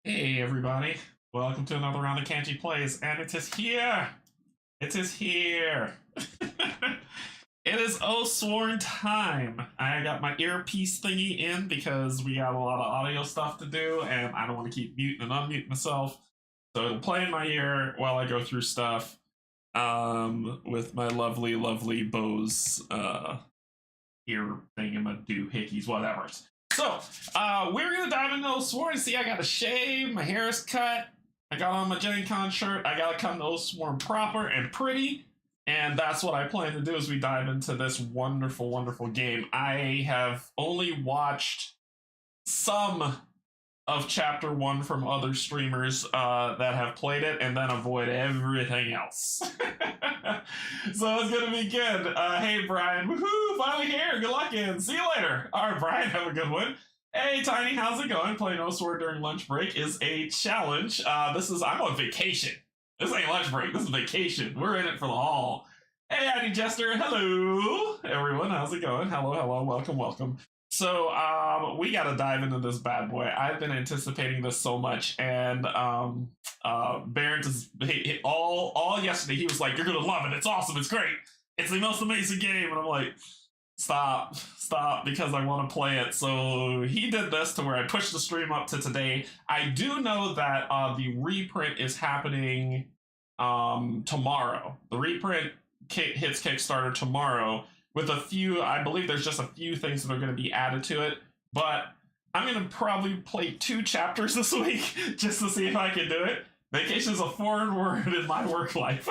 Hey everybody, welcome to another round of Canje Plays, and it is here! It is here! It is Oathsworn time! I got my earpiece thingy in because we got a lot of audio stuff to do, and I don't want to keep muting and unmuting myself. So it'll play in my ear while I go through stuff with my lovely, lovely Bose ear thingamadoo-hickeys, whatever. So, we're gonna dive into Oathsworn. See, I got a shave, my hair is cut, I got on my Gen Con shirt, I gotta come to Oathsworn proper and pretty, and that's what I plan to do as we dive into this wonderful, wonderful game. I have only watched some of Chapter 1 from other streamers that have played it, and then avoid everything else. So it's gonna be good. Hey Brian, woohoo, finally here, good luck and see you later. All right, Brian, have a good one. Hey Tiny, how's it going? Playing Oathsworn during lunch break is a challenge. I'm on vacation. This ain't lunch break, this is vacation. We're in it for the haul. Hey ID Jester, hello. Everyone, how's it going? Hello, hello, welcome, welcome. So, we gotta dive into this bad boy. I've been anticipating this so much, and Barrett is all yesterday. He was like, "You're gonna love it. It's awesome. It's great. It's the most amazing game." And I'm like, "Stop, because I want to play it." So he did this to where I pushed the stream up to today. I do know that the reprint is happening tomorrow. The reprint hits Kickstarter tomorrow. With a few, I believe there's just a few things that are going to be added to it, but I'm going to probably play 2 chapters this week just to see if I can do it. Vacation is a foreign word in my work life.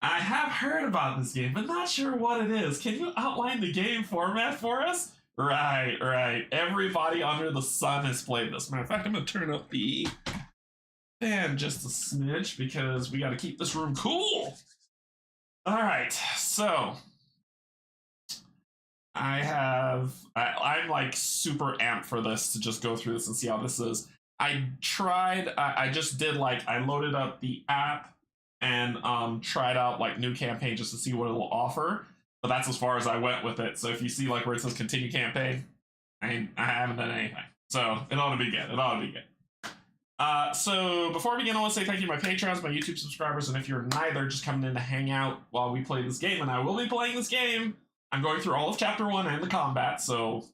I have heard about this game, but not sure what it is. Can you outline the game format for us? Right. Everybody under the sun has played this. Matter of fact, I'm going to turn up the fan just a smidge because we got to keep this room cool. All right, so I'm like super amped for this to just go through this and see how this is. I loaded up the app and tried out like new campaign just to see what it'll offer, but that's as far as I went with it. So if you see like where it says continue campaign, I haven't done anything. So it ought to be good. So before we begin, I want to say thank you to my patrons, my YouTube subscribers, and if you're neither, just coming in to hang out while we play this game, and I will be playing this game. I'm going through all of Chapter 1 and the combat, so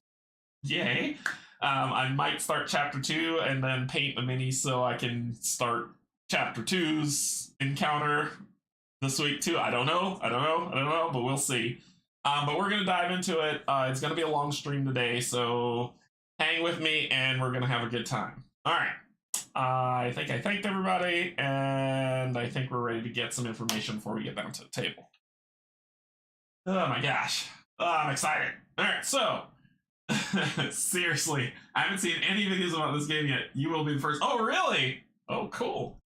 yay. I might start Chapter 2 and then paint the mini so I can start Chapter 2's encounter this week too. I don't know, but we'll see. But we're going to dive into it. It's going to be a long stream today, so hang with me, and we're going to have a good time. All right. I think I thanked everybody, and I think we're ready to get some information before we get down to the table. Oh my gosh. I'm excited. All right, so seriously, I haven't seen any videos about this game yet. You will be the first. Oh, really? Oh, cool.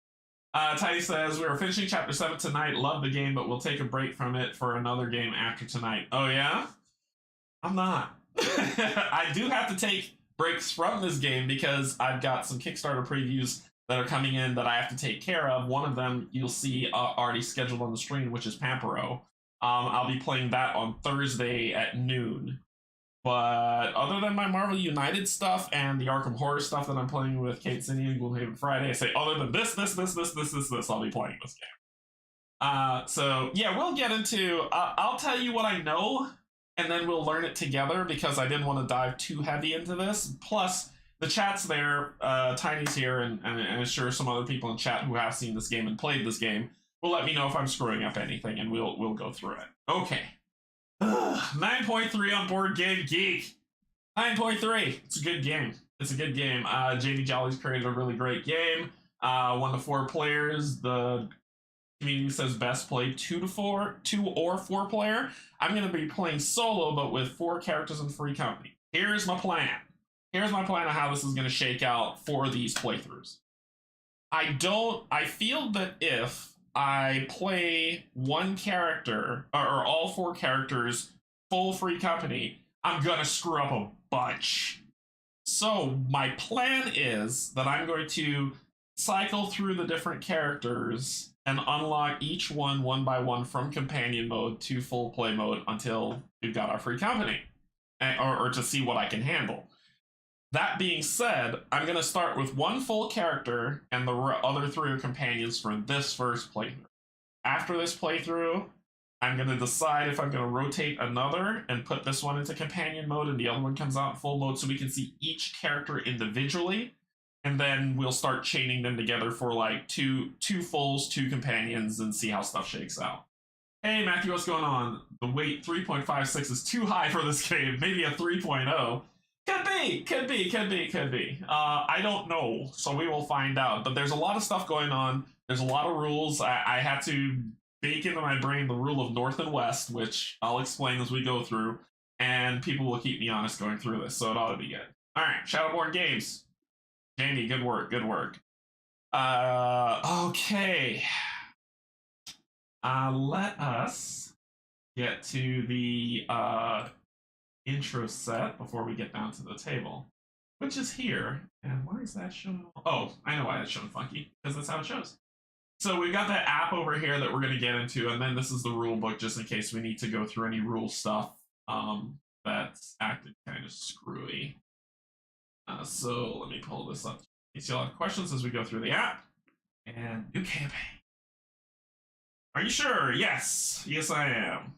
Tidy says, we are finishing Chapter 7 tonight. Love the game, but we'll take a break from it for another game after tonight. Oh, yeah? I'm not. I do have to take breaks from this game because I've got some Kickstarter previews that are coming in that I have to take care of. One of them you'll see already scheduled on the screen, which is Pampero. I'll be playing that on Thursday at noon. But other than my Marvel United stuff and the Arkham Horror stuff that I'm playing with Kate Cindy and Gloomhaven Friday, I say other than this, I'll be playing this game. So yeah, we'll get into, I'll tell you what I know, and then we'll learn it together because I didn't want to dive too heavy into this. Plus, the chat's there, Tiny's here, and I'm sure some other people in chat who have seen this game and played this game will let me know if I'm screwing up anything, and we'll go through it. Okay. 9.3 on Board Game Geek. 9.3. It's a good game. JD Jolly's created a really great game. 1 to 4 players. The community says best play 2 or 4 player. I'm going to be playing solo, but with 4 characters and free company. Here's my plan of how this is going to shake out for these playthroughs. I feel that if I play 1 character, or all 4 characters, full free company, I'm going to screw up a bunch. So my plan is that I'm going to cycle through the different characters and unlock each one by one from companion mode to full play mode until we've got our free company, or to see what I can handle. That being said, I'm going to start with one full character and the other three are companions for this first playthrough. After this playthrough, I'm going to decide if I'm going to rotate another and put this one into companion mode and the other one comes out in full mode so we can see each character individually. And then we'll start chaining them together for like two fulls, 2 companions, and see how stuff shakes out. Hey Matthew, what's going on? The weight 3.56 is too high for this game. Maybe a 3.0. Could be. I don't know, so we will find out. But there's a lot of stuff going on. There's a lot of rules. I had to bake into my brain the rule of North and West, which I'll explain as we go through. And people will keep me honest going through this, so it ought to be good. All right, Shadowborn Games. Jamie, good work. Okay. Let us get to the intro set before we get down to the table, which is here. And why is that showing? Oh, I know why that's showing funky, because that's how it shows. So we've got that app over here that we're going to get into, and then this is the rule book just in case we need to go through any rule stuff that's acted kind of screwy. So let me pull this up. You see a lot of questions as we go through the app. And new campaign. Are you sure? Yes. Yes, I am.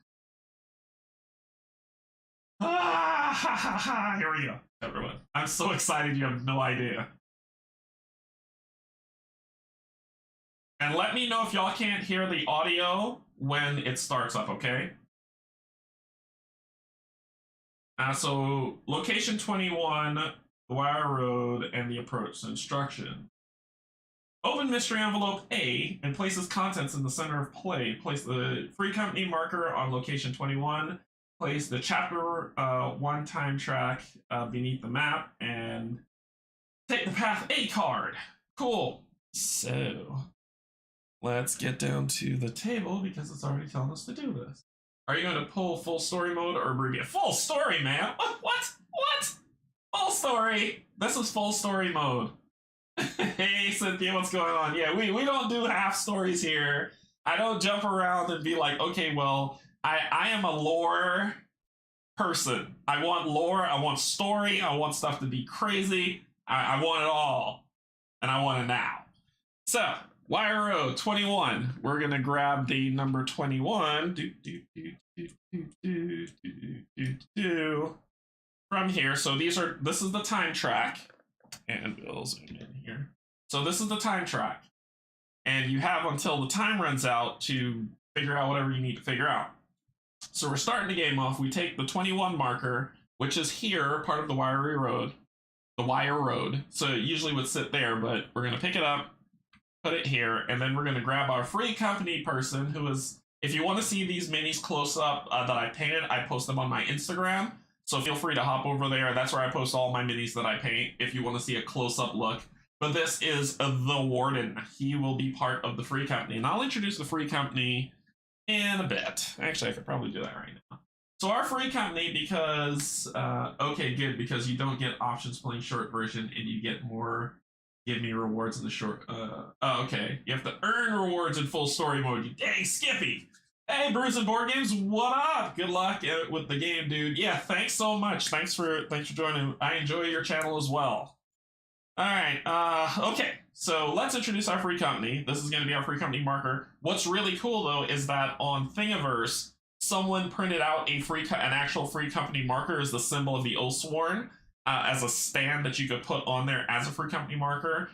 Here we go, everyone. I'm so excited you have no idea. And let me know if y'all can't hear the audio when it starts up, okay? So, location 21, the Wire Road, and the approach instruction. Open mystery envelope A and place its contents in the center of play. Place the free company marker on location 21. Place the chapter 1 time track beneath the map and take the path A card. Cool. So let's get down to the table because it's already telling us to do this. Are you going to pull full story mode or abbreviate? Full story, man. What? Full story. This is full story mode. Hey Cynthia, what's going on? Yeah, we don't do half stories here. I don't jump around and be like, okay, well, I am a lore person. I want lore, I want story, I want stuff to be crazy. I want it all. And I want it now. So, Wire Road 21. We're gonna grab the number 21. From here. So this is the time track. And we'll zoom in here. So this is the time track. And you have until the time runs out to figure out whatever you need to figure out. So we're starting the game off. We take the 21 marker, which is here, part of the Wire Road. So it usually would sit there, but we're going to pick it up, put it here, and then we're going to grab our free company person who is, if you want to see these minis close up that I painted, I post them on my Instagram. So feel free to hop over there. That's where I post all my minis that I paint if you want to see a close-up look. But this is the Warden. He will be part of the free company. And I'll introduce the free company in a bit. Actually, I could probably do that right now. So our free company, because, okay, good, because you don't get options playing short version and you get more give me rewards in the short, okay. You have to earn rewards in full story mode. You dang Skippy. Hey, Bruce and Board Games, what up? Good luck with the game, dude. Yeah, thanks so much. Thanks for joining. I enjoy your channel as well. All right, okay. So let's introduce our free company. This is going to be our free company marker. What's really cool though is that on Thingiverse, someone printed out an actual free company marker as the symbol of the Oathsworn as a stand that you could put on there as a free company marker.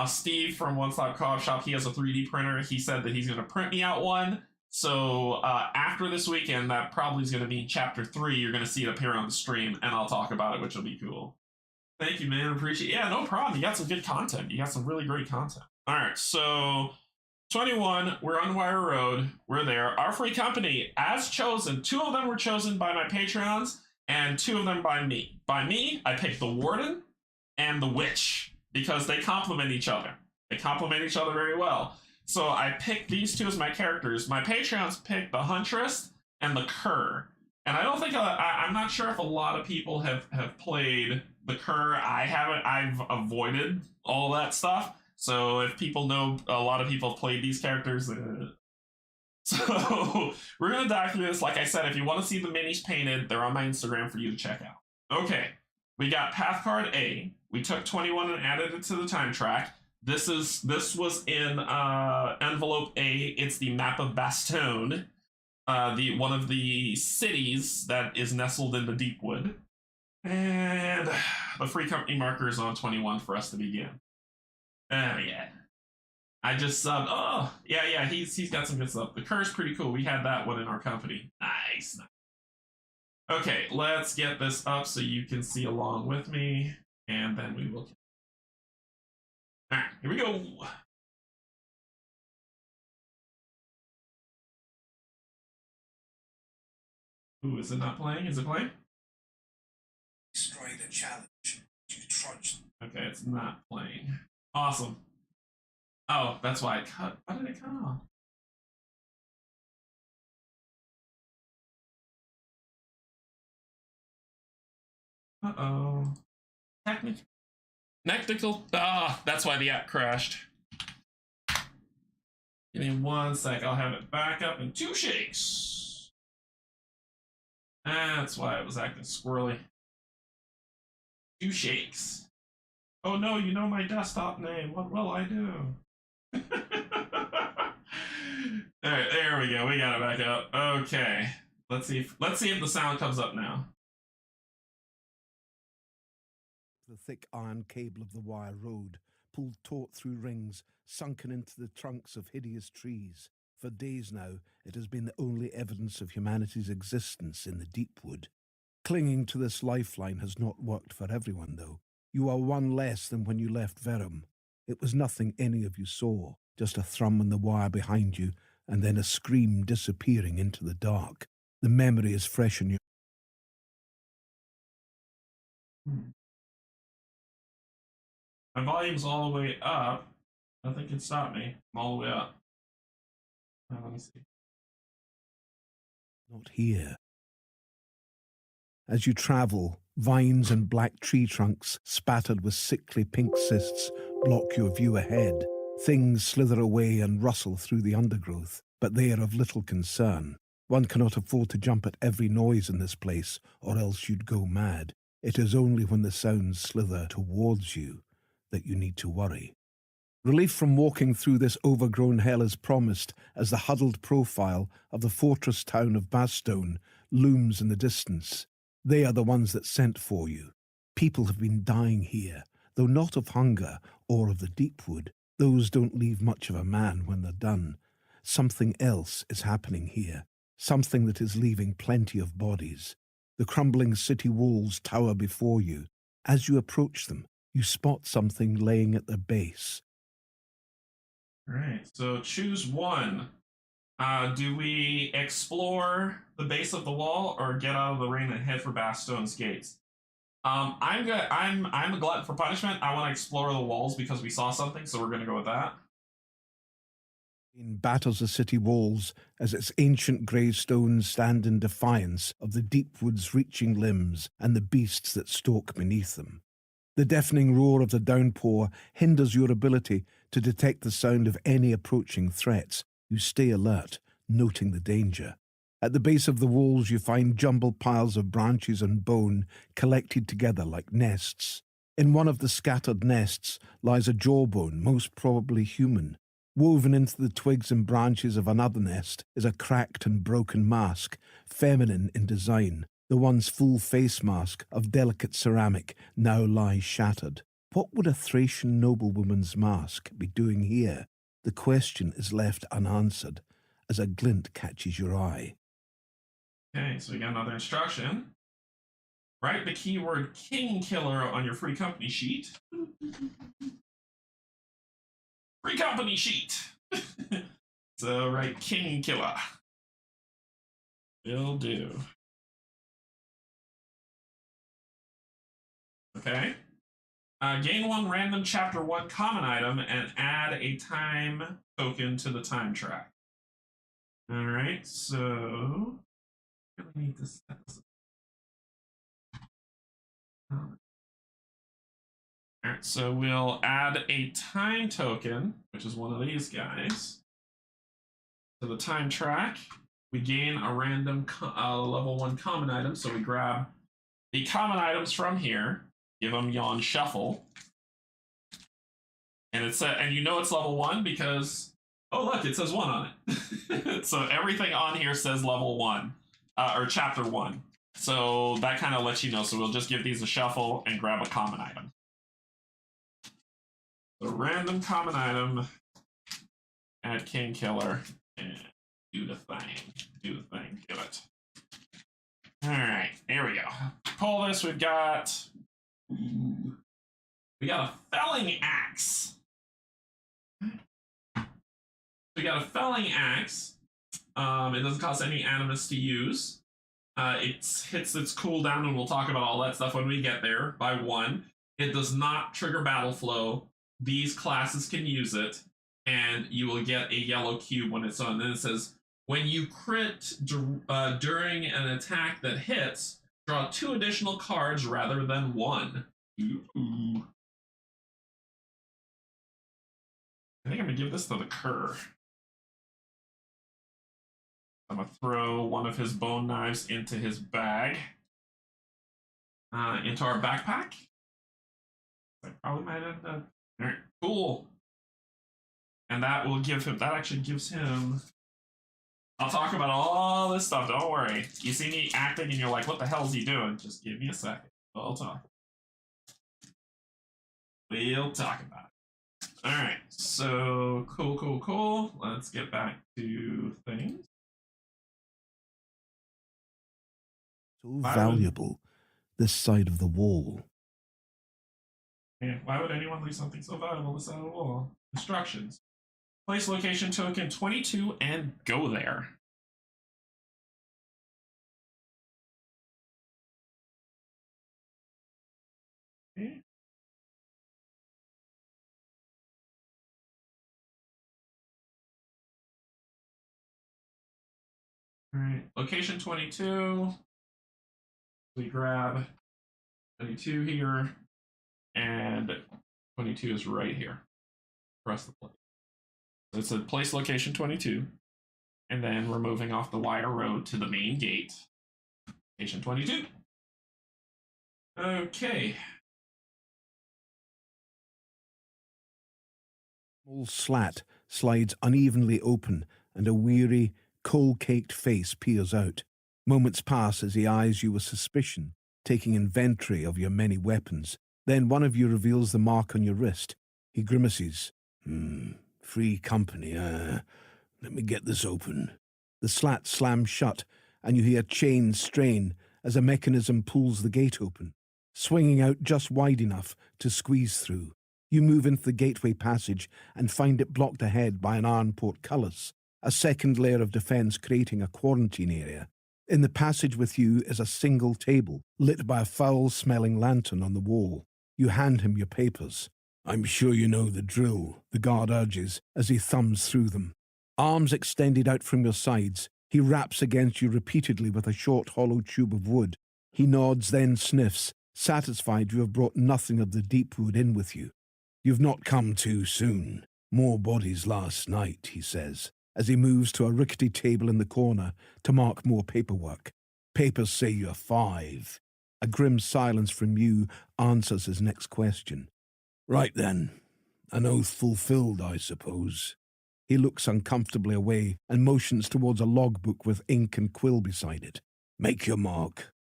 Steve from One Stop Co-op Shop, he has a 3D printer. He said that he's going to print me out one. So after this weekend, that probably is going to be chapter 3. You're going to see it appear on the stream, and I'll talk about it, which will be cool. Thank you, man. Appreciate it. Yeah, no problem. You got some good content. You got some really great content. All right, so 21, we're on Wire Road. We're there. Our free company, as chosen, 2 of them were chosen by my Patreons, and 2 of them by me. By me, I picked the Warden and the Witch, because they complement each other. They complement each other very well. So I picked these 2 as my characters. My Patreons picked the Huntress and the Cur. And I don't think, I'm not sure if a lot of people have played the Cur. I haven't. I've avoided all that stuff. So if people know, a lot of people have played these characters. So we're going to dive through this. Like I said, if you want to see the minis painted, they're on my Instagram for you to check out. Okay, we got path card A. We took 21 and added it to the time track. This was in envelope A. It's the map of Bastogne, the one of the cities that is nestled in the Deepwood. And the free company marker is on 21 for us to begin. Yeah. I just subbed. Oh, yeah, he's got some good stuff. The curse pretty cool. We had that one in our company. Nice. Okay, let's get this up so you can see along with me, and then we will. All right, here we go. Ooh, is it not playing? Is it playing? Destroy the challenge. You trudge. Okay, it's not playing. Awesome. Oh, that's why it cut. Why did it cut off? Uh-oh. Technical. Ah, that's why the app crashed. Give me 1 sec. I'll have it back up in 2 shakes. That's why it was acting squirrely. 2 shakes. Oh no, you know my desktop name. What will I do? All right, there we go. We got it back up. Okay. Let's see if the sound comes up now. The thick iron cable of the wire road, pulled taut through rings, sunken into the trunks of hideous trees. For days now, it has been the only evidence of humanity's existence in the Deepwood. Clinging to this lifeline has not worked for everyone, though. You are one less than when you left Verum. It was nothing any of you saw, just a thrum on the wire behind you, and then a scream disappearing into the dark. The memory is fresh in your... My volume's all the way up. Nothing can stop me. I'm all the way up. Let me see. Not here. As you travel, vines and black tree trunks spattered with sickly pink cysts block your view ahead. Things slither away and rustle through the undergrowth, but they are of little concern. One cannot afford to jump at every noise in this place, or else you'd go mad. It is only when the sounds slither towards you that you need to worry. Relief from walking through this overgrown hell is promised as the huddled profile of the fortress town of Bastogne looms in the distance. They are the ones that sent for you. People have been dying here, though not of hunger or of the Deepwood. Those don't leave much of a man when they're done. Something else is happening here, something that is leaving plenty of bodies. The crumbling city walls tower before you. As you approach them, you spot something laying at their base. All right, so choose one. Do we explore the base of the wall or get out of the rain and head for Bastogne's gates? I'm good. I'm a glutton for punishment. I want to explore the walls because we saw something, so we're gonna go with that. Batters the city walls as its ancient grey stones stand in defiance of the Deepwood's reaching limbs and the beasts that stalk beneath them. The deafening roar of the downpour hinders your ability to detect the sound of any approaching threats. You stay alert, noting the danger. At the base of the walls you find jumbled piles of branches and bone collected together like nests. In one of the scattered nests lies a jawbone, most probably human. Woven into the twigs and branches of another nest is a cracked and broken mask, feminine in design. The once full face mask of delicate ceramic now lies shattered. What would a Thracian noblewoman's mask be doing here? The question is left unanswered as a glint catches your eye. Okay, so we got another instruction. Write the keyword King Killer on your free company sheet. Free company sheet! So write King Killer. Will do. Okay. Gain 1 random chapter 1 common item and add a time token to the time track. All right, so I really need to set this up. All right, so we'll add a time token, which is one of these guys, to the time track. We gain a random level 1 common item, so we grab the common items from here. give him Yawn Shuffle. And it's and you know it's level 1 because, oh look, it says 1 on it. So everything on here says level 1, or chapter 1. So that kind of lets you know. So we'll just give these a shuffle and grab a common item. A random common item, add King Killer, and do the thing. Do it. All right, here we go. Pull this. We got a felling axe. We got a felling axe. It doesn't cost any animus to use. It hits its cooldown, and we'll talk about all that stuff when we get there, by 1. It does not trigger battle flow. These classes can use it, and you will get a yellow cube when it's on. Then it says, when you crit during an attack that hits, draw 2 additional cards rather than 1. Ooh. I think I'm going to give this to the cur. I'm going to throw one of his bone knives into his bag. Into our backpack. I probably might end up. All right, cool. And that will give him, that actually gives him, I'll talk about all this stuff, don't worry. You see me acting and you're like, what the hell is he doing? Just give me a second. We'll talk. We'll talk about it. All right, so cool. Let's get back to things. So valuable, this side of the wall. Yeah, why would anyone leave something so valuable this side of the wall? Instructions. Place location token 22 and go there. Okay. All right, location 22. We grab 22 here, and 22 is right here. Press the play. So it's a place location 22, and then we're moving off the wire road to the main gate. Location 22. Okay. Small slat slides unevenly open, and a weary, coal-caked face peers out. Moments pass as he eyes you with suspicion, taking inventory of your many weapons. Then one of you reveals the mark on your wrist. He grimaces. Free company, let me get this open. The slat slams shut, and you hear chains strain as a mechanism pulls the gate open, swinging out just wide enough to squeeze through. You move into the gateway passage and find it blocked ahead by an iron portcullis, a second layer of defense creating a quarantine area. In the passage with you is a single table, lit by a foul-smelling lantern on the wall. You hand him your papers. I'm sure you know the drill, the guard urges as he thumbs through them. Arms extended out from your sides, he raps against you repeatedly with a short hollow tube of wood. He nods, then sniffs, satisfied you have brought nothing of the Deepwood in with you. You've not come too soon. More bodies last night, he says, as he moves to a rickety table in the corner to mark more paperwork. Papers say you're 5. A grim silence from you answers his next question. Right then. An oath fulfilled, I suppose. He looks uncomfortably away and motions towards a logbook with ink and quill beside it. Make your mark.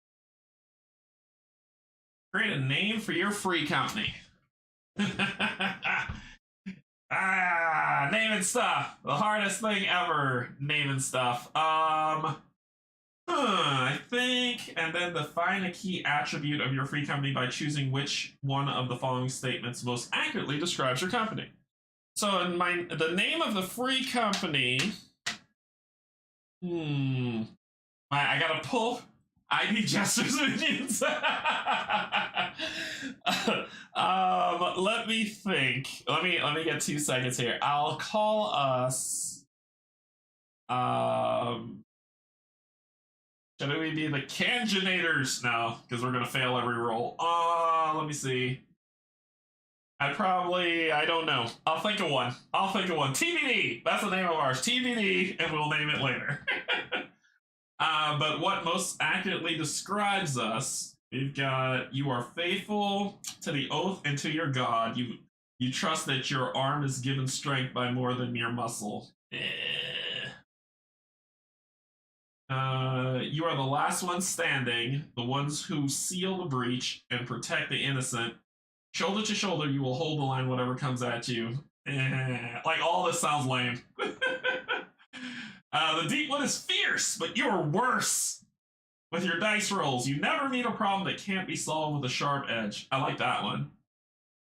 Create a name for your free company. Naming stuff. The hardest thing ever. Naming stuff. I think, and then define a key attribute of your free company by choosing which one of the following statements most accurately describes your company. So in the name of the free company, I gotta pull ID Jester's Minions. Let me think. Let me get 2 seconds here. I'll call us. Should we be the Canjonators? No, because we're gonna fail every roll. Let me see. I don't know. I'll think of one. TBD. That's the name of ours. TBD, and we'll name it later. But what most accurately describes us We've got you are faithful to the oath and to your god. You trust that your arm is given strength by more than mere muscle. You are the last ones standing, the ones who seal the breach and protect the innocent. Shoulder to shoulder, you will hold the line whatever comes at you. Like, all this sounds lame. The Deepwood is fierce, but you are worse with your dice rolls. You never meet a problem that can't be solved with a sharp edge. I like that one.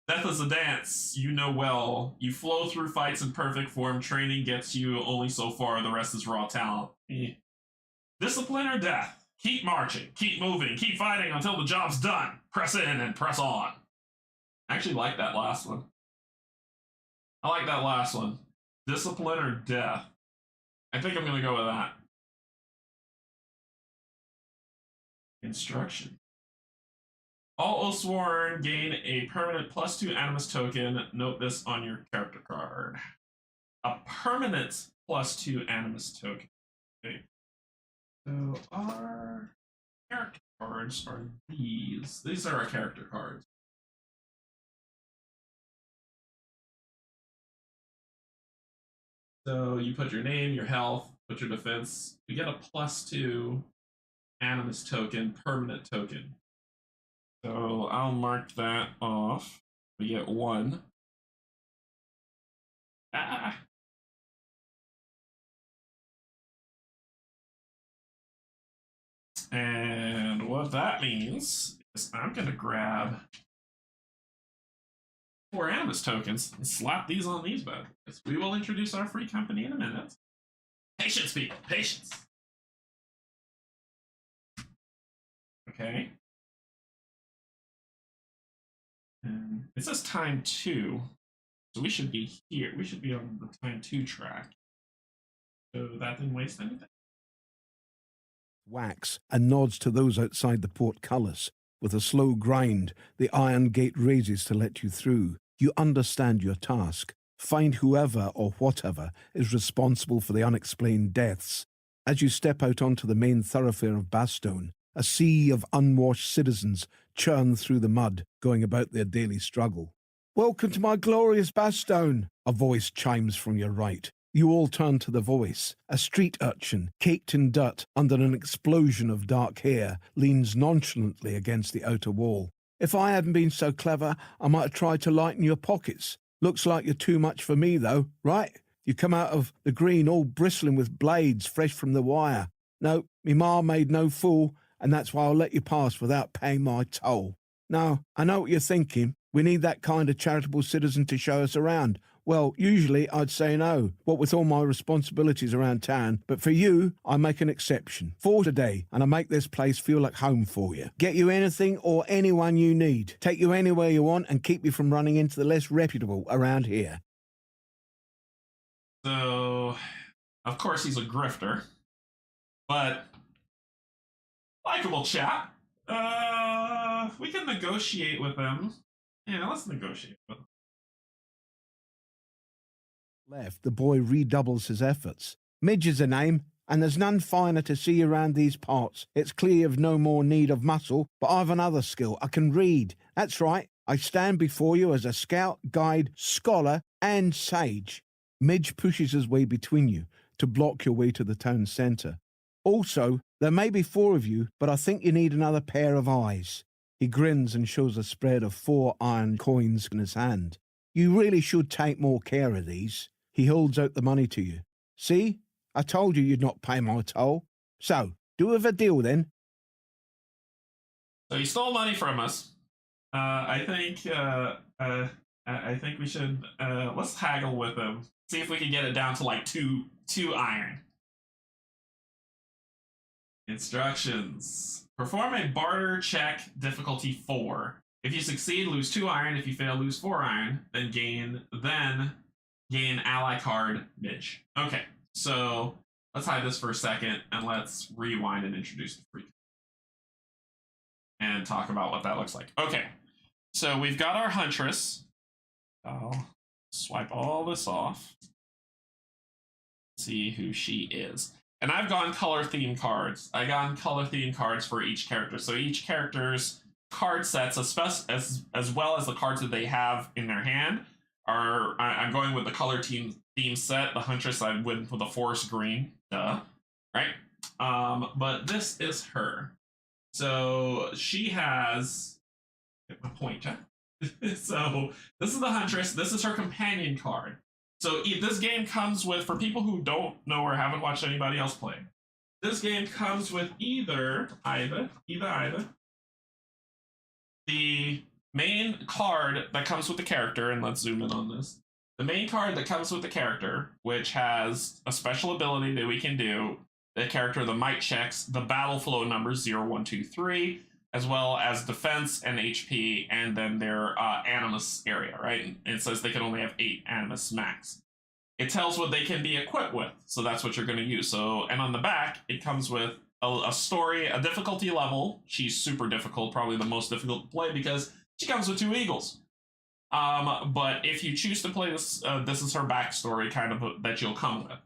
Death is a dance, you know well. You flow through fights in perfect form. Training gets you only so far. The rest is raw talent. Discipline or death. Keep marching, keep moving, keep fighting until the job's done. Press in and press on. I actually like that last one. I like that last one. Discipline or death. I think I'm going to go with that. Instruction. All Oathsworn gain a permanent +2 animus token. Note this on your character card. A permanent +2 animus token. Okay. So our character cards are these. These are our character cards. So you put your name, your health, put your defense. You get a +2 animus token, permanent token. So I'll mark that off. We get 1. And what that means is I'm going to grab 4 animus tokens and slap these on these bad boys. We will introduce our free company in a minute. Patience, people, patience. Okay. And it says time 2, so we should be here. We should be on the time 2 track. So that didn't waste anything. Wax and nods to those outside the portcullis. With a slow grind, the iron gate raises to let you through. You understand your task. Find whoever or whatever is responsible for the unexplained deaths. As you step out onto the main thoroughfare of Bastone, a sea of unwashed citizens churn through the mud, going about their daily struggle. "Welcome to my glorious Bastone," a voice chimes from your right. You all turn to the voice. A street urchin, caked in dirt under an explosion of dark hair, leans nonchalantly against the outer wall. "If I hadn't been so clever, I might have tried to lighten your pockets. Looks like you're too much for me, though, right? You come out of the green all bristling with blades fresh from the wire. No, me ma made no fool, and that's why I'll let you pass without paying my toll. Now, I know what you're thinking. We need that kind of charitable citizen to show us around. Well, usually I'd say no, what with all my responsibilities around town, but for you, I make an exception. For today, and I make this place feel like home for you. Get you anything or anyone you need. Take you anywhere you want and keep you from running into the less reputable around here." So, of course, he's a grifter, but likable chap. We can negotiate with him. Yeah, let's negotiate with him. Left, the boy redoubles his efforts. "Midge is the name, and there's none finer to see around these parts. It's clear you've no more need of muscle, but I've another skill. I can read. That's right. I stand before you as a scout, guide, scholar, and sage." Midge pushes his way between you to block your way to the town centre. "Also, there may be 4 of you, but I think you need another pair of eyes." He grins and shows a spread of 4 iron coins in his hand. "You really should take more care of these." He holds out the money to you. "See? I told you you'd not pay my toll. So, do with a deal then." So he stole money from us. I think we should let's haggle with him. See if we can get it down to like two iron. Instructions. Perform a barter check, difficulty 4. If you succeed, lose 2 iron. If you fail, lose 4 iron. Then gain ally card Midge. Okay, so let's hide this for a second and let's rewind and introduce the freak and talk about what that looks like. Okay, so we've got our huntress. I'll swipe all this off. See who she is. And I've gone color theme cards. I gone color theme cards for each character. So each character's card sets, as well as the cards that they have in their hand, I'm going with the color theme set. The Huntress, I went with the forest green, duh, right? But this is her. So she has, get my point, huh? So this is the Huntress. This is her companion card. So this game comes with, for people who don't know or haven't watched anybody else play, this game comes with either the main card that comes with the character, and let's zoom in on this. The main card that comes with the character, which has a special ability that we can do, the character, the might checks, the battle flow numbers 0, 1, 2, 3, as well as defense and HP, and then their animus area, right? And it says they can only have 8 animus max. It tells what they can be equipped with, so that's what you're going to use. So, and on the back, it comes with a story, a difficulty level. She's super difficult, probably the most difficult to play because she comes with 2 eagles. But if you choose to play this, this is her backstory kind of that you'll come with.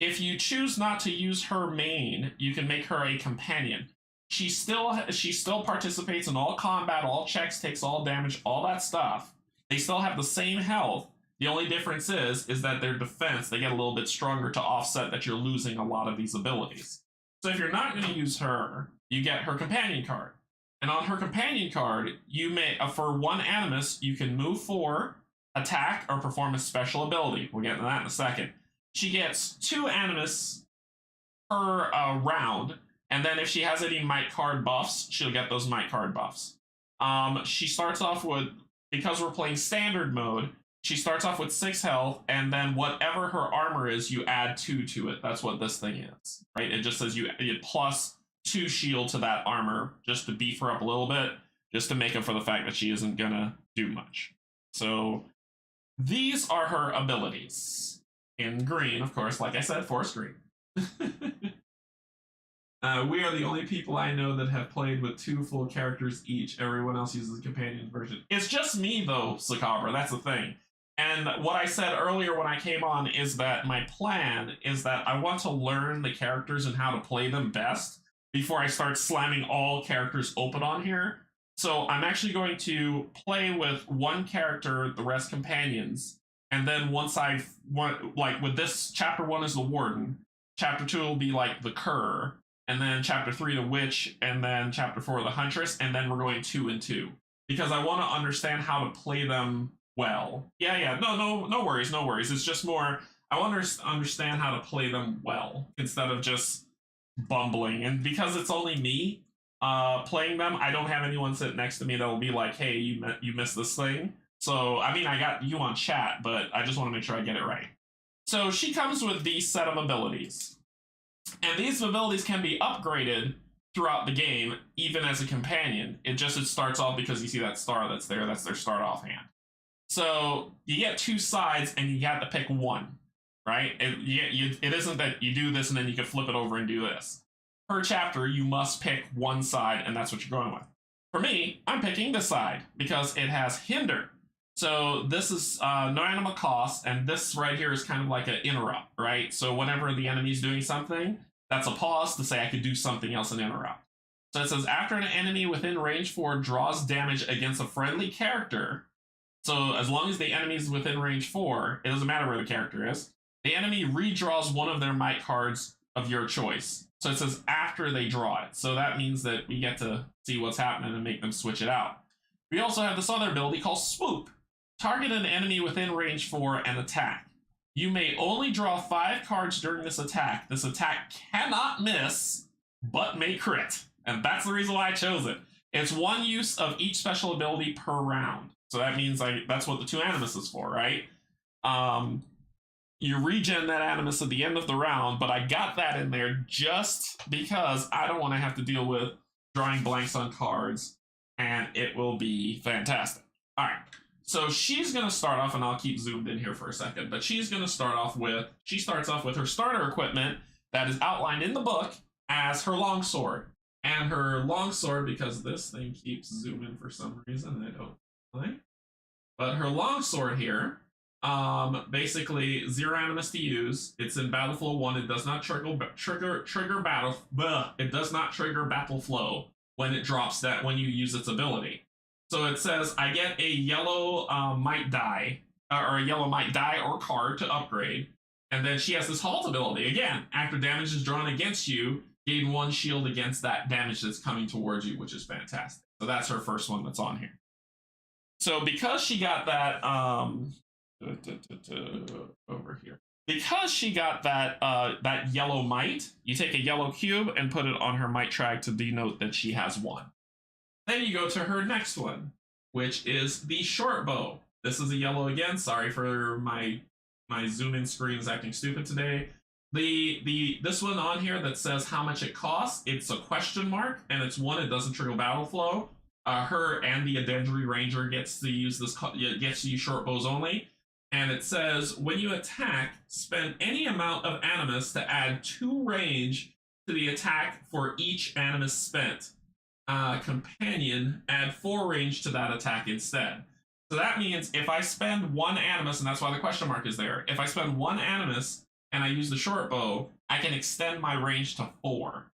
If you choose not to use her main, you can make her a companion. She still participates in all combat, all checks, takes all damage, all that stuff. They still have the same health. The only difference is that their defense, they get a little bit stronger to offset that you're losing a lot of these abilities. So if you're not going to use her, you get her companion card. And on her companion card, you may, for 1 animus, you can move 4, attack, or perform a special ability. We'll get into that in a second. She gets 2 animus per round, and then if she has any might card buffs, she'll get those might card buffs. She starts off with, because we're playing standard mode, she starts off with 6 health, and then whatever her armor is, you add 2 to it. That's what this thing is, right? It just says you plus 2 shield to that armor just to beef her up a little bit, just to make up for the fact that she isn't gonna do much. So these are her abilities. In green, of course, like I said, forest green. We are the only people I know that have played with 2 full characters each. Everyone else uses a companion version. It's just me, though, Sakabra. That's the thing. And what I said earlier when I came on is that my plan is that I want to learn the characters and how to play them best before I start slamming all characters open on here. So I'm actually going to play with 1 character, the rest companions. And then once like with this, chapter 1 is the Warden. Chapter 2 will be like the Cur. And then chapter 3, the Witch. And then chapter 4, the Huntress. And then we're going 2 and 2. Because I want to understand how to play them well. Yeah. No worries. It's just more, I want to understand how to play them well instead of just bumbling. And because it's only me playing them, I don't have anyone sit next to me that will be like, hey, you missed this thing. So, I mean, I got you on chat, but I just want to make sure I get it right. So she comes with these set of abilities. And these abilities can be upgraded throughout the game, even as a companion. It starts off because you see that star that's there, that's their start off hand. So you get 2 sides and you have to pick 1, right? It isn't that you do this and then you can flip it over and do this. Per chapter, you must pick 1 side, and that's what you're going with. For me, I'm picking this side because it has hinder. So this is no animal cost, and this right here is kind of like an interrupt, right? So whenever the enemy's doing something, that's a pause to say I could do something else and interrupt. So it says, after an enemy within range 4 draws damage against a friendly character, so as long as the enemy is within range 4, it doesn't matter where the character is, the enemy redraws 1 of their might cards of your choice. So it says after they draw it. So that means that we get to see what's happening and make them switch it out. We also have this other ability called Swoop. Target an enemy within range 4 and attack. You may only draw 5 cards during this attack. This attack cannot miss, but may crit. And that's the reason why I chose it. It's 1 use of each special ability per round. So that means that's what the 2 animus is for, right? You regen that animus at the end of the round, but I got that in there just because I don't want to have to deal with drawing blanks on cards, and it will be fantastic. All right. So she's going to start off, and I'll keep zoomed in here for a second, but she starts off with her starter equipment that is outlined in the book as her longsword. And her longsword, because this thing keeps zooming for some reason, I don't like. But her longsword here Basically, 0 animus to use. It's in battle flow 1. It does not trigger battle. It does not trigger battle flow when it drops that when you use its ability. So it says I get a yellow might die or a yellow might die or card to upgrade, and then she has this halt ability again. After damage is drawn against you, gain 1 shield against that damage that's coming towards you, which is fantastic. So that's her first one that's on here. So because she got that over here. Because she got that yellow might, you take a yellow cube and put it on her might track to denote that she has 1. Then you go to her next one, which is the short bow. This is a yellow again. Sorry for my zoom in screen is acting stupid today. This one on here that says how much it costs, it's a question mark, and it's 1. It doesn't trigger battle flow. Her and the Adendery Ranger gets to use short bows only. And it says, when you attack, spend any amount of animus to add 2 range to the attack for each animus spent. Companion, add 4 range to that attack instead. So that means if I spend 1 animus, and that's why the question mark is there, if I spend 1 animus and I use the short bow, I can extend my range to 4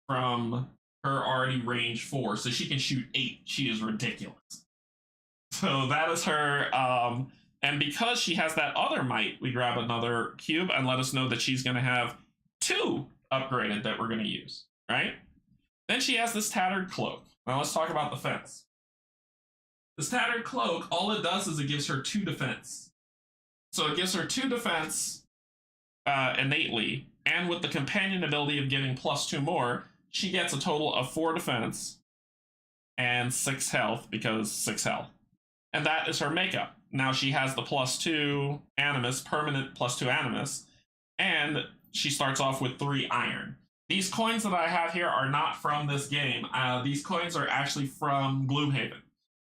from her already range 4. So she can shoot 8. She is ridiculous. So that is her. And because she has that other might, we grab another cube and let us know that she's going to have 2 upgraded that we're going to use, right? Then she has this tattered cloak. Now let's talk about the defense. This tattered cloak, all it does is it gives her 2 defense. So it gives her 2 defense innately, and with the companion ability of giving +2 more, she gets a total of 4 defense and 6 health, because 6 health. And that is her makeup. Now she has the +2 animus, permanent +2 animus, and she starts off with 3 iron. These coins that I have here are not from this game. These coins are actually from Gloomhaven.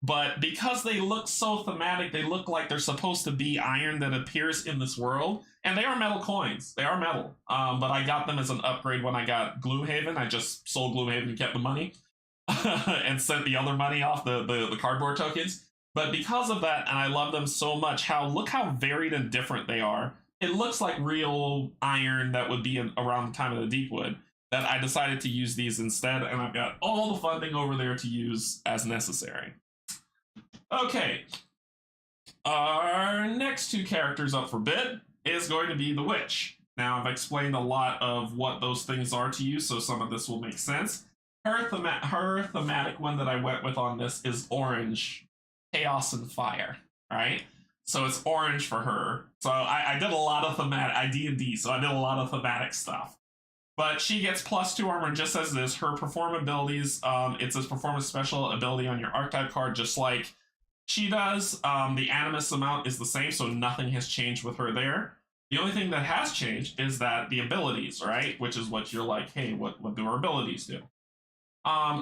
But because they look so thematic, they look like they're supposed to be iron that appears in this world. And they are metal coins. They are metal. But I got them as an upgrade when I got Gloomhaven. I just sold Gloomhaven and kept the money. And sent the other money off the cardboard tokens. But because of that, and I love them so much, look how varied and different they are. It looks like real iron that would be around the time of the Deepwood, that I decided to use these instead, and I've got all the funding over there to use as necessary. Okay. Our next 2 characters up for bid is going to be the Witch. Now, I've explained a lot of what those things are to you, so some of this will make sense. Her thematic one that I went with on this is orange. Chaos and fire, right? So it's orange for her. So I did a lot of thematic, D&D, so I did a lot of thematic stuff. But she gets +2 armor just as this. Her perform abilities, it's a performance special ability on your archetype card, just like she does. The animus amount is the same, so nothing has changed with her there. The only thing that has changed is that the abilities, right? Which is what you're like, hey, what do her abilities do?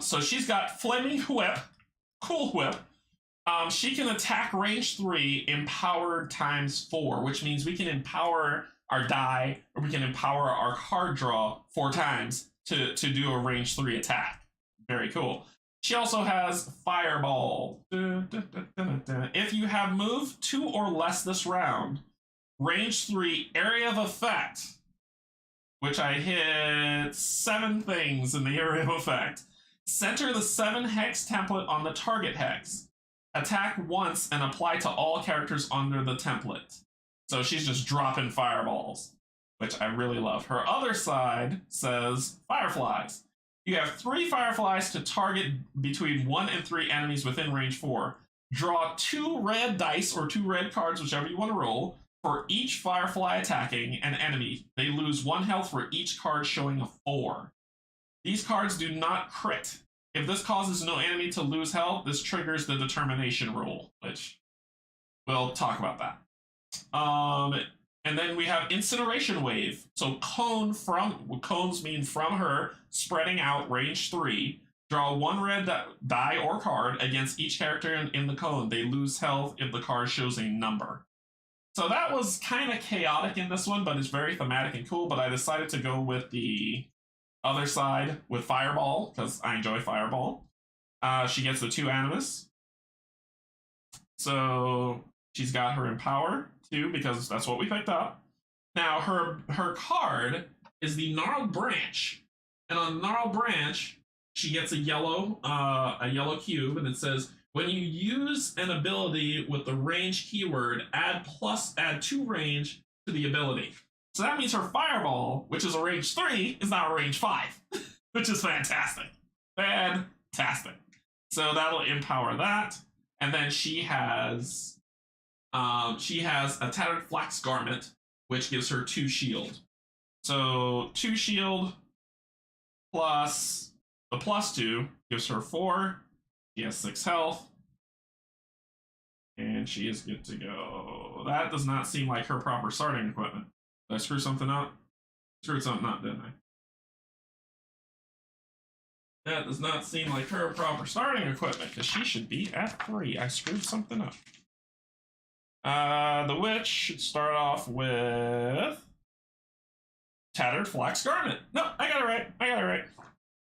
So she's got Flaming Whip, Cool Whip. She can attack range 3 empowered ×4, which means we can empower our die, or we can empower our card draw 4 times to do a range 3 attack. Very cool. She also has Fireball. If you have moved 2 or less this round, range 3 area of effect, which I hit 7 things in the area of effect, center the 7 hex template on the target hex. Attack once and apply to all characters under the template. So she's just dropping fireballs, which I really love. Her other side says Fireflies. You have 3 Fireflies to target between 1 and 3 enemies within range 4. Draw 2 red dice or 2 red cards, whichever you want to roll, for each Firefly attacking an enemy. They lose 1 health for each card showing a 4. These cards do not crit. If this causes no enemy to lose health, this triggers the determination rule, which we'll talk about that. And then we have Incineration Wave. So cones mean from her, spreading out range 3. Draw 1 red die or card against each character in the cone. They lose health if the card shows a number. So that was kind of chaotic in this one, but it's very thematic and cool. But I decided to go with the other side with Fireball, because I enjoy Fireball. She gets the 2 Animus. So she's got her Empower 2 because that's what we picked up. Now her card is the Gnarled Branch, and on Gnarled Branch she gets a yellow cube, and it says when you use an ability with the range keyword, add 2 range to the ability. So that means her Fireball, which is a range 3, is now a range 5, which is fantastic. Fantastic. So that'll empower that, and then she has a Tattered Flax Garment, which gives her 2 shield. So 2 shield plus the +2 gives her 4. She has 6 health. And she is good to go. That does not seem like her proper starting equipment. Did I screw something up? Screwed something up, didn't I? That does not seem like her proper starting equipment, because she should be at 3. I screwed something up. The witch should start off with Tattered Flax Garment. No, I got it right.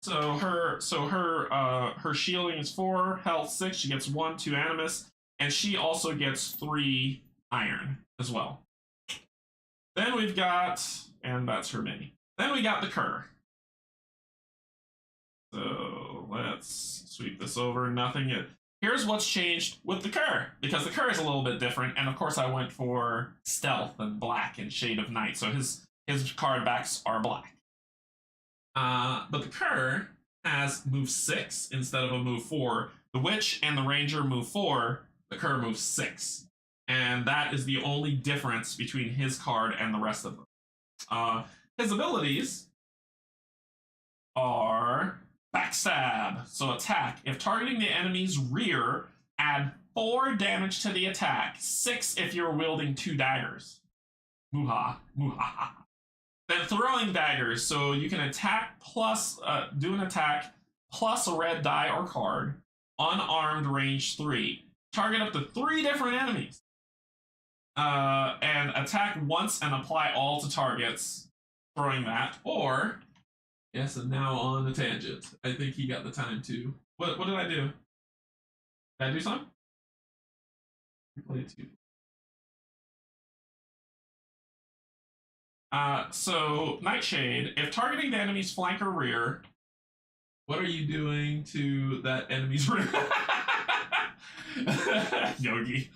So her shielding is 4, health 6. She gets 1, 2 animus, and she also gets 3 iron as well. Then we've got, and that's her mini. Then we got the cur. So let's sweep this over. Nothing yet. Here's what's changed with the cur, because the cur is a little bit different, and of course I went for stealth and black and shade of night, so his card backs are black. But the cur has move 6 instead of a move 4. The witch and the ranger move 4. The cur moves 6, and that is the only difference between his card and the rest of them. His abilities are Backstab. So attack. If targeting the enemy's rear, add 4 damage to the attack. 6 if you're wielding 2 daggers. Muha. Then throwing daggers. So you can attack plus, do an attack plus a red die or card. Unarmed range 3. Target up to 3 different enemies. And attack once and apply all to targets. Throwing that. Or... yes, and now on the tangent. I think he got the time too. What did I do? Did I do something? So Nightshade, if targeting the enemy's flank or rear, what are you doing to that enemy's rear? Yogi.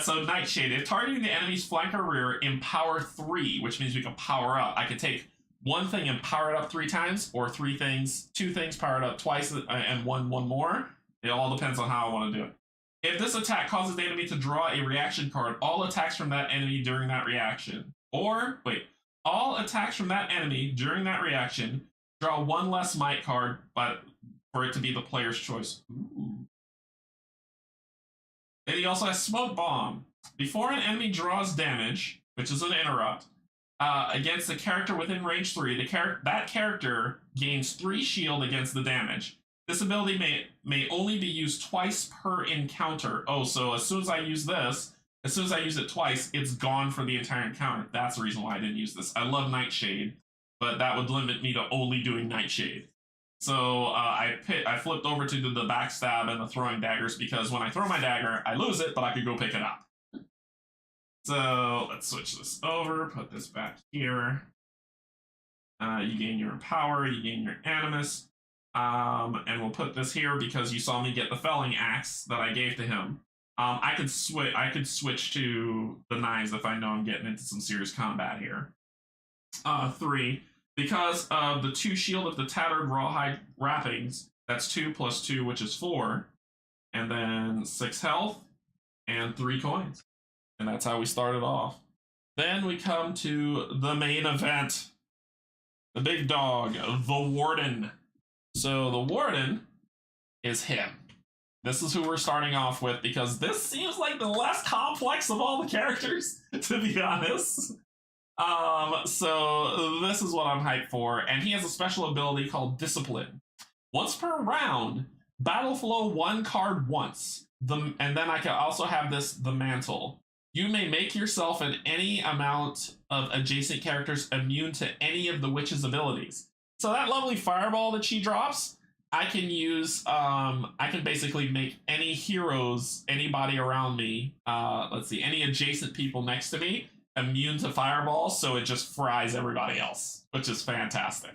So Nightshade, if targeting the enemy's flank or rear, empower 3, which means we can power up. I could take 1 thing and power it up 3 times, or 2 things powered up twice and one more. It all depends on how I want to do it. If this attack causes the enemy to draw a reaction card, all attacks from that enemy during that reaction. Or, wait, all attacks from that enemy during that reaction, draw 1 less might card, but for it to be the player's choice. Ooh. Then he also has Smoke Bomb. Before an enemy draws damage, which is an interrupt, against a character within range 3, that character gains 3 shield against the damage. This ability may only be used twice per encounter. Oh, so as soon as I use it twice, it's gone for the entire encounter. That's the reason why I didn't use this. I love Nightshade, but that would limit me to only doing Nightshade. So I flipped over to the backstab and the throwing daggers, because when I throw my dagger, I lose it, but I could go pick it up. So let's switch this over, put this back here. You gain your power, you gain your animus. And we'll put this here because you saw me get the felling axe that I gave to him. I could switch to the knives if I know I'm getting into some serious combat here. 3. Because of the 2 shield of the tattered rawhide wrappings, that's 2 plus 2, which is 4. And then 6 health and 3 coins. And that's how we started off. Then we come to the main event. The big dog, the Warden. So the Warden is him. This is who we're starting off with, because this seems like the less complex of all the characters, to be honest. So this is what I'm hyped for. And he has a special ability called Discipline. Once per round, battle flow 1 card once. And then I can also have the Mantle. You may make yourself and any amount of adjacent characters immune to any of the witch's abilities. So that lovely fireball that she drops, I can use I can basically make any heroes, anybody around me, let's see, any adjacent people next to me immune to fireballs, so it just fries everybody else, which is fantastic.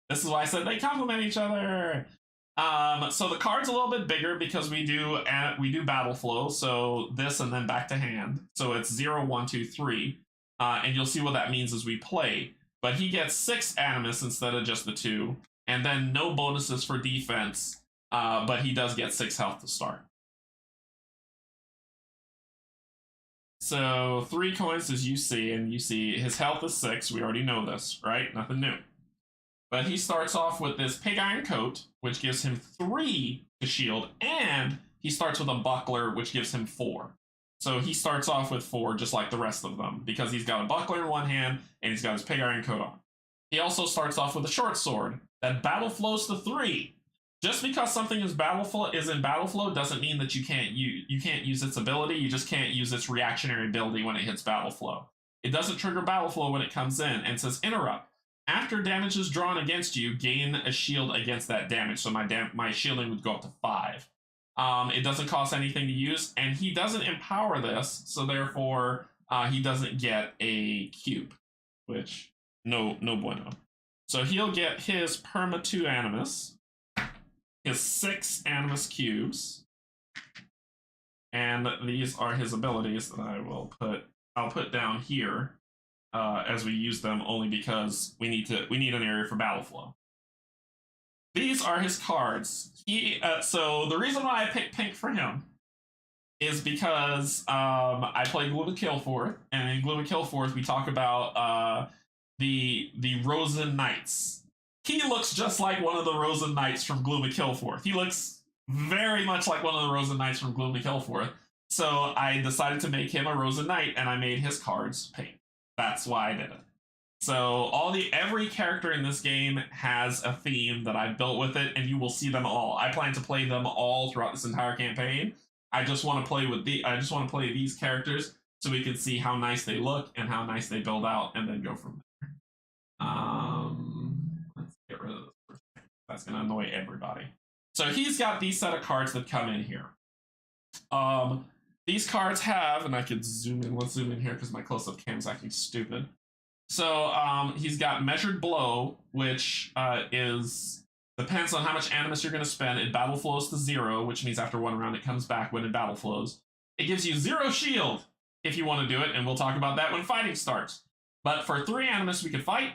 This is why I said they complement each other. So the card's a little bit bigger because we do battle flow. So this and then back to hand. So it's 0, 1, 2, 3, and you'll see what that means as we play. But he gets 6 animus instead of just the 2, and then no bonuses for defense. But he does get 6 health to start. So 3 coins as you see, and you see his health is 6. We already know this, right? Nothing new. But he starts off with this pig iron coat, which gives him 3 to shield, and he starts with a buckler, which gives him 4. So he starts off with 4, just like the rest of them, because he's got a buckler in one hand, and he's got his pig iron coat on. He also starts off with a short sword that battle flows to 3. Just because something is in battle flow doesn't mean that you can't use its ability. You just can't use its reactionary ability when it hits battle flow. It doesn't trigger battle flow when it comes in, and it says interrupt. After damage is drawn against you, gain a shield against that damage. So my shielding would go up to 5. It doesn't cost anything to use, and he doesn't empower this, so therefore he doesn't get a cube, which no bueno. So he'll get his perma 2 animus, his 6 animus cubes, and these are his abilities that I'll put down here. As we use them, only because we need an area for battle flow. These are his cards. So the reason why I picked pink for him is because I play Gloom of Killforth, and in Gloom of Killforth we talk about the Rosen Knights. He looks just like one of the Rosen Knights from Gloom of Killforth. He looks very much like one of the Rosen Knights from Gloom of Killforth. So I decided to make him a Rosen Knight, and I made his cards pink. That's why I did it. So every character in this game has a theme that I built with it, and you will see them all. I plan to play them all throughout this entire campaign. I just want to play these characters so we can see how nice they look and how nice they build out, and then go from there. Let's get rid of this for a second. That's gonna annoy everybody. So he's got these set of cards that come in here. These cards have, and I could zoom in. Let's zoom in here because my close-up cam's acting stupid. So he's got Measured Blow, which depends on how much animus you're going to spend. It battle flows to 0, which means after 1 round it comes back when it battle flows. It gives you 0 shield if you want to do it, and we'll talk about that when fighting starts. But for 3 animus we could fight.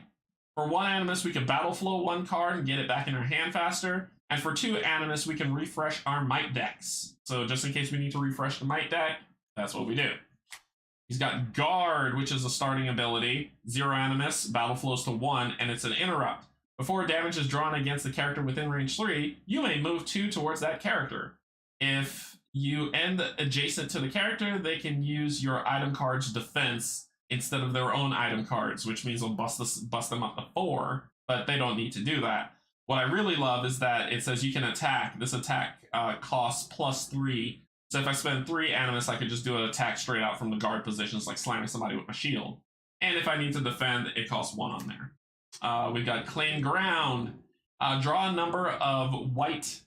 For 1 animus we could battle flow 1 card and get it back in our hand faster. And for 2 animus, we can refresh our might decks. So just in case we need to refresh the might deck, that's what we do. He's got Guard, which is a starting ability. 0 animus, battle flows to 1, and it's an interrupt. Before damage is drawn against the character within range 3, you may move 2 towards that character. If you end adjacent to the character, they can use your item card's defense instead of their own item cards, which means they'll bust them up to 4, but they don't need to do that. What I really love is that it says you can attack. This attack costs +3. So if I spend 3 animus, I could just do an attack straight out from the guard positions, like slamming somebody with my shield. And if I need to defend, it costs 1 on there. We've got Claim Ground. Draw a number of white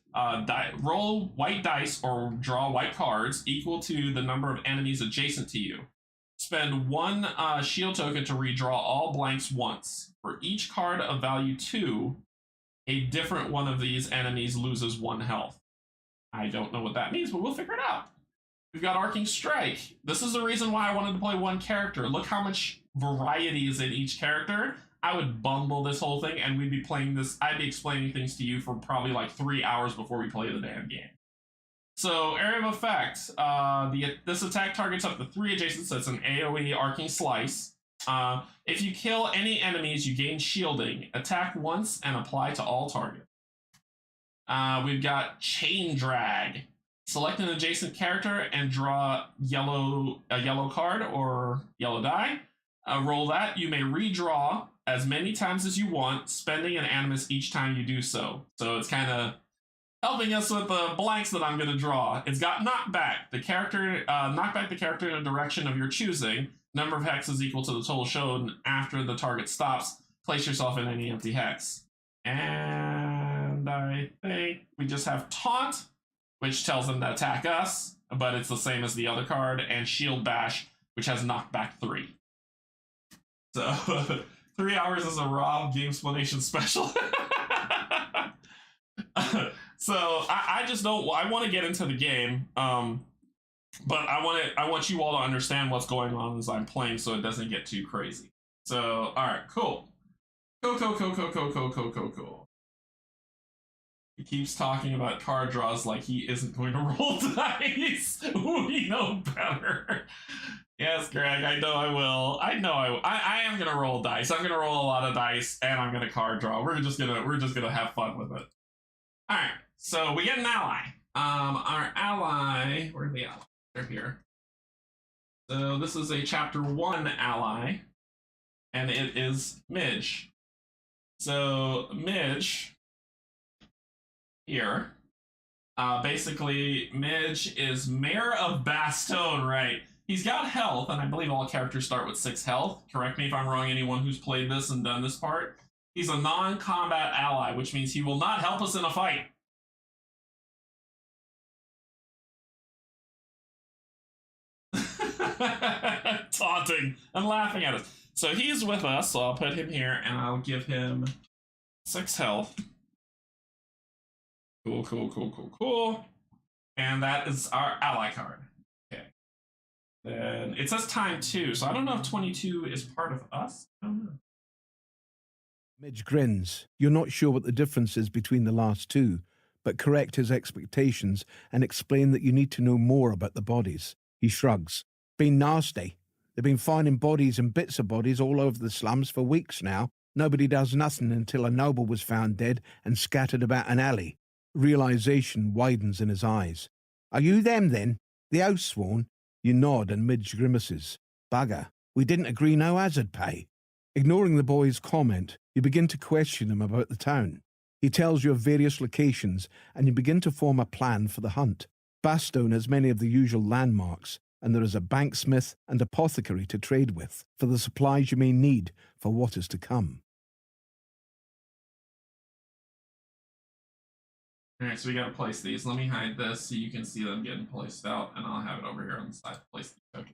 roll white dice or draw white cards equal to the number of enemies adjacent to you. Spend 1 shield token to redraw all blanks once. For each card of value 2, a different one of these enemies loses 1 health. I don't know what that means, but we'll figure it out. We've got Arcing Strike. This is the reason why I wanted to play 1 character. Look how much variety is in each character. I would bundle this whole thing, and we'd be playing this. I'd be explaining things to you for probably like 3 hours before we play the damn game. So, area of effect. This attack targets up to 3 adjacent sets, an AoE Arcing Slice. If you kill any enemies, you gain shielding. Attack once and apply to all targets. We've got Chain Drag. Select an adjacent character and draw a yellow card or yellow die. Roll that. You may redraw as many times as you want, spending an animus each time you do so. So it's kind of helping us with the blanks that I'm going to draw. It's got Knockback. Knockback the character in a direction of your choosing. Number of hexes equal to the total shown after the target stops. Place yourself in any empty hex. And die thing. We just have Taunt, which tells them to attack us, but it's the same as the other card, and Shield Bash, which has knockback 3. So 3 hours is a raw game explanation special. So I just don't. I want to get into the game, but I want you all to understand what's going on as I'm playing, so it doesn't get too crazy. So all right, cool. Cool. He keeps talking about card draws like he isn't going to roll dice. We know better. Yes, Greg, I know I will. I am gonna roll dice. I'm gonna roll a lot of dice, and I'm gonna card draw. We're just gonna have fun with it. All right. So we get an ally. Our ally. Where are the allies? They're here. So this is a chapter 1 ally, and it is Midge. So Midge here. Basically, Midge is Mayor of Bastogne, right? He's got health, and I believe all characters start with 6 health. Correct me if I'm wrong, anyone who's played this and done this part. He's a non-combat ally, which means he will not help us in a fight. Taunting and laughing at us. So he's with us, so I'll put him here, and I'll give him 6 health. Cool. And that is our ally card. Okay. Then it says time 2, so I don't know if 22 is part of us. I don't know. Midge grins. You're not sure what the difference is between the last two, but correct his expectations and explain that you need to know more about the bodies. He shrugs. Been nasty. They've been finding bodies and bits of bodies all over the slums for weeks now. Nobody does nothing until a noble was found dead and scattered about an alley. Realization widens in his eyes. Are you them, then? The Oathsworn? You nod and Midge grimaces. Bugger. We didn't agree no hazard pay. Ignoring the boy's comment, you begin to question him about the town. He tells you of various locations, and you begin to form a plan for the hunt. Bastogne has many of the usual landmarks, and there is a banksmith and apothecary to trade with for the supplies you may need for what is to come. All right, so we gotta place these. Let me hide this so you can see them getting placed out, and I'll have it over here on the side. Place the token.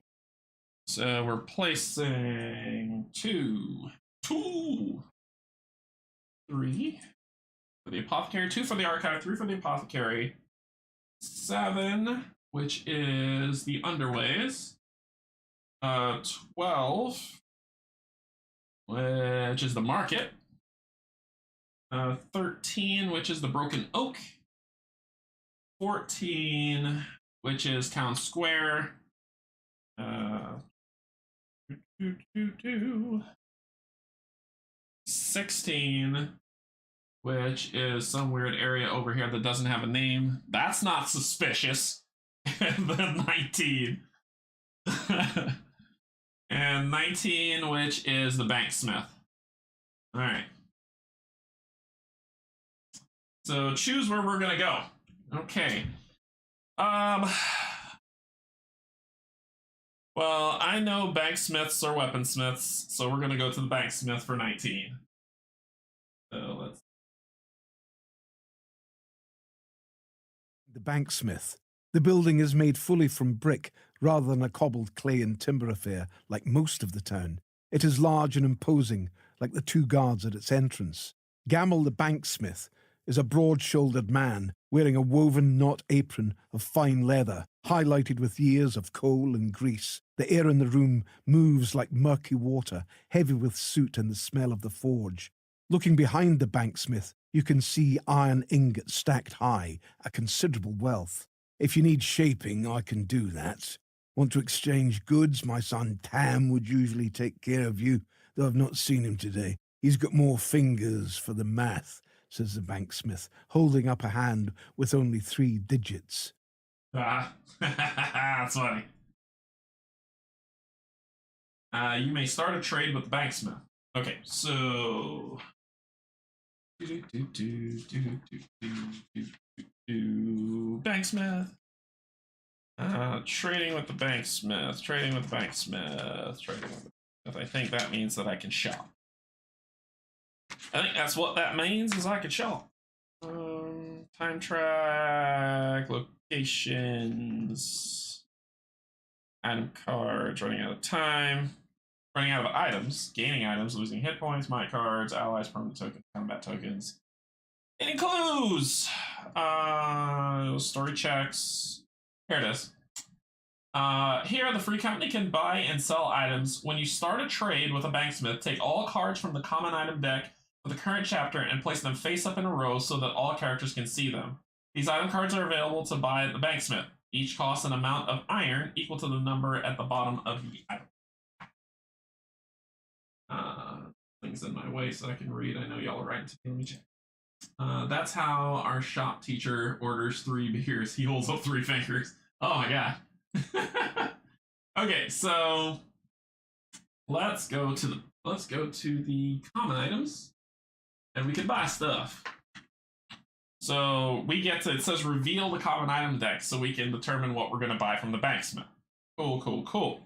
So we're placing 2, 3 for the apothecary, 2 for the archive, 3 for the apothecary, 7, which is the underways, 12, which is the market, 13, which is the broken oak, 14, which is town square, 16, which is some weird area over here that doesn't have a name. That's not suspicious. And then 19. And 19, which is the banksmith. All right. So choose where we're gonna go. Okay. Well, I know banksmiths are weaponsmiths, so we're gonna go to the banksmith for 19. So let's. The banksmith. The building is made fully from brick rather than a cobbled clay and timber affair like most of the town. It is large and imposing, like the 2 guards at its entrance. Gamble the banksmith is a broad-shouldered man wearing a woven knot apron of fine leather, highlighted with years of coal and grease. The air in the room moves like murky water, heavy with soot and the smell of the forge. Looking behind the banksmith, you can see iron ingots stacked high, a considerable wealth. If you need shaping, I can do that. Want to exchange goods? My son Tam would usually take care of you, though I've not seen him today. He's got more fingers for the math, says the banksmith, holding up a hand with only 3 digits. That's funny. You may start a trade with the banksmith. Okay, so... Banksmith. Trading with the banksmith. I think that means that I can shop. I think that's what that means, is I can shop. Time track, locations, item cards, running out of time, running out of items, gaining items, losing hit points, might cards, allies, permanent tokens, combat tokens. Any clues? Story checks. Here it is. Here, the free company can buy and sell items. When you start a trade with a banksmith, take all cards from the common item deck for the current chapter and place them face up in a row so that all characters can see them. These item cards are available to buy at the banksmith. Each costs an amount of iron equal to the number at the bottom of the item. Things in my way so I can read. I know y'all are writing to me. Let me check. That's how our shop teacher orders 3 beers. He holds up 3 fingers. Oh my god. Okay, so let's go to the common items, and we can buy stuff. So we get to, it says reveal the common item deck, so we can determine what we're gonna buy from the banksmith. Cool.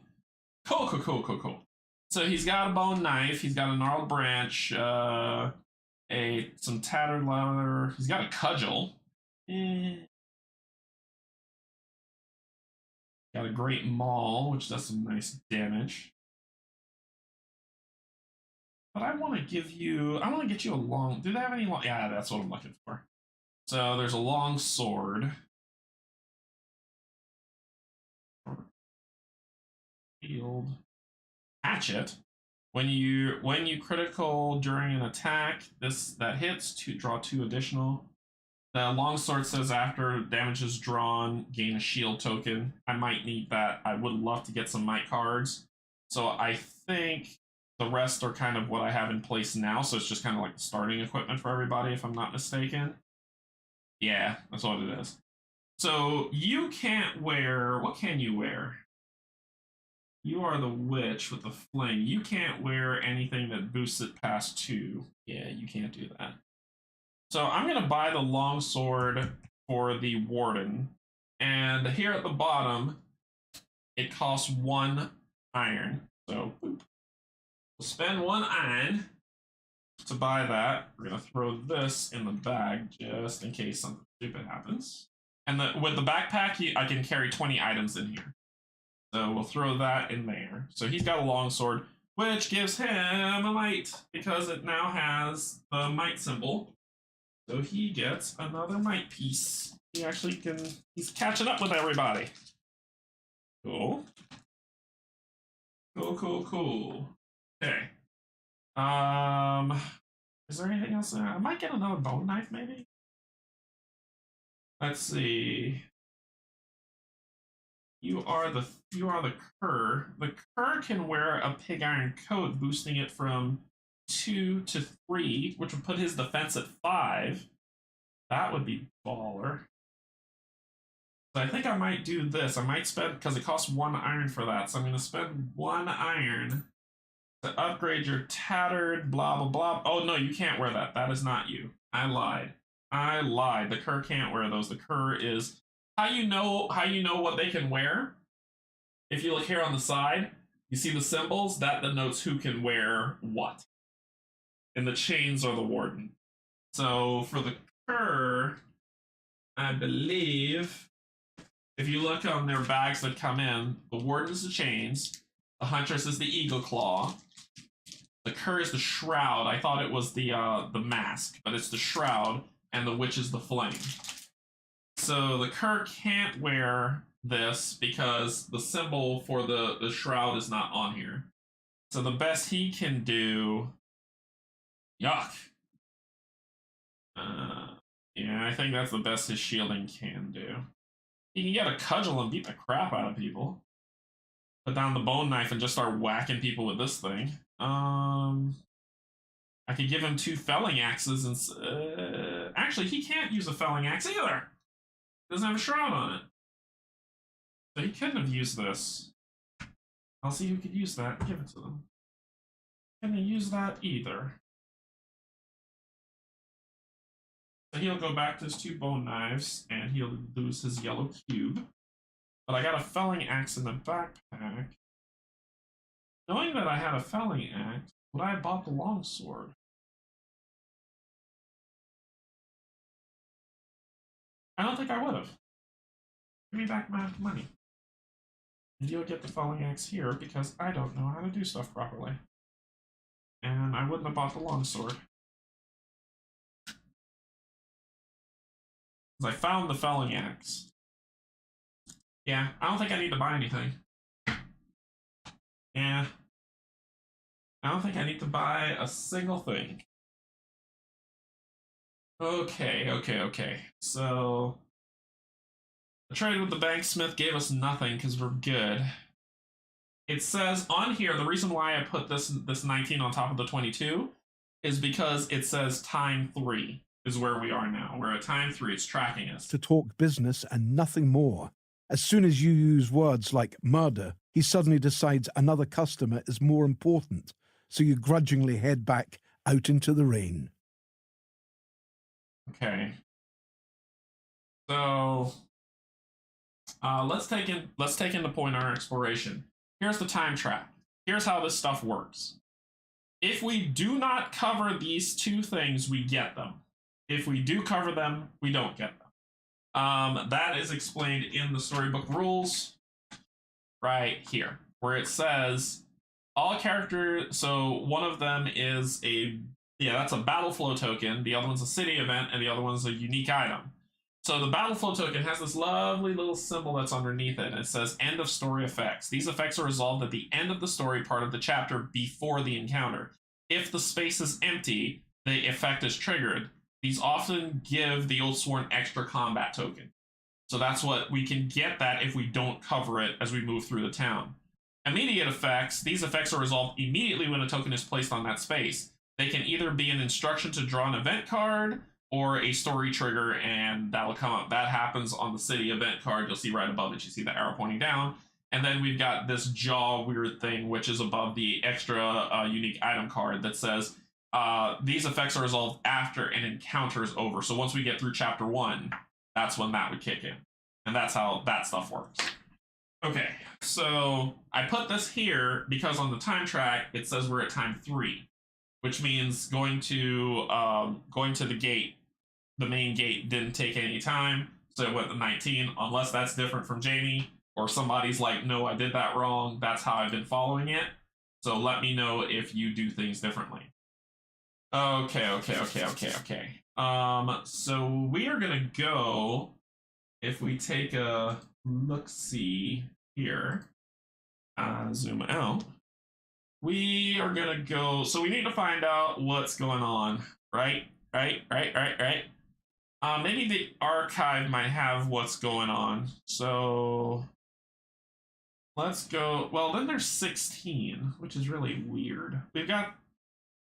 So he's got a bone knife, he's got a gnarled branch, some tattered leather, he's got a cudgel. Got a great maul, which does some nice damage. But I want to get you a long, do they have any long, yeah, that's what I'm looking for. So there's a long sword. Shield. Hatchet. When you critical during an attack, that hits to draw 2 additional. The longsword says after damage is drawn, gain a shield token. I might need that. I would love to get some might cards. So I think the rest are kind of what I have in place now. So it's just kind of like starting equipment for everybody, if I'm not mistaken. Yeah, that's what it is. So you can't wear, what can you wear? You are the witch with the fling. You can't wear anything that boosts it past 2. Yeah, you can't do that. So I'm going to buy the longsword for the warden. And here at the bottom, it costs 1 iron. So boop. We'll spend 1 iron to buy that. We're going to throw this in the bag just in case something stupid happens. And with the backpack, I can carry 20 items in here. So we'll throw that in there. So he's got a longsword, which gives him a might because it now has the might symbol. So he gets another might piece. He actually can, he's catching up with everybody. Cool. Cool. Okay. Is there anything else? I might get another bone knife, maybe? Let's see. You are the cur. The cur can wear a pig iron coat, boosting it from 2 to 3, which would put his defense at 5. That would be baller. So I think I might do this. I might spend, because it costs 1 iron for that, so I'm going to spend 1 iron to upgrade your tattered blah blah blah. Oh no, you can't wear that. That is not you. I lied. The cur can't wear those. The cur is how you know what they can wear. If you look here on the side, you see the symbols that denotes who can wear what. And the chains are the warden. So for the cur, I believe if you look on their bags that come in, the warden is the chains, the huntress is the eagle claw, the cur is the shroud. I thought it was the mask, but it's the shroud, and the witch is the flame. So the cur can't wear this because the symbol for the shroud is not on here. So the best he can do, yuck. Yeah, I think that's the best his shielding can do. He can get a cudgel and beat the crap out of people. Put down the bone knife and just start whacking people with this thing. I could give him 2 felling axes and actually he can't use a felling axe either. He doesn't have a shroud on it. So he couldn't have used this. I'll see who could use that and give it to them. Couldn't use that either. So he'll go back to his 2 bone knives and he'll lose his yellow cube. But I got a felling axe in the backpack. Knowing that I had a felling axe, would I have bought the longsword? I don't think I would have. Give me back my money. And you'll get the falling axe here because I don't know how to do stuff properly. And I wouldn't have bought the longsword. Because I found the felling axe. Yeah, I don't think I need to buy anything. Yeah. I don't think I need to buy a single thing. Okay. So the trade with the banksmith gave us nothing because we're good. It says on here, the reason why I put this 19 on top of the 22 is because it says time 3 is where we are now. We're at time 3. It's tracking us. To talk business and nothing more. As soon as you use words like murder, he suddenly decides another customer is more important, so you grudgingly head back out into the rain. Okay. So let's take into point our exploration. Here's the time trap. Here's how this stuff works. If we do not cover these two things, we get them. If we do cover them, we don't get them. That is explained in the storybook rules right here, where it says all characters. So one of them is that's a battle flow token. The other one's a city event, and the other one's a unique item. So the battle flow token has this lovely little symbol that's underneath it, and it says end of story effects. These effects are resolved at the end of the story part of the chapter before the encounter. If the space is empty, the effect is triggered. These often give the Oathsworn extra combat token. So that's what we can get that if we don't cover it as we move through the town. Immediate effects. These effects are resolved immediately when a token is placed on that space. They can either be an instruction to draw an event card or a story trigger, and that'll come up. That happens on the city event card. You'll see right above it, you see the arrow pointing down. And then we've got this jaw weird thing, which is above the extra unique item card that says, these effects are resolved after an encounter is over. So once we get through chapter 1, that's when that would kick in. And that's how that stuff works. Okay, so I put this here because on the time track, it says we're at time 3, which means going to the gate, the main gate didn't take any time. So it went to 19, unless that's different from Jamie or somebody's like, no, I did that wrong. That's how I've been following it. So let me know if you do things differently. Okay. So we are gonna go, if we take a look-see here, zoom out, we are gonna go, so we need to find out what's going on, right? Maybe the archive might have what's going on. So let's go, well, then there's 16, which is really weird.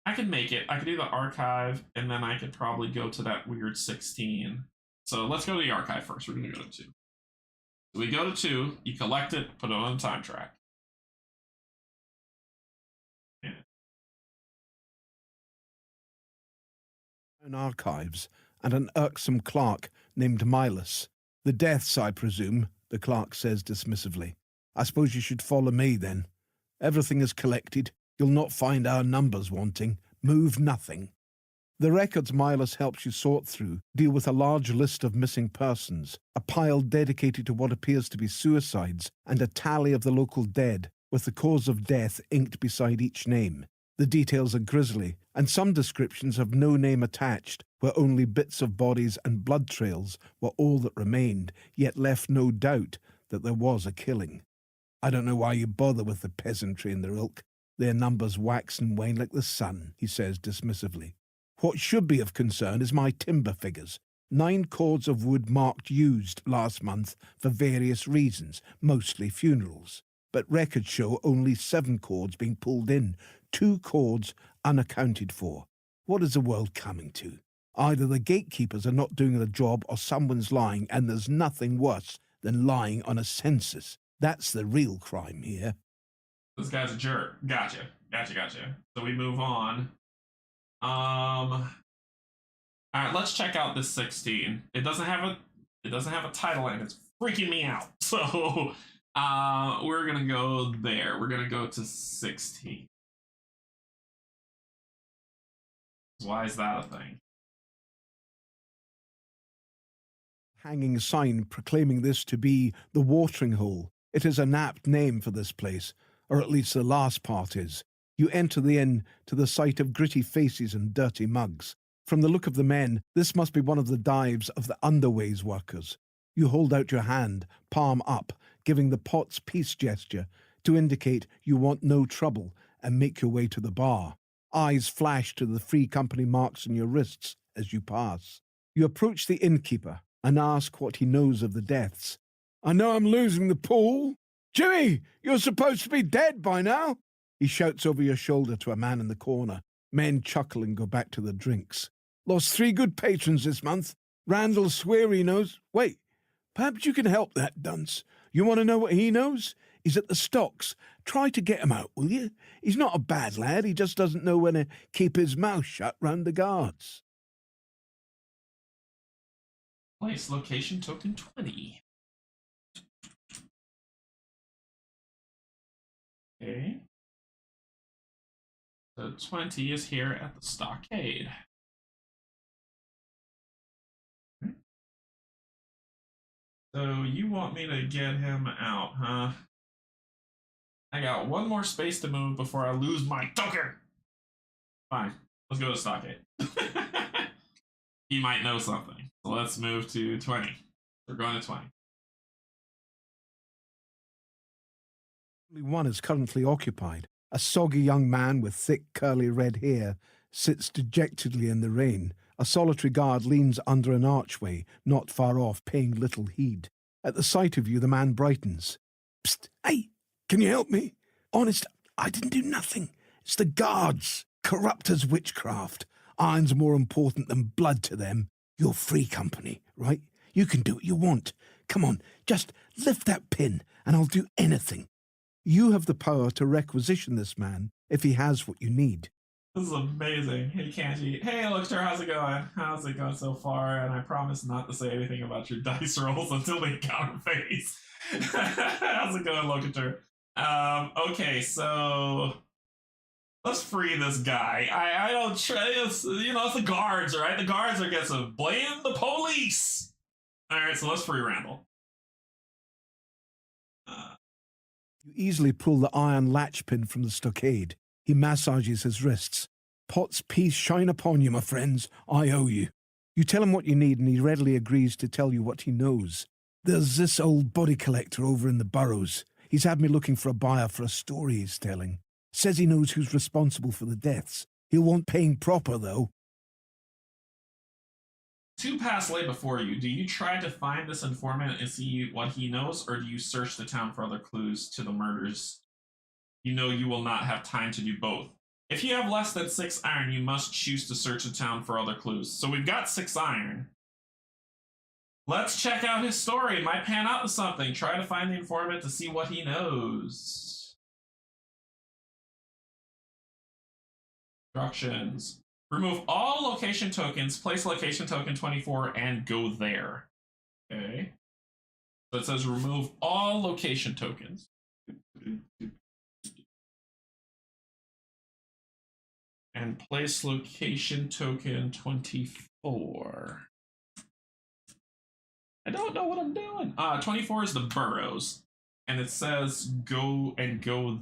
I can make it. I could do the archive, and then I could probably go to that weird 16. So let's go to the archive first. We're going to go to 2. So we go to 2, you collect it, put it on the time track. Yeah. Archives and an irksome clerk named Milas. The deaths, I presume, the clerk says dismissively. I suppose you should follow me then. Everything is collected. You'll not find our numbers wanting. Move nothing. The records Milas helps you sort through deal with a large list of missing persons, a pile dedicated to what appears to be suicides, and a tally of the local dead, with the cause of death inked beside each name. The details are grisly, and some descriptions have no name attached, where only bits of bodies and blood trails were all that remained, yet left no doubt that there was a killing. I don't know why you bother with the peasantry in their ilk. Their numbers wax and wane like the sun, he says dismissively. What should be of concern is my timber figures. 9 cords of wood marked used last month for various reasons, mostly funerals. But records show only 7 cords being pulled in, 2 cords unaccounted for. What is the world coming to? Either the gatekeepers are not doing the job or someone's lying, and there's nothing worse than lying on a census. That's the real crime here. This guy's a jerk. Gotcha. So we move on. All right, let's check out this 16. It doesn't have a title and it's freaking me out. So we're gonna go there. We're gonna go to 16. Why is that a thing? hanging sign proclaiming this to be the watering hole. It is an apt name for this place, or at least the last part is. You enter the inn to the sight of gritty faces and dirty mugs. From the look of the men, this must be one of the dives of the underways workers. You hold out your hand, palm up, giving the pot's peace gesture to indicate you want no trouble, and make your way to the bar. Eyes flash to the free company marks on your wrists as you pass. You approach the innkeeper and ask what he knows of the deaths. I know I'm losing the pool. Jimmy, you're supposed to be dead by now. He shouts over your shoulder to a man in the corner. Men chuckle and go back to the drinks. Lost 3 good patrons this month. Randall swear he knows. Wait, perhaps you can help that dunce. You want to know what he knows? He's at the stocks. Try to get him out, will you? He's not a bad lad. He just doesn't know when to keep his mouth shut round the guards. Place location token 20. Okay. So 20 is here at the stockade. So you want me to get him out, huh? I got one more space to move before I lose my token. Fine, let's go to stockade. He might know something. So let's move to 20. We're going to 20. Only one is currently occupied. A soggy young man with thick curly red hair sits dejectedly in the rain. A solitary guard leans under an archway, not far off, paying little heed. At the sight of you, the man brightens. Psst, hey, can you help me? Honest, I didn't do nothing. It's the guards. Corrupt as witchcraft. Iron's more important than blood to them. You're free company, right? You can do what you want. Come on, just lift that pin and I'll do anything. You have the power to requisition this man if he has what you need. This is amazing. Hey, Canje. Hey, Lookster, how's it going? How's it going so far? And I promise not to say anything about your dice rolls until they encounter phase. How's it going, Locator? Okay, so let's free this guy. I don't try. It's the guards, all right? The guards are gets to blame the police. All right, so let's free Randall. You easily pull the iron latch pin from the stockade. He massages his wrists. Pot's peace shine upon you, my friends. I owe you. You tell him what you need, and he readily agrees to tell you what he knows. There's this old body collector over in the Burrows. He's had me looking for a buyer for a story he's telling. Says he knows who's responsible for the deaths. He'll want paying proper, though. 2 paths lay before you. Do you try to find this informant and see what he knows, or do you search the town for other clues to the murders? You know you will not have time to do both. If you have less than 6 iron, you must choose to search the town for other clues. So we've got 6 iron. Let's check out his story. It might pan out to something. Try to find the informant to see what he knows. Instructions. Remove all location tokens, place location token 24, and go there. Okay. So it says remove all location tokens. And place location token 24. I don't know what I'm doing. 24 is the Burrows. And it says go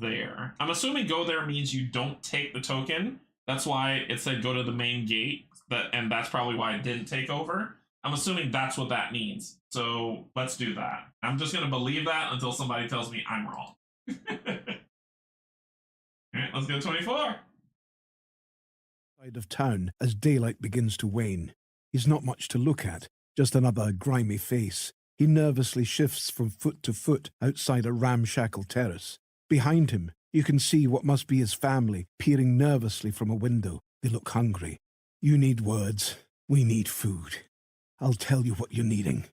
there. I'm assuming go there means you don't take the token. That's why it said go to the main gate, and that's probably why it didn't take over. I'm assuming that's what that means. So let's do that. I'm just going to believe that until somebody tells me I'm wrong. All right, let's go 24. Side of town as daylight begins to wane. He's not much to look at, just another grimy face. He nervously shifts from foot to foot outside a ramshackle terrace. Behind him, you can see what must be his family peering nervously from a window. They look hungry. You need words. We need food. I'll tell you what you're needing.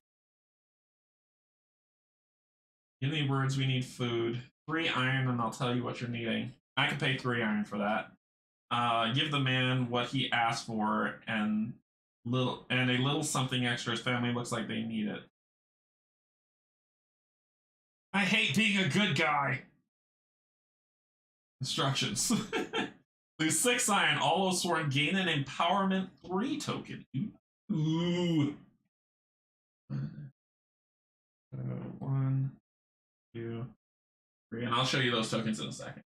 You need words, we need food. 3 iron, and I'll tell you what you're needing. I can pay 3 iron for that. Give the man what he asked for, and a little something extra. His family looks like they need it. I hate being a good guy. Instructions. Lose 6 iron. All Oathsworn gain an empowerment 3 token. Ooh. I'll show you those tokens in a second.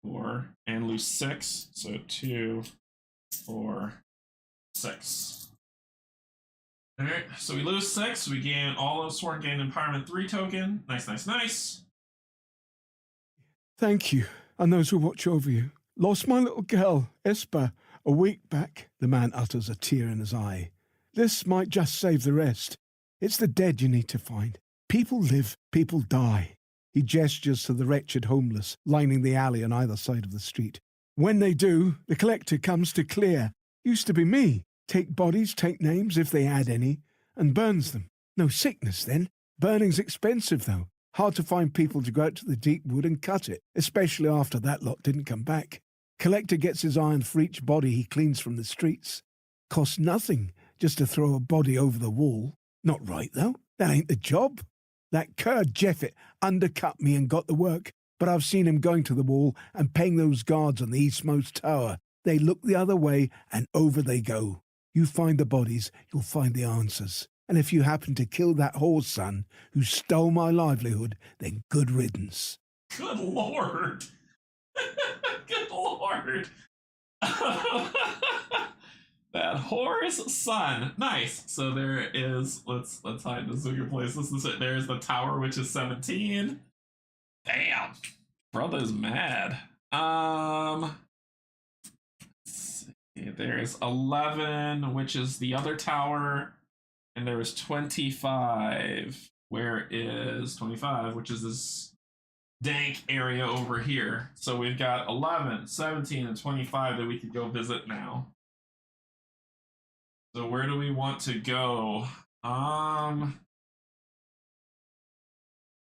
4 and lose 6. So 2, 4, 6. Alright, so we lose 6. We gain all of Sworn gain Empowerment 3 token. Nice, nice, nice. Thank you, and those who watch over you. Lost my little girl, Esper, a week back. The man utters, a tear in his eye. This might just save the rest. It's the dead you need to find. People live, people die. He gestures to the wretched homeless lining the alley on either side of the street. When they do, the collector comes to clear. Used to be me. Take bodies, take names, if they had any, and burns them. No sickness then. Burning's expensive, though. Hard to find people to go out to the Deepwood and cut it, especially after that lot didn't come back. Collector gets his iron for each body he cleans from the streets. Costs nothing just to throw a body over the wall. Not right, though. That ain't the job. That cur Jeffet undercut me and got the work, but I've seen him going to the wall and paying those guards on the eastmost tower. They look the other way and over they go. You find the bodies, you'll find the answers. And if you happen to kill that whore's son who stole my livelihood, then good riddance. Good lord. Good lord. That whore's son. Nice. So there is, let's hide this in your place. There's the tower, which is 17. Damn. Brother's mad. Let's see. There's 11, which is the other tower. And there is 25. Where is 25, which is this dank area over here. So we've got 11, 17, and 25 that we could go visit now. So where do we want to go? Oh,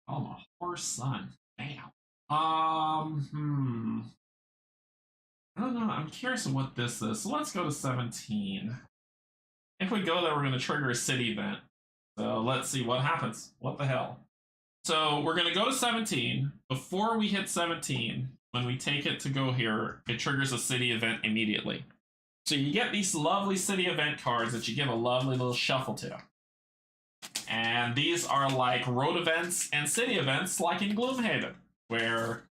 my horse son. Damn. I don't know. I'm curious of what this is. So let's go to 17. If we go there, we're going to trigger a city event. So let's see what happens. What the hell? So we're going to go to 17. Before we hit 17, when we take it to go here, it triggers a city event immediately. So you get these lovely city event cards that you give a lovely little shuffle to. And these are like road events and city events like in Gloomhaven, where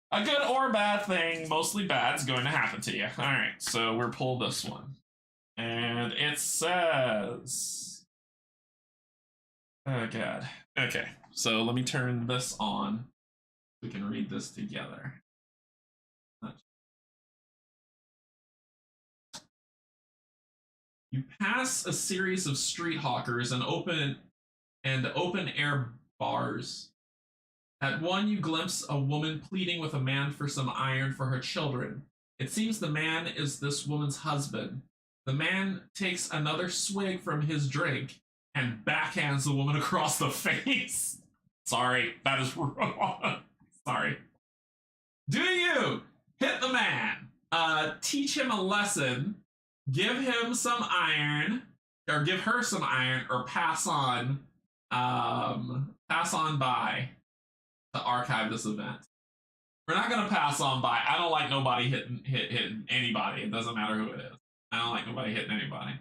a good or bad thing, mostly bad, is going to happen to you. All right, so we'll pull this one. And it says... Oh, God. Okay, so let me turn this on. We can read this together. You pass a series of street hawkers and open air bars. At one, you glimpse a woman pleading with a man for some iron for her children. It seems the man is this woman's husband. The man takes another swig from his drink and backhands the woman across the face. Sorry, that is wrong. Sorry. Do you hit the man? Teach him a lesson. Give him some iron, or give her some iron, or pass on by to archive this event. We're not gonna pass on by. I don't like nobody hitting anybody. It doesn't matter who it is. I don't like nobody hitting anybody.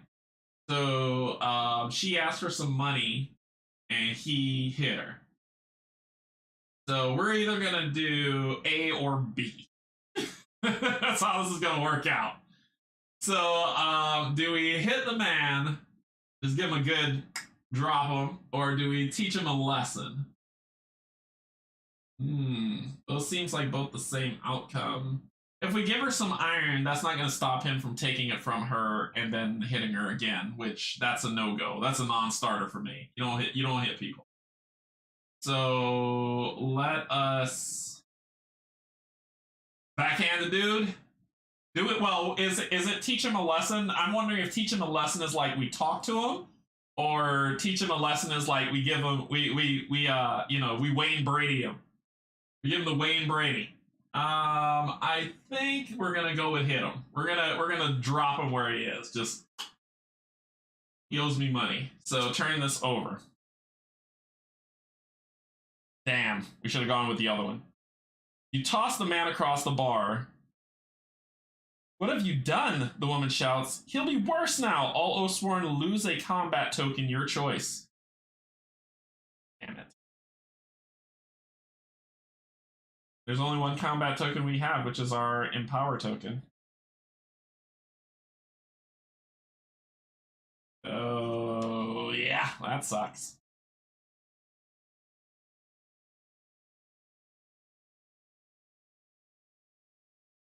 So she asked for some money, and he hit her. So we're either gonna do A or B. That's how this is gonna work out. So, do we hit the man, just give him a good drop him, or do we teach him a lesson? Those seems like both the same outcome. If we give her some iron, that's not going to stop him from taking it from her and then hitting her again, which that's a no-go. That's a non-starter for me. You don't hit people. So let us backhand the dude. Do it well. Is it teach him a lesson? I'm wondering if teach him a lesson is like we talk to him, or teach him a lesson is like we give him we Wayne Brady him. We give him the Wayne Brady. I think we're gonna go with hit him. We're gonna drop him where he is. Just he owes me money. So turn this over. Damn, we should have gone with the other one. You toss the man across the bar. What have you done? The woman shouts. He'll be worse now. All Oathsworn lose a combat token, your choice. Damn it. There's only one combat token we have, which is our Empower token. Oh, yeah, that sucks.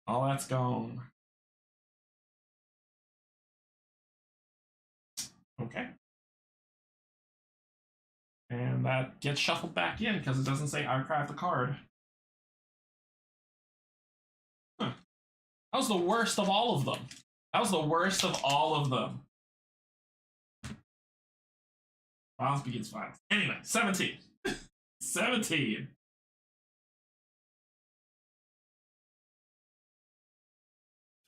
All that's gone. Okay. And that gets shuffled back in because it doesn't say archive the card. Huh. That was the worst of all of them. That was the worst of all of them. Violence begins violence. Anyway, 17. 17.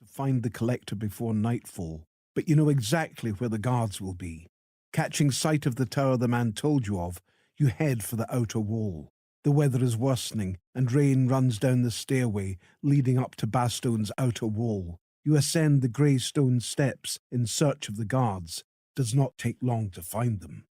To find the collector before nightfall, but you know exactly where the guards will be. Catching sight of the tower the man told you of, you head for the outer wall. The weather is worsening, and rain runs down the stairway leading up to Bastone's outer wall. You ascend the grey stone steps in search of the guards. Does not take long to find them.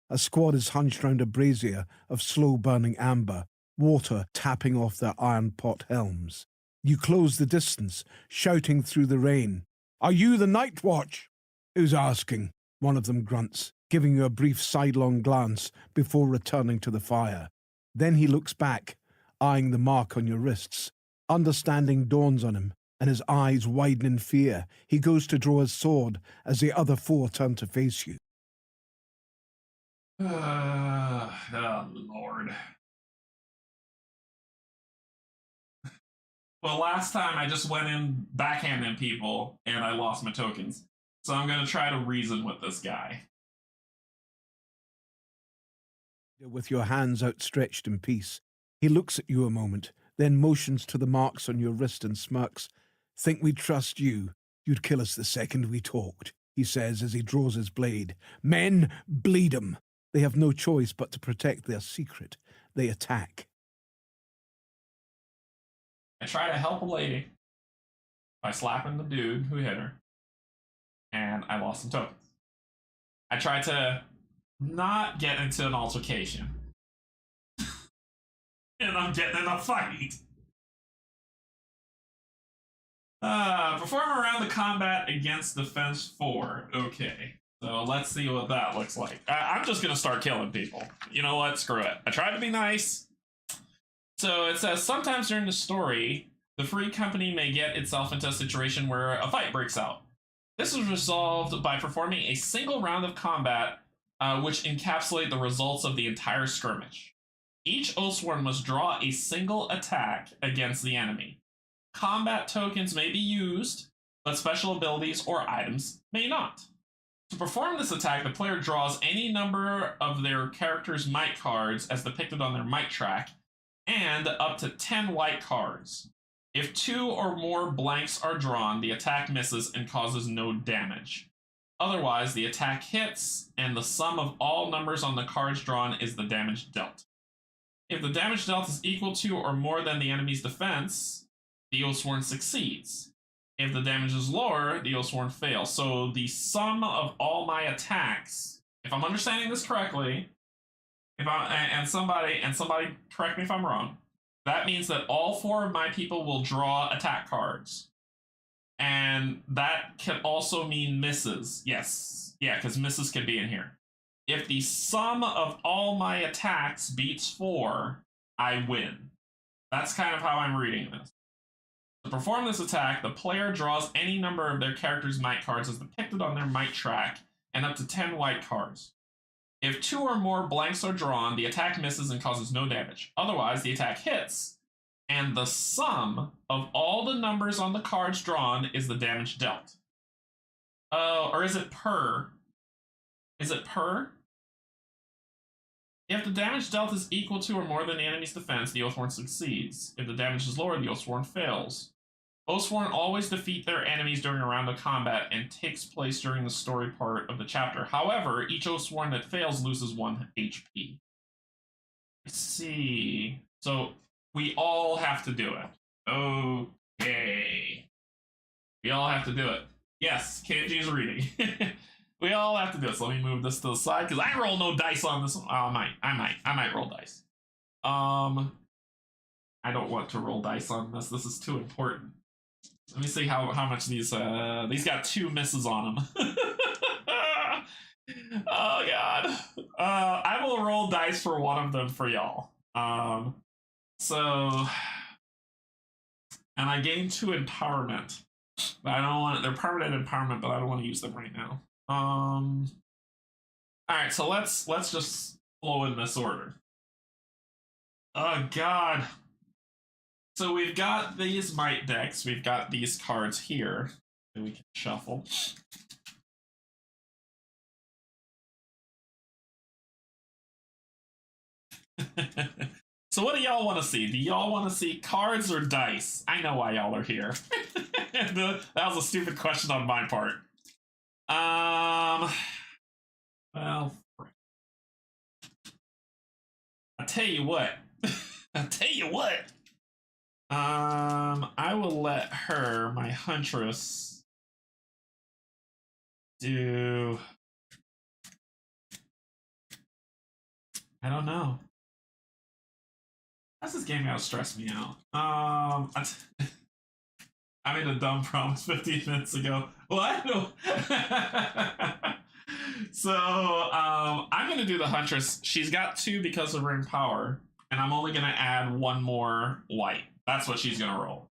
A squad is hunched round a brazier of slow-burning amber, water tapping off their iron pot helms. You close the distance, shouting through the rain. "Are you the night watch?" "Who's asking?" one of them grunts, giving you a brief sidelong glance before returning to the fire. Then he looks back, eyeing the mark on your wrists. Understanding dawns on him, and his eyes widen in fear. He goes to draw his sword as the other four turn to face you. Oh, Lord. Well, last time I just went in backhanding people and I lost my tokens. So I'm going to try to reason with this guy. With your hands outstretched in peace, he looks at you a moment, then motions to the marks on your wrist and smirks. "Think we'd trust you? You'd kill us the second we talked," he says as he draws his blade. "Men, bleed 'em." They have no choice but to protect their secret. They attack. I try to help a lady by slapping the dude who hit her, and I lost some tokens. I tried to not get into an altercation, and I'm getting in a fight. Perform a round of combat against defense 4. Okay, so let's see what that looks like. I'm just gonna start killing people. You know what? Screw it. I tried to be nice. So it says, sometimes during the story, the free company may get itself into a situation where a fight breaks out. This is resolved by performing a single round of combat, which encapsulate the results of the entire skirmish. Each Oathsworn must draw a single attack against the enemy. Combat tokens may be used, but special abilities or items may not. To perform this attack, the player draws any number of their character's might cards as depicted on their might track, and up to 10 white cards. If 2 or more blanks are drawn, the attack misses and causes no damage. Otherwise, the attack hits, and the sum of all numbers on the cards drawn is the damage dealt. If the damage dealt is equal to or more than the enemy's defense, the Oathsworn succeeds. If the damage is lower, the Oathsworn fails. So the sum of all my attacks, if I'm understanding this correctly, and somebody correct me if I'm wrong, that means that all 4 of my people will draw attack cards. And that can also mean misses. Yes. Yeah, because misses can be in here. If the sum of all my attacks beats 4, I win. That's kind of how I'm reading this. To perform this attack, the player draws any number of their character's might cards as depicted on their might track, and up to 10 white cards. If 2 or more blanks are drawn, the attack misses and causes no damage. Otherwise, the attack hits, and the sum of all the numbers on the cards drawn is the damage dealt. Or is it per? Is it per? If the damage dealt is equal to or more than the enemy's defense, the Oathsworn succeeds. If the damage is lower, the Oathsworn fails. Oathsworn always defeat their enemies during a round of combat and takes place during the story part of the chapter. However, each Oathsworn that fails loses 1 HP. Let's see. So we all have to do it. Okay. We all have to do it. Yes, Kanji's reading. We all have to do it. So let me move this to the side because I roll no dice on this one. Oh, I might roll dice. I don't want to roll dice on this. This is too important. Let me see how much these got 2 misses on them. Oh god. I will roll dice for one of them for y'all. So, and I gain 2 empowerment. But I don't want, they're permanent empowerment, but I don't want to use them right now. All right, so let's just flow in this order. Oh god. So we've got these might decks. We've got these cards here that we can shuffle. So what do y'all want to see? Do y'all want to see cards or dice? I know why y'all are here. That was a stupid question on my part. Well, I'll tell you what. I'll tell you what. I will let her, my huntress, do... I don't know. How's this game gonna stress me out? I made a dumb promise 15 minutes ago. What? So, I'm gonna do the huntress. She's got 2 because of ring power, and I'm only gonna add 1 more white. That's what she's gonna roll.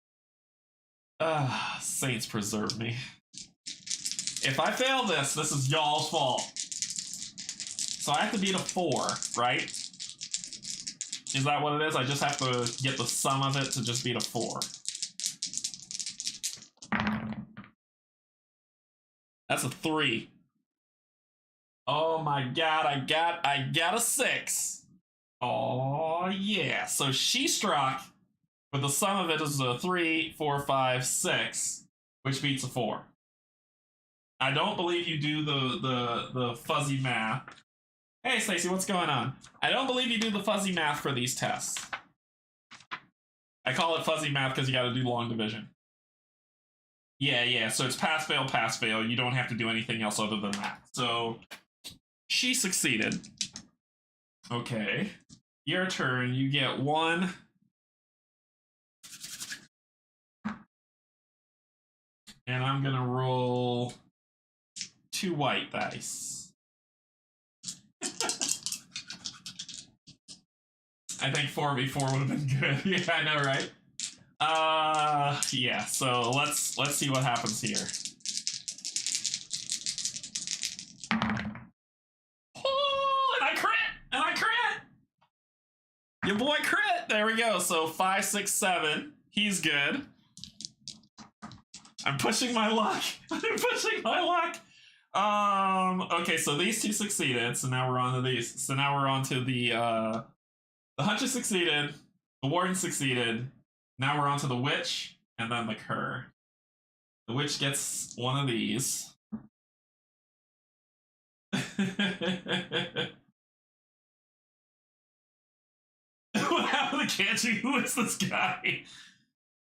Saints preserve me. If I fail this, this is y'all's fault. So I have to beat a 4, right? Is that what it is? I just have to get the sum of it to just beat a 4. That's a 3. Oh my god, I got a 6. Oh yeah. So she struck, but the sum of it is a 3, 4, 5, 6, which beats a 4. I don't believe you do the fuzzy math. Hey Stacey, what's going on? I don't believe you do the fuzzy math for these tests. I call it fuzzy math because you got to do long division. Yeah, so it's pass, fail, pass, fail. You don't have to do anything else other than that. So, she succeeded. Okay. Your turn. You get 1. And I'm going to roll 2 white dice. I think 4v4 would have been good. Yeah, I know, right? Yeah, so let's see what happens here. Oh, and I crit! Your boy crit! There we go. So 5, 6, 7. He's good. I'm pushing my luck. Okay, so these 2 succeeded, so now we're on to these. So now we're on to the hunter succeeded, the warden succeeded, now we're on to the witch, and then the cur. The witch gets one of these. What happened to Canje? Who is this guy?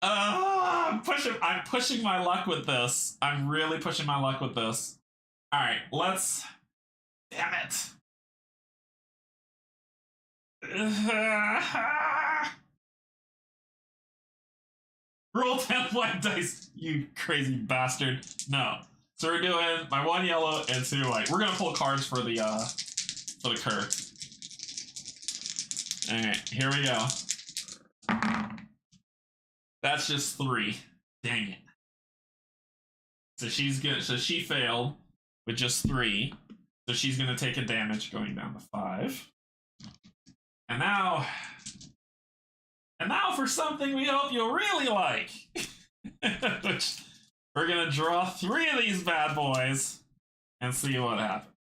I'm pushing my luck with this. I'm really pushing my luck with this. Alright, let's... Damn it. Roll 10 white dice, you crazy bastard. No. So we're doing my 1 yellow and 2 white. We're gonna pull cards for the cur. Alright, here we go. That's just 3. Dang it. So she's good. So she failed with just 3. So she's gonna take a damage going down to 5. And now for something we hope you'll really like. Which we're gonna draw 3 of these bad boys and see what happens.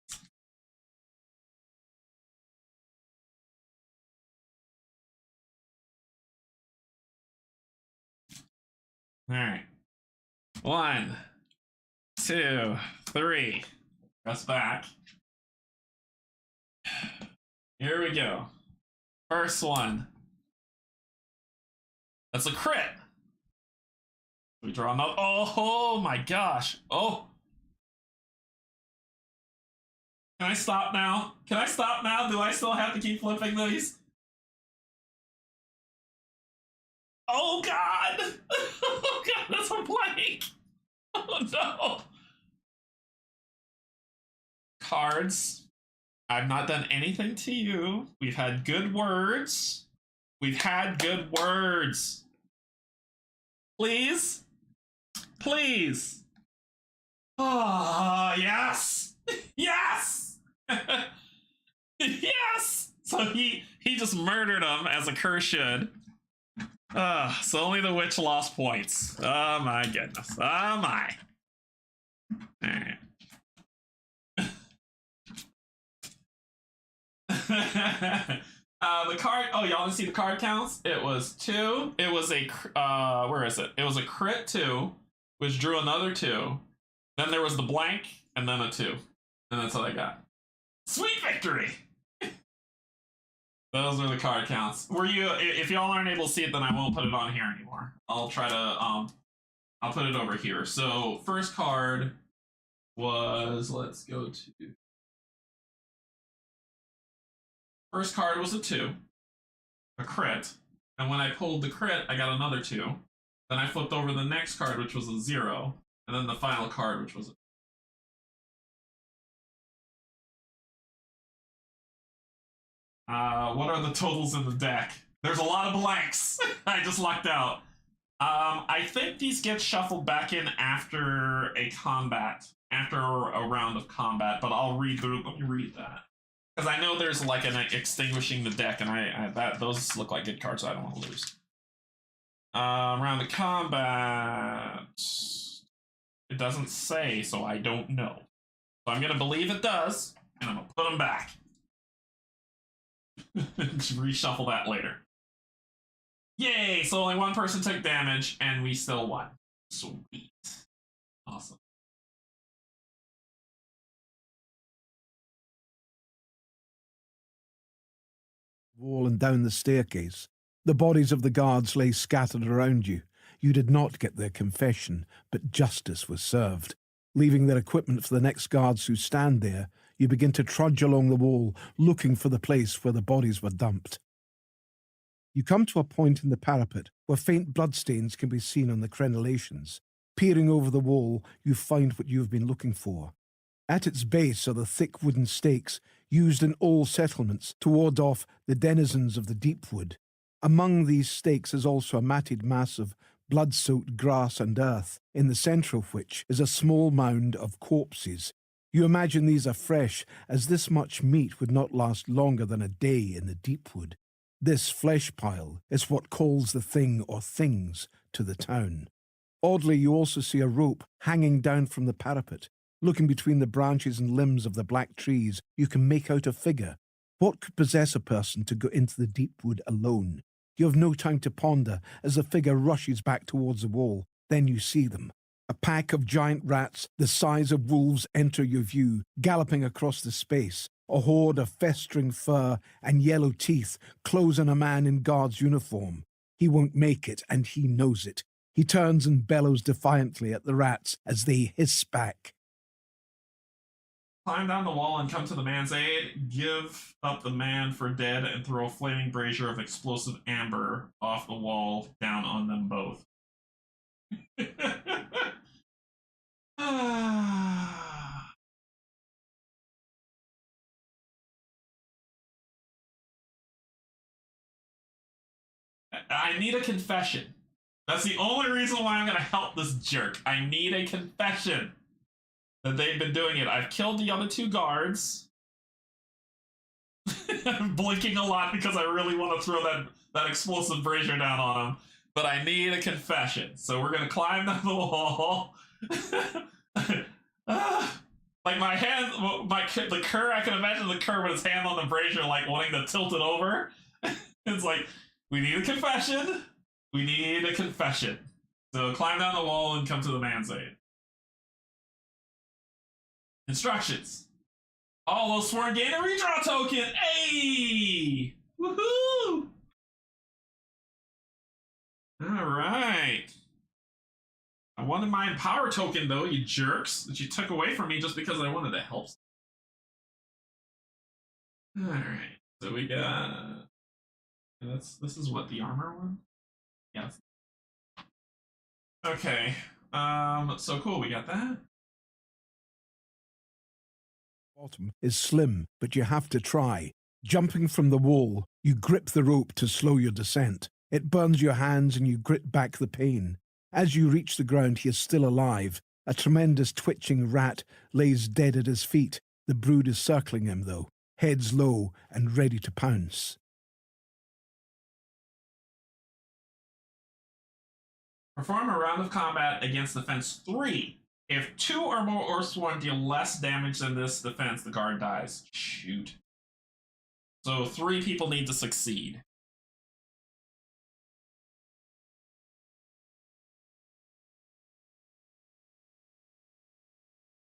All right. 1, 2, 3. Press back. Here we go. First one. That's a crit. We draw another. Oh my gosh. Oh. Can I stop now? Can I stop now? Do I still have to keep flipping these? Oh god! Oh god, that's a blank! Oh no! Cards. I've not done anything to you. We've had good words. We've had good words. Please? Please. Ah, yes. Yes. Yes. So he just murdered him as a curse should. So only the witch lost points. Oh my goodness. Oh my. All right. The card. Oh, y'all want to see the card counts? It was 2. It was a. Where is it? It was a crit 2, which drew another 2. Then there was the blank, and then a 2, and that's what I got. Sweet victory. Those are the card counts. Were you? If y'all aren't able to see it, then I won't put it on here anymore. I'll try to. I'll put it over here. So first card was. Let's go to. First card was a 2, a crit, and when I pulled the crit, I got another 2. Then I flipped over the next card, which was a 0, and then the final card, which was a. What are the totals in the deck? There's a lot of blanks. I just lucked out. I think these get shuffled back in after a combat, after a round of combat, but I'll read through. Let me read that. Because I know there's like an extinguishing the deck, and those look like good cards, so I don't want to lose. Round the combat, it doesn't say, so I don't know. So I'm gonna believe it does, and I'm gonna put them back. Reshuffle that later. Yay! So only one person took damage, and we still won. Sweet, awesome. Wall and down the staircase. The bodies of the guards lay scattered around you. You did not get their confession, but justice was served. Leaving their equipment for the next guards who stand there, you begin to trudge along the wall, looking for the place where the bodies were dumped. You come to a point in the parapet where faint bloodstains can be seen on the crenellations. Peering over the wall, you find what you have been looking for. At its base are the thick wooden stakes used in all settlements to ward off the denizens of the Deepwood. Among these stakes is also a matted mass of blood-soaked grass and earth, in the centre of which is a small mound of corpses. You imagine these are fresh, as this much meat would not last longer than a day in the Deepwood. This flesh pile is what calls the thing or things to the town. Oddly, you also see a rope hanging down from the parapet. Looking between the branches and limbs of the black trees, you can make out a figure. What could possess a person to go into the Deepwood alone? You have no time to ponder as the figure rushes back towards the wall. Then you see them. A pack of giant rats the size of wolves enter your view, galloping across the space. A horde of festering fur and yellow teeth close on a man in guard's uniform. He won't make it, and he knows it. He turns and bellows defiantly at the rats as they hiss back. Climb down the wall and come to the man's aid. Give up the man for dead and throw a flaming brazier of explosive amber off the wall down on them both. I need a confession. That's the only reason why I'm going to help this jerk. I need a confession that they've been doing it. I've killed the other 2 guards. I'm blinking a lot because I really want to throw that explosive brazier down on him. But I need a confession. So we're going to climb down the wall. Like my hand, the cur, I can imagine the cur with his hand on the brazier, like wanting to tilt it over. It's like, we need a confession. We need a confession. So climb down the wall and come to the man's aid. Instructions. All Oathsworn gain a redraw token. Hey! Woohoo! Alright. I wanted my empower token though, you jerks, that you took away from me just because I wanted to help. Alright. So we got this is what the armor one? Yes. Okay. So cool, we got that. Bottom is slim, but you have to try. Jumping from the wall, you grip the rope to slow your descent. It burns your hands and you grit back the pain. As you reach the ground, he is still alive. A tremendous twitching rat lays dead at his feet. The brood is circling him, though, heads low and ready to pounce. Perform a round of combat against defense 3. If 2 or more Oathsworn deal less damage than this defense, the guard dies. Shoot. So 3 people need to succeed.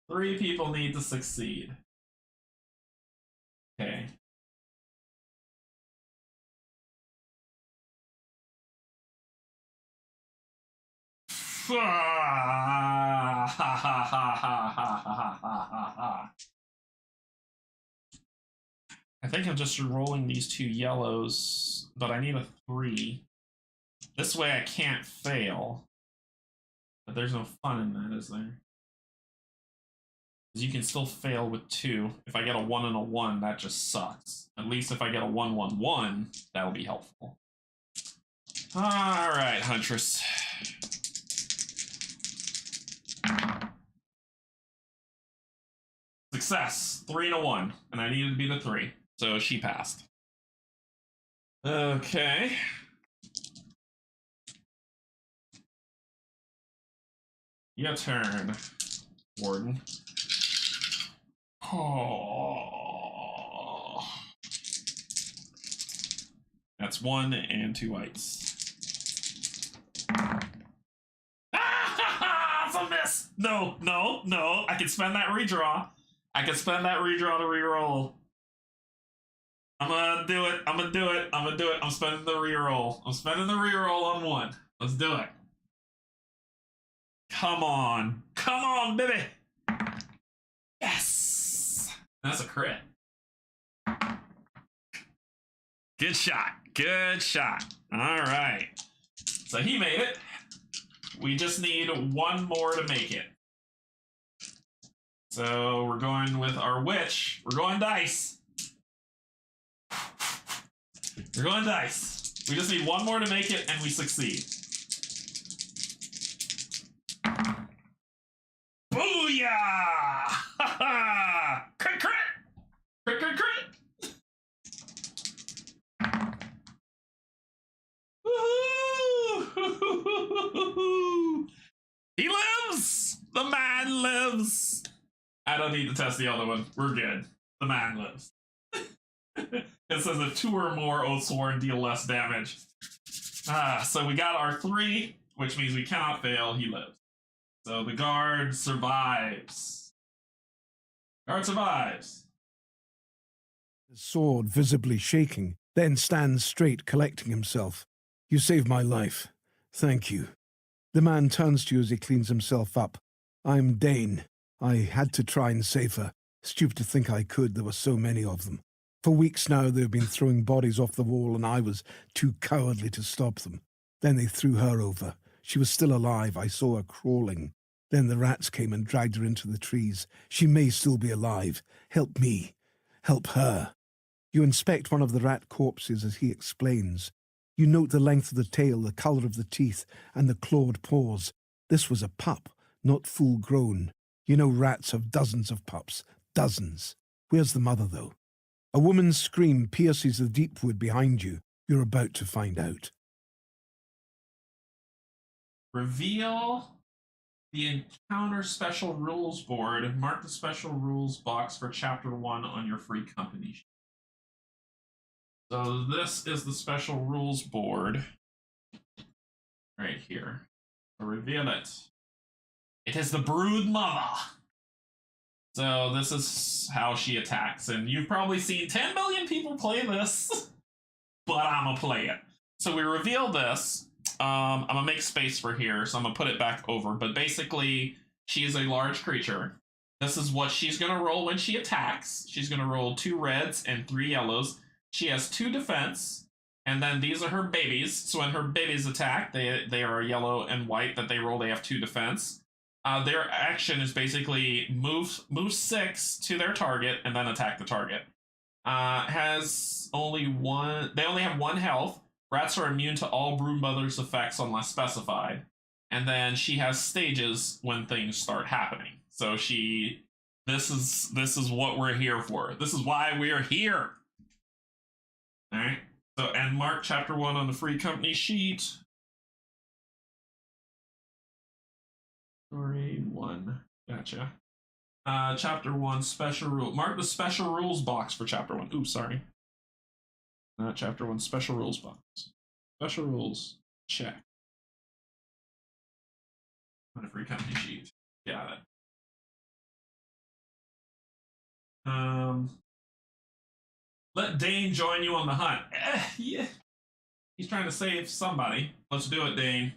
Three people need to succeed. Okay. I think I'm just rolling these 2 yellows, but I need a 3. This way I can't fail. But there's no fun in that, is there? Because you can still fail with 2. If I get a 1 and a 1, that just sucks. At least if I get a 1, 1, 1, that'll be helpful. Alright, Huntress. Success. 3 and a 1. And I needed to be the 3. So she passed. Okay. Your turn, Warden. Oh. That's 1 and 2 whites. Ah, it's a miss. No. I can spend that redraw. I can spend that redraw to reroll. I'm gonna do it. I'm spending the reroll. I'm spending the reroll on 1. Let's do it. Come on, baby. Yes. That's a crit. Good shot. All right. So he made it. We just need 1 more to make it. So we're going with our witch. We're going dice. We just need 1 more to make it, and we succeed. Booyah! Ha ha! Crit! Woohoo! He lives! The man lives! I don't need to test the other one. We're good. The man lives. It says if 2 or more Oathsworn deal less damage. So we got our 3, which means we cannot fail. He lives. So the guard survives. His sword visibly shaking, then stands straight, collecting himself. You saved my life. Thank you. The man turns to you as he cleans himself up. I'm Dane. I had to try and save her. Stupid to think I could. There were so many of them. For weeks now they've been throwing bodies off the wall and I was too cowardly to stop them. Then they threw her over. She was still alive. I saw her crawling. Then the rats came and dragged her into the trees. She may still be alive. Help me. Help her. You inspect one of the rat corpses as he explains. You note the length of the tail, the colour of the teeth, and the clawed paws. This was a pup, not full grown. You know rats have dozens of pups. Dozens. Where's the mother, though? A woman's scream pierces the deepwood behind you. You're about to find out. Reveal the Encounter Special Rules board. Mark the Special Rules box for Chapter 1 on your free company sheet. So this is the Special Rules board. Right here. So reveal it. It is the Brood Mother. So this is how she attacks. And you've probably seen 10 million people play this. But I'm going to play it. So we reveal this. I'm going to make space for here, so I'm going to put it back over. But basically, she is a large creature. This is what she's going to roll when she attacks. She's going to roll 2 reds and 3 yellows. She has 2 defense, And then these are her babies. So when her babies attack, they are yellow and white that they roll. They have 2 defense. Their action is basically move 6 to their target and then attack the target. Has only one. They only have 1 health. Rats are immune to all Broodmother's effects unless specified. And then she has stages when things start happening. So this is what we're here for. This is why we're here. All right. So, and mark chapter 1 on the free company sheet. Story 1. Gotcha. Chapter 1 special rule. Mark the special rules box for chapter 1. Oops, sorry. Not chapter 1 special rules box. Special rules. Check. On a free company sheet. Got it. Let Dane join you on the hunt. Yeah. He's trying to save somebody. Let's do it, Dane.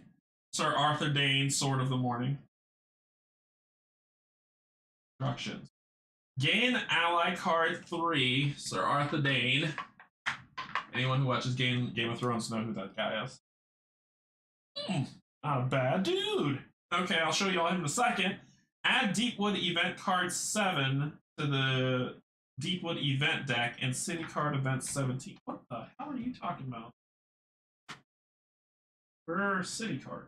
Sir Arthur Dane, Sword of the Morning. Instructions. Gain ally card 3, Sir Arthur Dane. Anyone who watches Game of Thrones knows who that guy is. Not a bad dude. Okay, I'll show you all him in a second. Add Deepwood event card 7 to the Deepwood event deck and city card event 17. What the hell are you talking about? For city card.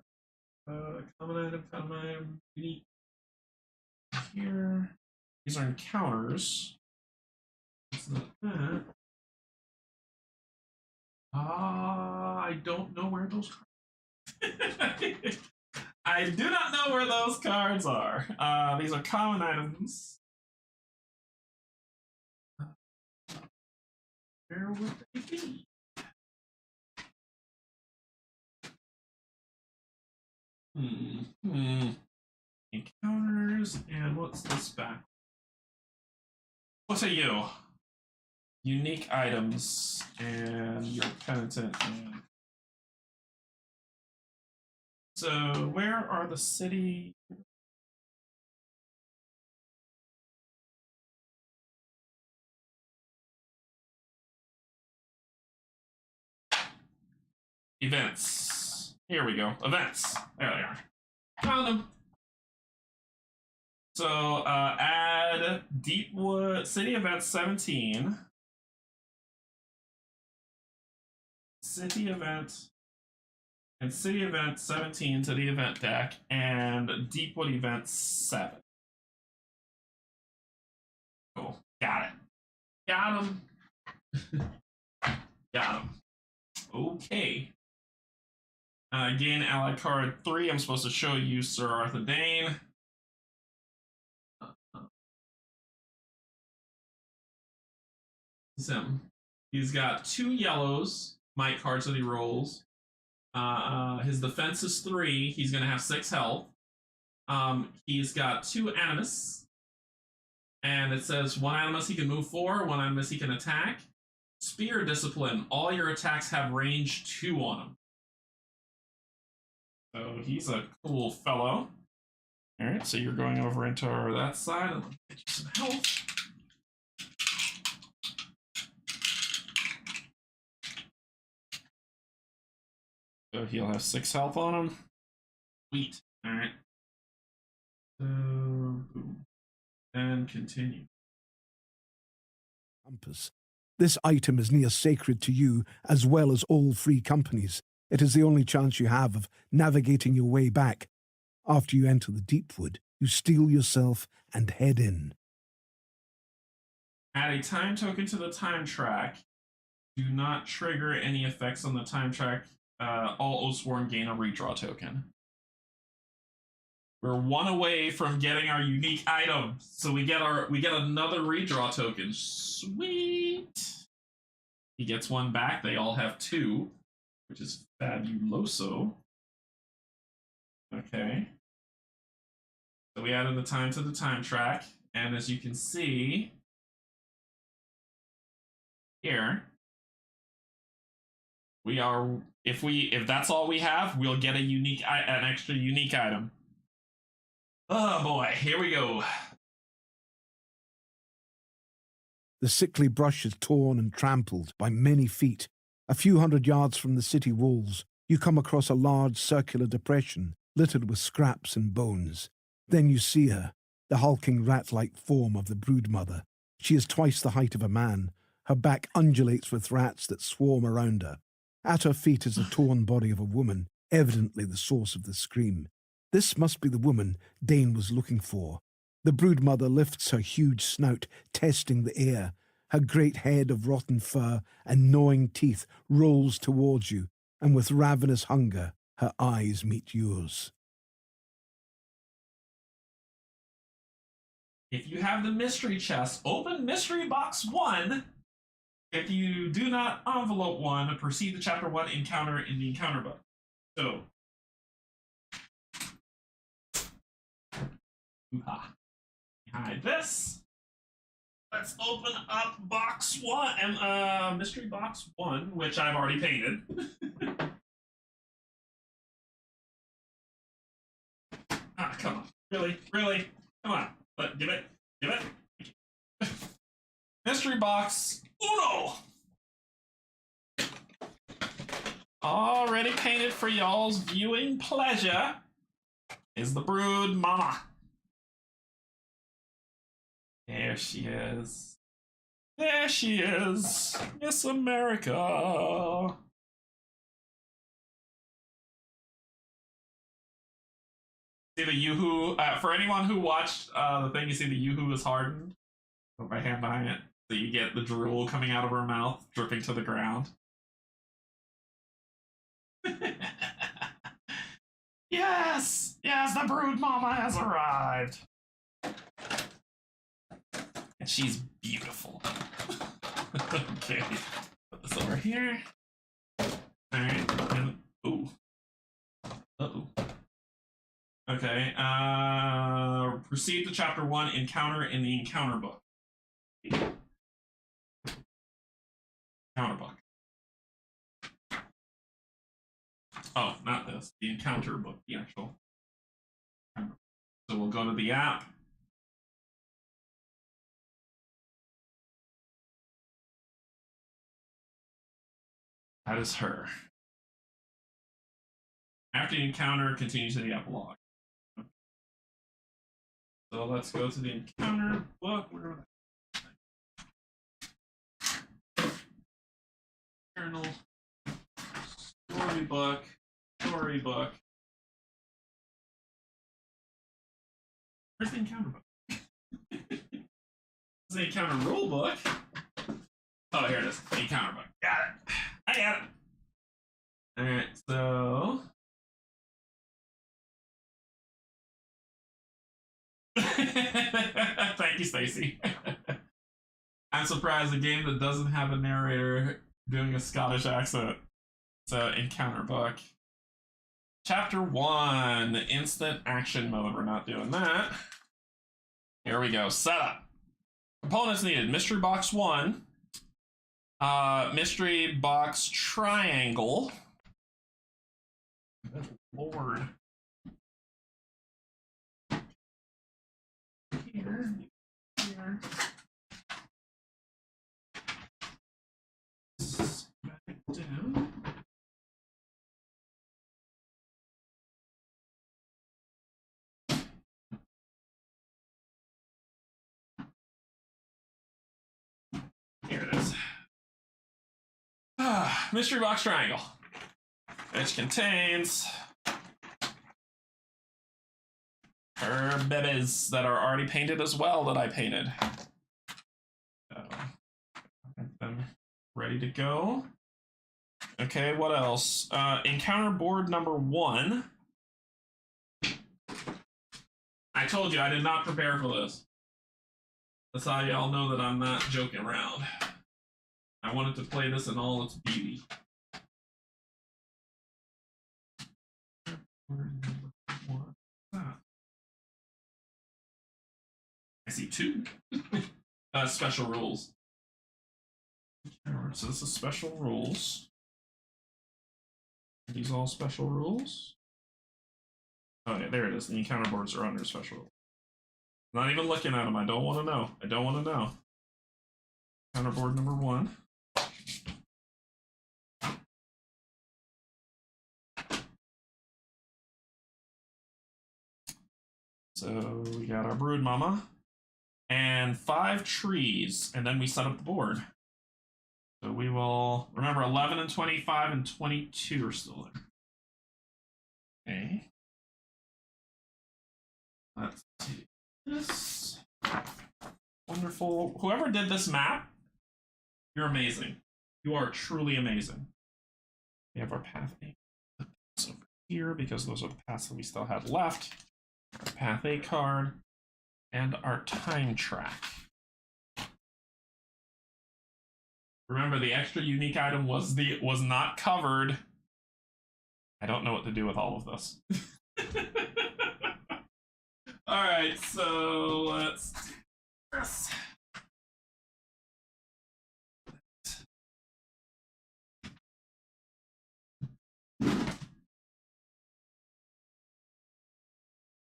Common item, unique. Here. These are encounters. It's not that. I don't know where those cards I do not know where those cards are. These are common items. Where would they be? Encounters, and what's this back? What are you? Unique items, and your penitent. And... So, where are the city? Events. Here we go. Events. There they are. Found them. So, add Deepwood City Event 17. City Event and City Event 17 to the event deck, and Deepwood Event 7. Cool. Got it. Got him. Got him. Okay. Gain ally card 3. I'm supposed to show you Sir Arthur Dane. He's got 2 yellows, might cards that he rolls. His defense is 3. He's going to have 6 health. He's got 2 animus. And it says 1 animus he can move 4, 1 animus he can attack. Spear discipline. All your attacks have range 2 on them. So he's a cool fellow. Alright, so you're going over into that side. I'm going to get you some health. So he'll have 6 health on him. Sweet. Alright. So, boom. And continue. Compass. This item is near sacred to you, as well as all free companies. It is the only chance you have of navigating your way back. After you enter the Deepwood, you steel yourself and head in. Add a time token to the time track. Do not trigger any effects on the time track. All Oathsworn gain a redraw token. We're 1 away from getting our unique item, so we get another redraw token. Sweet. He gets 1 back. They all have 2, which is fabuloso. Okay. So we added the time to the time track, and as you can see here, we are if that's all we have, we'll get an extra unique item. Oh boy, here we go. The sickly brush is torn and trampled by many feet. A few hundred yards from the city walls, you come across a large circular depression littered with scraps and bones. Then you see her, the hulking rat-like form of the broodmother. She is twice the height of a man. Her back undulates with rats that swarm around her. At her feet is the torn body of a woman, evidently the source of the scream. This must be the woman Dane was looking for. The broodmother lifts her huge snout, testing the air. Her great head of rotten fur and gnawing teeth rolls towards you, and with ravenous hunger, her eyes meet yours. If you have the mystery chest, open mystery box 1. If you do not envelope 1, proceed to chapter 1 encounter in the encounter book. So, behind this, let's open up box 1 and mystery box 1, which I've already painted. Come on, really, come on, give it. Mystery box uno. Already painted for y'all's viewing pleasure is the brood mama. There she is. There she is. Miss America. See the yoo-hoo? For anyone who watched the thing, you see the yoo-hoo is hardened. Put my hand behind it. So you get the drool coming out of her mouth, dripping to the ground. Yes! Yes, the brood mama has arrived. And she's beautiful. Okay. Put this over here. Alright. And ooh. Uh-oh. Okay. Proceed to chapter 1, encounter in the encounter book. Encounter book. Oh, not this. The encounter book, the actual. So we'll go to the app. That is her. After the encounter, continue to the epilogue. So let's go to the encounter book. Journal. Storybook. Where's the encounter book? It's the encounter rule book. Oh, here it is. The encounter book. Got it. I got it. Alright, so. Thank you, Stacy. I'm surprised a game that doesn't have a narrator doing a Scottish accent. It's an encounter book. Chapter 1, instant action mode. We're not doing that. Here we go. Setup. Components needed. Mystery box 1. Mystery box triangle. Good Lord. Here. Back down. Here it is. Mystery box triangle, which contains her bebes that are already painted as well that I painted. So, get them ready to go. Okay, what else? Encounter board number 1. I told you I did not prepare for this. That's how y'all know that I'm not joking around. I wanted to play this in all its beauty. I see 2. Special rules. So this is special rules. Are these all special rules? Oh yeah, there it is. The encounter boards are under special rules. Not even looking at them. I don't want to know. I don't want to know. Encounter board number 1. So we got our brood mama and 5 trees, and then we set up the board. So we will remember 11 and 25 and 22 are still there. Okay. Let's do this. Wonderful. Whoever did this map, you're amazing. You are truly amazing. We have our path A over here because those are the paths that we still have left. Our path A card and our time track. Remember, the extra unique item was not covered. I don't know what to do with all of this. All right, so let's do this.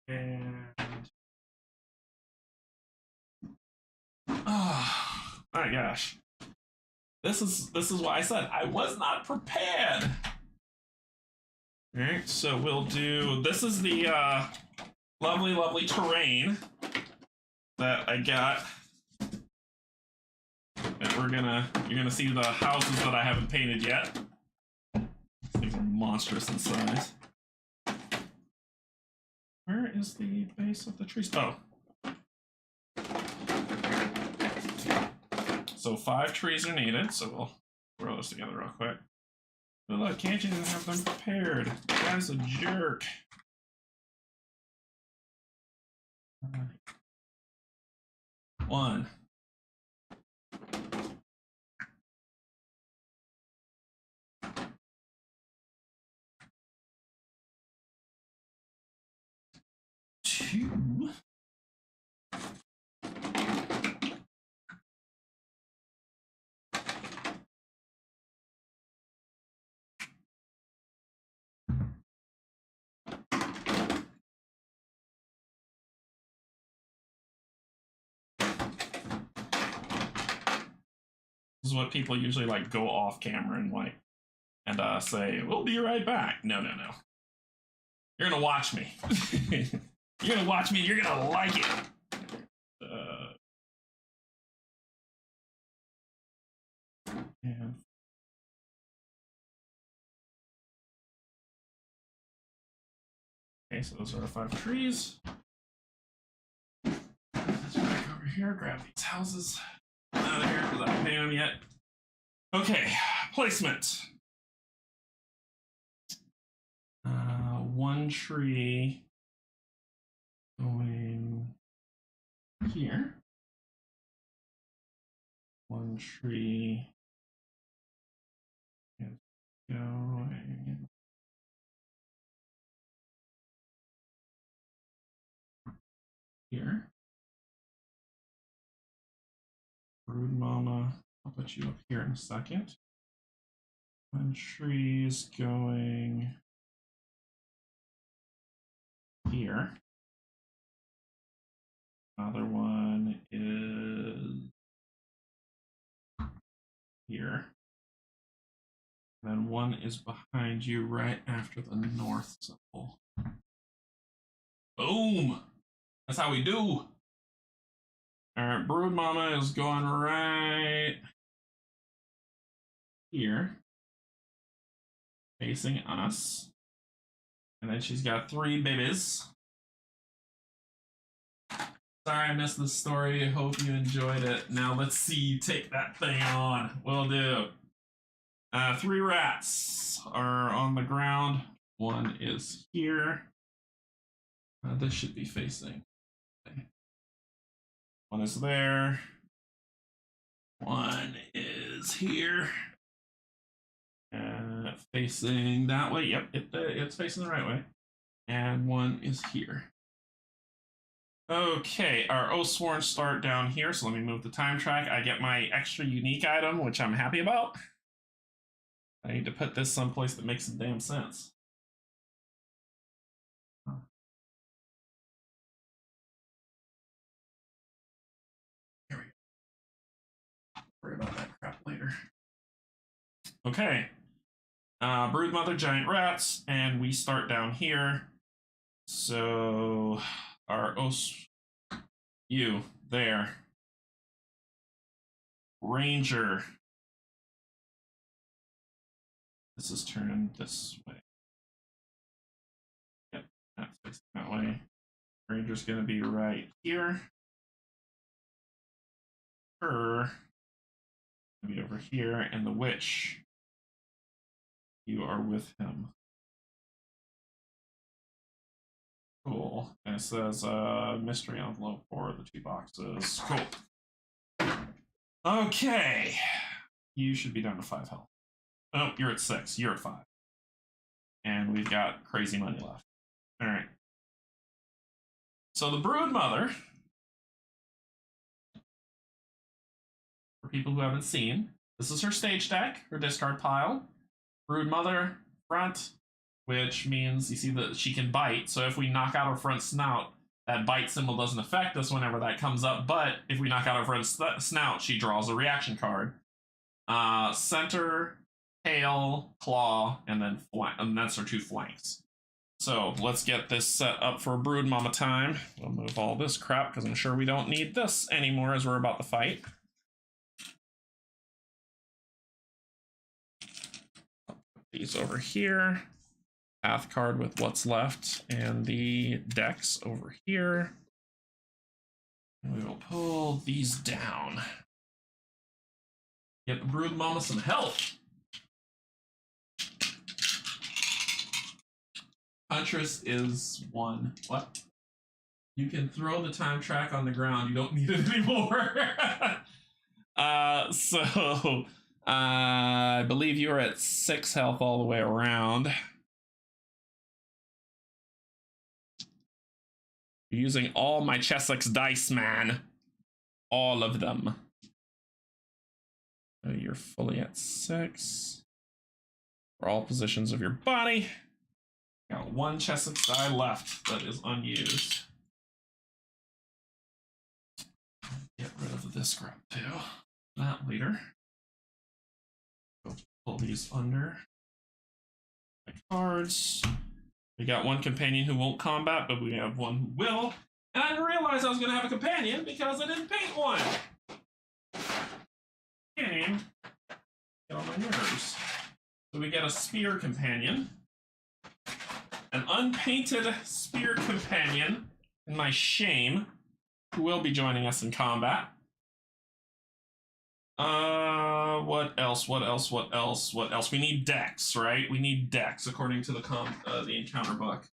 And oh my gosh, this is why I said I was not prepared. All right, so we'll do. This is the lovely terrain that I got. And you're gonna see the houses that I haven't painted yet. These are monstrous in size. Where is the base of the trees? Oh. So 5 trees are needed, so we'll throw those together real quick. But look, Canje didn't have them prepared. The guy's a jerk. One. Two. This is what people usually like go off camera and say, "We'll be right back." No. You're gonna watch me. You're gonna watch me. You're gonna like it. And okay, so those are our 5 trees. Let's back over here. Grab these houses out of here because I haven't painted them yet. Okay, placement. 1 tree going here. 1 tree is going here. Brood mama, I'll put you up here in a second. 1 tree is going here. Another one is here. And then 1 is behind you right after the north symbol. Boom! That's how we do. All right, brood mama is going right here, facing us. And then she's got 3 babies. Sorry I missed the story. Hope you enjoyed it. Now let's see you take that thing on. Will do. 3 rats are on the ground. 1 is here. This should be facing. Okay. 1 is there. 1 is here. Facing that way. Yep, it's facing the right way. And 1 is here. Okay, our Oathsworn start down here, so let me move the time track. I get my extra unique item, which I'm happy about. I need to put this someplace that makes some damn sense. Here we go. Worry about that crap later. Okay. Brood mother, giant rats, and we start down here. So are you there. Ranger. This is turned this way. Yep, that's facing that way. Ranger's gonna be right here. Her gonna be over here, and the witch. You are with him. Cool. And it says mystery envelope for the 2 boxes. Cool. Okay. You should be down to 5 health. Oh, you're at 6. You're at 5. And we've got crazy money left. All right. So the Brood Mother, for people who haven't seen, this is her stage deck, her discard pile. Brood Mother, front, which means you see that she can bite. So if we knock out her front snout, that bite symbol doesn't affect us whenever that comes up. But if we knock out her front snout, she draws a reaction card. Center, tail, claw, and then and that's her 2 flanks. So let's get this set up for Brood Mama time. We'll move all this crap because I'm sure we don't need this anymore as we're about to fight. Put these over here. Path card with what's left, and the decks over here. And we will pull these down. Get the Brood Mama some health. Huntress is 1. What? You can throw the time track on the ground. You don't need it anymore. So I believe you are at 6 health all the way around. You're using all my Chessex dice, man. All of them. So you're fully at 6. For all positions of your body. Got 1 Chessex die left that is unused. Get rid of this crap too. That later. Go pull these under. My cards. We got 1 companion who won't combat, but we have 1 who will. And I didn't realize I was going to have a companion because I didn't paint one. Game. Get on my nerves. So we get a spear companion. An unpainted spear companion, in my shame, who will be joining us in combat. What else? What else? What else? What else? We need decks, right? We need decks according to the encounter book.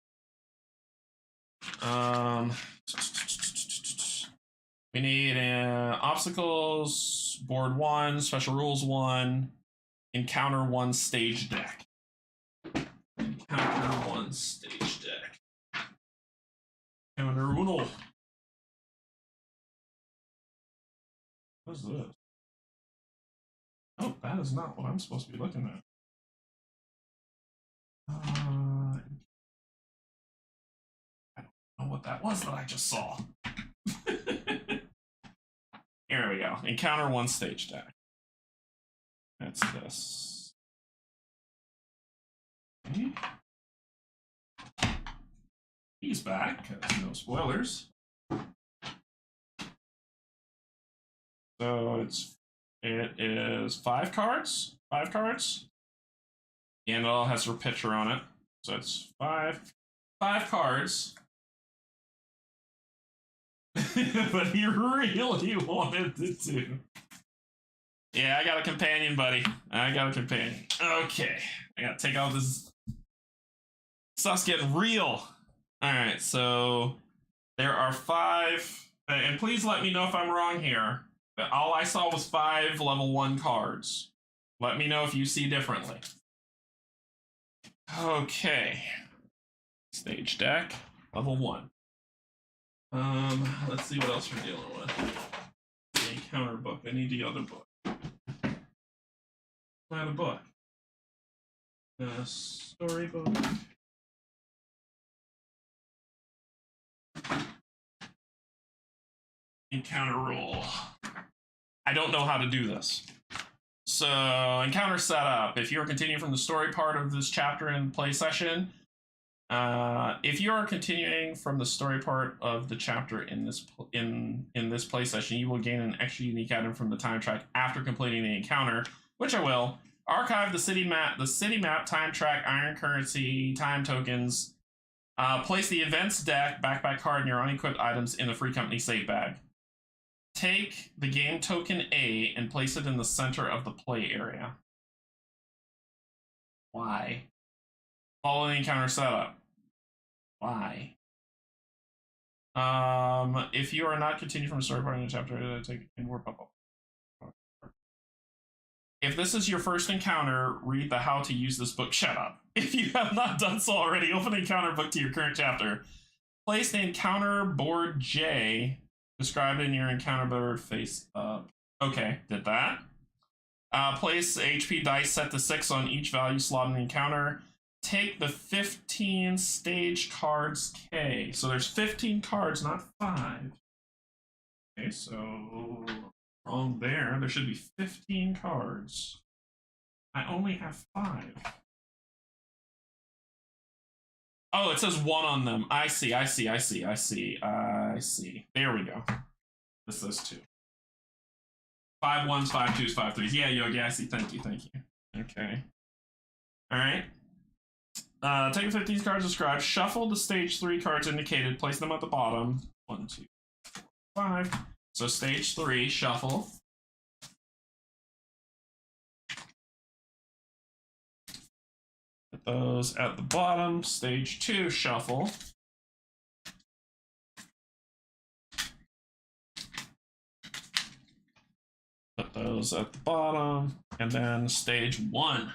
We need obstacles, board 1, special rules 1, encounter 1 stage deck. Encounter 1 stage deck. Encounter 1. What is this? Oh, that is not what I'm supposed to be looking at. I don't know what that was that I just saw. Here we go. Encounter 1 stage deck. That's this. Okay. He's back, because no spoilers. So it is 5 cards. 5 cards. And it all has her picture on it. So it's 5 cards. But he really wanted to do. Yeah, I got a companion, buddy. I got a companion. Okay. I gotta take all this. Stuff's getting real. Alright, so there are 5. And please let me know if I'm wrong here. But all I saw was 5 level 1 cards. Let me know if you see differently. Okay. Stage deck, level 1. Let's see what else we're dealing with. The encounter book. I need the other book. Not a book. A storybook. Encounter rule. I don't know how to do this. So, encounter setup. If you're continuing from the story part of this chapter and play session, If you are continuing from the story part of the chapter in this play session, you will gain an extra unique item from the time track after completing the encounter, which I will. Archive the city map, time track, iron currency, time tokens. Place the events deck, backpack card, and your unequipped items in the free company save bag. Take the game token A and place it in the center of the play area. Why? Follow the encounter setup. Why? If you are not continuing from the story part in the chapter, take in warp up. If this is your first encounter, read the how to use this book. Shut up. If you have not done so already, open the encounter book to your current chapter. Place the encounter board J described in your encounter board face up. Okay, did that. Place HP dice set to 6 on each value slot in the encounter. Take the 15 stage cards K. So there's 15 cards, not 5. Okay, so wrong there. There should be 15 cards. I only have 5. Oh, it says 1 on them. I see. There we go. This says 2. 5 1s, 5 2s, 5 3s. Yeah, Yogi, I see. Thank you. Okay. All right. Take the 15 cards described. Shuffle the stage 3 cards indicated. Place them at the bottom. 1, 2, 4, 5. So stage 3, shuffle. Put those at the bottom. Stage 2, shuffle. Put those at the bottom. And then stage 1,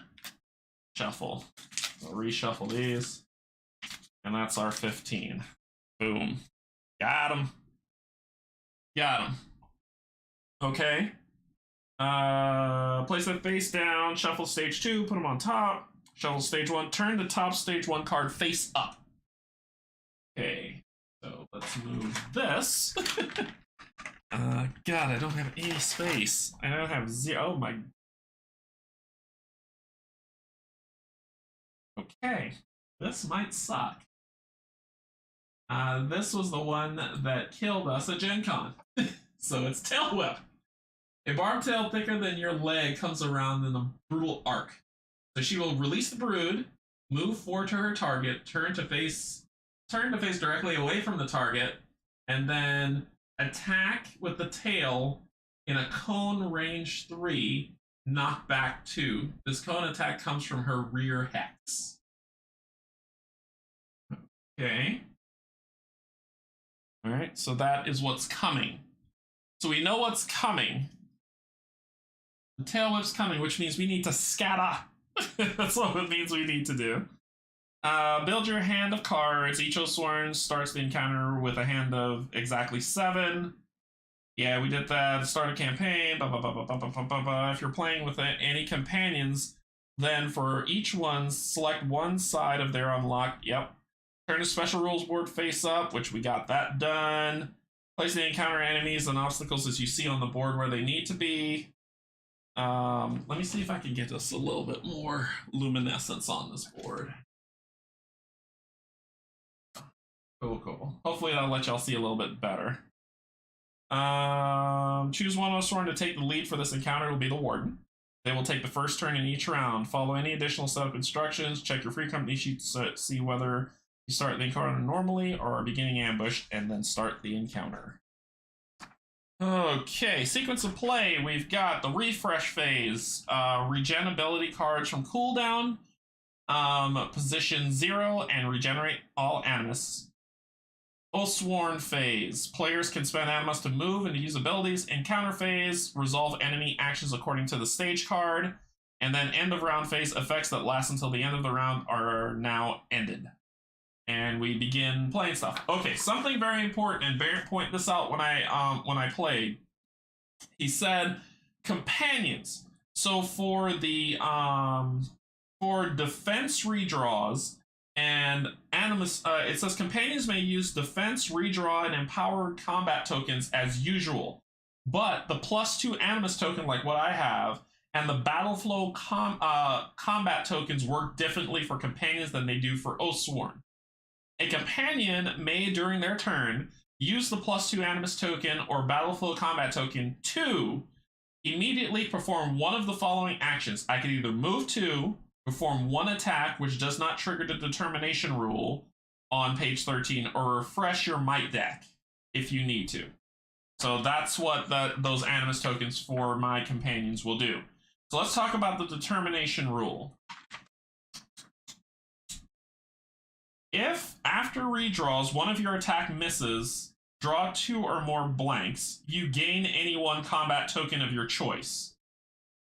shuffle. We'll reshuffle these. And that's our 15. Boom. Got him. Okay. Place them face down. Shuffle stage 2. Put them on top. Shuffle stage 1. Turn the top stage 1 card face up. Okay. So let's move this. God, I don't have any space. I don't have 0. Oh my. Okay. This might suck. This was the one that killed us at Gen Con. So it's Tail Whip. A barbed tail thicker than your leg comes around in a brutal arc. So she will release the brood, move forward to her target, turn to face directly away from the target, and then attack with the tail in a cone range 3, knockback 2. This cone attack comes from her rear hex. Okay. All right, so that is what's coming. So we know what's coming. The tail whip's coming, which means we need to scatter. That's what it means we need to do. Build your hand of cards. Each Oathsworn starts the encounter with a hand of exactly 7. Yeah, we did that. Start a campaign. If you're playing with any companions, then for each one, select one side of their unlock. Yep. Turn the special rules board face up, which we got that done. Place the encounter enemies and obstacles as you see on the board where they need to be. Let me see if I can get us a little bit more luminescence on this board. Cool. Hopefully that'll let y'all see a little bit better. Choose one Oathsworn to take the lead for this encounter. It will be the Warden. They will take the first turn in each round. Follow any additional setup instructions. Check your free company sheet to see whether you start the encounter normally or are beginning ambush, and then start the encounter. Okay, sequence of play. We've got the refresh phase. Regen ability cards from cooldown. Position 0 and regenerate all animus. Oathsworn phase. Players can spend animus to move and to use abilities. Encounter phase. Resolve enemy actions according to the stage card. And then end of round phase. Effects that last until the end of the round are now ended. And we begin playing stuff. Okay, something very important, and Barrett pointed this out when I played. He said companions. So for the for defense redraws and animus, it says companions may use defense, redraw, and empowered combat tokens as usual, but the +2 animus token, like what I have, and the battle flow combat tokens work differently for companions than they do for Oathsworn. A companion may, during their turn, use the +2 animus token or battlefield combat token to immediately perform one of the following actions. I can either move 2, perform 1 attack, which does not trigger the determination rule on page 13, or refresh your might deck if you need to. So that's what those animus tokens for my companions will do. So let's talk about the determination rule. If, after redraws, one of your attack misses, draw 2 or more blanks, you gain any one combat token of your choice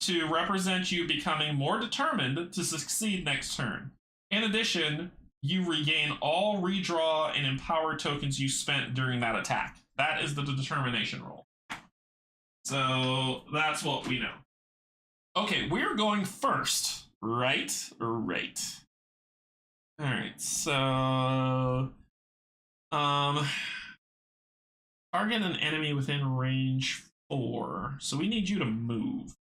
to represent you becoming more determined to succeed next turn. In addition, you regain all redraw and empower tokens you spent during that attack. That is the determination rule. So that's what we know. Okay, we're going first, right? Right. All right, so target an enemy within range 4. So we need you to move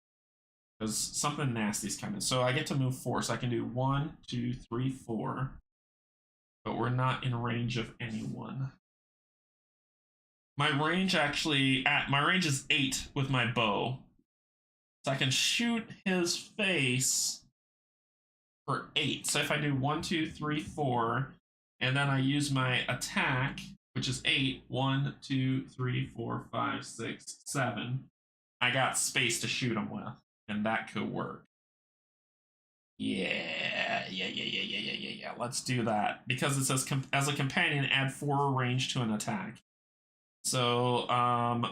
because something nasty's coming. So I get to move 4, so I can do 1, 2, 3, 4. But we're not in range of anyone. My range is 8 with my bow. So I can shoot his face for 8. So if I do 1, 2, 3, 4, and then I use my attack, which is 8, 1, 2, 3, 4, 5, 6, 7, I got space to shoot him with, and that could work. Yeah. Let's do that. Because it says, as a companion, add 4 range to an attack. So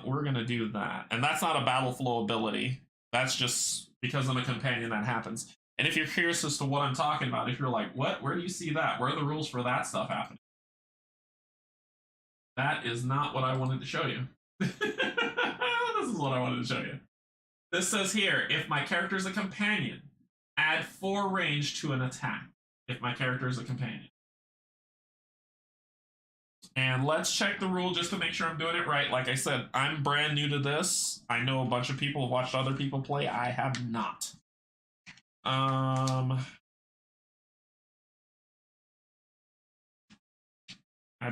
we're going to do that. And that's not a battle flow ability. That's just because I'm a companion that happens. And if you're curious as to what I'm talking about, if you're like, what? Where do you see that? Where are the rules for that stuff happening? That is not what I wanted to show you. This is what I wanted to show you. This says here, if my character is a companion, add 4 range to an attack. If my character is a companion. And let's check the rule just to make sure I'm doing it right. Like I said, I'm brand new to this. I know a bunch of people have watched other people play. I have not. I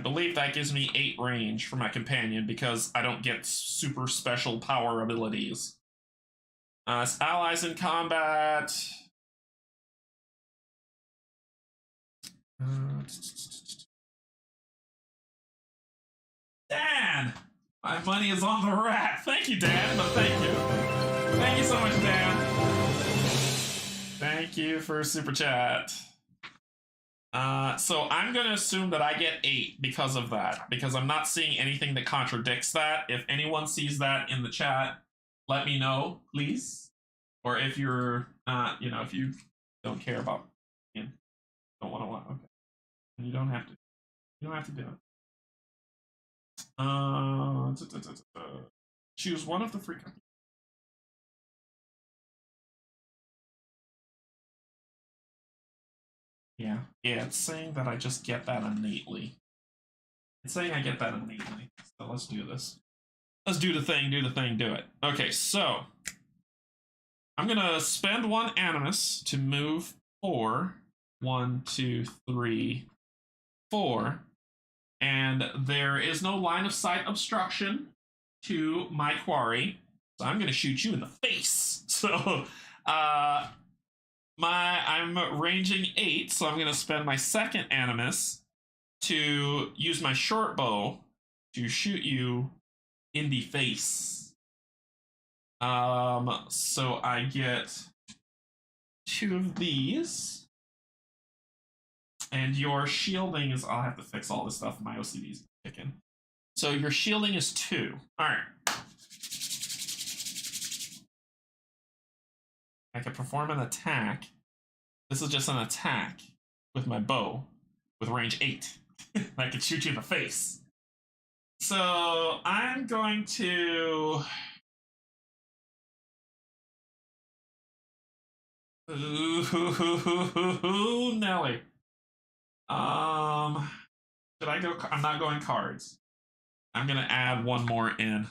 believe that gives me 8 range for my companion because I don't get super special power abilities. Allies in combat. Dan! My money is on the rack. Thank you, Dan. But thank you. Thank you so much, Dan. Thank you for super chat. So I'm going to assume that I get 8 because of that. Because I'm not seeing anything that contradicts that. If anyone sees that in the chat, let me know, please. Or if you're, if you don't care about, don't want to watch, okay. You don't have to. You don't have to do it. Choose one of the free companies. Yeah, it's saying that I just get that innately. It's saying I get that innately. So let's do this. Let's do the thing, do it. Okay, so I'm gonna spend 1 animus to move 4. 1, 2, 3, 4. And there is no line of sight obstruction to my quarry. So I'm gonna shoot you in the face. So I'm ranging 8, so I'm gonna spend my 2nd animus to use my short bow to shoot you in the face. So I get 2 of these. And your shielding is, I'll have to fix all this stuff. My OCD's kicking. So your shielding is 2. All right. I can perform an attack. This is just an attack with my bow with range 8. I can shoot you in the face. So I'm going to... Ooh, Nelly. Should I go? I'm not going cards. I'm gonna add 1 more in.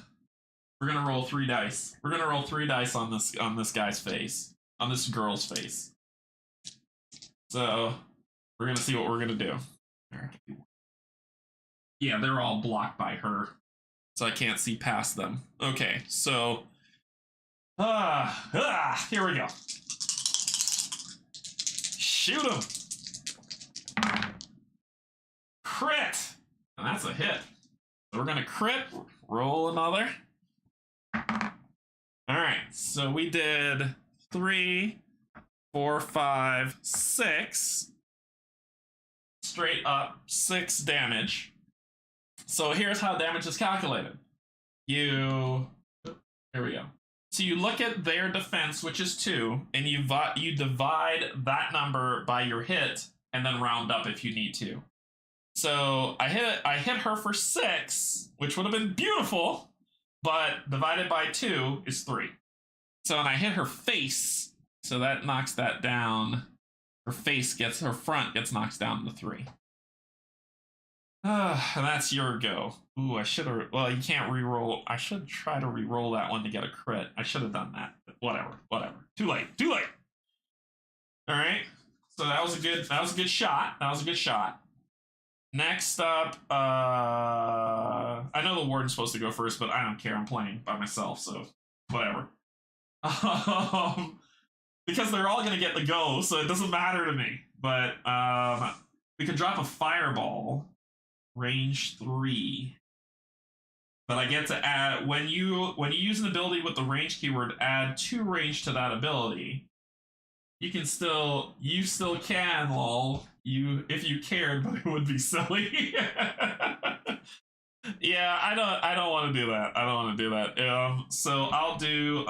We're gonna roll 3 dice. We're gonna roll 3 dice on this guy's face, on this girl's face. So we're gonna see what we're gonna do. Yeah, they're all blocked by her, so I can't see past them. Okay, so here we go. Shoot him. Crit, and that's a hit. So we're gonna crit. Roll another. All right, so we did 3, 4, 5, 6. Straight up 6 damage. So here's how damage is calculated. Here we go. So you look at their defense, which is 2, and you divide that number by your hit, and then round up if you need to. So I hit her for 6, which would have been beautiful, but divided by 2 is 3. So and I hit her face, so that knocks that down. Her front gets knocked down to 3. And that's your go. Ooh, I should have. Well, you can't re-roll. I should try to re-roll that one to get a crit. I should have done that. But whatever. Too late. All right. So that was a good shot. Next up, I know the warden's supposed to go first, but I don't care. I'm playing by myself, so whatever. Because they're all gonna get the go, so it doesn't matter to me. But we can drop a fireball, range 3. But I get to add when you use an ability with the range keyword, add 2 range to that ability. You still can, lol. If you cared, but it would be silly. Yeah, I don't want to do that. So I'll do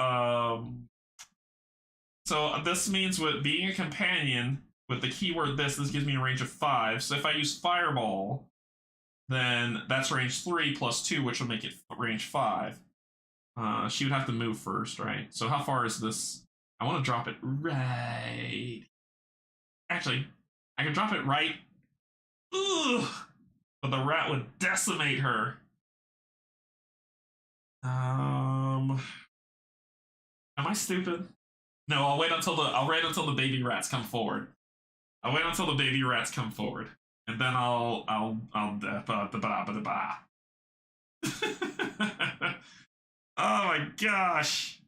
so this means with being a companion with the keyword this gives me a range of 5. So if I use fireball, then that's range 3 plus 2, which will make it range 5. She would have to move first, right? So how far is this? I want to drop it right. Actually, I can drop it right. Ugh! But the rat would decimate her. Am I stupid? No, I'll wait until the baby rats come forward. And then I'll Oh my gosh.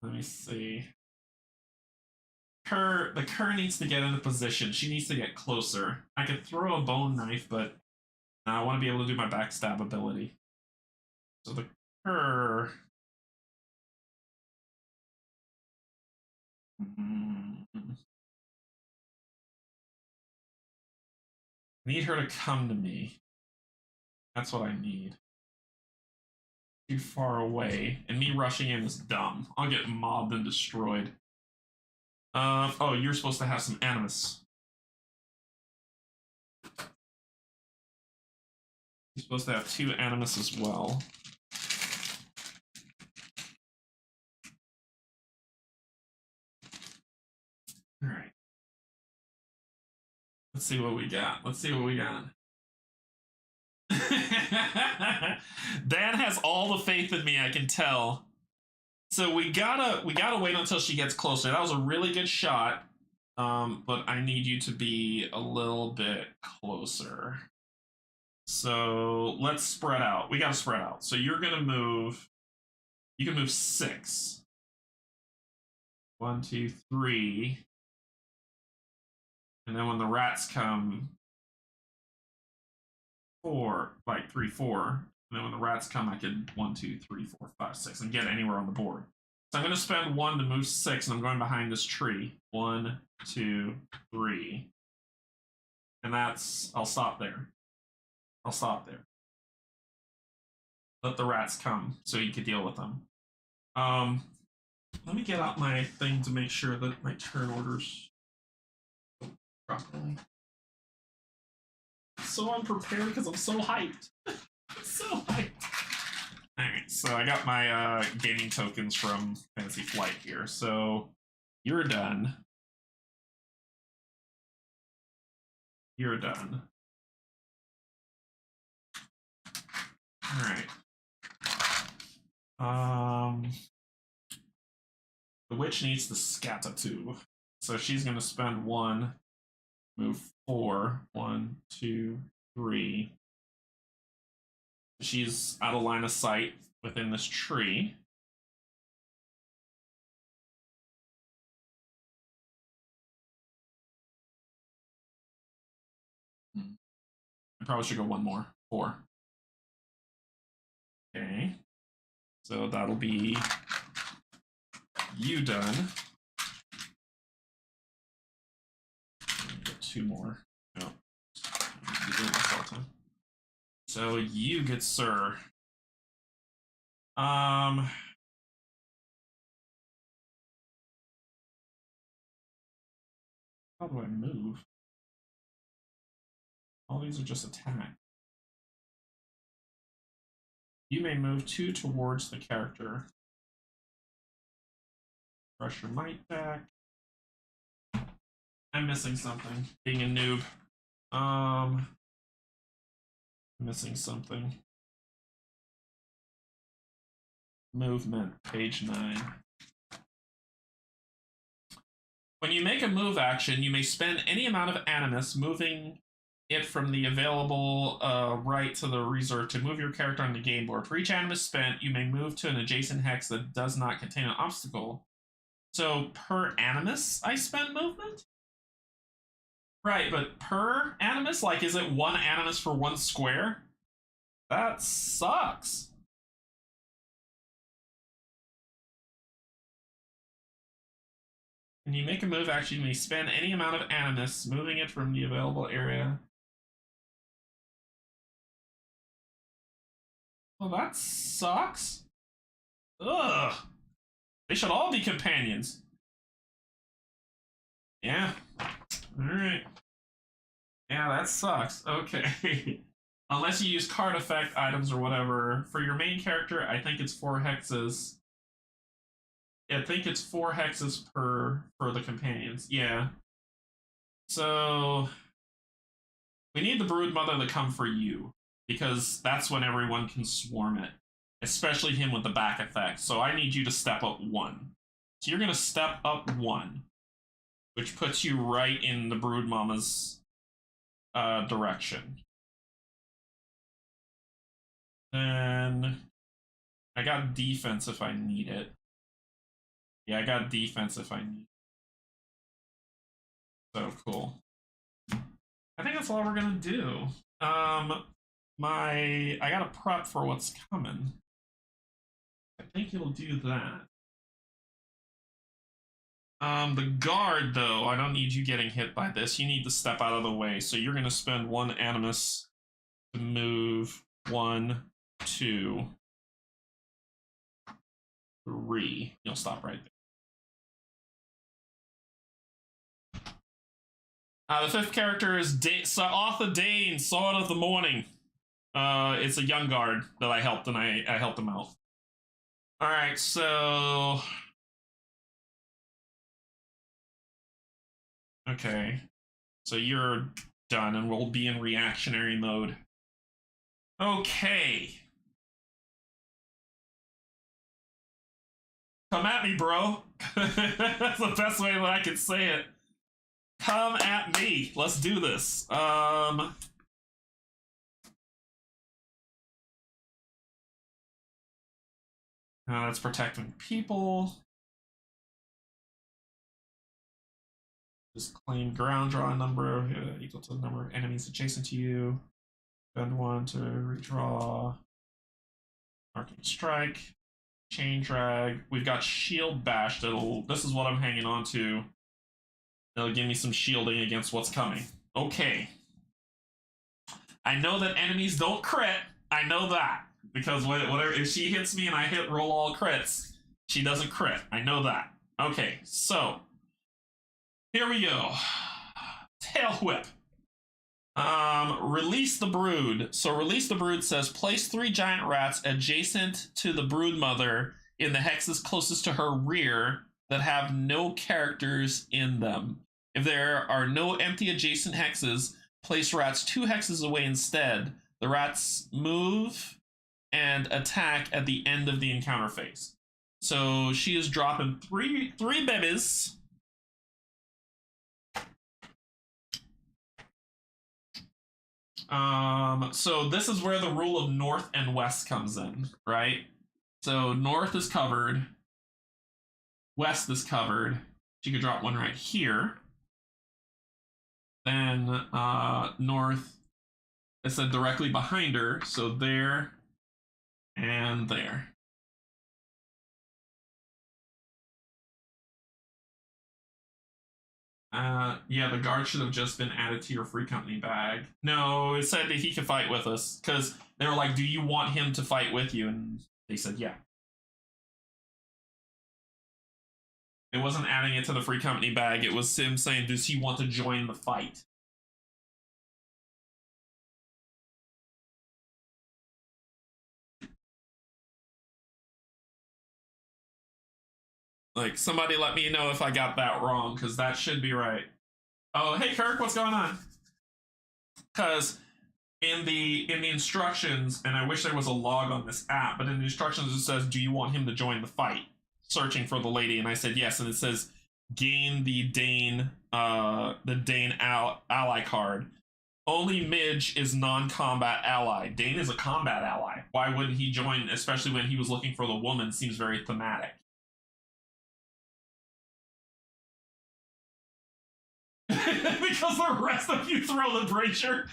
Let me see. The cur needs to get into position. She needs to get closer. I could throw a bone knife, but I want to be able to do my backstab ability. So the cur. Need her to come to me. That's what I need. Too far away, and me rushing in is dumb. I'll get mobbed and destroyed. Oh, you're supposed to have some animus. You're supposed to have 2 animus as well. All right. Let's see what we got. Dan has all the faith in me, I can tell. So we gotta wait until she gets closer. That was a really good shot. But I need you to be a little bit closer. So let's spread out. We gotta spread out. So you're gonna move. You can move 6. 1, 2, 3. And then when the rats come, 4, like 3, 4. And then when the rats come, I can 1, 2, 3, 4, 5, 6, and get anywhere on the board. So I'm going to spend 1 to move 6, and I'm going behind this tree. 1, 2, 3. And I'll stop there. Let the rats come so you can deal with them. Let me get out my thing to make sure that my turn orders properly. So unprepared because I'm so hyped. Alright, so I got my gaming tokens from Fantasy Flight here. So you're done. Alright. The witch needs the scatter too. So she's going to spend 1, move 4. 1, 2, 3. She's out of line of sight within this tree. I probably should go 1 more. 4. Okay. So that'll be you done. Get 2 more. No. You're doing this all the time. So you, good sir. How do I move? All these are just attack. You may move 2 towards the character. Brush your might back. I'm missing something. Being a noob. Missing something. Movement, page 9. When you make a move action, you may spend any amount of animus moving it from the available right to the reserve to move your character on the game board. For each animus spent, you may move to an adjacent hex that does not contain an obstacle. So per animus, I spend movement? Right, but per animus? Like, is it 1 animus for 1 square? That sucks. When you make a move action, you may spend any amount of animus, moving it from the available area. Well, that sucks. Ugh. They should all be companions. Yeah. Alright. Yeah, that sucks. Okay. Unless you use card effect items or whatever. For your main character, I think it's 4 hexes. I think it's 4 hexes per for the companions. Yeah. So we need the Brood Mother to come for you, because that's when everyone can swarm it, especially him with the back effect. So I need you to step up 1. So you're gonna step up 1, which puts you right in the Brood Mama's direction. Then I got defense if I need it. Yeah, I got defense if I need it. So cool. I think that's all we're gonna do. I gotta prep for what's coming. I think it'll do that. The guard, though, I don't need you getting hit by this. You need to step out of the way. So you're gonna spend 1 animus to move 1, 2, 3. You'll stop right there. The 5th character is Arthur Dane, Sword of the Morning. It's a young guard that I helped, and I helped him out. All right, so okay, so you're done, and we'll be in reactionary mode. Okay, come at me, bro. That's the best way that I can say it. Come at me. Let's do this. That's protecting people. Just claim ground draw number equal to the number of enemies adjacent to you. Spend 1 to redraw. Marking strike. Chain drag. We've got shield bash. This is what I'm hanging on to. That'll give me some shielding against what's coming. Okay. I know that enemies don't crit. I know that. Because whatever, if she hits me and I roll all crits, she doesn't crit. I know that. Okay, so here we go. Tail whip. Release the brood. So release the brood says place 3 giant rats adjacent to the brood mother in the hexes closest to her rear that have no characters in them. If there are no empty adjacent hexes, place rats 2 hexes away instead. The rats move and attack at the end of the encounter phase. So she is dropping three babies So this is where the rule of north and west comes in, right? So north is covered, west is covered. She could drop one right here. Then north, it said directly behind her, so there and there. Yeah, the guard should have just been added to your free company bag. No, it said that he could fight with us, because they were like, do you want him to fight with you? And they said, yeah. It wasn't adding it to the free company bag, it was him saying, does he want to join the fight? Like, somebody let me know if I got that wrong, because that should be right. Oh, hey Kirk, what's going on? Because in the instructions, and I wish there was a log on this app, but in the instructions it says, do you want him to join the fight? Searching for the lady, and I said yes, and it says gain the Dane ally card. Only Midge is non-combat ally. Dane is a combat ally. Why wouldn't he join, especially when he was looking for the woman? Seems very thematic. Because the rest of you throw the brazier.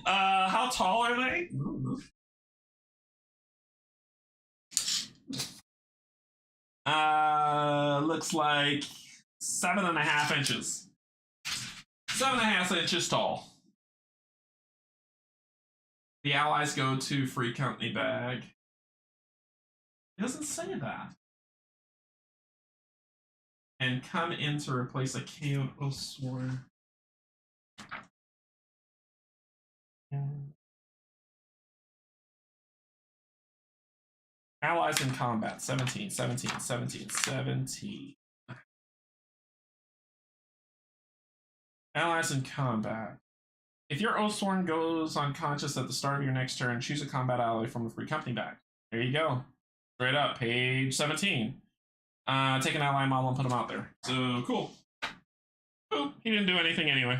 How tall are they? Looks like 7.5 inches. 7.5 inches tall. The allies go to free company bag. It doesn't say that. And come in to replace a KO Oathsworn. Allies in combat, 17, 17, 17, 17. Allies in combat. If your Oathsworn goes unconscious at the start of your next turn, choose a combat ally from the free company bag. There you go. Straight up, page 17. Take an ally model and put him out there. So, cool. Oh, he didn't do anything anyway.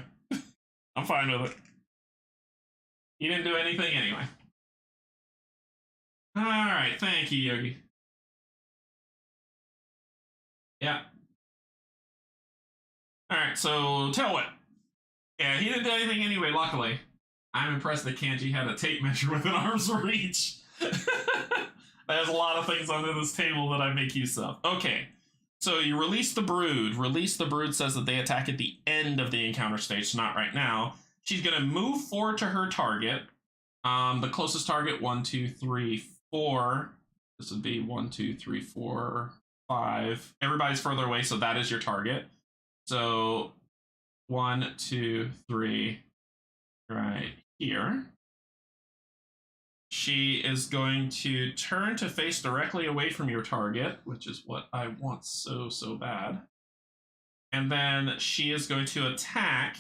I'm fine with it. He didn't do anything anyway. Alright, thank you, Yogi. Yeah. Alright, so Tailwhip. Yeah, he didn't do anything anyway, luckily. I'm impressed that Canje had a tape measure within arm's reach. There's a lot of things under this table that I make use of. Okay, so you release the Brood. Release the Brood says that they attack at the end of the encounter stage, so not right now. She's going to move forward to her target. The closest target, 1, 2, 3, 4. This would be 1, 2, 3, 4, 5. Everybody's further away, so that is your target. So 1, 2, 3, right here. She is going to turn to face directly away from your target, which is what I want so, so bad. And then she is going to attack.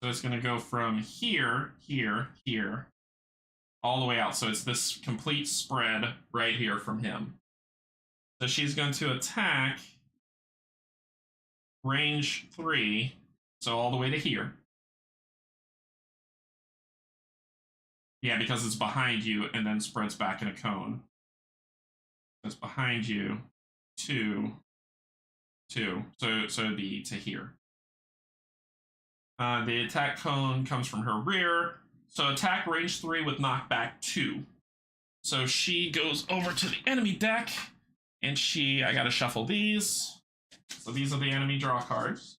So it's going to go from here, here, here, all the way out. So it's this complete spread right here from him. So she's going to attack range 3, so all the way to here. Yeah, because it's behind you and then spreads back in a cone. It's behind you, 2, 2. So it'd be to here. The attack cone comes from her rear. So attack range 3 with knockback 2. So she goes over to the enemy deck, and I gotta shuffle these. So these are the enemy draw cards.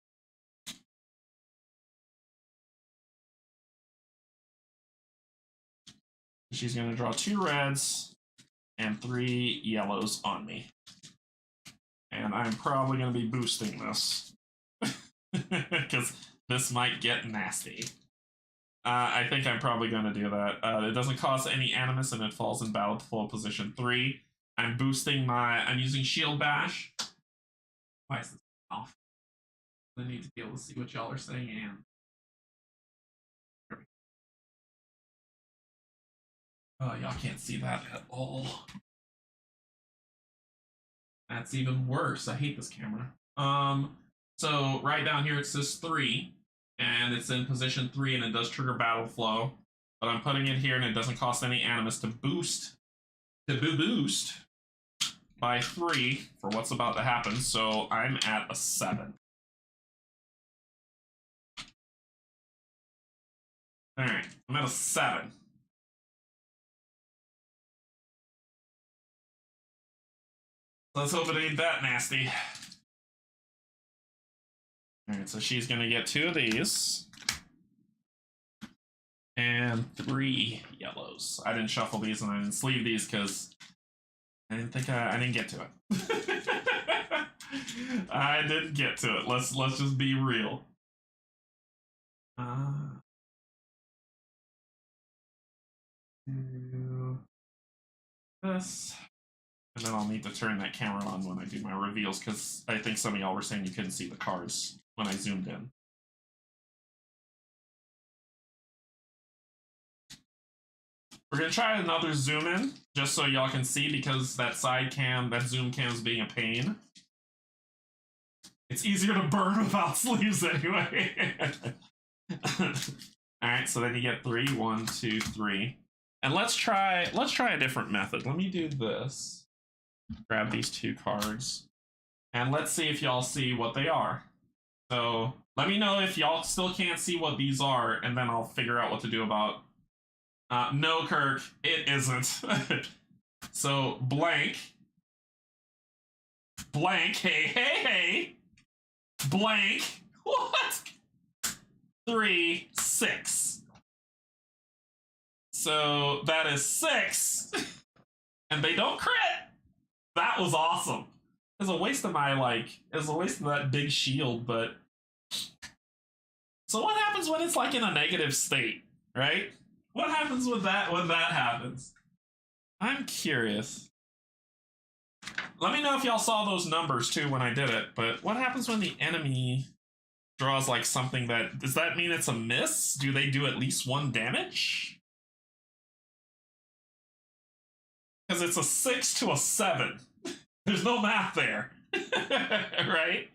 She's gonna draw 2 reds and 3 yellows on me. And I'm probably gonna be boosting this. Because this might get nasty. I think I'm probably going to do that. It doesn't cost any animus and it falls in battle full position 3. I'm using Shield Bash. Why is this off? I need to be able to see what y'all are saying and. Oh, y'all can't see that at all. That's even worse. I hate this camera. So right down here it says 3. and it's in position 3, and it does trigger battle flow. But I'm putting it here, and it doesn't cost any animus to boost by 3 for what's about to happen. So I'm at a 7. All right, I'm at a 7. Let's hope it ain't that nasty. All right, so she's gonna get 2 of these. And 3 yellows. I didn't shuffle these and I didn't sleeve these because I didn't think I didn't get to it. I didn't get to it. Let's just be real. Do this. And then I'll need to turn that camera on when I do my reveals, because I think some of y'all were saying you couldn't see the cards when I zoomed in. We're gonna try another zoom in, just so y'all can see, because that side cam, that zoom cam is being a pain. It's easier to burn without sleeves anyway. Alright, so then you get 3, 1, 2, 3. And let's try a different method. Let me do this. Grab these 2 cards. And let's see if y'all see what they are. So let me know if y'all still can't see what these are, and then I'll figure out what to do about. No, Kirk, it isn't. So blank, hey, blank, what? 3, 6. So that is 6, and they don't crit. That was awesome. It's a waste of it's a waste of that big shield, but. So what happens when it's like in a negative state, right? What happens with that when that happens? I'm curious. Let me know if y'all saw those numbers too when I did it, but what happens when the enemy draws like something that, does that mean it's a miss? Do they do at least 1 damage? Because it's a 6 to a 7. There's no math there, right?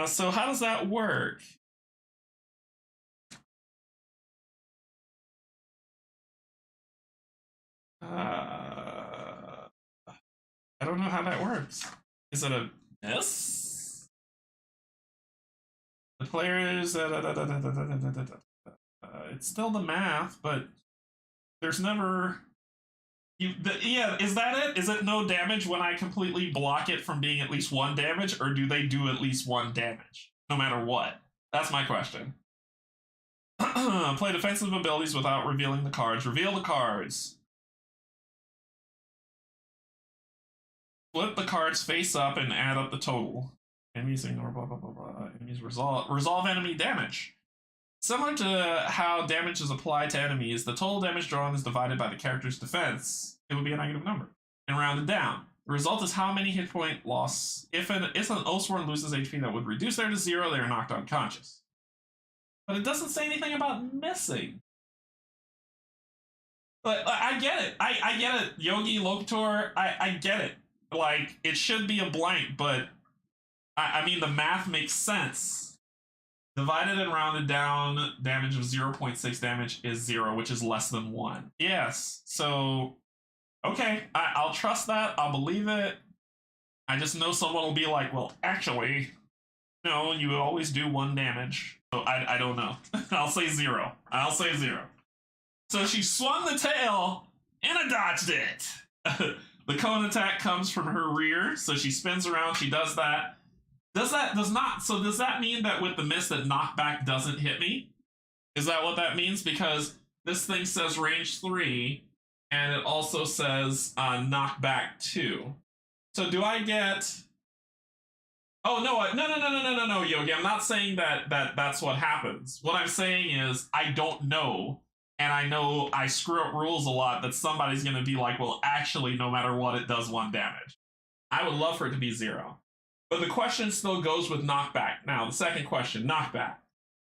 So how does that work? I don't know how that works. Is it a miss? The players, it's still the math, but there's never. Yeah, is that it? Is it no damage when I completely block it from being at least 1 damage, or do they do at least 1 damage, no matter what? That's my question. Play defensive abilities without revealing the cards. Reveal the cards. Flip the cards face up and add up the total. Enemies ignore blah blah blah blah. Enemies resolve enemy damage. Similar to how damage is applied to enemies, the total damage drawn is divided by the character's defense. It would be a negative number, and rounded down. The result is how many hit point loss. If an Oathsworn loses HP that would reduce there to 0, they are knocked unconscious. But it doesn't say anything about missing. But I get it. I get it. Yogi, Locator, I get it. Like, it should be a blank, but I mean, the math makes sense. Divided and rounded down, damage of 0.6 damage is 0, which is less than 1. Yes, so, okay, I'll trust that, I'll believe it. I just know someone will be like, well, actually, no, you always do 1 damage. So I don't know. I'll say 0. I'll say 0. So she swung the tail, and I dodged it. The cone attack comes from her rear, so she spins around, she does that. Does that mean that with the miss that knockback doesn't hit me? Is that what that means? Because this thing says range 3, and it also says knockback 2. So do I get... Oh, no, Yogi, I'm not saying that's what happens. What I'm saying is, I don't know, and I know I screw up rules a lot, that somebody's going to be like, well, actually, no matter what, it does 1 damage. I would love for it to be 0. But the question still goes with knockback. Now, the second question, knockback.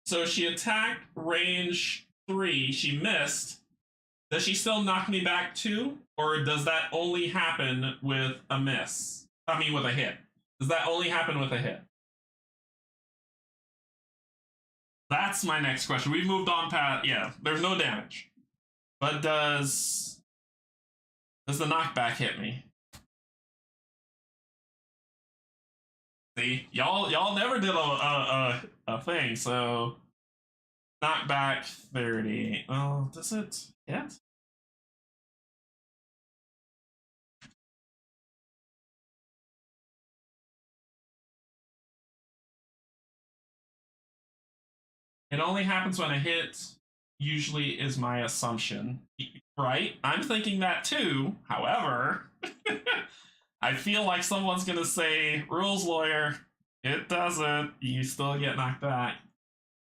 So she attacked range 3, she missed. Does she still knock me back 2? Or does that only happen with a miss? I mean, with a hit. Does that only happen with a hit? That's my next question. We've moved on past. Yeah, there's no damage, but does the knockback hit me? See, y'all never did a thing. So knockback 30. Oh, does it hit? It only happens when a hit usually is my assumption. Right? I'm thinking that too. However, I feel like someone's going to say, rules lawyer, it doesn't. You still get knocked back.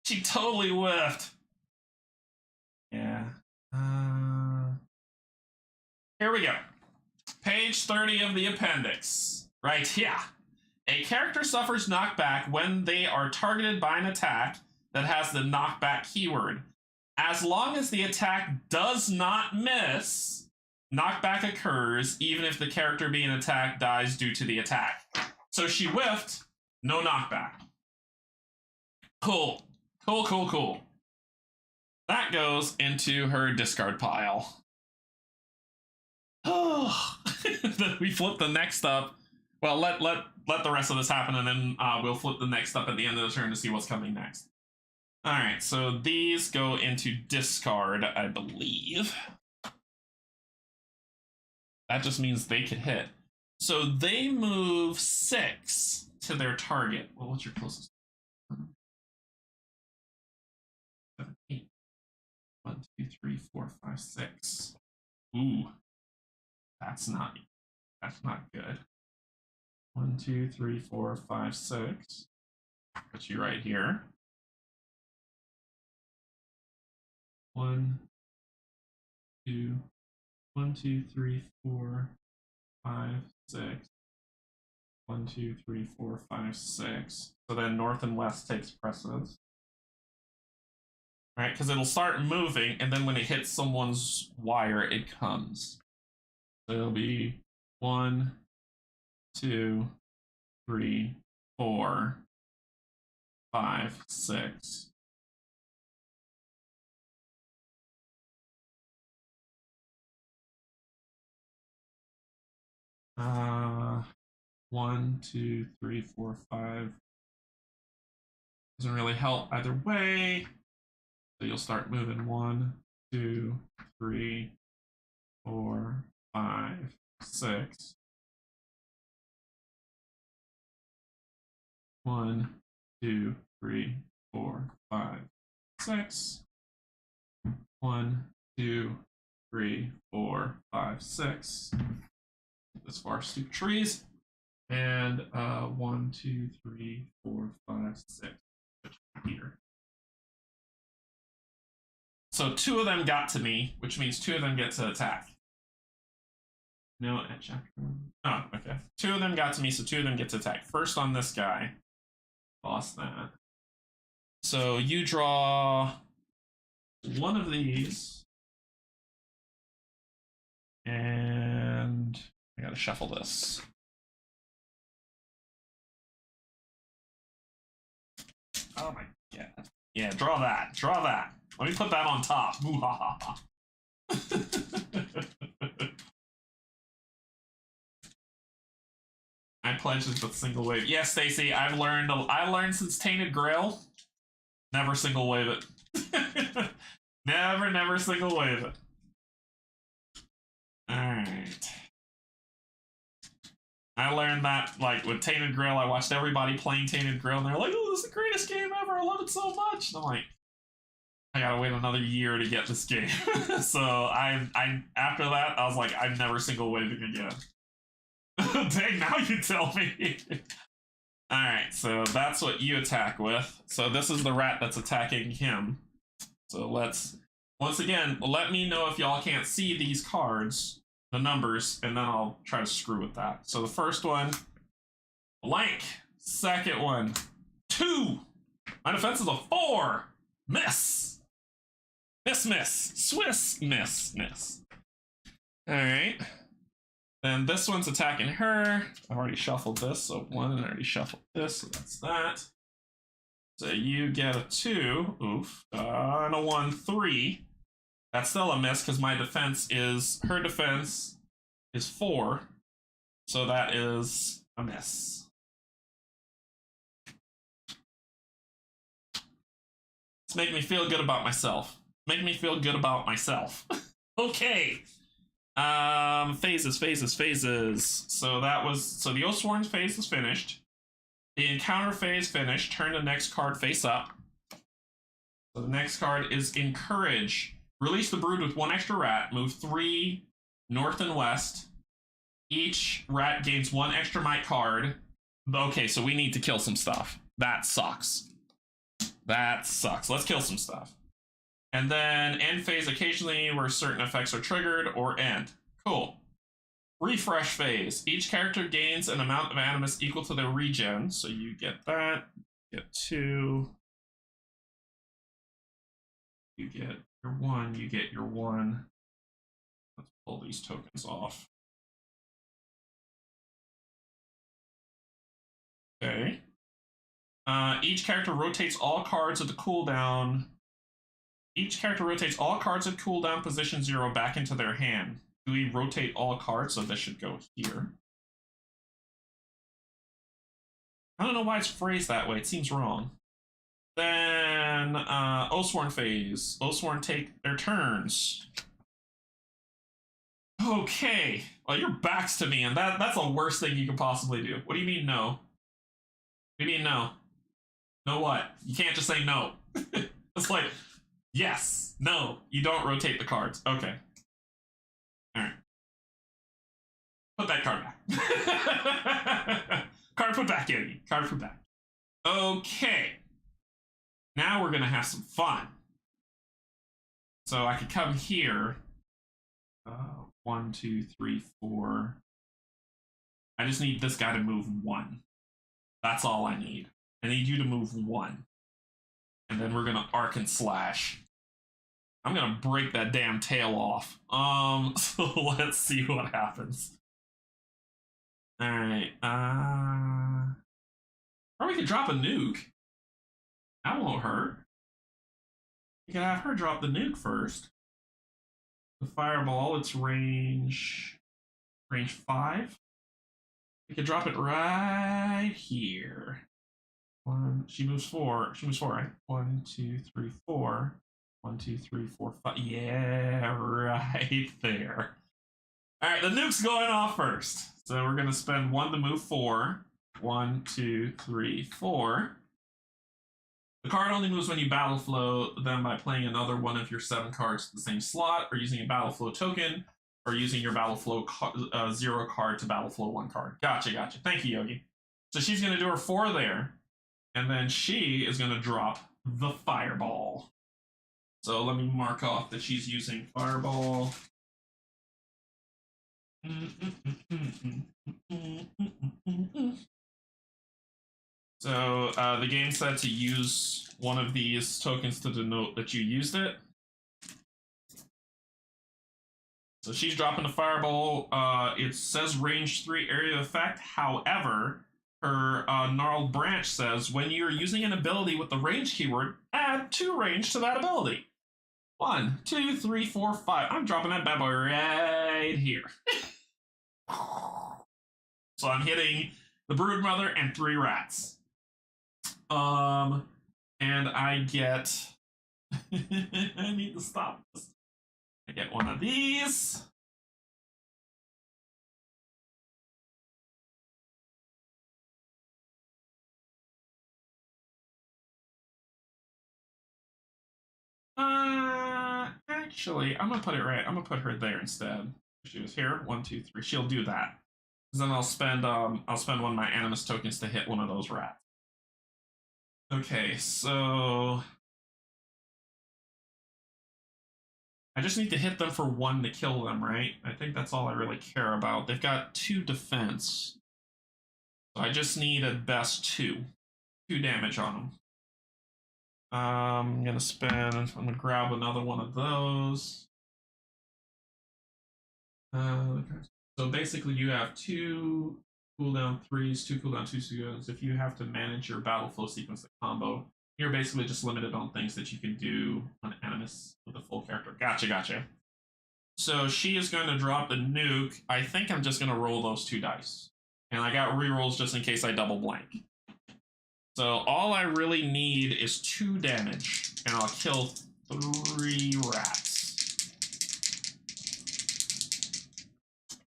She totally whiffed. Yeah. Here we go. Page 30 of the appendix. Right, yeah. A character suffers knockback when they are targeted by an attack that has the knockback keyword. As long as the attack does not miss, knockback occurs even if the character being attacked dies due to the attack. So she whiffed, no knockback. Cool. Cool. That goes into her discard pile. Oh, then we flip the next up. Well, let the rest of this happen, and then we'll flip the next up at the end of the turn to see what's coming next. All right, so these go into discard, I believe. That just means they could hit. So they move 6 to their target. Well, what's your closest? 7, 8. 1, 2, 3, 4, 5, 6. Ooh, that's not good. 1, 2, 3, 4, 5, 6. Put you right here. 1, 2, 1, 2, 3, 4, 5, 6. 1, 2, 3, 4, 5, 6. So then north and west takes precedence. Right, because it'll start moving, and then when it hits someone's wire, it comes. So it'll be 1, 2, 3, 4, 5, 6. Uh, 1, 2, 3, 4, 5. Doesn't really help either way. So you'll start moving 1, 2, 3, 4, 5, 6. 1, 2, 3, 4, 5, 6. 1, 2, 3, 4, 5, 6. As far as stupid trees. And 1, 2, 3, 4, 5, 6. Here. So 2 of them got to me, which means 2 of them get to attack. No, at chapter 1. Oh, okay. 2 of them got to me, so 2 of them get to attack. First on this guy. Lost that. So you draw one of these. And I gotta shuffle this. Oh my god. Yeah, draw that. Draw that. Let me put that on top. I pledge it with single wave. Yes, Stacy, I learned since Tainted Grail. Never single wave it. never single wave it. Alright. I learned that, like, with Tainted Grail, I watched everybody playing Tainted Grail, and they're like, oh, this is the greatest game ever, I love it so much. And I'm like, I gotta wait another year to get this game. So I after that, I was like, I'm never single waving again. Dang, now you tell me. Alright, so that's what you attack with. So this is the rat that's attacking him. So let's, once again, let me know if y'all can't see these cards, the numbers, and then I'll try to screw with that. So the first one, blank. Second one, 2. My defense is a 4. Miss. Miss. Swiss miss. Alright. Then this one's attacking her. I've already shuffled this, so 1, and I already shuffled this, so that's that. So you get a 2, oof, and a 1, 3. That's still a miss because my defense is, her defense is 4. So that is a miss. It's making me feel good about myself. Make me feel good about myself. Okay. Phases. So the Oathsworn phase is finished. The encounter phase finished. Turn the next card face up. So the next card is Encourage. Release the brood with 1 extra rat. Move 3 north and west. Each rat gains 1 extra might card. Okay, so we need to kill some stuff. That sucks. Let's kill some stuff. And then end phase occasionally where certain effects are triggered or end. Cool. Refresh phase. Each character gains an amount of animus equal to their regen. So you get that. You get 2. You get your 1. You get your 1. Let's pull these tokens off. Okay. Each character rotates all cards at the cooldown. Each character rotates all cards at cooldown position 0 back into their hand. Do we rotate all cards? So this should go here. I don't know why it's phrased that way. It seems wrong. Then Oathsworn phase. Oathsworn take their turns. Okay. Well, your back's to me, and that's the worst thing you can possibly do. What do you mean no? What do you mean no? No what? You can't just say no. It's like, yes, no, you don't rotate the cards. Okay. Alright. Put that card back. Card put back, Eddie. Card put back. Okay. Now we're gonna have some fun. So I could come here. 1, 2, 3, 4. I just need this guy to move 1. That's all I need. I need you to move 1. And then we're gonna arc and slash. I'm gonna break that damn tail off. So let's see what happens. Alright, or we could drop a nuke. That won't hurt. You can have her drop the nuke first. The fireball, it's range 5. We could drop it right here. She moves 4. She moves 4, right? 1, 2, 3, 4. 1, 2, 3, 4, 5. Yeah, right there. All right, the nuke's going off first. So we're going to spend 1 to move 4. 1, 2, 3, 4. The card only moves when you battle flow them by playing another one of your 7 cards to the same slot, or using a battle flow token, or using your battle flow 0 card to battle flow 1 card. Gotcha. Thank you, Yogi. So she's going to do her 4 there, and then she is going to drop the fireball. So let me mark off that she's using fireball. So the game said to use one of these tokens to denote that you used it. So she's dropping the fireball. It says range 3 area effect. However, her gnarled branch says when you're using an ability with the range keyword, add 2 range to that ability. 1, 2, 3, 4, 5. I'm dropping that bad boy right here. So I'm hitting the broodmother and 3 rats. And I get I need to stop this. I get one of these. Actually, I'm gonna put it right. I'm gonna put her there instead. She was here. 1, 2, 3. She'll do that. Then I'll spend one of my animus tokens to hit one of those rats. Okay, so I just need to hit them for 1 to kill them, right? I think that's all I really care about. They've got 2 defense. So I just need at best 2 damage on them. I'm gonna grab another one of those. So basically you have 2 cooldown 3s, 2 cooldown 2 seconds. If you have to manage your battle flow sequence, the combo, You're basically just limited on things that you can do on Animus with a full character. Gotcha, gotcha. So she is going to drop the nuke. I think I'm just going to roll those 2 dice. And I got rerolls just in case I double blank. So all I really need is 2 damage. And I'll kill 3 rats.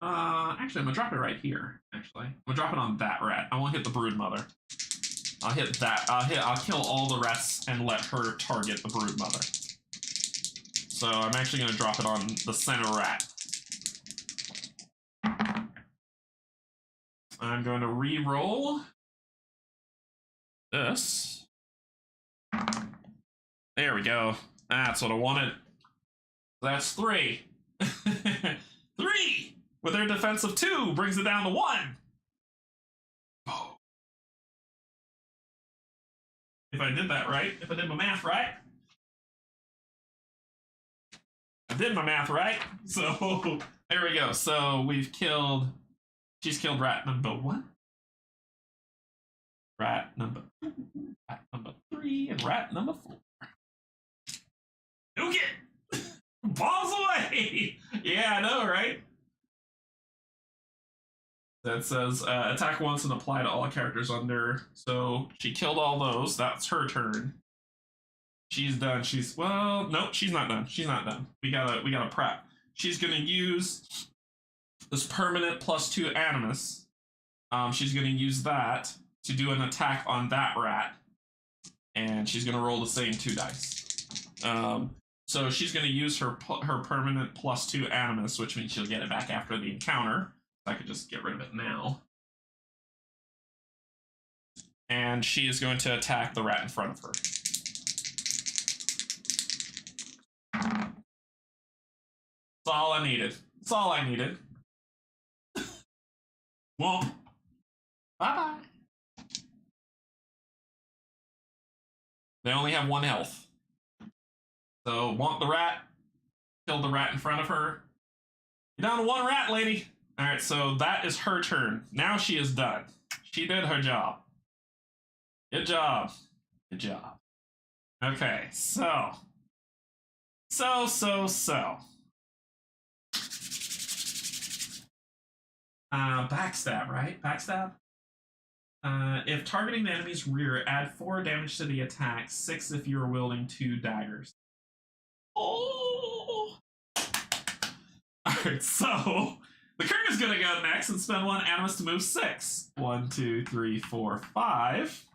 Actually, I'm going to drop it right here, actually. I'm going to drop it on that rat. I won't hit the brood mother. I'll hit that. I'll kill all the rats and let her target the brood mother. So I'm actually going to drop it on the center rat. I'm going to re-roll this. There we go. That's what I wanted. That's 3. 3 with their defense of 2 brings it down to 1. Oh. If I did that right, if I did my math right. I did my math right. So there we go. So she's killed rat number 1. Rat number 2, rat number 3, and rat number 4. Nuke it! Balls away! Yeah, I know, right? That says attack once and apply to all characters under. So she killed all those. That's her turn. She's done. Nope, she's not done. She's not done. We gotta prep. She's gonna use this permanent +2 animus. She's gonna use that to do an attack on that rat. And she's gonna roll the same 2 dice. So she's gonna use her permanent +2 animus, which means she'll get it back after the encounter. I could just get rid of it now. And she is going to attack the rat in front of her. That's all I needed. That's all I needed. Womp. Bye-bye. They only have 1 health. So, womp the rat. Killed the rat in front of her. You're down to 1 rat, lady. Alright, so that is her turn. Now she is done. She did her job. Good job. Good job. Okay, so. Backstab, right? Backstab? If targeting the enemy's rear, add 4 damage to the attack, 6 if you are wielding 2 daggers. Oh! Alright, so the Kurg is gonna go next and spend 1 animus to move 6. 1, 2, 3, 4, 5.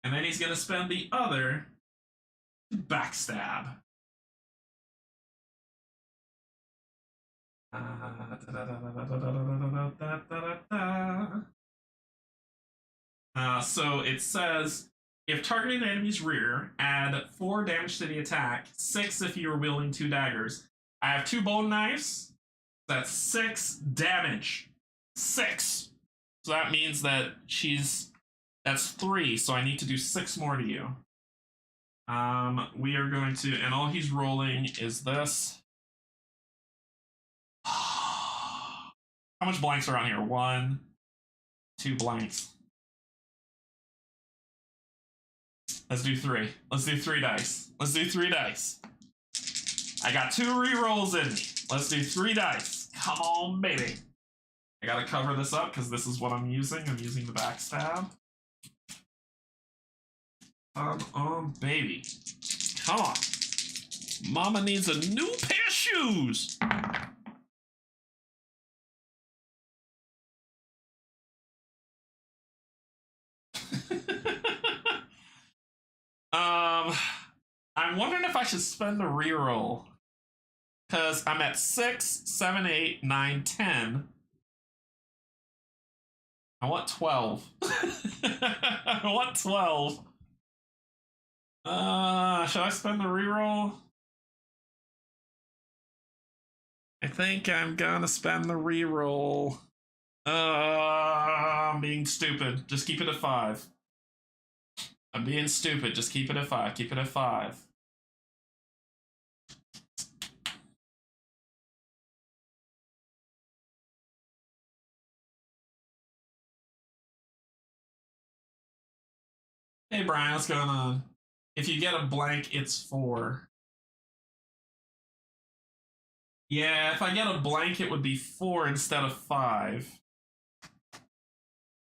And then he's gonna spend the other to backstab. So it says, if targeting the enemy's rear, add 4 damage to the attack, 6 if you are wielding 2 daggers. I have 2 bone knives. That's 6 damage. 6. So that means that that's 3, so I need to do 6 more to you. We are going to, and all he's rolling is this. How much blanks are on here? 1, 2 blanks. Let's do 3. Let's do 3 dice. Let's do 3 dice. I got 2 rerolls in me. Let's do 3 dice. Come on, baby. I gotta cover this up because this is what I'm using. I'm using the backstab. Come on, baby. Come on. Mama needs a new pair of shoes. I'm wondering if I should spend the reroll. Because I'm at 6, 7, 8, 9, 10. I want 12. I want 12. Should I spend the reroll? I think I'm gonna spend the reroll. I'm being stupid. Just keep it at 5. I'm being stupid. Just keep it at 5. Keep it at 5. Hey Brian, what's going on? If you get a blank, it's 4. Yeah, if I get a blank, it would be 4 instead of 5.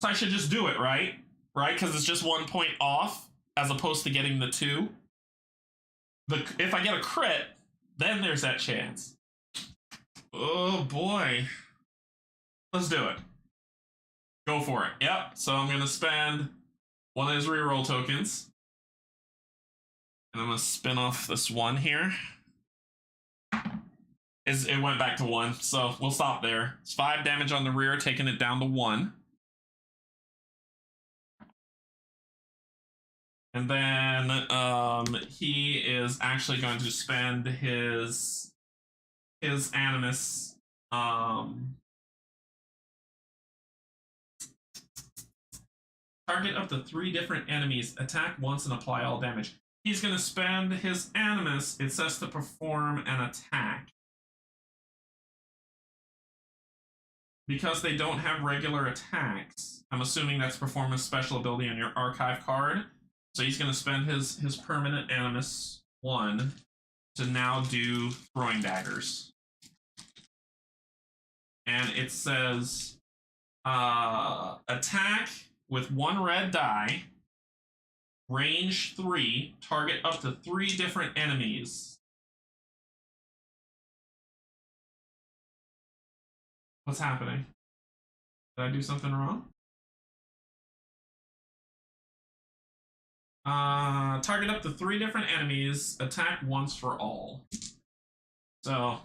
So I should just do it, right? Right? Because it's just 1 point off as opposed to getting the 2. If I get a crit, then there's that chance. Oh boy. Let's do it. Go for it. Yep. So I'm going to spend one of his reroll tokens. And I'm going to spin off this 1 here. It went back to 1, so we'll stop there. It's 5 damage on the rear, taking it down to 1. And then he is actually going to spend his animus. Target up to 3 different enemies, attack once and apply all damage. He's going to spend his animus, it says, to perform an attack. Because they don't have regular attacks, I'm assuming that's perform a special ability on your archive card. So he's going to spend his permanent animus 1 to now do throwing daggers. And it says attack with 1 red die, range 3, target up to 3 different enemies. What's happening? Did I do something wrong? Target up to 3 different enemies, attack once for all. So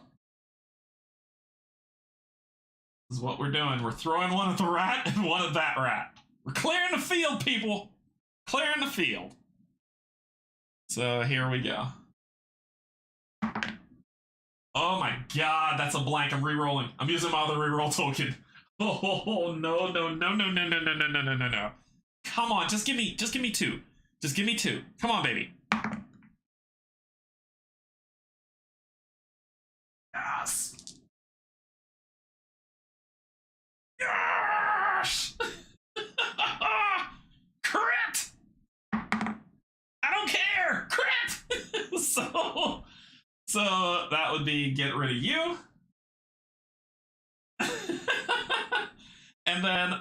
this is what we're doing. We're throwing 1 at the rat and 1 at that rat. We're clearing the field, people. Clearing the field. So here we go. Oh my god, that's a blank. I'm re-rolling. I'm using my other re-roll token. Oh no, no, no, no, no, no, no, no, no, no, no, no. Come on, just give me 2. Just give me 2. Come on, baby. Yes. Yes! Crit! I don't care! Crit! So that would be get rid of you. And then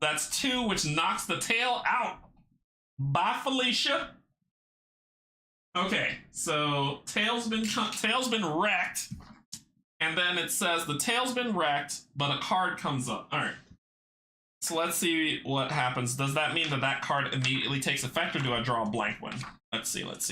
that's 2, which knocks the tail out. Bye, Felicia. Okay, so tail's been wrecked. And then it says the tail's been wrecked, but a card comes up. All right. So let's see what happens. Does that mean that that card immediately takes effect, or do I draw a blank one? Let's see. Which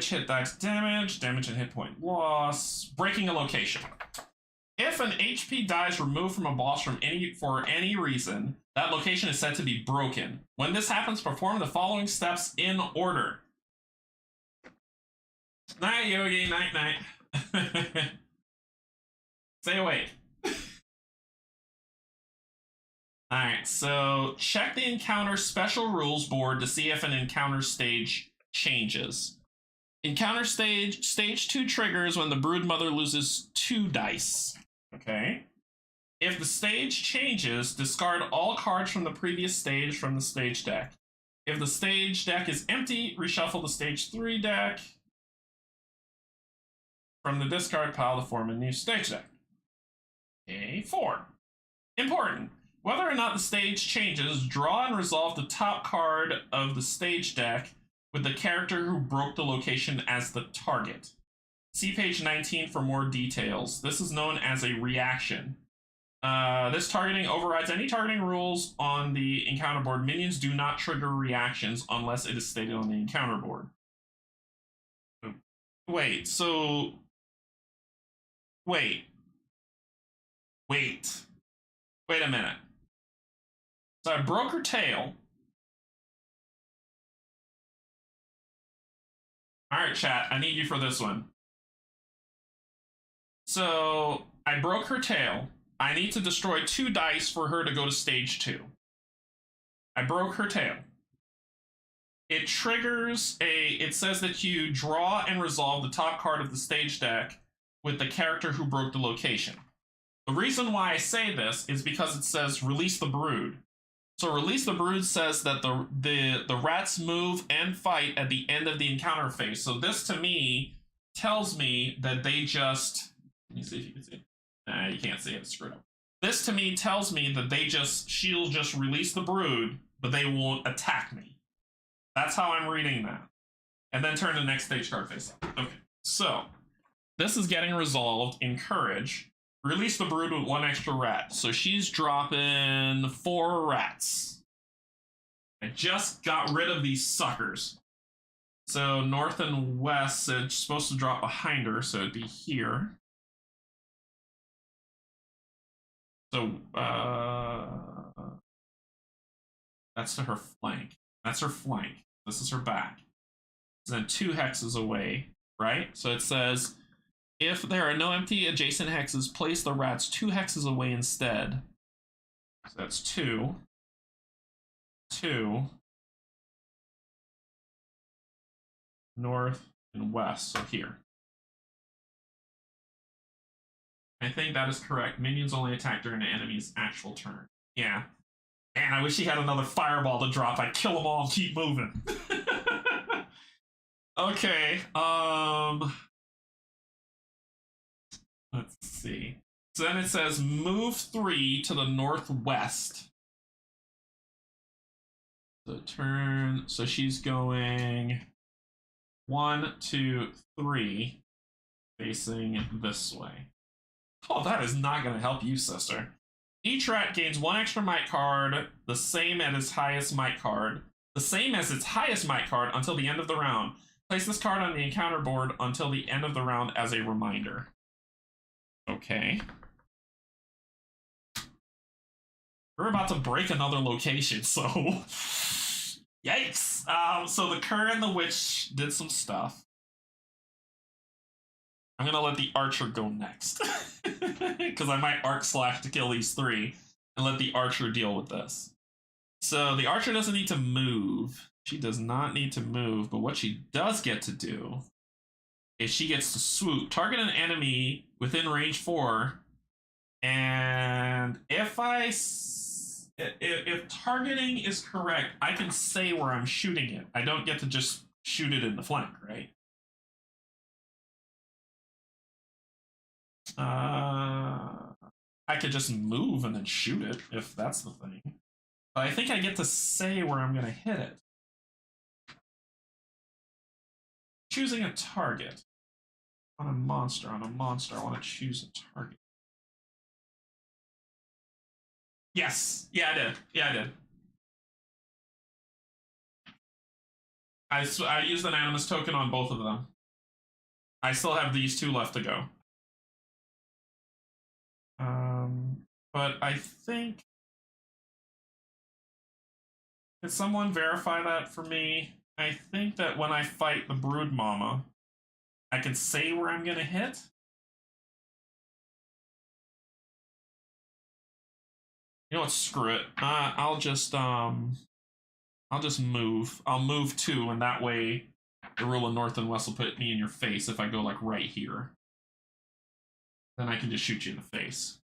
hit dice damage and hit point loss. Breaking a location. If an HP die is removed from a boss for any reason, that location is said to be broken. When this happens, perform the following steps in order. Night, Yogi. Night. Stay awake. Alright, so check the encounter special rules board to see if an encounter stage changes. Encounter stage 2 triggers when the Broodmother loses 2 dice. Okay. If the stage changes, discard all cards from the previous stage from the stage deck. If the stage deck is empty, reshuffle the stage 3 deck from the discard pile to form a new stage deck. Okay, 4. Important. Whether or not the stage changes, draw and resolve the top card of the stage deck with the character who broke the location as the target. See page 19 for more details. This is known as a reaction. This targeting overrides any targeting rules on the encounter board. Minions do not trigger reactions unless it is stated on the encounter board. Wait, so... Wait a minute. So I broke her tail. Alright, chat, I need you for this one. So I broke her tail. I need to destroy 2 dice for her to go to stage 2. I broke her tail. it triggers it says that you draw and resolve the top card of the stage deck with the character who broke the location. The reason why I say this is because it says release the brood. So release the brood says that the rats move and fight at the end of the encounter phase. So this to me tells me that they just, let me see if you can see it. Nah, you can't see it, it's screwed up. This to me tells me that she'll just release the brood, but they won't attack me. That's how I'm reading that. And then turn the next stage card face up. Okay, so this is getting resolved in Courage. Release the brood with 1 extra rat. So she's dropping 4 rats. I just got rid of these suckers. So north and west, it's supposed to drop behind her, so it'd be here. So, that's to her flank. That's her flank. This is her back. So then 2 hexes away, right? So it says, if there are no empty adjacent hexes, place the rats 2 hexes away instead. So that's 2. 2. North and west, so here. I think that is correct. Minions only attack during the enemy's actual turn. Yeah. Man, I wish he had another fireball to drop. I'd kill them all and keep moving. Okay, let's see. So then it says move 3 to the northwest. So turn, so she's going 1, 2, 3, facing this way. Oh, that is not going to help you, sister. Each rat gains 1 extra might card, the same as its highest might card, until the end of the round. Place this card on the encounter board until the end of the round as a reminder. Okay. We're about to break another location, so yikes. So the Cur and the Witch did some stuff. I'm gonna let the Archer go next. Because I might arc slash to kill these 3 and let the Archer deal with this. So the Archer doesn't need to move. She does not need to move, but what she does get to do is she gets to swoop, target an enemy within range 4, and if targeting is correct, I can say where I'm shooting it. I don't get to just shoot it in the flank, right? I could just move and then shoot it, if that's the thing. But I think I get to say where I'm going to hit it. Choosing a target. On a monster, I want to choose a target. Yes, yeah, I did. Yeah, I did. I used an Animus token on both of them. I still have these 2 left to go. But I think... Can someone verify that for me? I think that when I fight the Brood Mama, I can say where I'm gonna hit. You know what? Screw it. I'll just move. I'll move 2, and that way the rule of North and West will put me in your face if I go like right here. Then I can just shoot you in the face.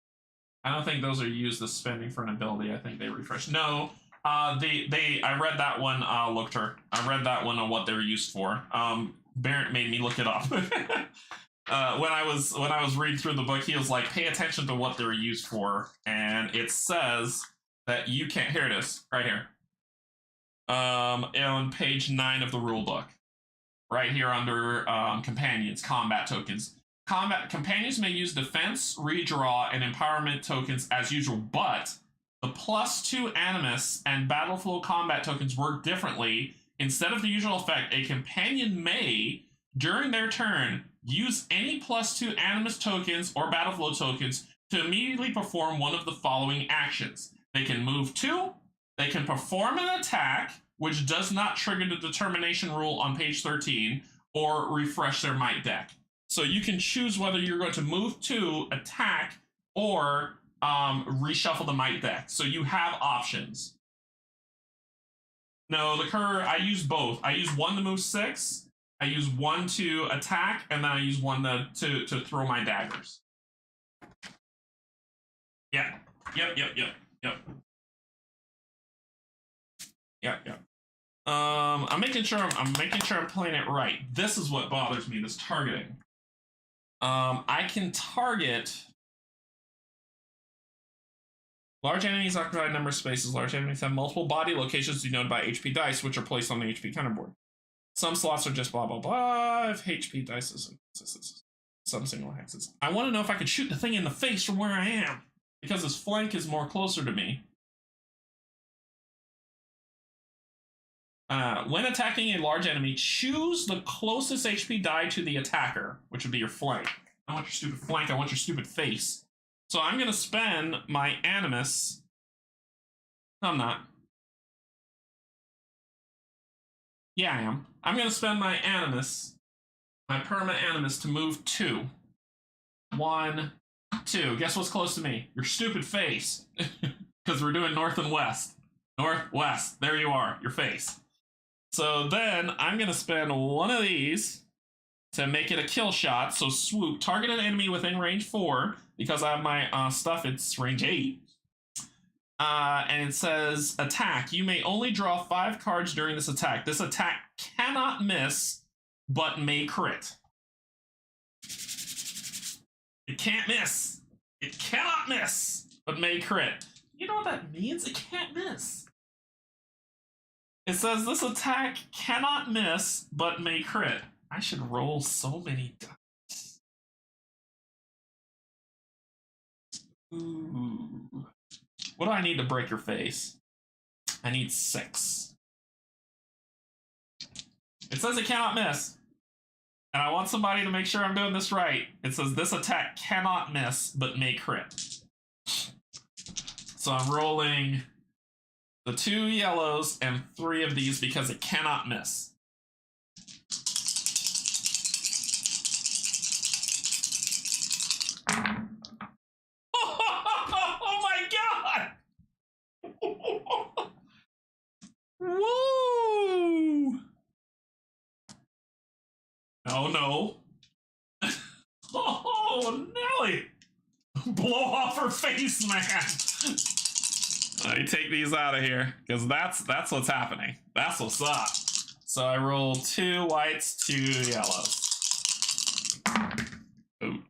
I don't think those are used as spending for an ability. I think they refresh. No, I read that one. Looked her. I read that one on what they were used for. Barrett made me look it up. When I was reading through the book, he was like, "Pay attention to what they're used for," and it says that you can't. Here it is, right here. On page 9 of the rule book, right here under companions, combat tokens. Companions may use defense, redraw, and empowerment tokens as usual, but the +2 Animus and Battleflow combat tokens work differently. Instead of the usual effect, a companion may, during their turn, use any +2 Animus tokens or Battleflow tokens to immediately perform one of the following actions. They can move 2, they can perform an attack, which does not trigger the determination rule on page 13, or refresh their might deck. So you can choose whether you're going to move 2, attack, or reshuffle the might deck. So you have options. No, the cur, I use both. I use one to move 6, I use one to attack, and then I use one to throw my daggers. Yeah. Yep. I'm making sure I'm playing it right. This is what bothers me, this targeting. I can target large enemies occupy a number of spaces. Large enemies have multiple body locations denoted by HP dice, which are placed on the HP counter board. Some slots are just blah blah blah. If HP dice is some single hexes. I want to know if I could shoot the thing in the face from where I am, because his flank is more closer to me. When attacking a large enemy, choose the closest HP die to the attacker, which would be your flank. I want your stupid flank, I want your stupid face. So I'm going to spend my animus. No, I'm not. Yeah, I am. I'm going to spend my animus, my permanent animus, to move 2. 1, 2. Guess what's close to me? Your stupid face. Because we're doing north and west. Northwest. There you are. Your face. So then I'm going to spend one of these to make it a kill shot. So swoop. Target an enemy within range 4. Because I have my stuff, it's range 8. And it says attack. You may only draw 5 cards during this attack. This attack cannot miss, but may crit. It can't miss. It cannot miss, but may crit. You know what that means? It can't miss. It says this attack cannot miss, but may crit. I should roll so many dice. Ooh. What do I need to break your face? I need 6. It says it cannot miss. And I want somebody to make sure I'm doing this right. It says this attack cannot miss, but may crit. So I'm rolling the 2 yellows and 3 of these because it cannot miss. Oh my god! Woo! No. Oh, Nelly! Blow off her face, man! Let me take these out of here, because that's what's happening. That's what's up. So I roll 2 whites, 2 yellows. Ooh.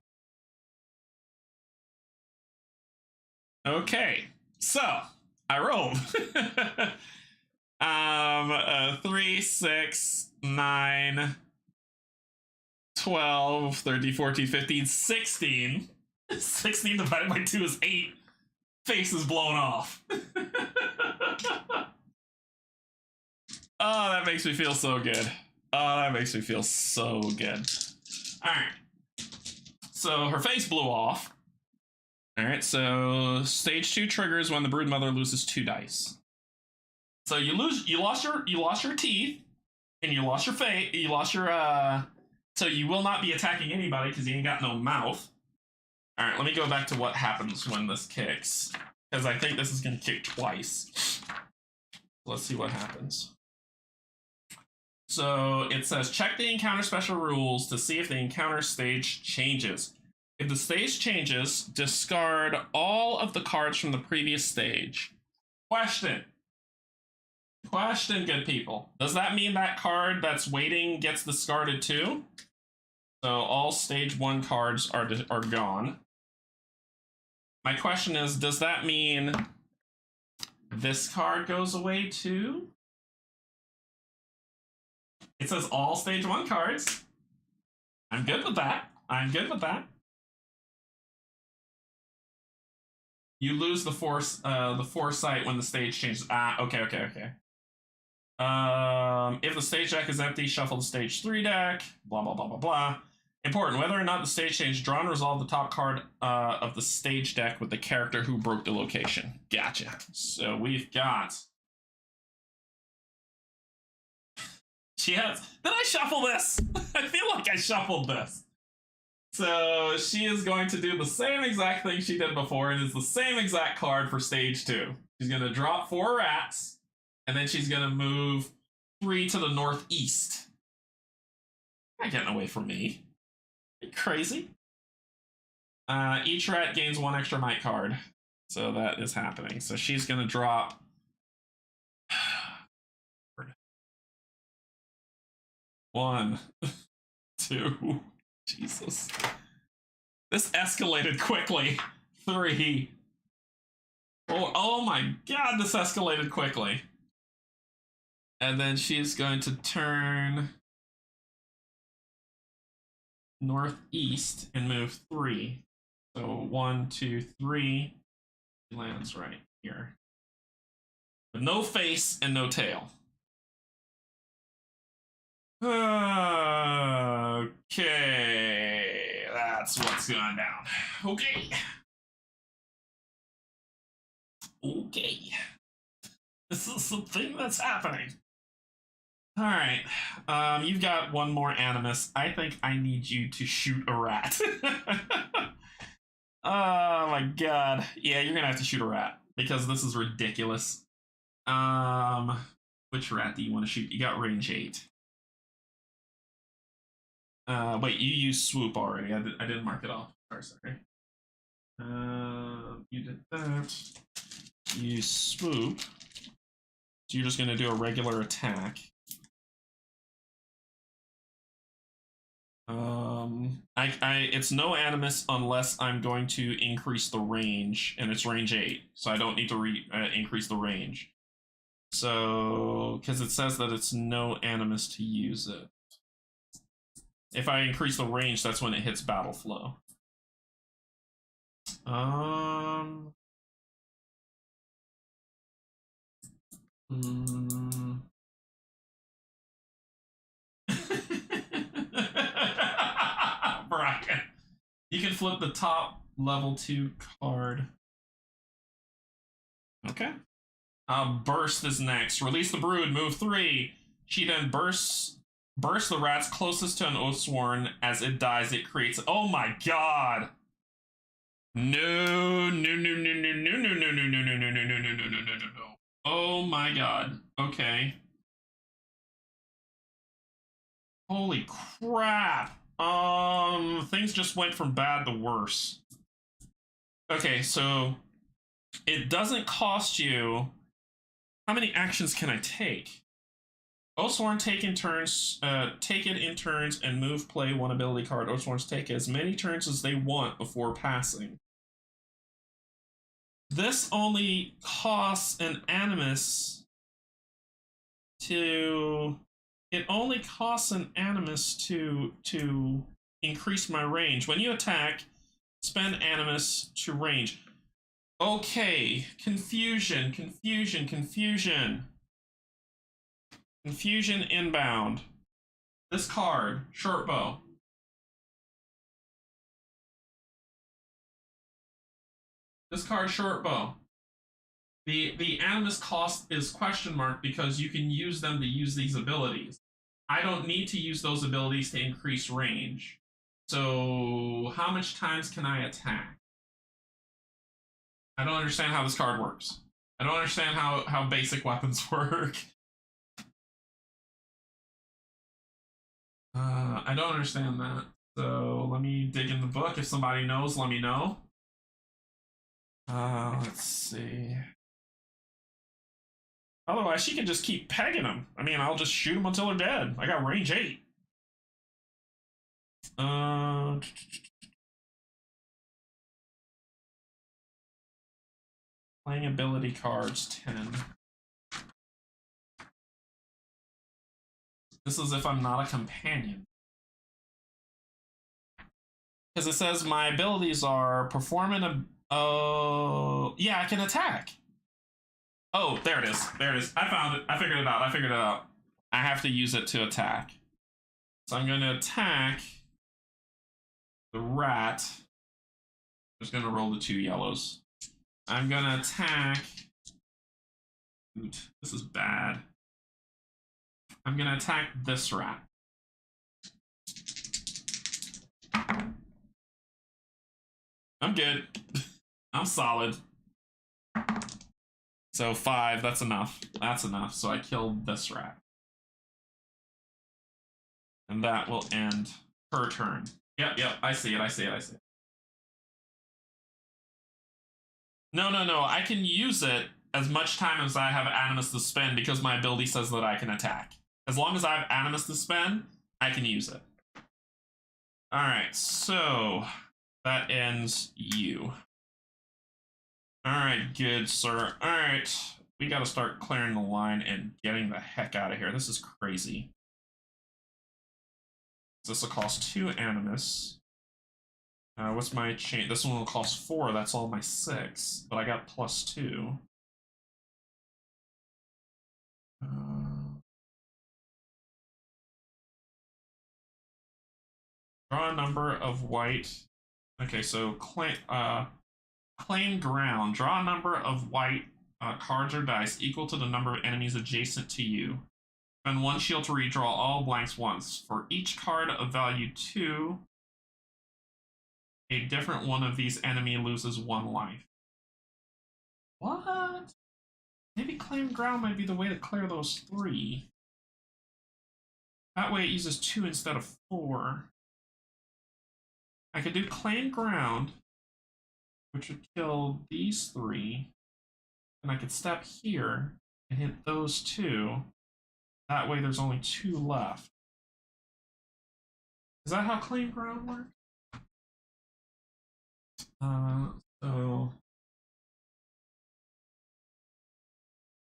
Okay, so I rolled 3, 6, 9, 12, 13, 14, 15, 16. 16 divided by 2 is 8. Face is blown off. Oh, that makes me feel so good. Oh, that makes me feel so good. Alright. So her face blew off. Alright, so stage 2 triggers when the broodmother loses 2 dice. So you lost your teeth, and you lost your face, so you will not be attacking anybody because you ain't got no mouth. Alright, let me go back to what happens when this kicks, because I think this is going to kick twice. Let's see what happens. So it says, check the encounter special rules to see if the encounter stage changes. If the stage changes, discard all of the cards from the previous stage. Question, good people. Does that mean that card that's waiting gets discarded too? So all stage 1 cards are gone. My question is, does that mean this card goes away too? It says all stage 1 cards. I'm good with that. You lose the foresight when the stage changes. Okay. If the stage deck is empty, shuffle the stage 3 deck. Blah blah blah blah blah. Important, whether or not the stage change, draw and resolve the top card of the stage deck with the character who broke the location. Gotcha. So we've got. Did I shuffle this? I feel like I shuffled this. So she is going to do the same exact thing she did before, and it's the same exact card for stage 2. She's going to drop 4 rats, And then she's gonna move 3 to the northeast. You're not getting away from me. Are you crazy? Each rat gains 1 extra might card. So that is happening. So she's gonna drop 1, 2. Jesus. This escalated quickly. 3. 4. Oh my god, this escalated quickly. And then she's going to turn northeast and move 3. So 1, 2, 3. She lands right here. With no face and no tail. Okay, that's what's going down. Okay. Okay. This is the thing that's happening. All right. You've got 1 more animus. I think I need you to shoot a rat. Oh my god. Yeah, you're gonna have to shoot a rat because this is ridiculous. Which rat do you want to shoot? You got range 8. Wait, you used swoop already. I didn't mark it off. Sorry. You did that. You swoop. So you're just gonna do a regular attack. It's no animus unless I'm going to increase the range, and it's range 8, so I don't need to increase the range. So, because it says that it's no animus to use it. If I increase the range, that's when it hits battle flow. Brian, you can flip the top level 2 card. Okay. Burst is next. Release the brood. Move 3. She then bursts the rats closest to an Oathsworn. As it dies, it creates. Oh my god! No! Oh my god. Okay. Holy crap! Things just went from bad to worse. Okay, so it doesn't cost you. How many actions can I take? Oathsworn take it in turns and move play 1 ability card. Oathsworns take as many turns as they want before passing. This only costs an animus to. It only costs an animus to increase my range. When you attack, spend animus to range. Okay, confusion. Confusion inbound. This card, short bow. This card, short bow. The animus cost is question mark because you can use them to use these abilities. I don't need to use those abilities to increase range. So how much times can I attack? I don't understand how this card works. I don't understand how basic weapons work. I don't understand that. So let me dig in the book. If somebody knows, let me know. Let's see. Otherwise, she can just keep pegging them. I mean, I'll just shoot them until they're dead. I got range 8. Playing ability cards, 10. This is if I'm not a companion. Because it says my abilities are performing a... Oh, yeah, I can attack. Oh, there it is. There it is. I found it. I figured it out. I have to use it to attack. So I'm going to attack the rat. I'm just going to roll the 2 yellows. I'm going to attack... Oot, this is bad. I'm going to attack this rat. I'm good. I'm solid. So 5, that's enough. That's enough. So I killed this rat. And that will end her turn. Yep, I see it, I see it. No, I can use it as much time as I have Animus to spend because my ability says that I can attack. As long as I have Animus to spend, I can use it. Alright, so that ends you. Alright, good sir. Alright, we gotta start clearing the line and getting the heck out of here. This is crazy. This will cost 2 Animus. What's my chain? This one will cost 4. That's all my 6. But I got +2. Draw a number of white. Okay, so claim ground. Draw a number of white cards or dice equal to the number of enemies adjacent to you. Spend 1 shield to redraw all blanks once. For each card of value 2, a different one of these enemy loses 1 life. What? Maybe claim ground might be the way to clear those 3. That way it uses 2 instead of 4. I could do claim ground, which would kill these 3. And I could step here and hit those 2. That way there's only 2 left. Is that how claim ground works? So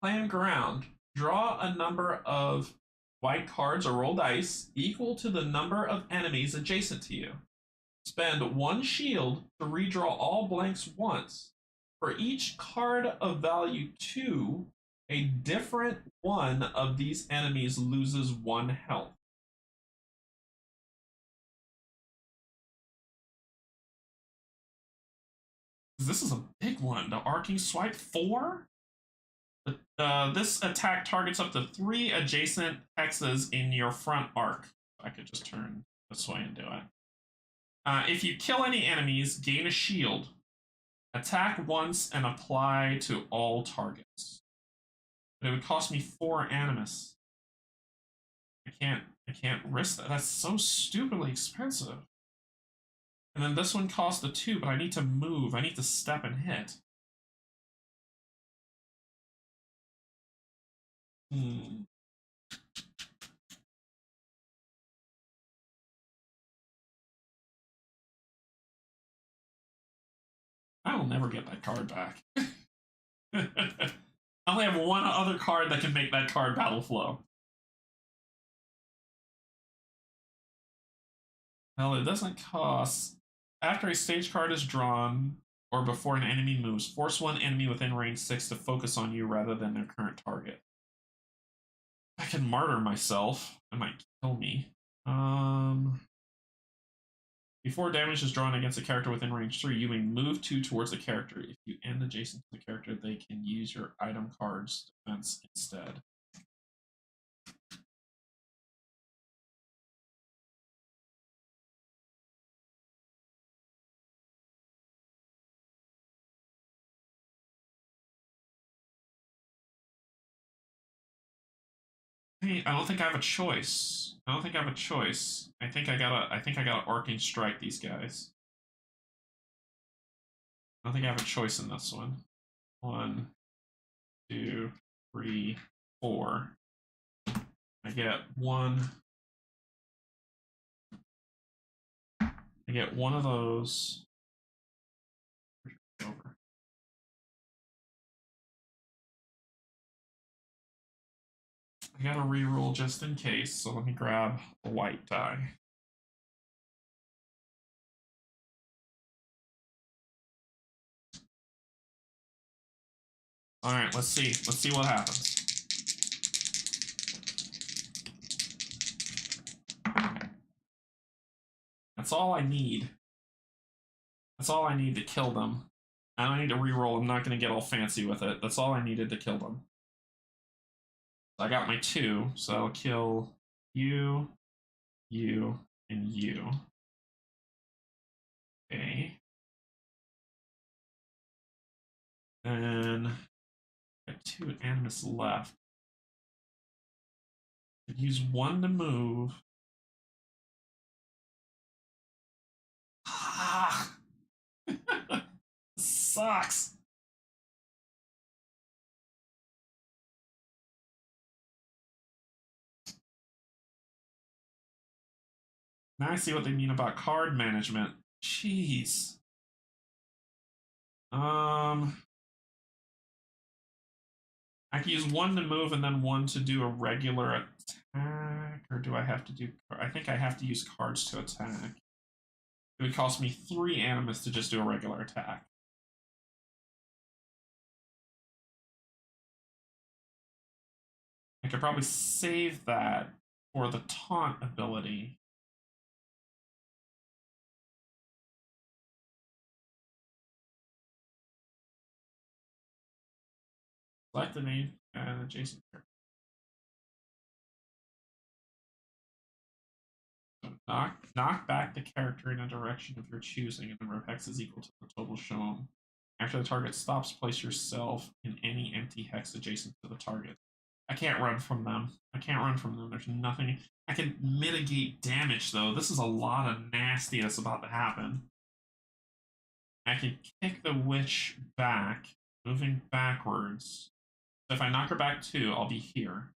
claim ground. Draw a number of white cards or roll dice equal to the number of enemies adjacent to you. Spend 1 shield to redraw all blanks once. For each card of value 2, a different one of these enemies loses 1 health. This is a big one. The arcing swipe 4? This attack targets up to 3 adjacent hexes in your front arc. I could just turn this way and do it. If you kill any enemies, gain a shield. Attack once and apply to all targets. But it would cost me 4 Animus. I can't risk that. That's so stupidly expensive. And then this one costs a 2, but I need to move. I need to step and hit. I will never get that card back. I only have 1 other card that can make that card battle flow. Well, it doesn't cost. After a stage card is drawn, or before an enemy moves, force 1 enemy within range 6 to focus on you rather than their current target. I can martyr myself. It might kill me. Before damage is drawn against a character within range 3, you may move 2 towards the character. If you end adjacent to the character, they can use your item card's defense instead. Hey, I don't think I have a choice. I think I gotta arcing strike these guys. I don't think I have a choice in this one. 1, 2, 3, 4. I get 1. I get 1 of those. Over. I gotta reroll just in case, so let me grab a white die. All right, let's see. Let's see what happens. That's all I need. That's all I need to kill them. I don't need to reroll. I'm not going to get all fancy with it. That's all I needed to kill them. I got my 2, so I'll kill you, you, and you. Okay. Then 2 animus left. Could use 1 to move. Ah! Sucks. Now I see what they mean about card management. Jeez. I can use 1 to move and then 1 to do a regular attack, or do I have to do? I think I have to use cards to attack. It would cost me 3 animus to just do a regular attack. I could probably save that for the taunt ability. Select the name and adjacent character. So knock back the character in a direction of your choosing. A number of hexes equal to the total shown. After the target stops, place yourself in any empty hex adjacent to the target. I can't run from them. I can't run from them. There's nothing. I can mitigate damage, though. This is a lot of nasty that's about to happen. I can kick the witch back, moving backwards. So if I knock her back 2, I'll be here.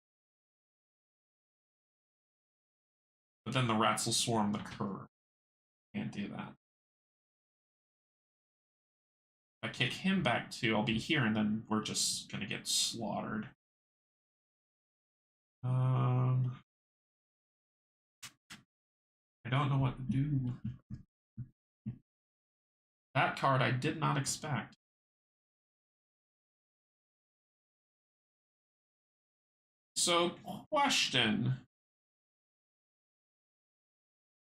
But then the rats will swarm the curve. Can't do that. If I kick him back 2, I'll be here, and then we're just gonna get slaughtered. I don't know what to do. That card I did not expect. So, question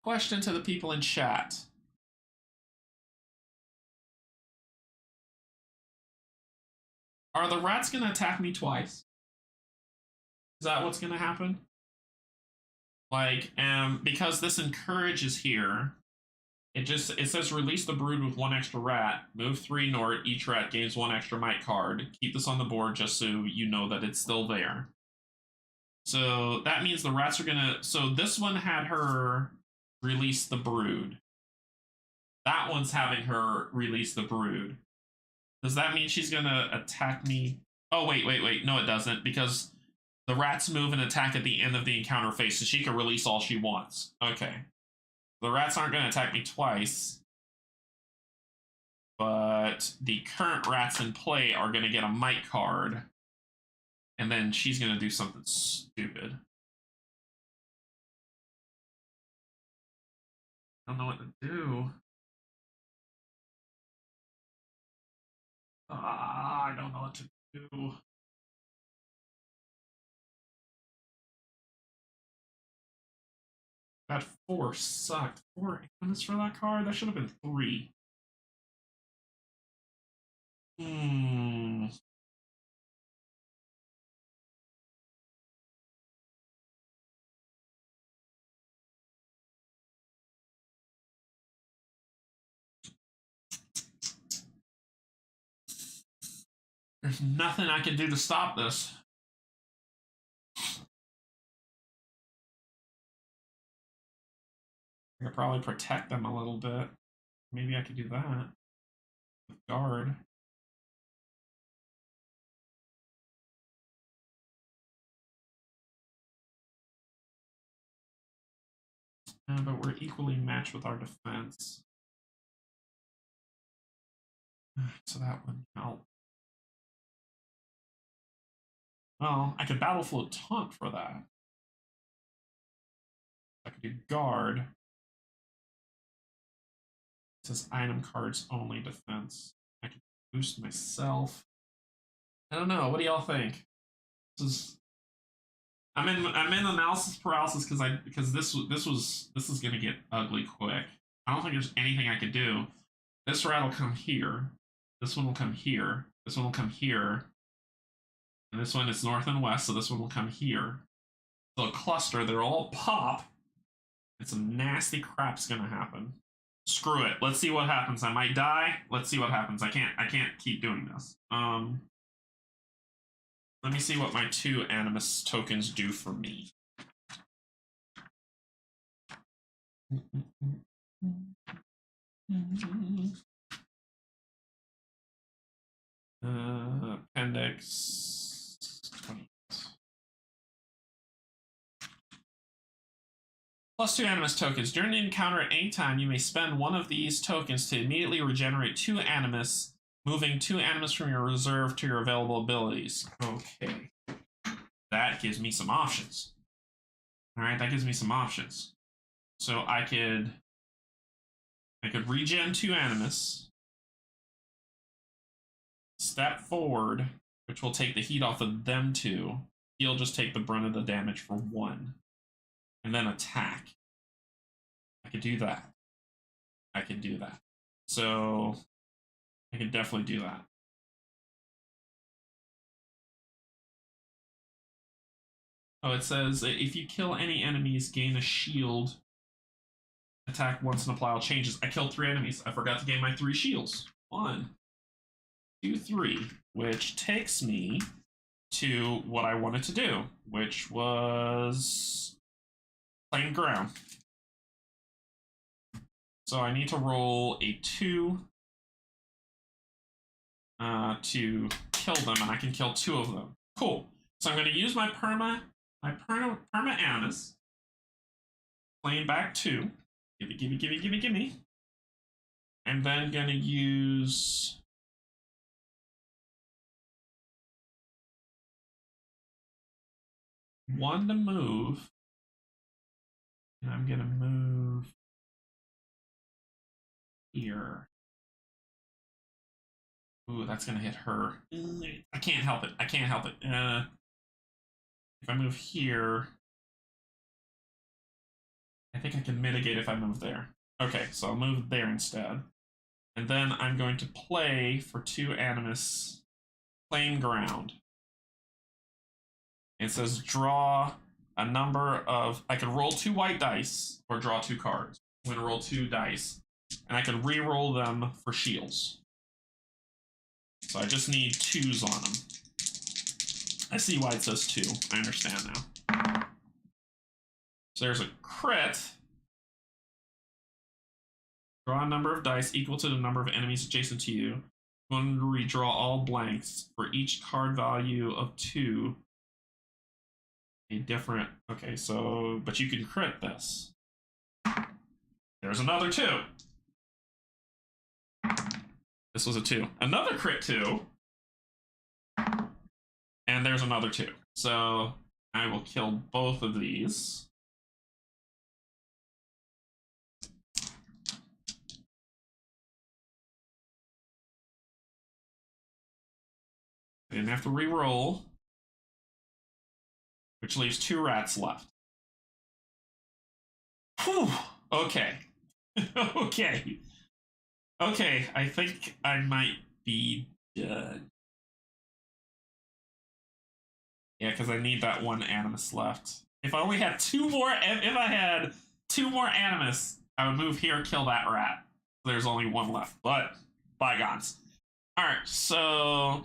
to the people in chat. Are the rats going to attack me twice? Is that what's going to happen? Like, because this encourages here, it says release the brood with 1 extra rat, move 3 north, each rat gains 1 extra might card. Keep this on the board just so you know that it's still there. So that means the rats are gonna, so this one had her release the brood. That one's having her release the brood. Does that mean she's gonna attack me? Oh, wait, no it doesn't, because the rats move and attack at the end of the encounter phase, so she can release all she wants. Okay. The rats aren't going to attack me twice, but the current rats in play are going to get a might card, and then she's going to do something stupid. I don't know what to do. I don't know what to do. That 4 sucked. 4 animus for that card? That should have been 3. There's nothing I can do to stop this. I could probably protect them a little bit. Maybe I could do that. With guard. But we're equally matched with our defense. So that wouldn't help. Well, I could Battlefloat Taunt for that. I could do guard. It says item cards only defense. I could boost myself. I don't know. What do y'all think? This is. I'm in analysis paralysis because this is gonna get ugly quick. I don't think there's anything I could do. This rat will come here. This one will come here. This one will come here. And this one is north and west, so this one will come here. So a cluster, they'll all pop. And some nasty crap's gonna happen. Screw it. Let's see what happens. I might die. Let's see what happens. I can't keep doing this. Let me see what my 2 animus tokens do for me. Appendix 20. +2 animus tokens. During the encounter at any time, you may spend one of these tokens to immediately regenerate 2 animus, moving 2 animus from your reserve to your available abilities. Okay. That gives me some options. Alright, that gives me some options. So I could regen 2 animus, step forward, which will take the heat off of them 2. He'll just take the brunt of the damage for 1. And then attack. I could do that. I could do that. So I could definitely do that. Oh, it says if you kill any enemies, gain a shield. Attack once in a pile changes. I killed 3 enemies. I forgot to gain my 3 shields. 1, 2, 3, which takes me to what I wanted to do, which was plain ground. So I need to roll a 2 to kill them, and I can kill 2 of them. Cool. So I'm going to use my perma animus. Plain back 2. Gimme. And then going to use one to move. And I'm going to move here. Ooh, that's going to hit her. I can't help it. If I move here, I think I can mitigate if I move there. Okay, so I'll move there instead. And then I'm going to play for 2 animus, plain ground. It says draw a number of, I can roll 2 white dice or draw 2 cards. I'm going to roll 2 dice, and I can re-roll them for shields. So I just need 2s on them. I see why it says 2. I understand now. So there's a crit. Draw a number of dice equal to the number of enemies adjacent to you. You want to redraw all blanks for each card value of 2. A different. Okay, so but you can crit this. There's another 2. This was a 2. Another crit 2. And there's another 2. So I will kill both of these. I didn't have to re-roll, which leaves 2 rats left. Whew. Okay. Okay, I think I might be done. Yeah, because I need that 1 animus left. If I only had 2 more, if I had 2 more animus, I would move here, kill that rat. There's only 1 left, but bygones. All right, so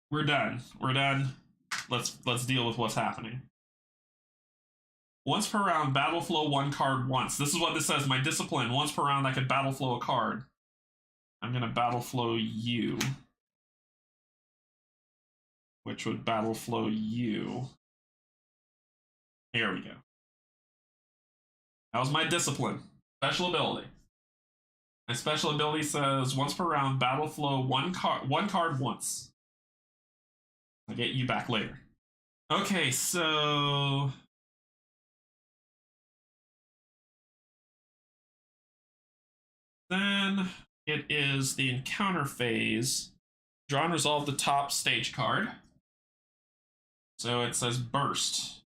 we're done. Let's deal with what's happening. Once per round, battle flow 1 card once. This is what this says. My discipline. Once per round, I can battle flow a card. I'm gonna battle flow you, which would battle flow you. Here we go. That was my discipline. Special ability. My special ability says once per round, battle flow 1 card once. I'll get you back later. Okay, so then it is the encounter phase. Draw and resolve the top stage card. So it says burst.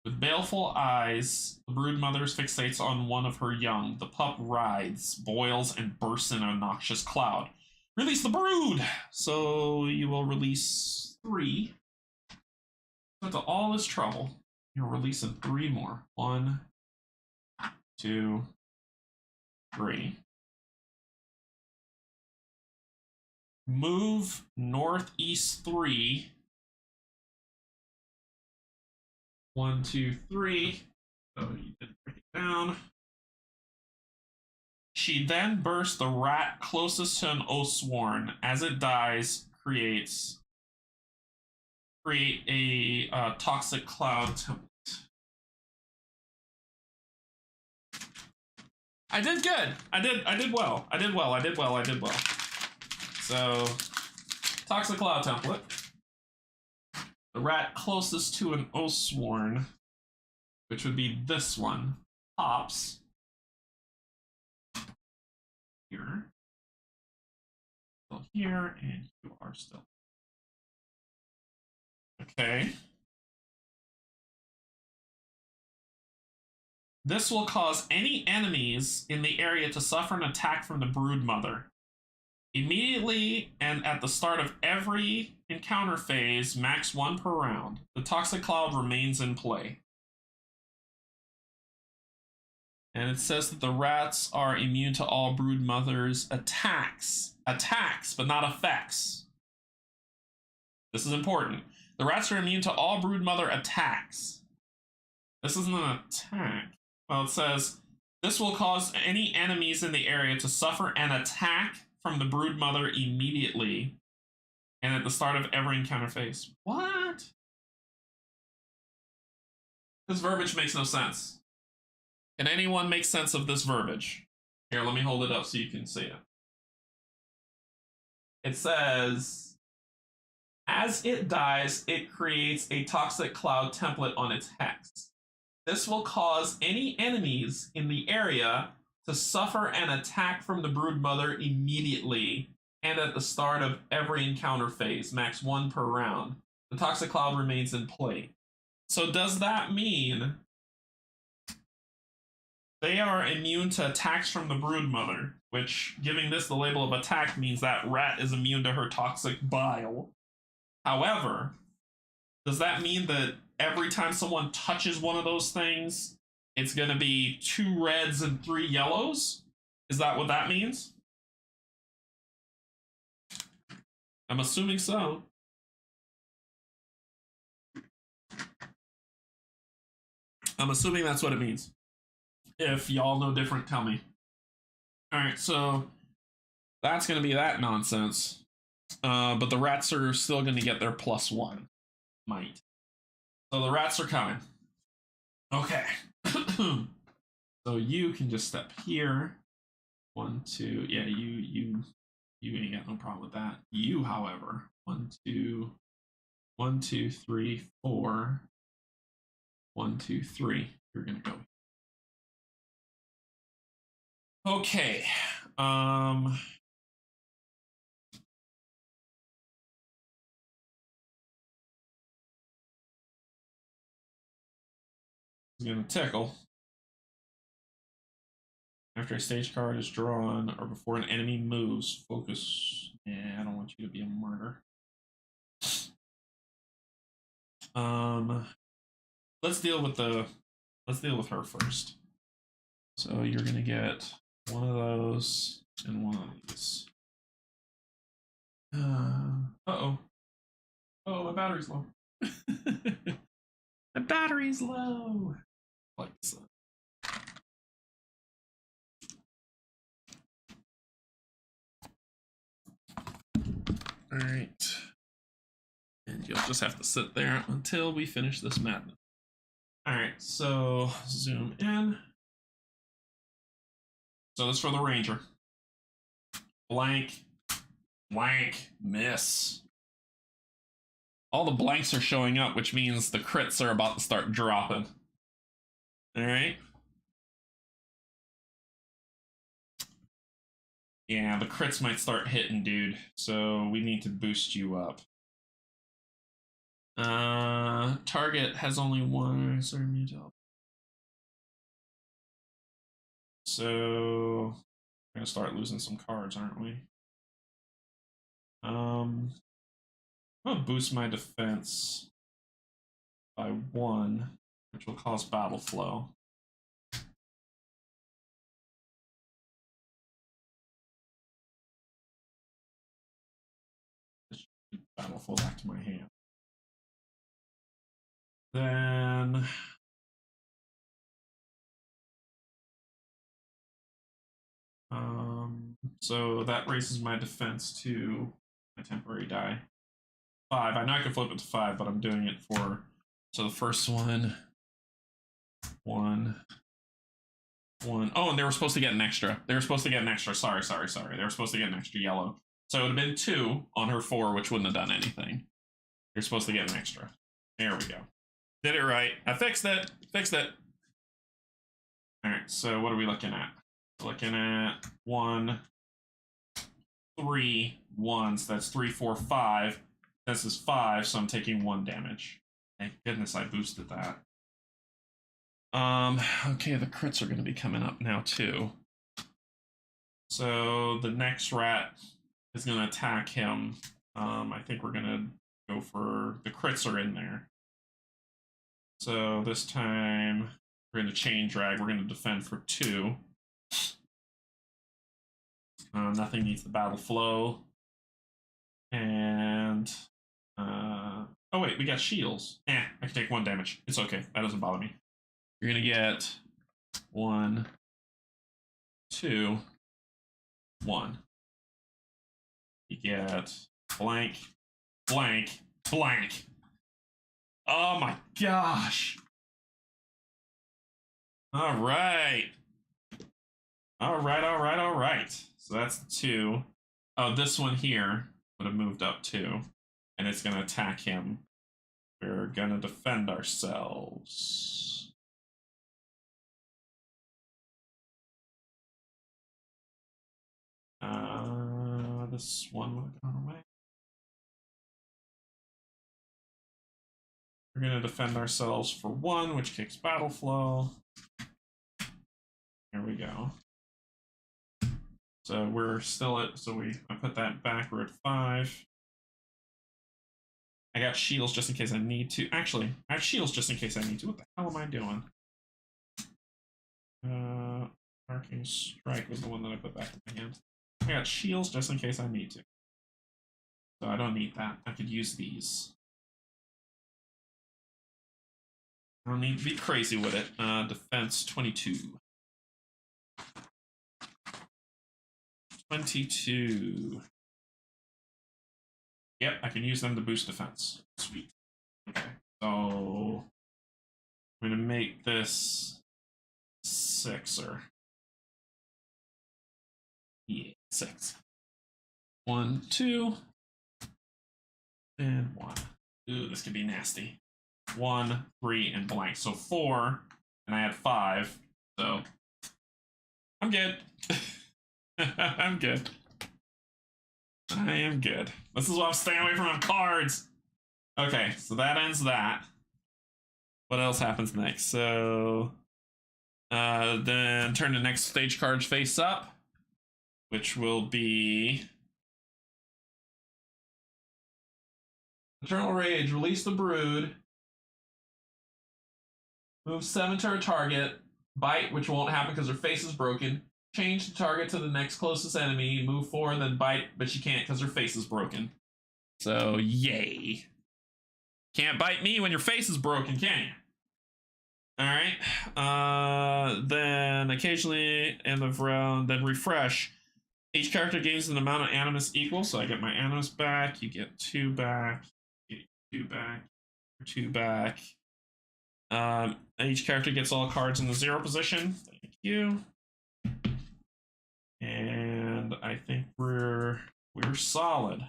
With baleful eyes, the brood mother fixates on one of her young. The pup writhes, boils, and bursts in a noxious cloud. Release the brood! So you will release 3. After all this trouble, you're releasing 3 more. 1, 2, 3. move northeast 3. 1, 2, 3. So you didn't break it down. She then bursts the rat closest to an Oathsworn. As it dies, create a toxic cloud template. I did good. I did well. So, toxic cloud template. The rat closest to an Oathsworn, which would be this one, pops here, still here, and you are still. Okay. This will cause any enemies in the area to suffer an attack from the Broodmother. Immediately and at the start of every encounter phase, max 1 per round, the Toxic Cloud remains in play. And it says that the rats are immune to all Broodmother's attacks. Attacks, but not effects. This is important. The rats are immune to all Broodmother attacks. This isn't an attack. Well, it says, this will cause any enemies in the area to suffer an attack from the Broodmother immediately and at the start of every encounter phase. What? This verbiage makes no sense. Can anyone make sense of this verbiage? Here, let me hold it up so you can see it. It says, as it dies, it creates a toxic cloud template on its hex. This will cause any enemies in the area to suffer an attack from the Broodmother immediately and at the start of every encounter phase, max 1 per round. The Toxic Cloud remains in play. So does that mean they are immune to attacks from the Broodmother, which, giving this the label of attack, means that rat is immune to her toxic bile? However, does that mean that every time someone touches one of those things, it's going to be 2 reds and 3 yellows? Is that what that means? I'm assuming so. I'm assuming that's what it means. If y'all know different, tell me. Alright, so that's going to be that nonsense. But the rats are still going to get their +1. Might. So the rats are coming. Okay. So you can just step here. 1, 2. Yeah, you ain't got no problem with that. You, however, 1, 2, 1, 2, 3, 4. 1, 2, 3. You're gonna go. Okay. It's gonna tickle. After a stage card is drawn or before an enemy moves, focus. Yeah, I don't want you to be a martyr. Let's deal with her first. So you're gonna get one of those and one of these. Uh-oh. Oh, my battery's low. My battery's low. Like so. All right. And you'll just have to sit there until we finish this madness. All right, so zoom in. So this is for the Ranger. Blank, blank, miss. All the blanks are showing up, which means the crits are about to start dropping. All right. Yeah, the crits might start hitting, dude. So we need to boost you up. Target has only one certain mutal. So we're gonna start losing some cards, aren't we? I'm gonna boost my defense by 1, which will cause battle flow. Battle flow back to my hand. Then so that raises my defense to my temporary die. 5. I know I can flip it to 5, but I'm doing it for, so the first one, 1. Oh, and they were supposed to get an extra. They were supposed to get an extra. Sorry. They were supposed to get an extra yellow. So it would have been 2 on her 4, which wouldn't have done anything. You're supposed to get an extra. There we go. Did it right. I fixed it. All right, so what are we looking at? Looking at 1, 3, 1. So that's 3, 4, 5. This is 5, so I'm taking 1 damage. Thank goodness I boosted that. Okay, the crits are going to be coming up now too. So the next rat is going to attack him. I think we're going to go for the crits are in there. So this time we're going to chain drag. We're going to defend for 2. Nothing needs the battle flow. And oh wait, we got shields. I can take 1 damage. It's okay. That doesn't bother me. You're gonna get 1, 2, 1. You get blank, blank, blank. Oh my gosh. All right. So that's 2. Oh, this one here would have moved up too, and it's gonna attack him. We're gonna defend ourselves. This one would have gone away. We're gonna defend ourselves for 1, which kicks battle flow. There we go. So we're still at, I put that back, we're at 5. I got shields just in case I need to. Actually, I have shields just in case I need to. What the hell am I doing? Arcane Strike was the one that I put back in my hand. I got shields just in case I need to. So I don't need that. I could use these. I don't need to be crazy with it. Defense 22. 22. Yep, I can use them to boost defense. Sweet. Okay, so I'm gonna make this 6er. Yeah, 6. 1, 2, and 1. Ooh, this could be nasty. 1, 3, and blank. So 4, and I had 5. So I'm good. I'm good. I am good. This is why I'm staying away from my cards. Okay, so that ends that. What else happens next? So then turn the next stage cards face up, which will be Eternal Rage. Release the Brood. Move 7 to a target. Bite, which won't happen because her face is broken. Change the target to the next closest enemy. Move 4, then bite, but she can't because her face is broken. So, yay. Can't bite me when your face is broken, can you? Alright. Then occasionally end of round, then refresh. Each character gains an amount of animus equal, so I get my animus back. You get 2 back. You get 2 back. 2 back. Each character gets all cards in the 0 position. Thank you. And I think we're solid.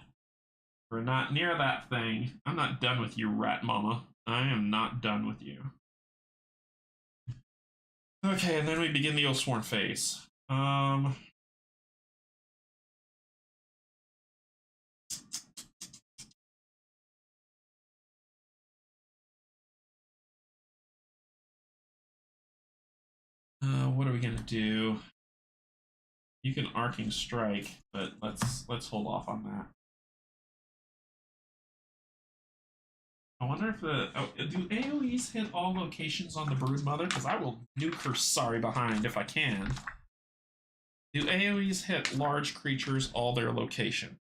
We're not near that thing. I'm not done with you, Rat Mama. I am not done with you. Okay, and then we begin the Oathsworn phase. What are we gonna do? You can Arcane Strike, but let's hold off on that. I wonder if do AoEs hit all locations on the Broodmother? Because I will nuke her sorry behind if I can. Do AoEs hit large creatures all their location?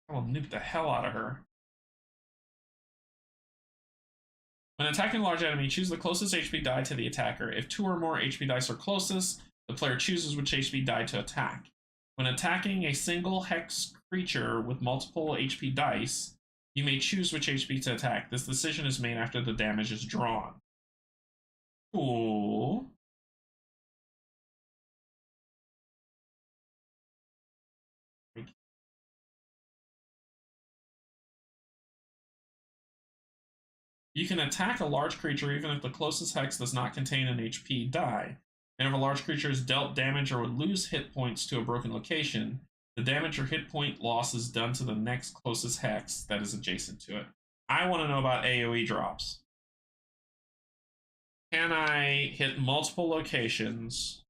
I will nuke the hell out of her. When attacking a large enemy, choose the closest HP die to the attacker. If 2 or more HP dice are closest, the player chooses which HP die to attack. When attacking a single hex creature with multiple HP dice, you may choose which HP to attack. This decision is made after the damage is drawn. Cool. You can attack a large creature even if the closest hex does not contain an HP die. And if a large creature is dealt damage or would lose hit points to a broken location, the damage or hit point loss is done to the next closest hex that is adjacent to it. I want to know about AoE drops. Can I hit multiple locations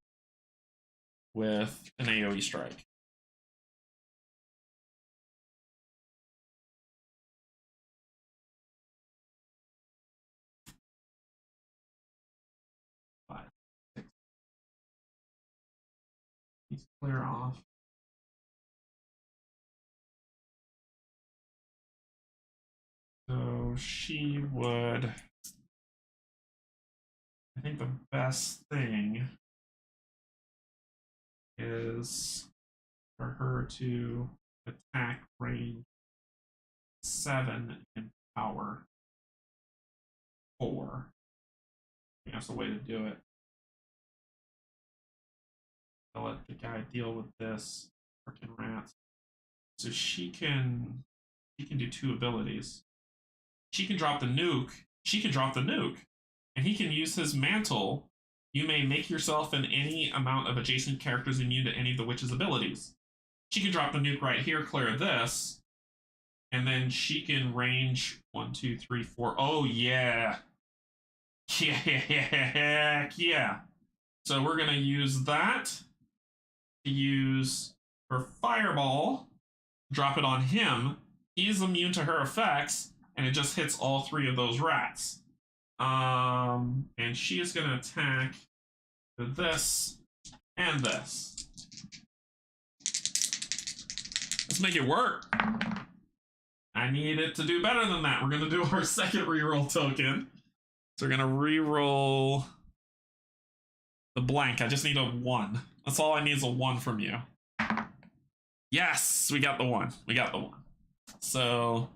with an AoE strike? Clear off. So she would. I think the best thing is for her to attack range 7 and power 4. I think that's the way to do it. I'll let the guy deal with this. Freaking rats. So she can do 2 abilities. She can drop the nuke. She can drop the nuke. And he can use his mantle. You may make yourself and any amount of adjacent characters immune to any of the witch's abilities. She can drop the nuke right here, clear this. And then she can range 1, 2, 3, 4. Oh, yeah. Yeah. So we're going to use that to use her fireball, drop it on him. He's immune to her effects, and it just hits all 3 of those rats. And she is going to attack this and this. Let's make it work. I need it to do better than that. We're going to do our second reroll token. So we're going to reroll the blank. I just need a 1. That's all I need is a 1 from you. Yes, we got the 1. We got the 1. So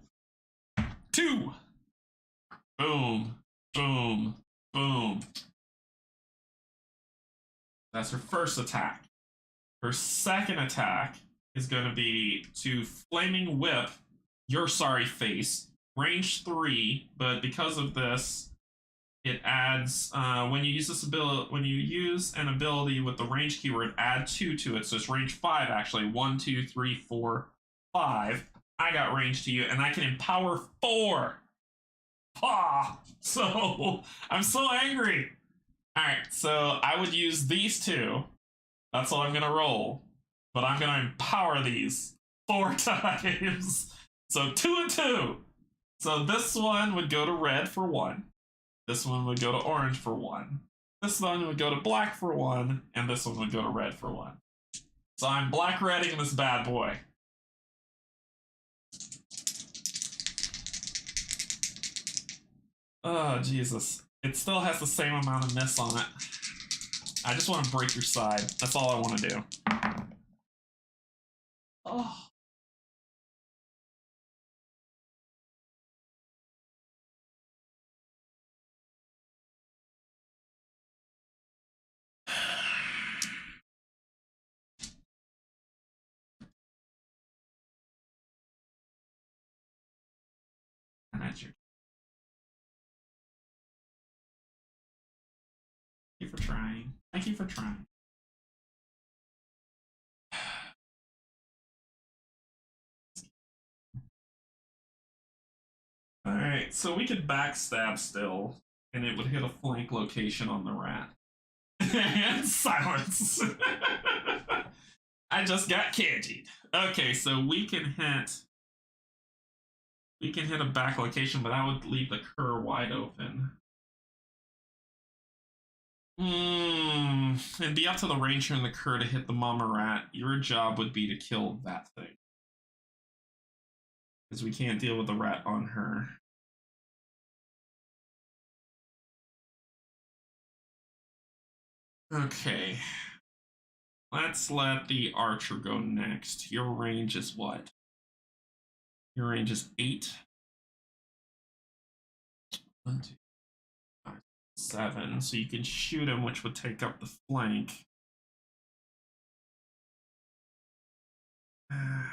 2. Boom. Boom. Boom. That's her first attack. Her second attack is going to be to Flaming Whip your sorry face. Range 3, but because of this, it adds when you use this ability, when you use an ability with the range keyword, add 2 to it. So it's range 5 actually. 1, 2, 3, 4, 5. I got range to you, and I can empower 4. Ah, so I'm so angry. All right, so I would use these 2. That's all I'm gonna roll, but I'm gonna empower these 4 times. So 2 and 2. So this one would go to red for 1. This one would go to orange for 1. This one would go to black for 1, and this one would go to red for 1. So I'm black-redding this bad boy. Oh, Jesus. It still has the same amount of miss on it. I just want to break your side. That's all I want to do. Oh. Thank you for trying. Thank you for trying. Alright, so we could backstab still, and it would hit a flank location on the rat. And silence. I just got candied. Okay, so we can hit a back location, but I would leave the cur wide open. It'd be up to the ranger and the cur to hit the mama rat. Your job would be to kill that thing. because we can't deal with the rat on her. Okay. Let's let the archer go next. Your range is what? Your range is 8. 1, 2, 5, 7. So you can shoot him, which would take up the flank. Yeah.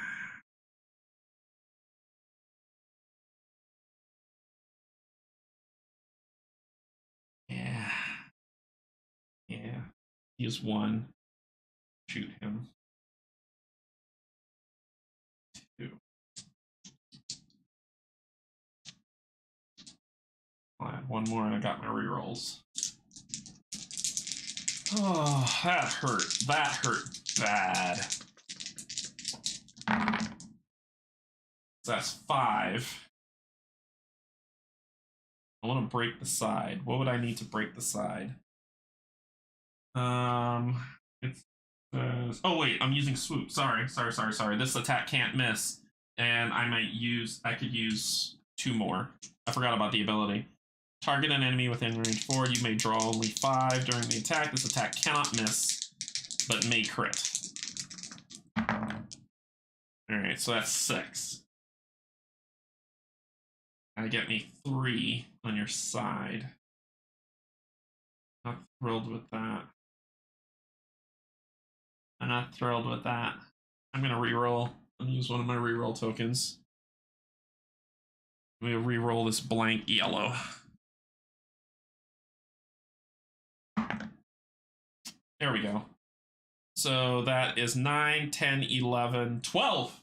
Yeah. Use 1. Shoot him. 2. I'll add 1 more and I got my rerolls. Oh, that hurt. That hurt bad. So that's 5. I want to break the side. What would I need to break the side? It says, oh wait, I'm using swoop. Sorry. This attack can't miss, and I could use 2 more. I forgot about the ability. Target an enemy within range 4. You may draw only 5 during the attack. This attack cannot miss, but may crit. Alright, so that's 6. Gotta get me 3 on your side. Not thrilled with that. I'm not thrilled with that. I'm gonna reroll. I'm gonna use one of my reroll tokens. I'm gonna reroll this blank yellow. There we go. So that is 9, 10, 11, 12.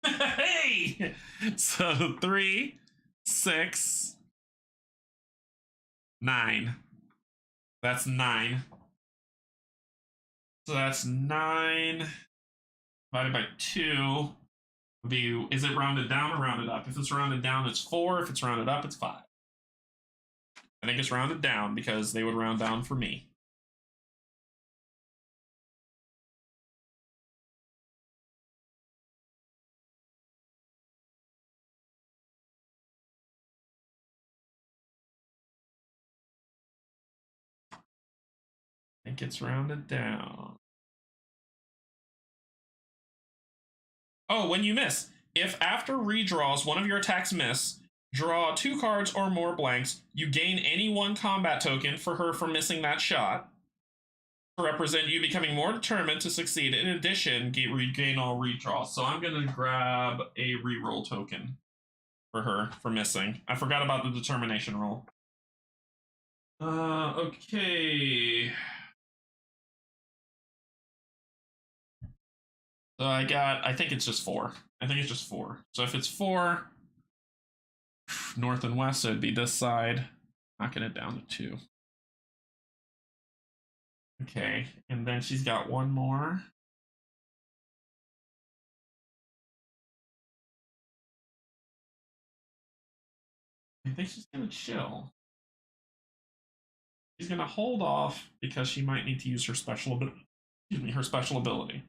Hey! So 3, 6, 9. That's 9. So that's 9 divided by 2 would be, is it rounded down or rounded up? If it's rounded down, it's 4. If it's rounded up, it's 5. I think it's rounded down because they would round down for me. I think it's rounded down. Oh, when you miss. If after redraws one of your attacks miss, draw 2 cards or more blanks, you gain any 1 combat token for her for missing that shot to represent you becoming more determined to succeed. In addition, regain all redraws. So I'm going to grab a reroll token for her for missing. I forgot about the determination roll. Okay. So I think it's just 4. I think it's just 4. So if it's 4, north and west, so it'd be this side. Knocking it down to 2. Okay, and then she's got 1 more. I think she's gonna chill. She's gonna hold off because she might need to use her special ability. Excuse me, her special ability.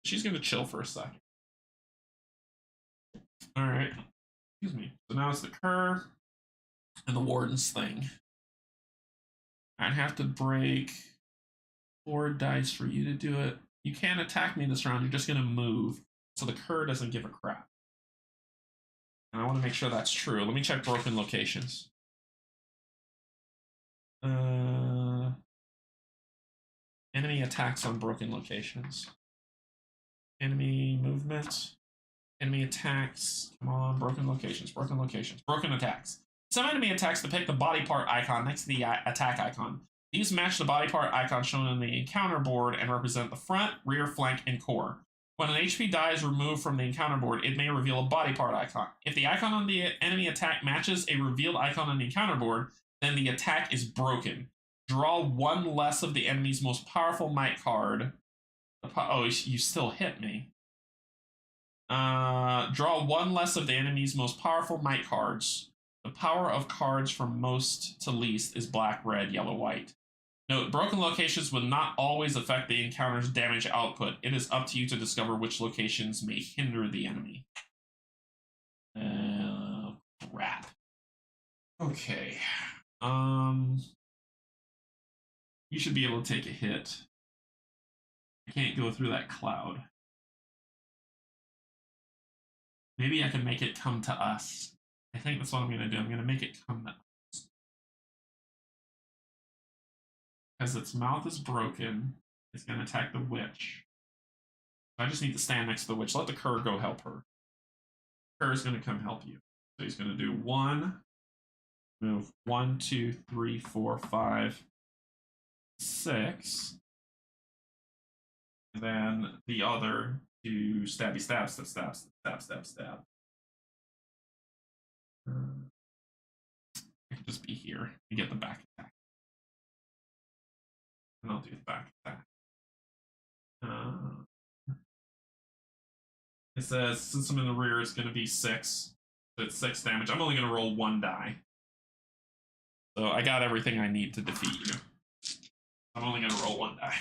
She's gonna chill for a second. All right. Excuse me. So now it's the cur and the warden's thing. I'd have to break 4 dice for you to do it. You can't attack me this round. You're just gonna move. So the cur doesn't give a crap. And I want to make sure that's true. Let me check broken locations. Enemy attacks on broken locations. Enemy movement. Enemy attacks. Come on, broken locations, broken locations, broken attacks. Some enemy attacks depict the body part icon next to the attack icon. These match the body part icon shown on the encounter board and represent the front, rear, flank, and core. When an HP die is removed from the encounter board, it may reveal a body part icon. If the icon on the enemy attack matches a revealed icon on the encounter board, then the attack is broken. Draw 1 less of the enemy's most powerful might card. Oh, you still hit me. Draw 1 less of the enemy's most powerful might cards. The power of cards from most to least is black, red, yellow, white. Note, broken locations will not always affect the encounter's damage output. It is up to you to discover which locations may hinder the enemy. Crap. Okay. You should be able to take a hit. I can't go through that cloud. Maybe I can make it come to us. I think that's what I'm going to do. I'm going to make it come to us. Because its mouth is broken, it's going to attack the witch. I just need to stand next to the witch. Let the cur go help her. Cur is going to come help you. So he's going to do one. Move 1, 2, 3, 4, 5, 6. And then the other to stabby stab, stab, stab, stab, stab, stab. I can just be here and get the back attack. And I'll do the back attack. It says since I'm in the rear, it's going to be 6. So it's 6 damage. I'm only going to roll 1 die. So I got everything I need to defeat you. I'm only going to roll 1 die.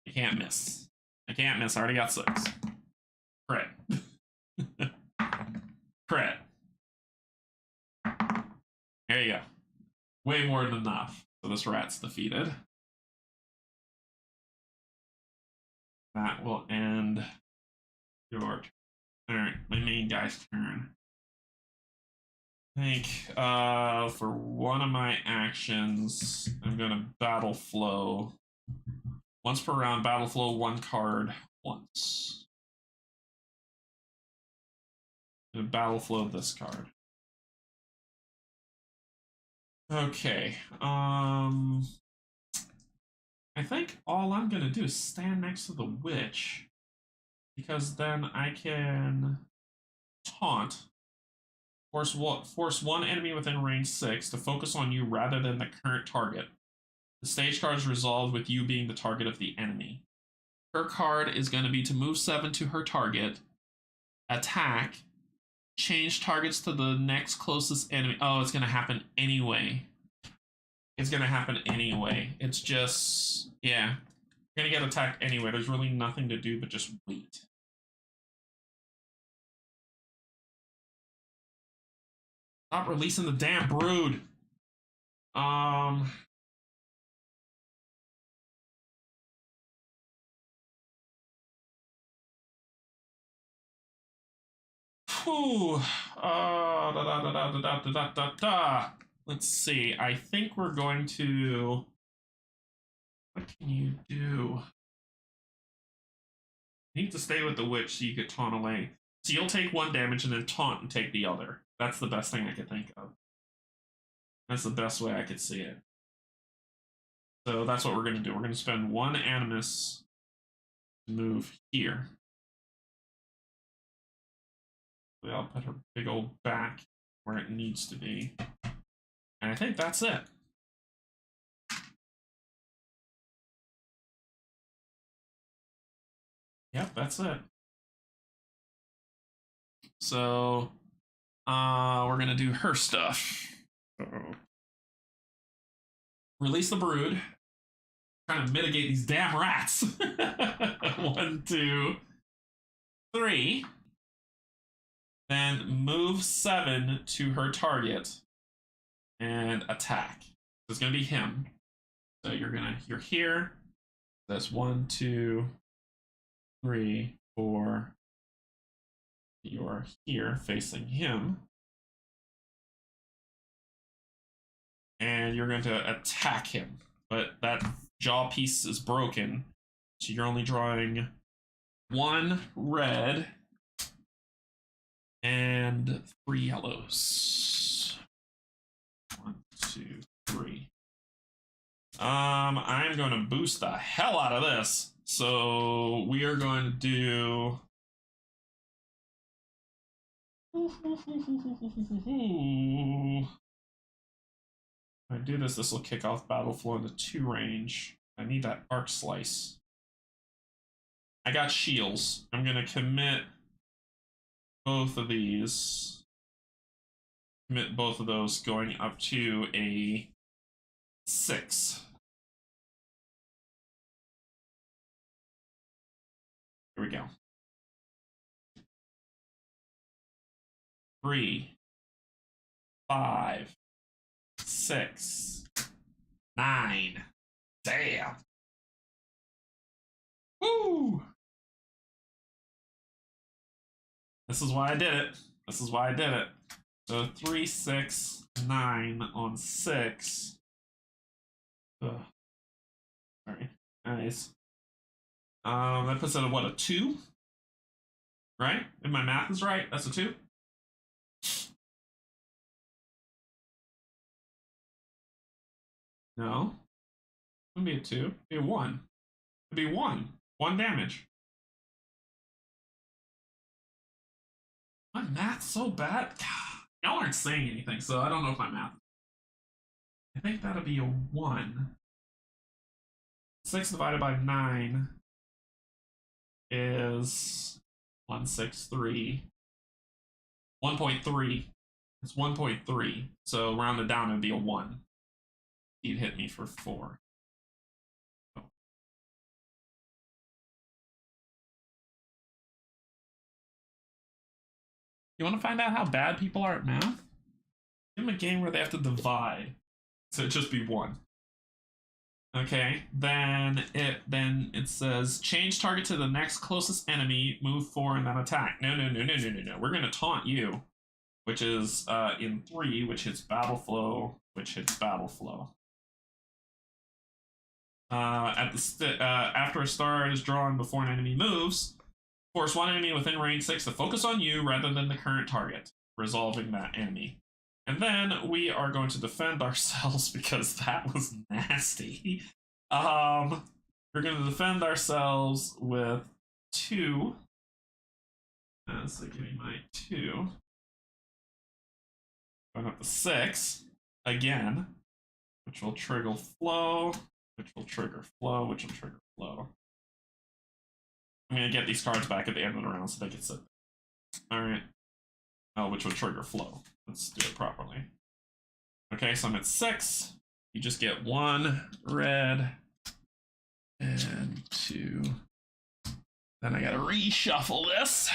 I can't miss. I can't miss. I already got 6. Crit. Crit. There you go. Way more than enough. So this rat's defeated. That will end your turn. Alright, my main guy's turn. I think for one of my actions, I'm going to battle flow. Once per round, battle flow 1 card once. I'm going to battle flow this card. Okay. I think all I'm going to do is stand next to the witch. Because then I can taunt. Force one enemy within range 6 to focus on you rather than the current target. The stage card is resolved with you being the target of the enemy. Her card is going to be to move 7 to her target, attack, change targets to the next closest enemy. Oh, it's going to happen anyway. It's going to happen anyway. It's just, yeah. You're going to get attacked anyway. There's really nothing to do but just wait. Stop releasing the damn brood. Whew. Let's see. I think we're going to. What can you do? You need to stay with the witch so you could taunt away. So you'll take 1 damage and then taunt and take the other. That's the best thing I could think of. That's the best way I could see it. So that's what we're going to do. We're going to spend 1 animus to move here. I'll put her big old back where it needs to be. And I think that's it. Yep, that's it. So, we're gonna do her stuff. Release the brood. Trying to mitigate these damn rats. 1, 2, 3. Then move 7 to her target and attack. It's gonna be him. So you're here. That's 1, 2, 3, 4. You're here facing him. And you're going to attack him. But that jaw piece is broken. So you're only drawing 1 red and 3 yellows. 1, 2, 3. I'm going to boost the hell out of this. So we are going to do. If I do this, this will kick off battle flow into 2 range. I need that arc slice. I got shields. I'm going to commit both of these. Commit both of those going up to a 6. Here we go. 3, 5, 6, 9. Damn. Woo! This is why I did it. This is why I did it. So 3, 6, 9 on 6. Ugh. Sorry. Nice. That puts it at what, a 2? Right? If my math is right, that's a 2. No. It would be a 2. It'd be a 1. It'd be 1. 1 damage. My math's so bad. Y'all aren't saying anything, so I don't know if my math. I think that'll be a 1. 6 divided by 9 is 163. 1.3. It's 1.3. So rounded down, it'd be a 1. He'd hit me for 4. Oh. You want to find out how bad people are at math? Give them a game where they have to divide. So it'd just be 1. Okay, then it says change target to the next closest enemy, move 4, and then attack. No. We're gonna taunt you, which is in 3, which hits battle flow, which hits battle flow. After a star is drawn before an enemy moves, force one enemy within range 6 to focus on you rather than the current target, resolving that enemy. And then we are going to defend ourselves because that was nasty. We're going to defend ourselves with 2. So give me my 2. Going up to 6 again, which will trigger flow, which will trigger flow, which will trigger flow. I'm going to get these cards back at the end of the round so they can sit there. Alright. Oh, which will trigger flow. Let's do it properly. Okay, so I'm at 6. You just get 1 red and 2. Then I gotta reshuffle this.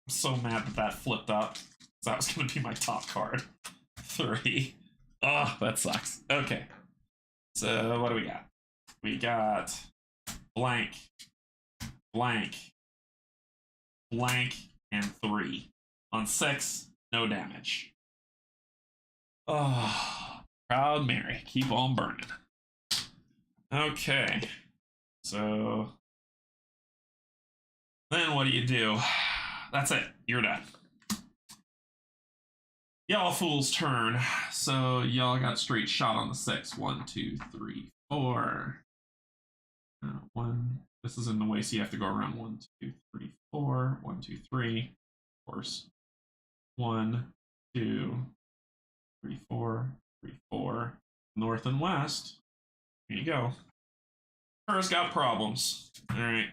I'm so mad that that flipped up. That was gonna be my top card. 3. Oh, that sucks. Okay. So what do we got? We got blank, blank, blank, and 3. On 6, no damage. Oh, Proud Mary. Keep on burning. Okay. So then what do? That's it. You're done. Y'all fool's turn. So y'all got straight shot on the 6. 1, 2, 3, 4. 1. This is in the way, so you have to go around 1, 2, 3, 4. 1, 2, 3. Of course. 1, 2, 3, 4, 3, 4. North and west. Here you go. Her's got problems. All right.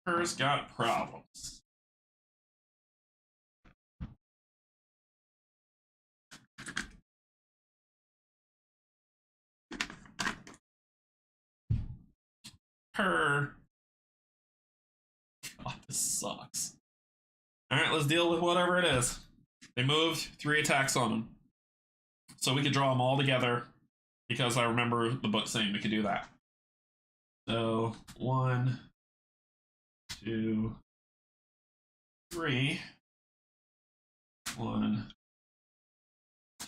Her's got problems. Her. God, this sucks. All right, let's deal with whatever it is. They moved 3 attacks on him. So we could draw them all together because I remember the book saying we could do that. So 1, 2, 3. 1,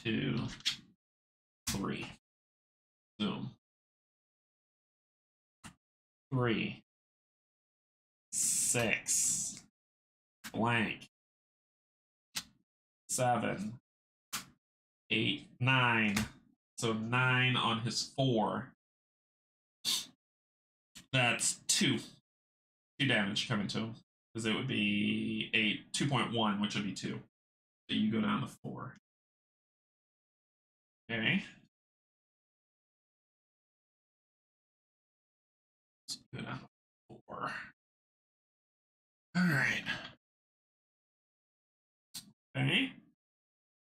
2, 3. Zoom. 3, 6, blank, 7, 8, 9. So 9 on his 4. That's 2. 2 damage coming to him. Because it would be 8, 2.1, which would be 2. So you go down to 4. Okay. So go down to 4. All right. Okay.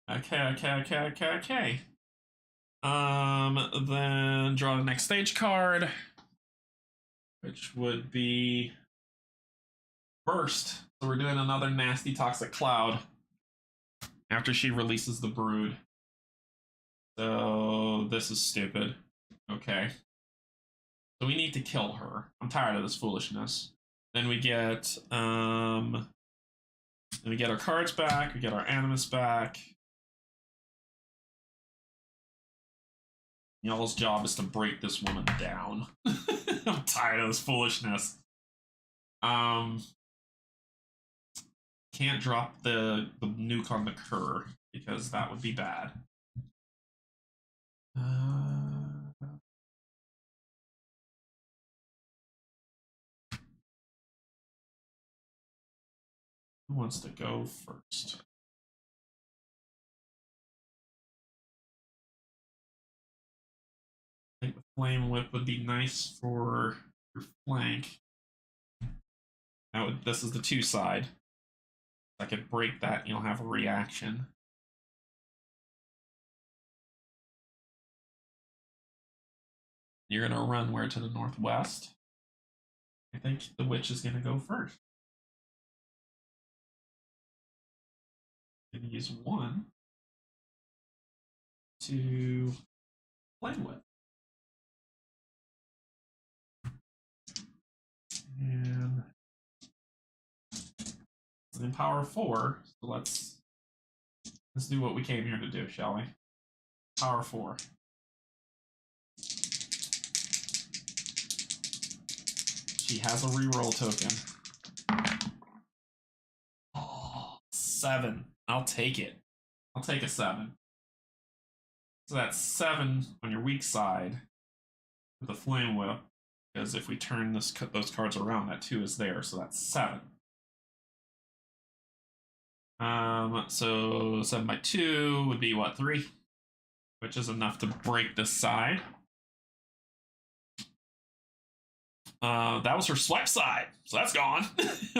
Okay. Then draw the next stage card, which would be Burst. So we're doing another nasty toxic cloud after she releases the brood. So this is stupid. Okay. So we need to kill her. I'm tired of this foolishness. Then we get our cards back, we get our animus back. Y'all's job is to break this woman down. I'm tired of this foolishness. Can't drop the nuke on the cur because that would be bad. Who wants to go first? I think the flame whip would be nice for your flank. This is the 2 side. I could break that and you'll have a reaction. You're gonna run where to the northwest? I think the witch is gonna go first. I'm gonna use 1 to flame whip. And then power 4. So let's do what we came here to do, shall we? Power 4. She has a reroll token. Oh, 7. I'll take it. I'll take a 7. So that's 7 on your weak side with the flame whip. Because if we turn those cards around, that 2 is there, so that's 7. So 7 by 2 would be what, 3? Which is enough to break this side. That was her swipe side, so that's gone.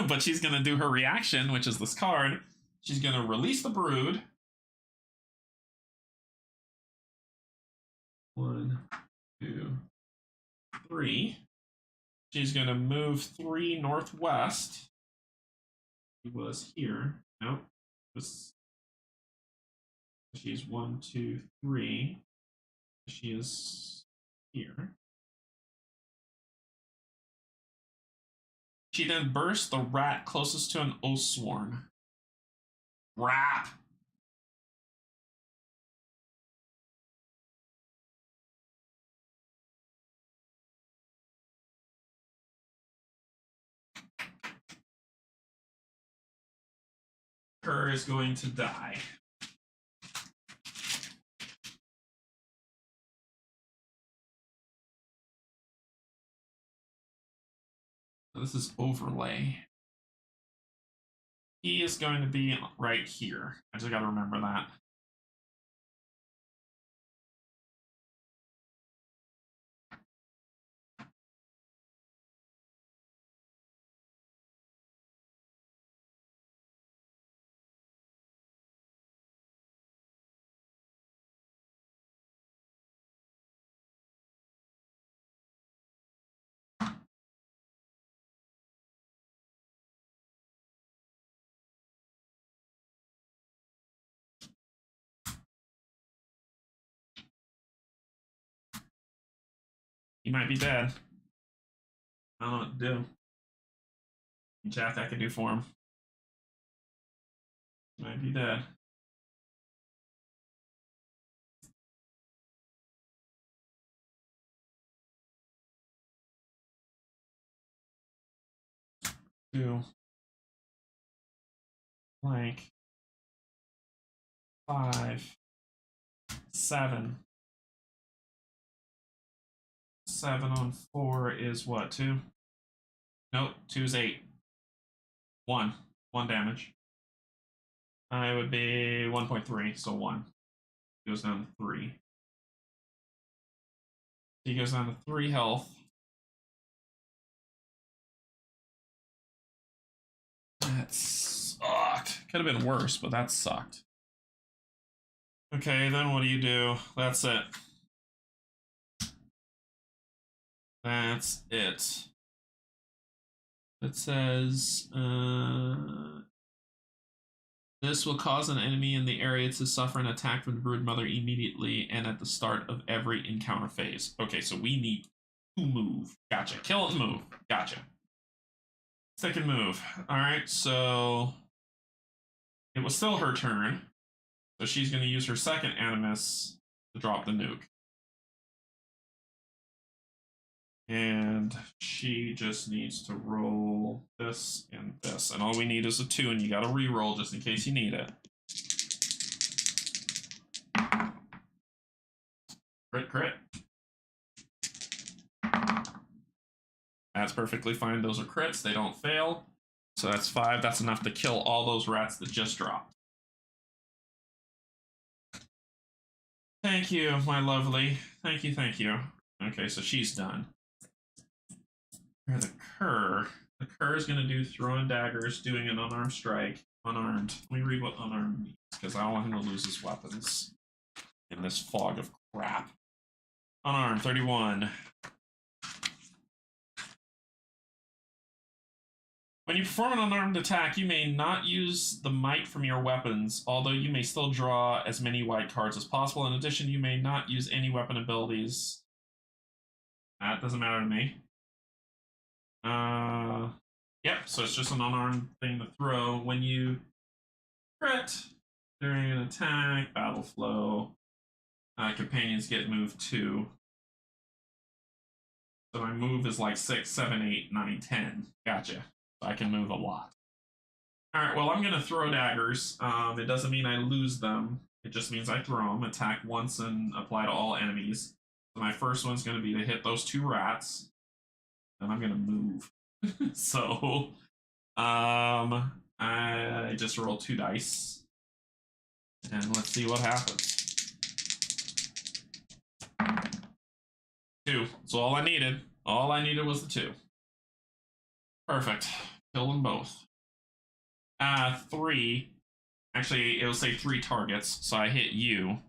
But she's gonna do her reaction, which is this card. She's gonna release the brood. 1, 2, 3. She's gonna move 3 northwest. She was here. Nope. She's 1, 2, 3. She is here. She then bursts the rat closest to an Oathsworn. Rap! Her is going to die. So this is overlay. He is going to be right here. I just got to remember that. He might be dead. I don't know what to do. Jack, I could do for him. He might be dead. Two. Blank. 5. 7. 7 on 4 is what? 2? Nope, 2 is 8. 1. 1 damage. I would be 1.3, so 1. He goes down to 3. He goes down to 3 health. That sucked. Could have been worse, but that sucked. Okay, then what do you do? That's it. That's it. It says, this will cause an enemy in the area to suffer an attack from the Broodmother immediately and at the start of every encounter phase. Okay, so we need to move. Gotcha. Kill it and move. Gotcha. Second move. Alright, so it was still her turn. So she's going to use her second Animus to drop the nuke. And she just needs to roll this and this. And all we need is a 2, and you got to re-roll just in case you need it. Crit, crit. That's perfectly fine. Those are crits. They don't fail. So that's 5. That's enough to kill all those rats that just dropped. Thank you, my lovely. Thank you, thank you. Okay, so she's done. The cur. The cur is going to do throwing daggers, doing an unarmed strike. Unarmed. Let me read what unarmed means, because I don't want him to lose his weapons in this fog of crap. Unarmed, 31. When you perform an unarmed attack, you may not use the might from your weapons, although you may still draw as many white cards as possible. In addition, you may not use any weapon abilities. That doesn't matter to me. Yep, so it's just an unarmed thing to throw. When you crit during an attack, battle flow, companions get moved 2. So my move is like 6, 7, 8, 9, 10. Gotcha. So I can move a lot. Alright, well, I'm going to throw daggers. It doesn't mean I lose them. It just means I throw them, attack once, and apply to all enemies. So my first one's going to be to hit those 2 rats. And I'm going to move. So, I just roll 2 dice. And let's see what happens. 2. That's all I needed. All I needed was the 2. Perfect. Kill them both. 3. Actually, it'll say 3 targets, so I hit you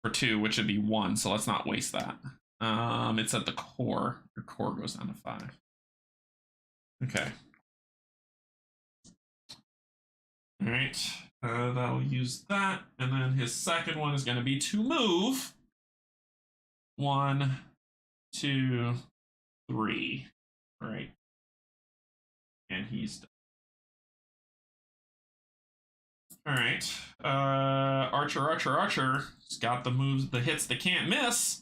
for 2, which would be 1, so let's not waste that. It's at the core. Your core goes down to 5. Okay. Alright. That'll use that. And then his second one is going to be to move. 1, 2, 3. Alright. And he's done. Alright. Archer. He's got the moves, the hits that can't miss.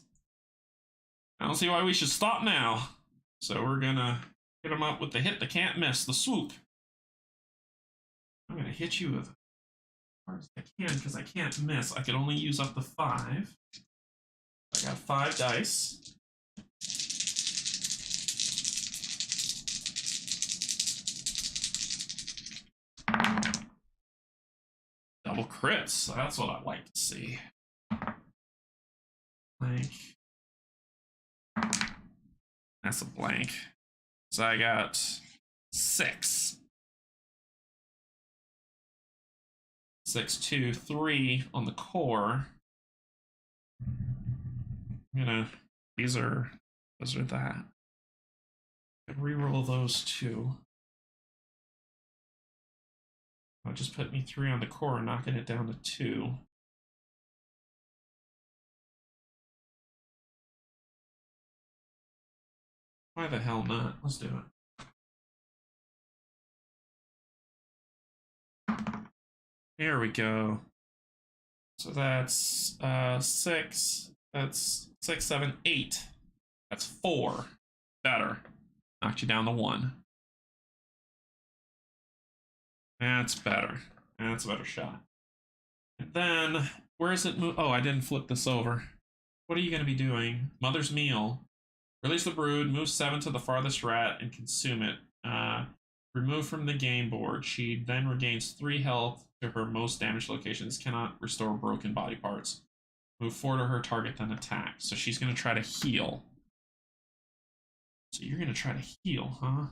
I don't see why we should stop now. So we're gonna hit him up with the hit that can't miss, the swoop. I'm gonna hit you with as hard as I can because I can't miss. I can only use up to 5. I got 5 dice. Double crits. That's what I like to see. Blank. That's a blank. So I got 6. 6, 2, 3 on the core. Those are that. I reroll those 2. It'll just put me 3 on the core, knocking it down to 2. Why the hell not? Let's do it. Here we go. So that's 6. That's 6, 7, 8. That's 4. Better. Knocked you down to 1. That's better. That's a better shot. And then, where is it? Oh, I didn't flip this over. What are you going to be doing? Mother's Meal. Release the brood, move 7 to the farthest rat, and consume it. Remove from the game board. She then regains 3 health to her most damaged locations. Cannot restore broken body parts. Move 4 to her target, then attack. So she's going to try to heal. So you're going to try to heal, huh?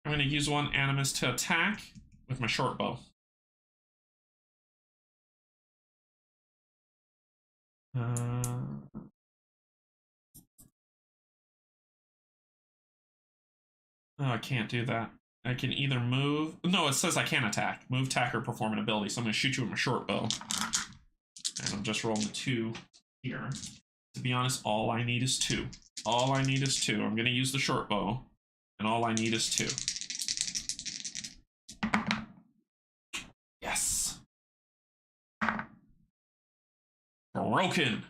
I'm going to use one animus to attack with my short bow. Oh, I can't do that. I can either move. No, it says I can't attack. Move, attack, or perform an ability. So I'm going to shoot you with my short bow. And I'm just rolling the 2 here. To be honest, all I need is 2. All I need is 2. I'm going to use the short bow. And all I need is 2. Yes. Broken.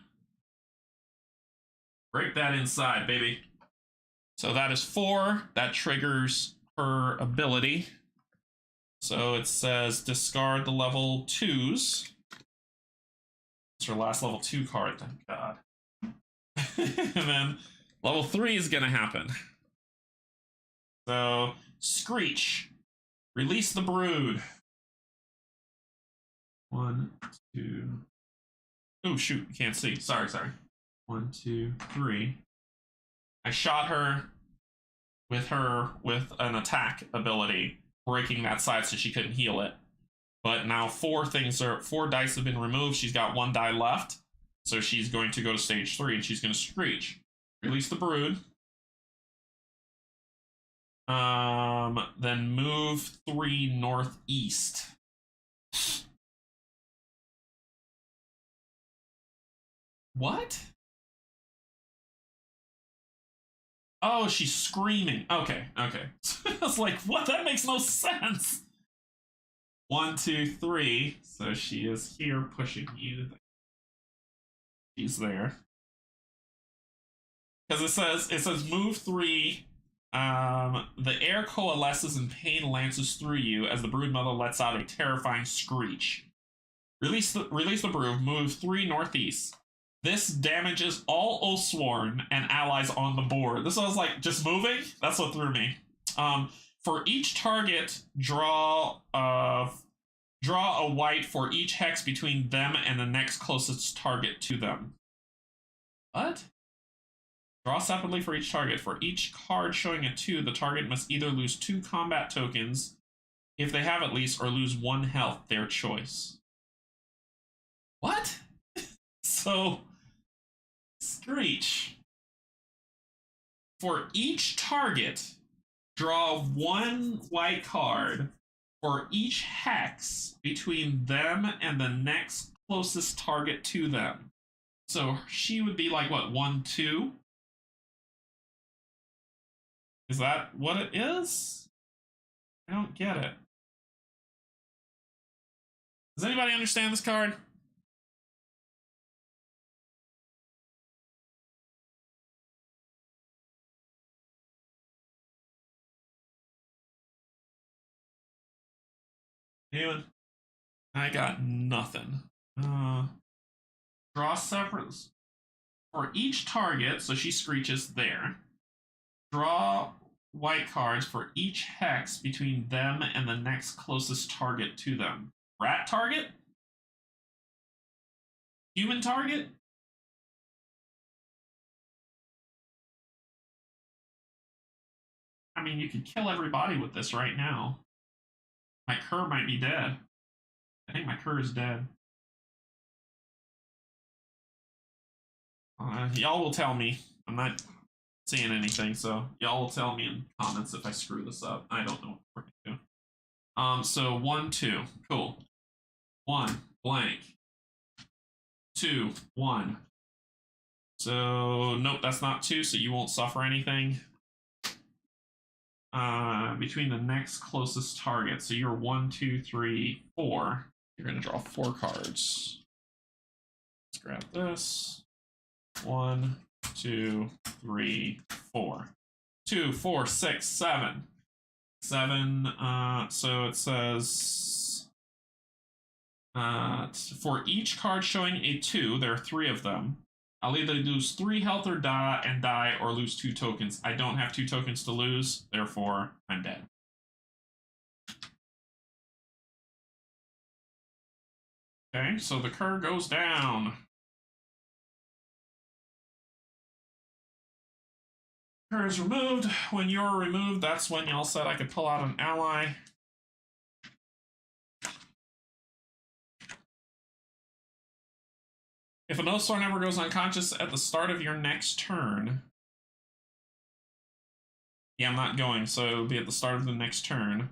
Break that inside, baby. So that is 4. That triggers her ability. So it says discard the level 2s. It's her last level 2 card, thank God. And then level 3 is going to happen. So, Screech. Release the brood. 1, 2. Oh, shoot, you can't see. Sorry. 1, 2, 3. I shot her with an attack ability, breaking that side so she couldn't heal it. But now 4 dice have been removed. She's got 1 die left. So she's going to go to stage 3 and she's going to Screech. Release the brood. Then move 3 northeast. What? Oh, she's screaming. Okay. I was like, what? That makes no sense. 1, 2, 3. So she is here pushing you. She's there. Because it says move 3. The air coalesces and pain lances through you as the brood mother lets out a terrifying screech. Release the brood. Move 3 northeast. This damages all Oathsworn and allies on the board. This was like just moving. That's what threw me. For each target, draw a white for each hex between them and the next closest target to them. What? Draw separately for each target. For each card showing a 2, the target must either lose 2 combat tokens, if they have at least, or lose 1 health, their choice. What? So, Screech. For each target, draw 1 white card for each hex between them and the next closest target to them. So she would be like, what, 1, 2? Is that what it is? I don't get it. Does anybody understand this card? Anyone? I got nothing. Draw separate for each target, so she screeches there. Draw white cards for each hex between them and the next closest target to them. Rat target? Human target? I mean, you could kill everybody with this right now. My cur might be dead. I think my cur is dead. Y'all will tell me. I'm not seeing anything, so y'all will tell me in comments if I screw this up. I don't know what we're gonna do. So 1, 2. Cool. 1, blank. 2, 1. So, nope, that's not 2, so you won't suffer anything. Between the next closest target. So you're 1, 2, 3, 4. You're gonna draw 4 cards. Let's grab this. 1, 2, 3, 4. 2, 4, 6, 7. 7, so it says for each card showing a 2, there are 3 of them. I'll either lose 3 health or die, or lose 2 tokens. I don't have 2 tokens to lose, therefore I'm dead. Okay, so the cur goes down. Her is removed. When you're removed, that's when y'all said I could pull out an ally. If an Oathsworn ever goes unconscious at the start of your next turn, yeah, I'm not going, so it'll be at the start of the next turn.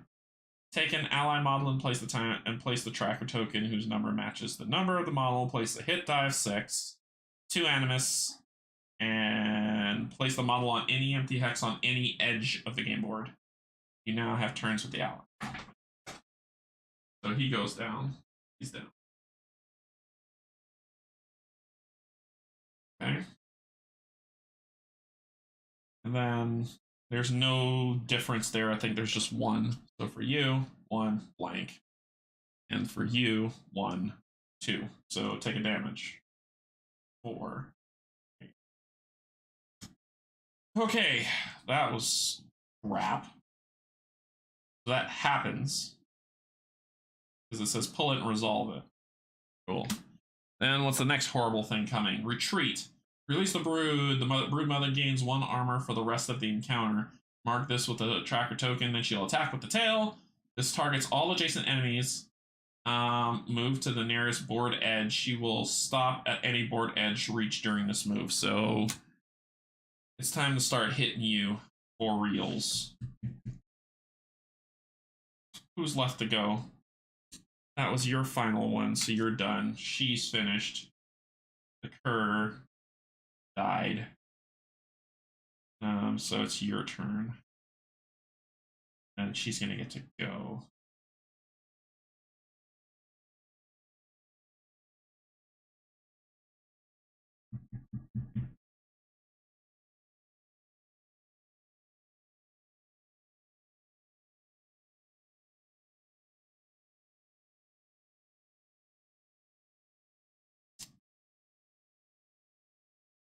Take an ally model and place the tracker token whose number matches the number of the model. Place the hit die of 6, 2 animus, and place the model on any empty hex on any edge of the game board. You now have turns with the ally. So he goes down. He's down. Okay. And then there's no difference there. I think there's just 1. So for you, 1 blank. And for you, 1, 2. So take a damage. 4. Okay, that was crap. That happens. Because it says pull it and resolve it. Cool. Then what's the next horrible thing coming? Retreat. Release the brood. The brood mother gains 1 armor for the rest of the encounter. Mark this with a tracker token, then she'll attack with the tail. This targets all adjacent enemies. Move to the nearest board edge. She will stop at any board edge reached during this move. So it's time to start hitting you for reals. Who's left to go? That was your final one, so you're done. She's finished. The Cur died. So it's your turn. And she's gonna get to go.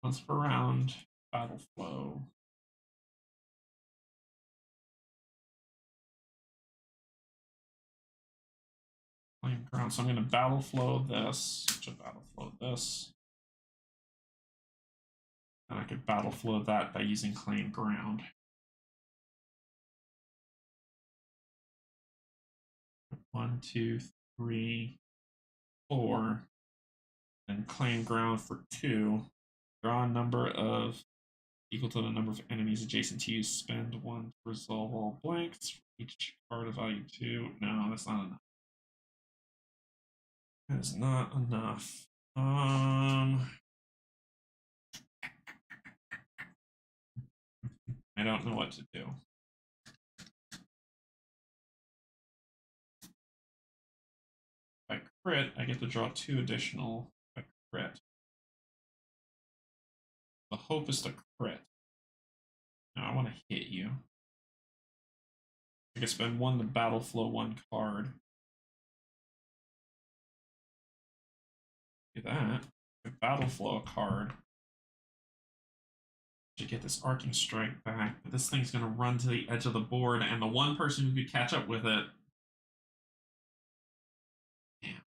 Once per round, battle flow. Claim ground. So I'm going to battle flow this. Battle flow this. And I could battle flow that by using claim ground. One, two, three, 4. And claim ground for 2. Draw a number of equal to the number of enemies adjacent to you. Spend 1 to resolve all blanks for each card of value 2. No, that's not enough. That is not enough. I don't know what to do. If I crit, I get to draw 2 additional. If I crit. The hope is to crit. Now I want to hit you. I can spend 1 to battle flow 1 card. Do that. Battle flow a card. To get this arcing strike back, but this thing's gonna run to the edge of the board, and the one person who could catch up with it. Damn.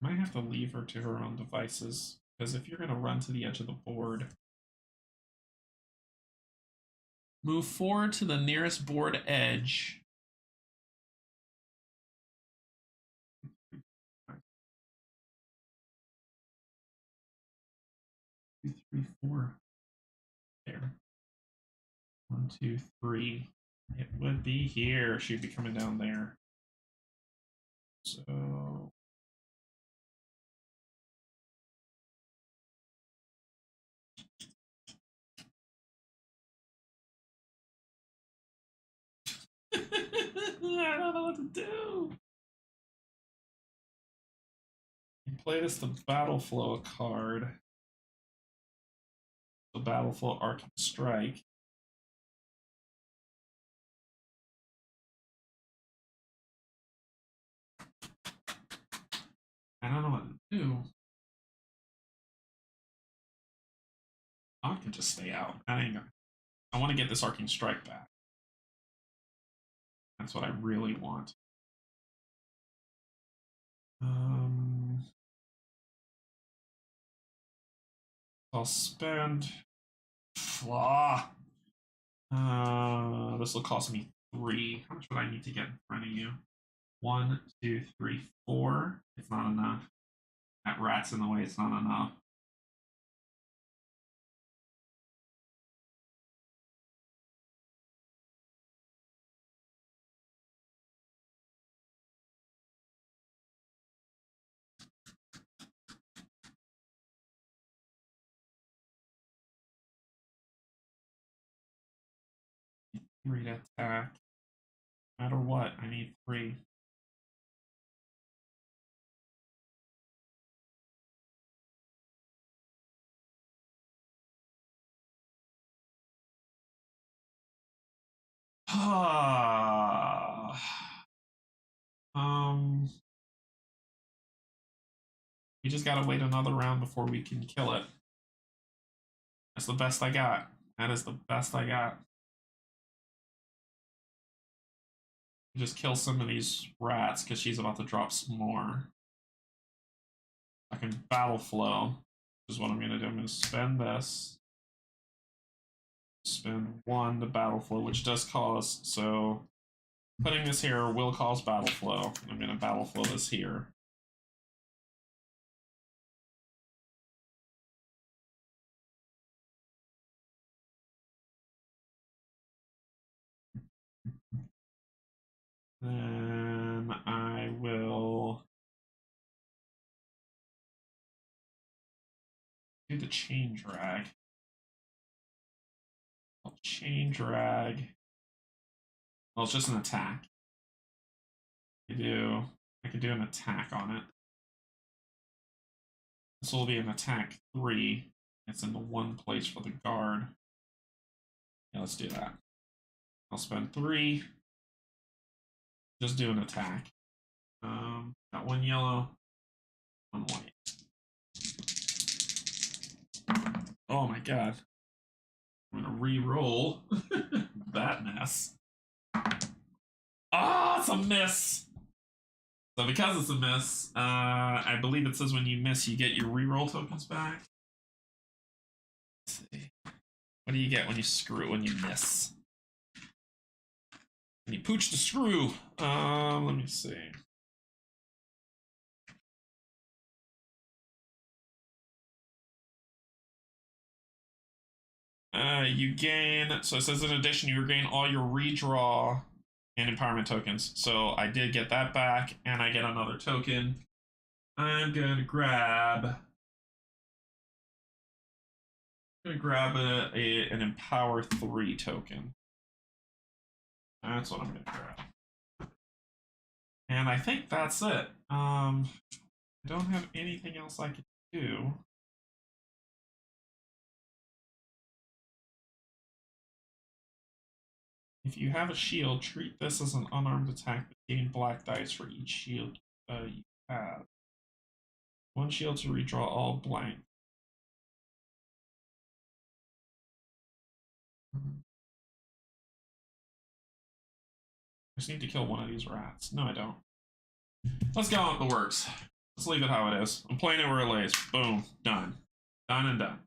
Might have to leave her to her own devices, because if you're gonna run to the edge of the board, move forward to the nearest board edge. 2, 3, 4. There. 1, 2, 3. It would be here. She'd be coming down there. So I don't know what to do. You play this the battle flow card. The battle flow arcing strike. I don't know what to do. just stay out. That ain't gonna. I want to get this arcane strike back. That's what I really want. I'll spend. This will cost me 3. How much would I need to get in front of you? 1, 2, 3, 4. It's not enough. That rat's in the way. It's not enough. Three to attack. No matter what, I need 3. We just gotta wait another round before we can kill it. That's the best I got. That is the best I got. Just kill some of these rats because she's about to drop some more. I can battle flow, which is what I'm gonna do. I'm gonna spend this. Spend 1 to battle flow, which does cause, so putting this here will cause battle flow. I'm gonna battle flow this here. Then I will do the chain drag. I'll chain drag. Well, it's just an attack. I can do an attack on it. This will be an attack 3. It's in the 1 place for the guard. Yeah, let's do that. I'll spend 3. Just do an attack. Got 1 yellow, 1 white. Oh my god. I'm gonna re-roll that mess. Ah, it's a miss! So because it's a miss, I believe it says when you miss, you get your re-roll tokens back. Let's see. What do you get when you miss? When you pooch the screw. Let me see. You gain, so it says in addition, you regain all your redraw and empowerment tokens. So I did get that back, and I get another token. I'm gonna grab an Empower 3 token. That's what I'm gonna grab. And I think that's it. I don't have anything else I can do. If you have a shield, treat this as an unarmed attack, but gain black dice for each shield you have. 1 shield to redraw all blank. I just need to kill one of these rats. No, I don't. Let's go on with the works. Let's leave it how it is. I'm playing it where it lays. Boom. Done. Done and done.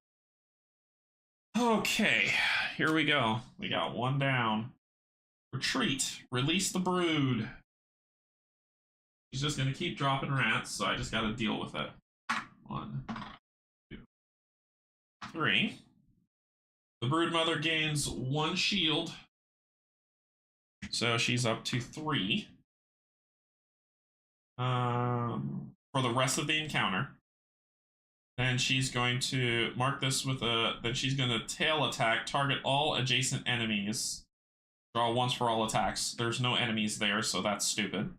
Okay. Here we go. We got 1 down. Retreat. Release the brood. She's just going to keep dropping rats, so I just got to deal with it. 1, 2, 3. The brood mother gains 1 shield. So she's up to 3. For the rest of the encounter. Then she's going to mark this with then she's going to tail attack, target all adjacent enemies. Draw once for all attacks. There's no enemies there, so that's stupid.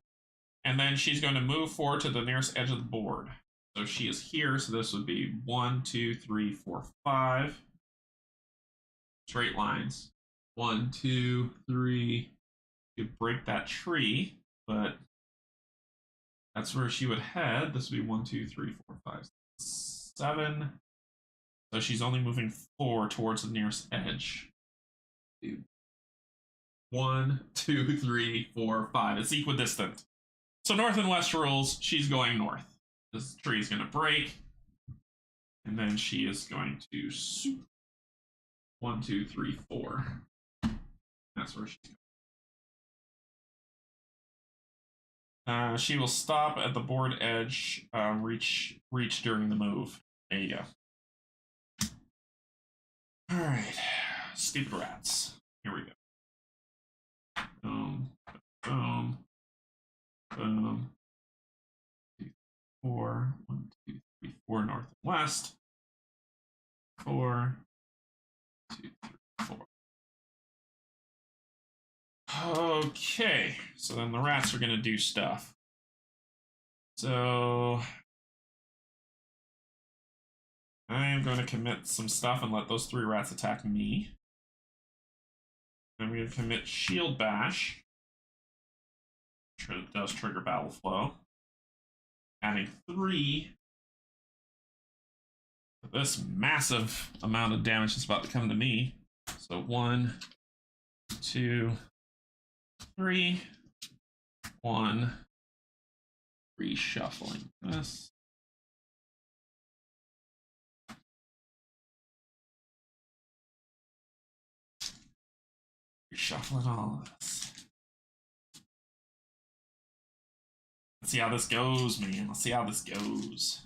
And then she's going to move forward to the nearest edge of the board. So she is here, so this would be 1, 2, 3, 4, 5. Straight lines. 1, 2, 3. You break that tree, but that's where she would head. This would be 1, 2, 3, 4, 5, 7. So she's only moving 4 towards the nearest edge. 1, 2, 3, 4, 5. It's equidistant. So north and west rules, she's going north. This tree is going to break. And then she is going to swoop. 1, 2, 3, 4. That's where she's going. She will stop at the board edge, reach during the move. There you go. Alright. Stupid rats. Here we go. Boom. Boom. Boom. 2, 4. 1, 2, 3, 4 north and west. 4. 2, 3, 4. Okay, so then the rats are going to do stuff. So I am going to commit some stuff and let those 3 rats attack me. I'm going to commit Shield Bash. Sure, it does trigger Battle Flow. Adding 3. This massive amount of damage is about to come to me. So 1, 2, 3. 1. Reshuffling this. Reshuffling all of this. Let's see how this goes, man. Let's see how this goes.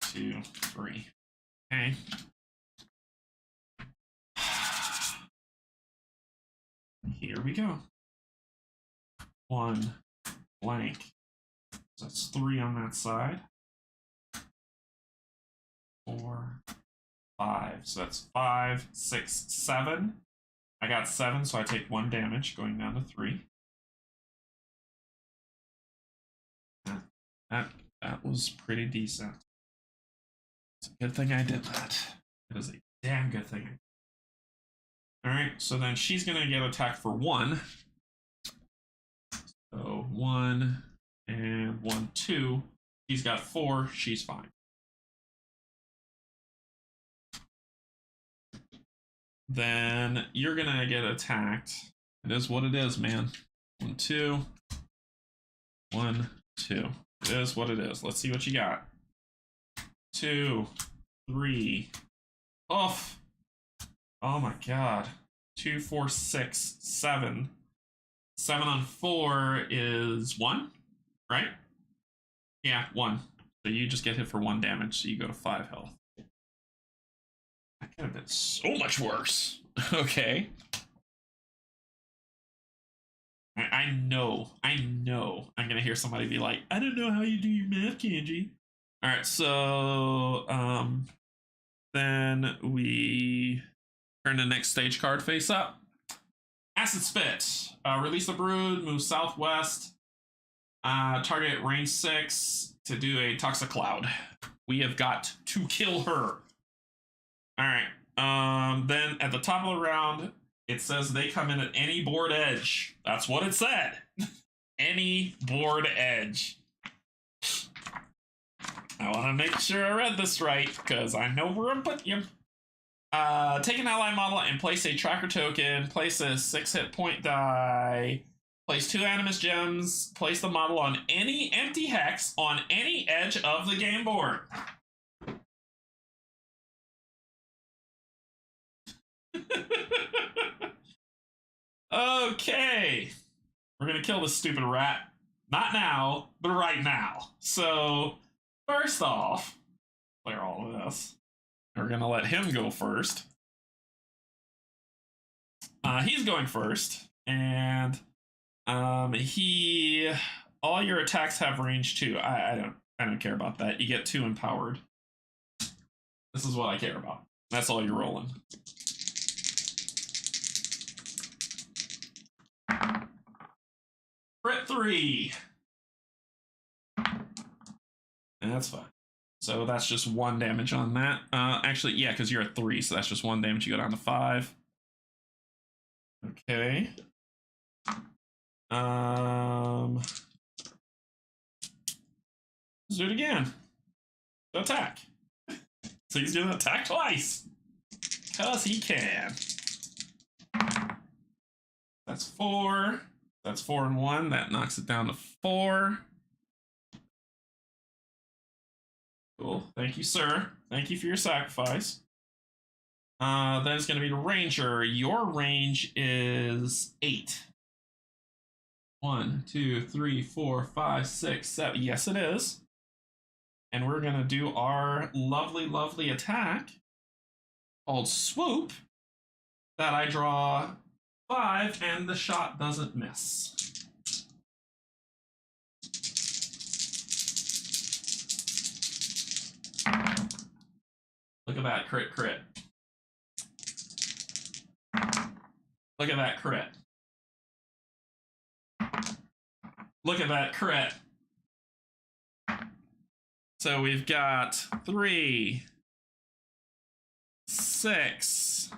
Two, 3. Okay. Here we go. 1 blank. So that's 3 on that side. 4, 5. So that's 5, 6, 7. I got 7, so I take 1 damage, going down to 3. That was pretty decent. It's a good thing I did that. It is a damn good thing. Alright, so then she's going to get attacked for 1. So 1 and 1, 2. She's got 4. She's fine. Then you're going to get attacked. It is what it is, man. 1, 2. 1, 2. It is what it is. Let's see what you got. 2, 3. Off. Oh my god. 2, 4, 6, 7. 7 on 4 is 1, right? Yeah, 1. So you just get hit for 1 damage, so you go to 5 health. That could have been so much worse. Okay. I know. I'm gonna hear somebody be like, I don't know how you do your math, Canje. Alright, so then we turn the next stage card face up. Acid Spit. Release the Brood, move southwest. Target range 6 to do a Toxic Cloud. We have got to kill her. Alright. Then at the top of the round, it says they come in at any board edge. That's what it said. Any board edge. I want to make sure I read this right, because I know where I'm putting you. Take an ally model and place a tracker token. Place a 6 hit point die. Place 2 animus gems. Place the model on any empty hex on any edge of the game board. Okay. We're gonna kill this stupid rat. Not now, but right now. So, first off, clear all of this. We're gonna let him go first. He's going first, and all your attacks have range 2. I don't care about that. You get 2 empowered. This is what I care about. That's all you're rolling. Crit 3. And that's fine. So that's just 1 damage on that. Actually, yeah, because you're at 3, so that's just 1 damage. You go down to 5. Okay. do it again. Attack. So he's gonna attack twice. Because he can. That's 4. That's 4 and 1. That knocks it down to 4. Cool. Thank you, sir. Thank you for your sacrifice. Then it's going to be the ranger. Your range is 8. 1, 2, 3, 4, 5, 6, 7. Yes, it is. And we're going to do our lovely, lovely attack called Swoop. That I draw 5, and the shot doesn't miss. Look at that crit. Look at that crit. Look at that crit. So we've got 3, 6,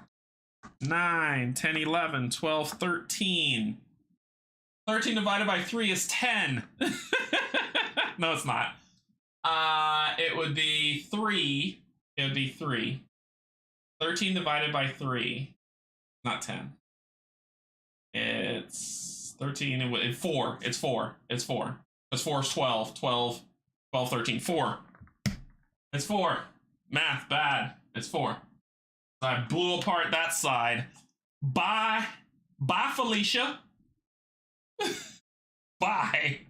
9, 10, 11, 12, 13. 13 divided by 3 is 10. No, it's not. It would be 3. It would be 3. 13 divided by 3. Not 10. It's 13 and 4. It's 4. It's 4. Because 4 is 12. 12, 13. 4. It's 4. Math, bad. It's 4. So I blew apart that side. Bye. Bye, Felicia. Bye.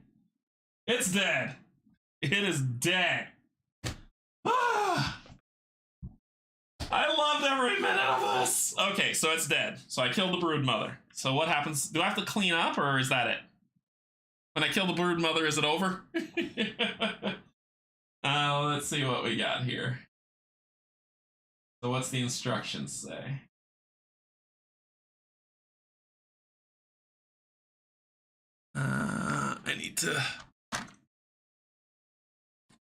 It's dead. It is dead. I loved every minute of this. Okay, so it's dead. So I killed the brood mother. So what happens? Do I have to clean up, or is that it? When I kill the brood mother, is it over? Let's see what we got here. So what's the instructions say? I need to...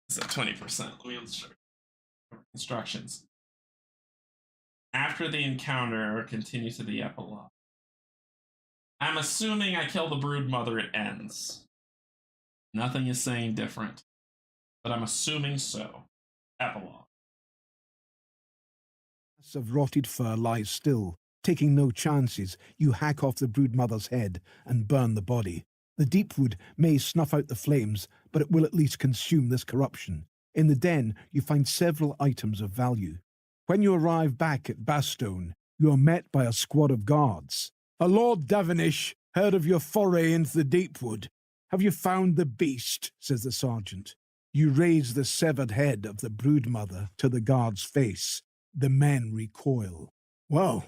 It's at 20%. Let me instructions. After the encounter, continue to the epilogue. I'm assuming I kill the brood mother, it ends. Nothing is saying different. But I'm assuming so. Epilogue. Of rotted fur lies still. Taking no chances, you hack off the brood mother's head and burn the body. The Deepwood may snuff out the flames, but it will at least consume this corruption. In the den, you find several items of value. When you arrive back at Bastone, you are met by a squad of guards. "A Lord Davenish heard of your foray into the Deepwood. Have you found the beast?" says the sergeant. You raise the severed head of the broodmother to the guard's face. The men recoil. Well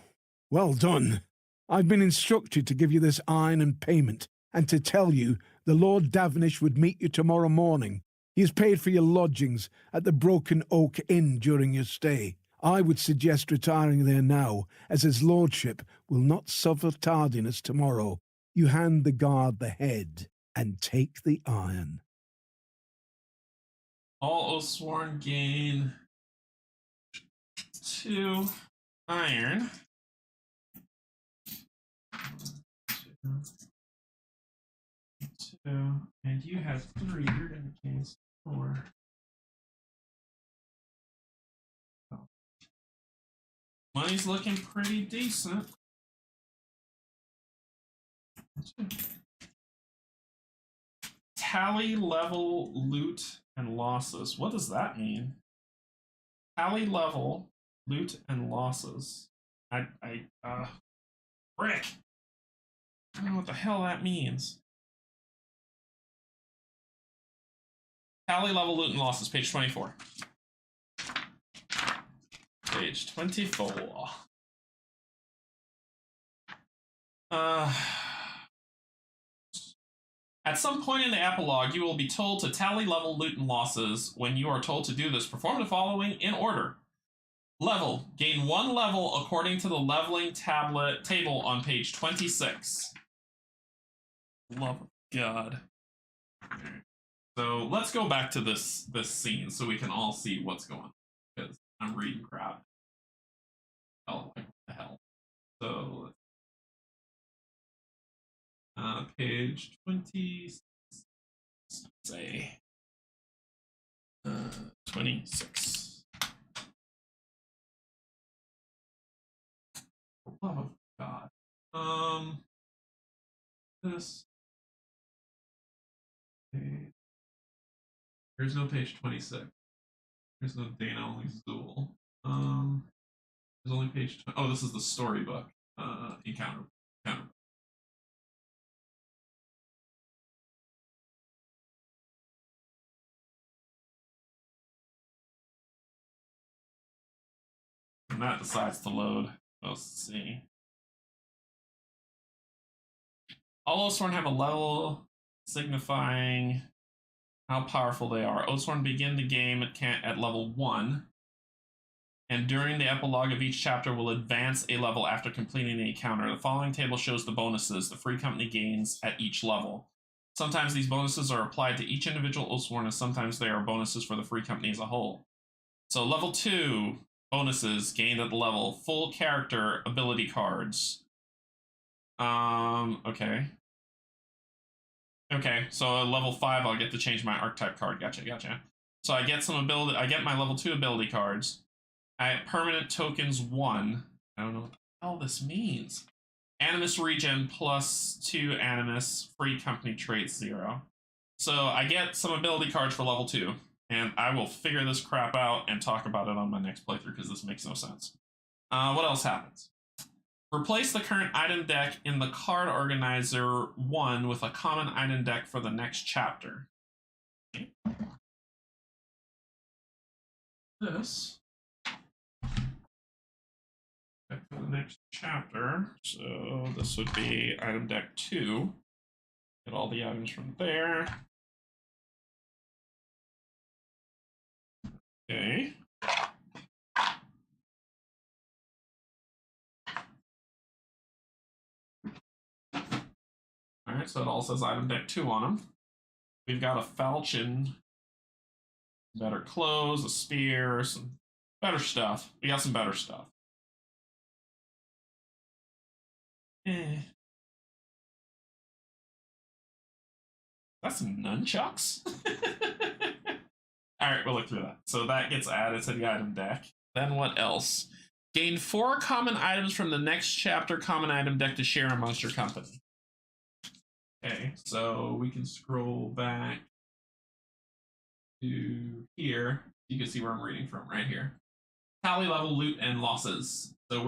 done. I've been instructed to give you this iron in payment, and to tell you the Lord Davenish would meet you tomorrow morning. He has paid for your lodgings at the Broken Oak Inn during your stay. I would suggest retiring there now, as his lordship will not suffer tardiness tomorrow. You hand the guard the head and take the iron. All Oathsworn gain 2 iron. 2, and you have 3. You're going to gain 4. Oh. Money's looking pretty decent. Tally level loot and losses. What does that mean? Tally level loot and losses. Frick. I don't know what the hell that means. Tally level loot and losses, page 24. Page 24. At some point in the epilogue, you will be told to tally level loot and losses. When you are told to do this, perform the following in order. Level. Gain 1 level according to the leveling table on page 26. Love of God. So let's go back to this scene so we can all see what's going on. Because I'm reading crap. Oh, what the hell. So page 20. Say 26. For love of God. This. There's no page 26. There's no Dana, only Zool. There's only page. Oh, this is the storybook. Encounter. And that decides to load. Let's see. All Oathsworn have a level signifying how powerful they are. Oathsworn begin the game at level 1, and during the epilogue of each chapter will advance a level after completing the encounter. The following table shows the bonuses the free company gains at each level. Sometimes these bonuses are applied to each individual Oathsworn, and sometimes they are bonuses for the free company as a whole. So level 2 bonuses gained at the level: full character ability cards. Okay. Okay, so at level 5, I'll get to change my archetype card. Gotcha. So I get some ability. I get my level 2 ability cards. I have permanent tokens 1. I don't know what the hell this means. Animus regen +2 Animus, free company trait 0. So I get some ability cards for level 2, and I will figure this crap out and talk about it on my next playthrough because this makes no sense. What else happens? Replace the current item deck in the card organizer 1 with a common item deck for the next chapter. Okay. This for the next chapter. So this would be item deck 2. Get all the items from there. Okay. All right, so it all says item deck 2 on them. We've got a falchion, better clothes, a spear, some better stuff. We got some better stuff. That's some nunchucks. All right, we'll look through that. So that gets added to the item deck. Then what else? Gain 4 common items from the next chapter common item deck to share amongst your company. Okay, so we can scroll back to here. You can see where I'm reading from right here. Tally level, loot, and losses. So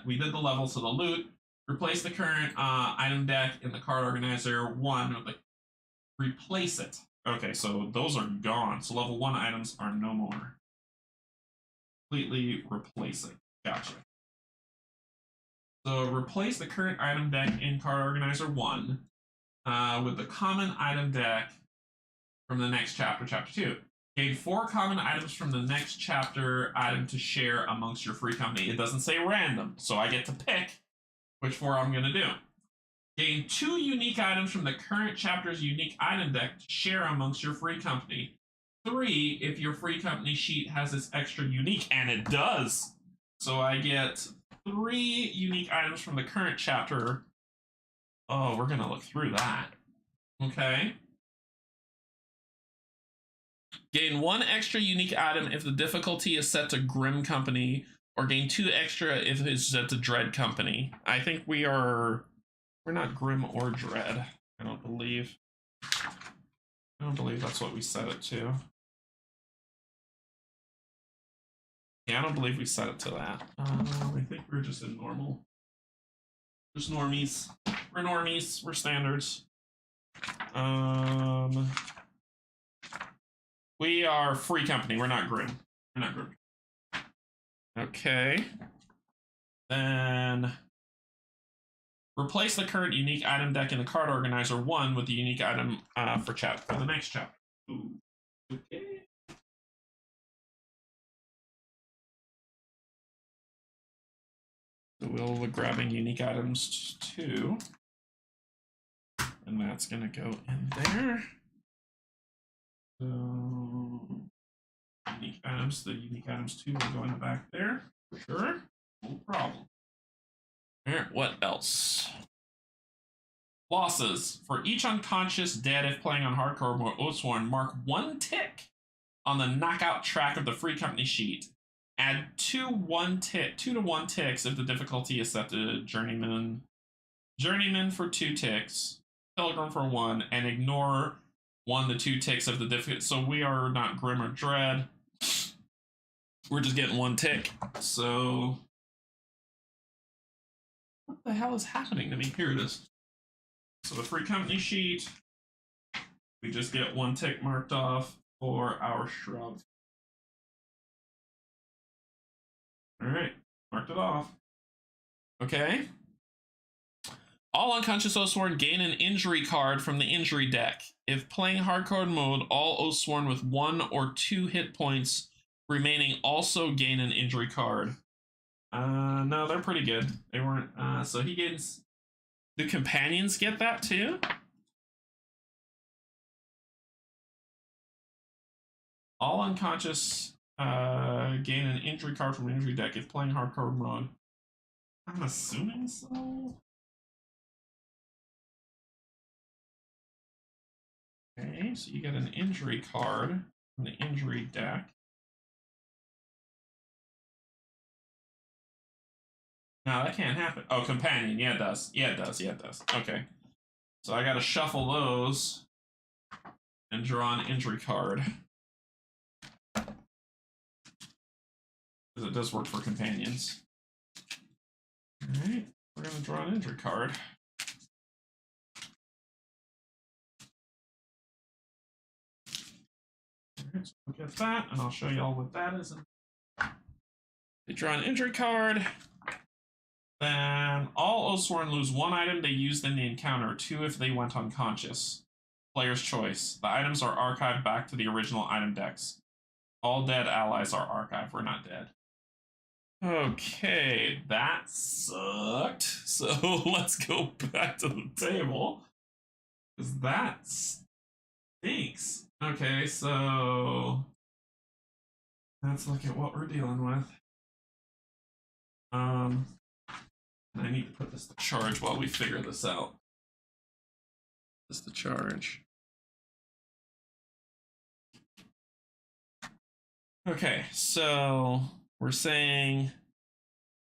we did the level, so the loot. Replace the current item deck in the card organizer 1 with replace it. Okay, so those are gone. So level 1 items are no more. Completely replace it. Gotcha. So replace the current item deck in card organizer 1 with the common item deck from the next chapter, chapter 2. Gain 4 common items from the next chapter item to share amongst your free company. It doesn't say random, so I get to pick which 4 I'm going to do. Gain 2 unique items from the current chapter's unique item deck to share amongst your free company. 3 if your free company sheet has this extra unique, and it does. So I get 3 unique items from the current chapter. Oh, we're going to look through that. Okay. Gain 1 extra unique item if the difficulty is set to Grim Company, or gain 2 extra if it's set to Dread Company. I think we're not Grim or Dread. I don't believe that's what we set it to. Yeah, I don't believe we set it to that. I think we're just in normal. Just normies. We're normies. We're standards. We are free company. We're not Grim. We're not Grim. Okay. Then replace the current unique item deck in the card organizer 1 with the unique item for the next chapter. Ooh. Okay. So we'll be grabbing unique items 2. And that's going to go in there. So unique items, the unique items 2 will go in the back there, for sure. No problem. All right, what else? Losses. For each unconscious dead if playing on hardcore mode Oathsworn, mark 1 tick on the knockout track of the free company sheet. Add 2 to 1 ticks if the difficulty is set to journeyman. Journeyman for 2 ticks, pilgrim for 1, and ignore 1 to 2 ticks of the difficulty. So we are not grim or dread. We're just getting 1 tick. So what the hell is happening to me? Here it is. So the free company sheet, we just get 1 tick marked off for our shrub. All right, marked it off. Okay. All unconscious Oathsworn gain an injury card from the injury deck. If playing hardcore mode, all Oathsworn with 1 or 2 hit points remaining also gain an injury card. No, they're pretty good. They weren't. So he gains. Do companions get that too? All unconscious gain an injury card from an injury deck if playing hardcore mode. I'm assuming so. Okay, so you get an injury card from the injury deck. No, that can't happen. Oh, companion. Yeah, it does. Yeah, it does. Yeah, it does. Okay. So I gotta shuffle those and draw an injury card. Because it does work for companions. Alright, we're gonna draw an injury card. Alright, so look at that, and I'll show you all what that is. They draw an injury card. Then all Oathsworn lose 1 item they used in the encounter, 2 if they went unconscious. Player's choice. The items are archived back to the original item decks. All dead allies are archived. We're not dead. Okay, that sucked. So let's go back to the table. Because that stinks. Okay, so let's look at what we're dealing with. I need to put this to charge while we figure this out. This to charge. Okay, so we're saying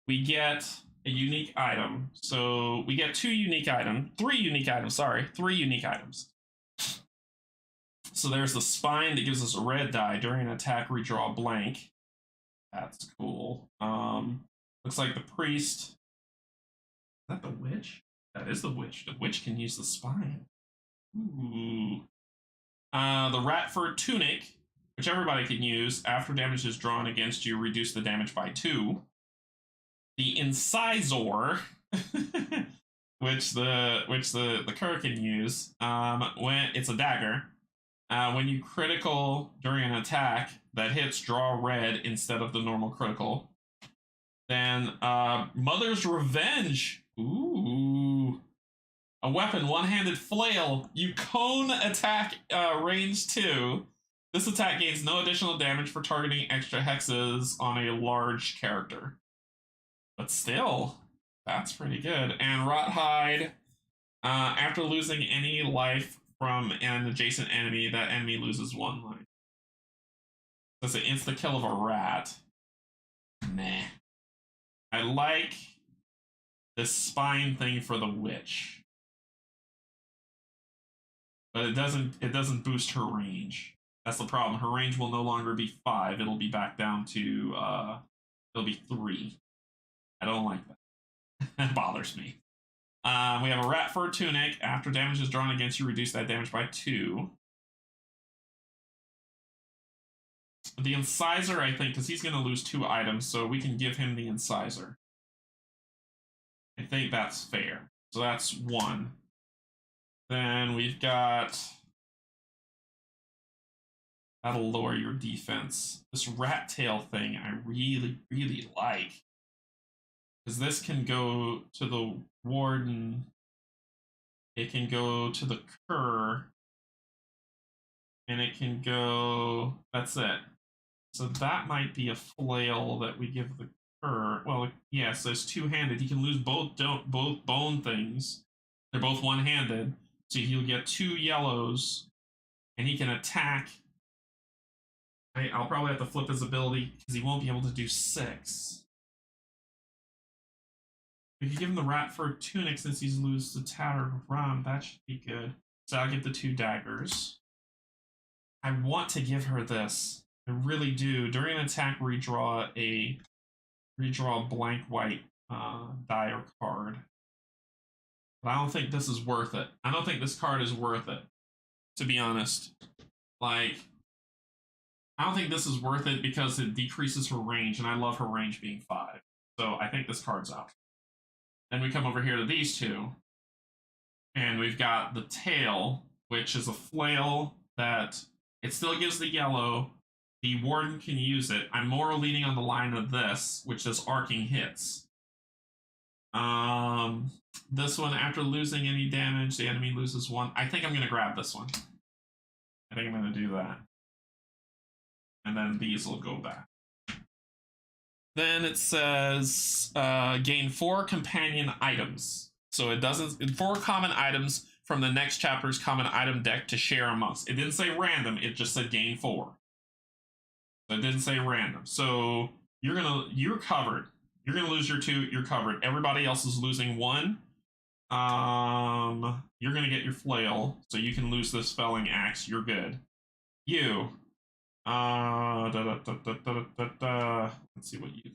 we get a unique item. So we get 3 unique items, sorry, 3 unique items. So there's the spine that gives us a red die. During an attack, redraw a blank. That's cool. Looks like the priest. Is that the witch? That is the witch. The witch can use the spine. Ooh. The rat fur tunic, which everybody can use. After damage is drawn against you, reduce the damage by 2. The incisor, which the cur can use. When it's a dagger. When you critical during an attack that hits, draw red instead of the normal critical. Then Mother's Revenge. Ooh. A weapon, one-handed flail. You cone attack range 2. This attack gains no additional damage for targeting extra hexes on a large character. But still, that's pretty good. And Rot Hide. After losing any life from an adjacent enemy, that enemy loses 1 life. That's an insta-kill of a rat. Meh. I like this spine thing for the witch, but it doesn't boost her range. That's the problem. Her range will no longer be 5. It'll be back down to it'll be 3. I don't like that. That bothers me. We have a rat fur tunic. After damage is drawn against you, reduce that damage by 2. The incisor, I think, because he's going to lose 2 items, so we can give him the incisor. I think that's fair. So that's 1. Then we've got... That'll lower your defense. This rat tail thing I really, really like. Because this can go to the warden. It can go to the cur. And it can go... That's it. So that might be a flail that we give the cur. Well, yeah, so it's 2-handed. He can lose both bone things. They're both one-handed. So he'll get 2 yellows. And he can attack I'll probably have to flip his ability because he won't be able to do 6. We could give him the rat fur tunic since he's loose the tattered rum. That should be good. So I'll get the 2 daggers. I want to give her this. I really do. During an attack, redraw a blank white die or card. But I don't think this is worth it. I don't think this card is worth it, to be honest. Like, I don't think this is worth it because it decreases her range, and I love her range being 5. So I think this card's out. Then we come over here to these 2. And we've got the tail, which is a flail that it still gives the yellow. The warden can use it. I'm more leaning on the line of this, which does arcing hits. This one, after losing any damage, the enemy loses 1. I think I'm going to grab this one. I think I'm going to do that. And then these will go back. Then it says gain 4 companion items. So it doesn't 4 common items from the next chapter's common item deck to share amongst. It didn't say random, it just said gain 4. So it didn't say random. So you're covered. You're gonna lose your 2, you're covered. Everybody else is losing 1. You're gonna get your flail, so you can lose this felling axe, you're good. You. Let's see what you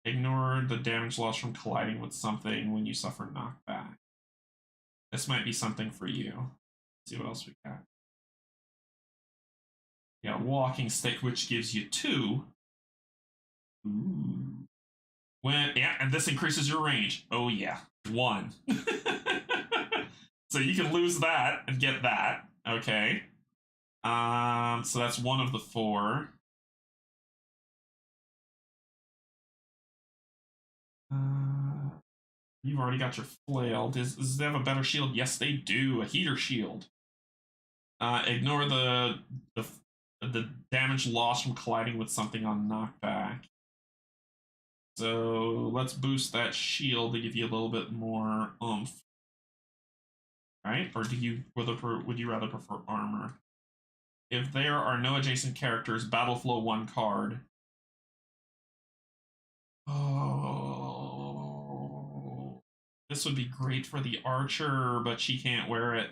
ignore the damage loss from colliding with something when you suffer knockback. This might be something for you. Let's see what else we got. Yeah, walking stick, which gives you 2. Ooh. And this increases your range. Oh yeah, 1. So you can lose that and get that. Okay. So that's 1 of the 4. You've already got your flail. Does they have a better shield? Yes, they do. A heater shield. Ignore the damage loss from colliding with something on knockback. So let's boost that shield to give you a little bit more oomph. Right? Or would you rather prefer armor? If there are no adjacent characters, battle flow 1 card. Oh, this would be great for the archer, but she can't wear it.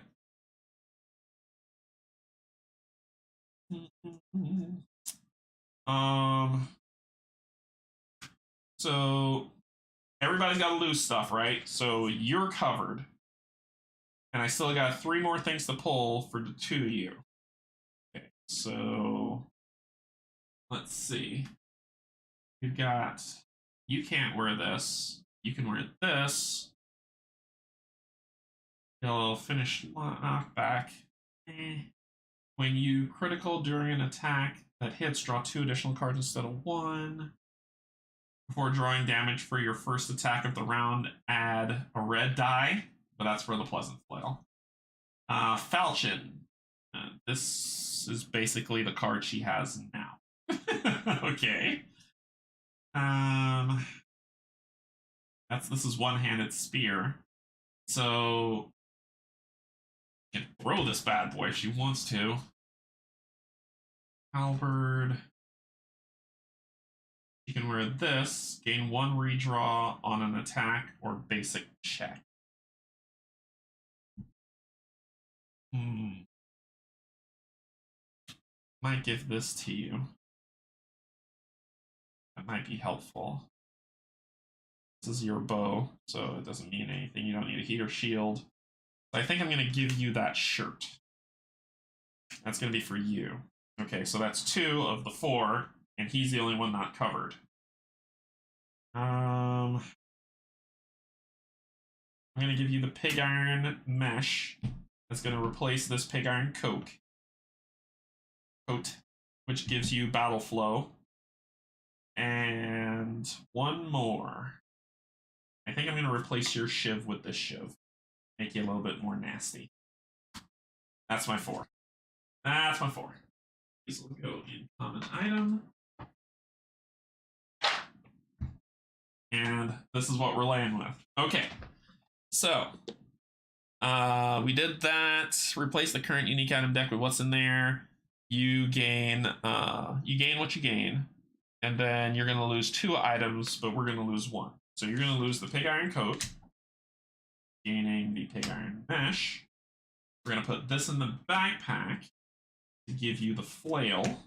So everybody's got to lose stuff, right? So you're covered. And I still got 3 more things to pull for the 2 of you. Okay, so let's see. You've got, you can't wear this. You can wear this. It'll finish knockback. When you critical during an attack that hits, draw 2 additional cards instead of 1. Before drawing damage for your first attack of the round, add a red die, but that's for the Pleasant Flail. Falchion. This is basically the card she has now. Okay. This is one-handed spear. So you can throw this bad boy if she wants to. Halberd. You can wear this, gain 1 redraw on an attack or basic check. Might give this to you. That might be helpful. This is your bow, so it doesn't mean anything. You don't need a heat or shield. I think I'm going to give you that shirt. That's going to be for you. Okay, so that's 2 of the 4, and he's the only one not covered. I'm going to give you the pig iron mesh. That's going to replace this pig iron coat, which gives you battle flow. And 1 more. I think I'm going to replace your shiv with this shiv. Make you a little bit more nasty. That's my 4. That's my 4. These will go in common item. And this is what we're laying with. Okay. So, we did that. Replace the current unique item deck with what's in there. you gain what you gain, and then you're gonna lose 2 items, but we're gonna lose 1. So you're gonna lose the pig iron coat, gaining the pig iron mesh. We're gonna put this in the backpack to give you the flail.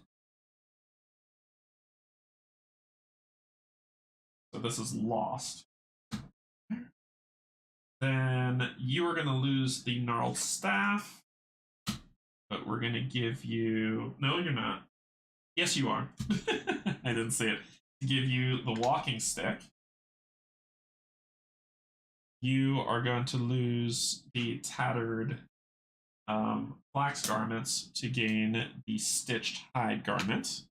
So this is lost. Then you are gonna lose the gnarled staff, but we're gonna give you, no, you're not. Yes, you are. I didn't say it. To give you the walking stick. You are going to lose the tattered flax garments to gain the stitched hide garment.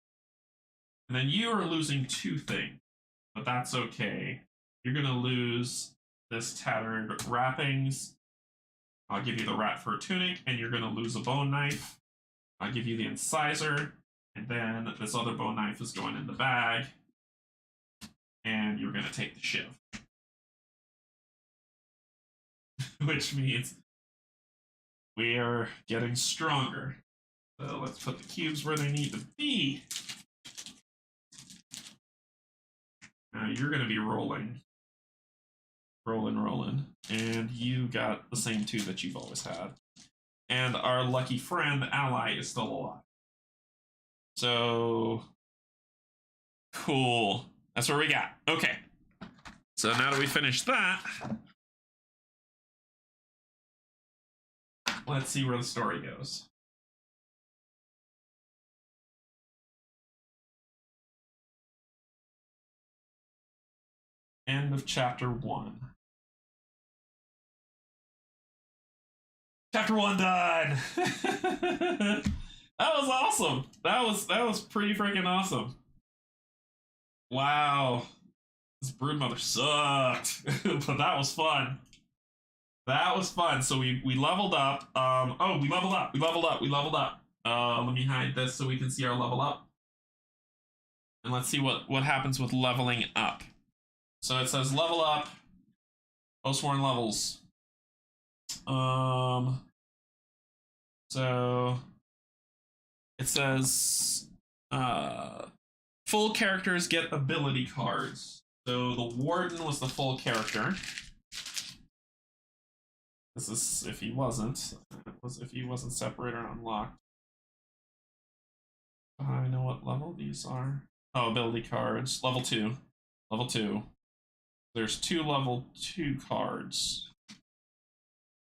And then you are losing 2 things, but that's okay. You're going to lose this tattered wrappings. I'll give you the rat fur tunic, and you're going to lose a bone knife. I'll give you the incisor, and then this other bone knife is going in the bag, and you're going to take the shiv. Which means we are getting stronger. So let's put the cubes where they need to be. Now you're going to be rolling. Rolling. And you got the same 2 that you've always had. And our lucky friend, ally, is still alive. So, cool. That's what we got. Okay. So now that we finished that, let's see where the story goes. End of chapter 1. Chapter 1 done. That was awesome. That was pretty freaking awesome. Wow. This broodmother sucked. But that was fun. That was fun. So we leveled up. We leveled up. Let me hide this so we can see our level up. And let's see what happens with leveling up. So it says level up. Oathsworn levels. So it says full characters get ability cards. So the warden was the full character. This is if he wasn't separate or unlocked. I know what level these are. Oh, ability cards. Level 2. Level 2. There's 2 level 2 cards.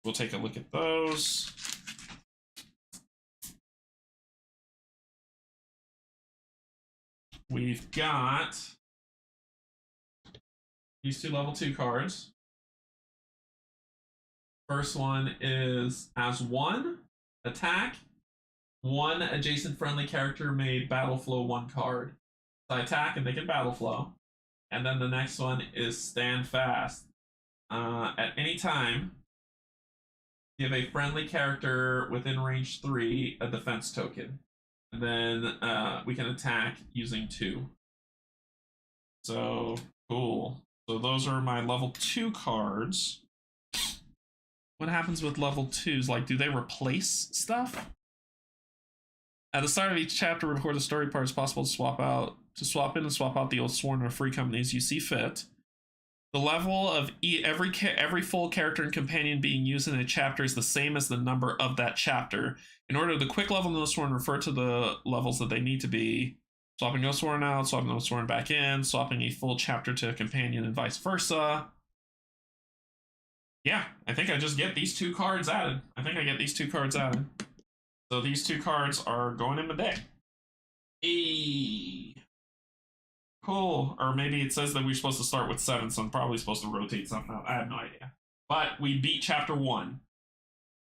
We'll take a look at those. We've got these 2 level 2 cards. First one is as 1 attack, 1 adjacent friendly character may battle flow 1 card. So I attack and they can battle flow. And then the next one is stand fast. At any time, give a friendly character within range 3 a defense token. And then we can attack using 2. So, cool. So those are my level 2 cards. What happens with level 2s? Like, do they replace stuff? At the start of each chapter, record the story part. It's possible to swap in and swap out the Oathsworn or free companies you see fit. The level of every full character and companion being used in a chapter is the same as the number of that chapter. In order to quick level Oathsworn, refer to the levels that they need to be. Swapping Oathsworn out, swapping Oathsworn back in, swapping a full chapter to a companion, and vice versa. Yeah, I think I just get these 2 cards added. So these 2 cards are going in the deck. Cool. Or maybe it says that we're supposed to start with 7, so I'm probably supposed to rotate something out. I have no idea. But we beat chapter 1.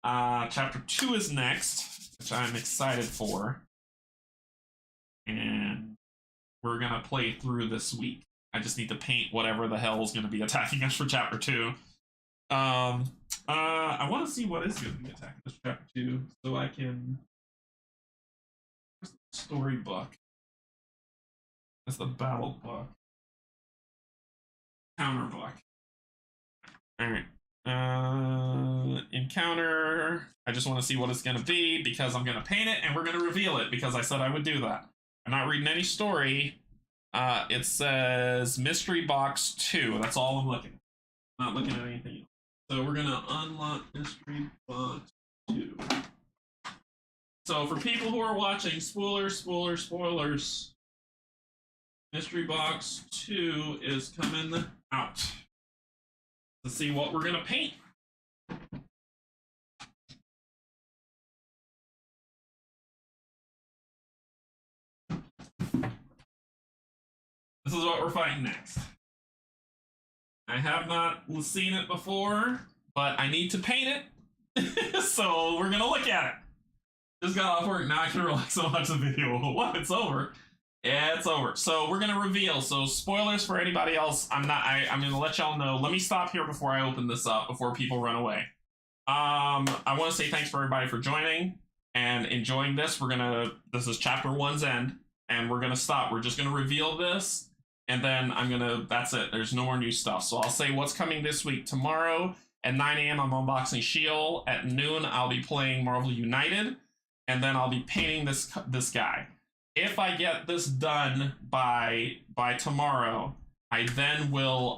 Chapter 2 is next, which I'm excited for. And we're going to play through this week. I just need to paint whatever the hell is going to be attacking us for chapter 2. I want to see what is going to be attacking us for chapter 2, so I can... Where's the storybook? That's the battle book. Counter book. Alright. Encounter. I just want to see what it's going to be because I'm going to paint it and we're going to reveal it because I said I would do that. I'm not reading any story. It says Mystery Box 2. That's all I'm looking at. I'm not looking at anything else. So we're going to unlock Mystery Box 2. So for people who are watching, spoilers. Mystery Box 2 is coming out. Let's see what we're going to paint. This is what we're fighting next. I have not seen it before, but I need to paint it. So we're going to look at it. Just got off work. Now I can relax and watch the video. What? It's over. Yeah, it's over. So we're gonna reveal. So spoilers for anybody else. I'm gonna let y'all know. Let me stop here before I open this up, before people run away. I want to say thanks for everybody for joining and enjoying this. This is chapter 1's end, and we're gonna stop. We're just gonna reveal this, and then that's it. There's no more new stuff. So I'll say what's coming this week. Tomorrow at 9 a.m. I'm unboxing Shield. At noon I'll be playing Marvel United, and then I'll be painting this guy. If I get this done by tomorrow, I then will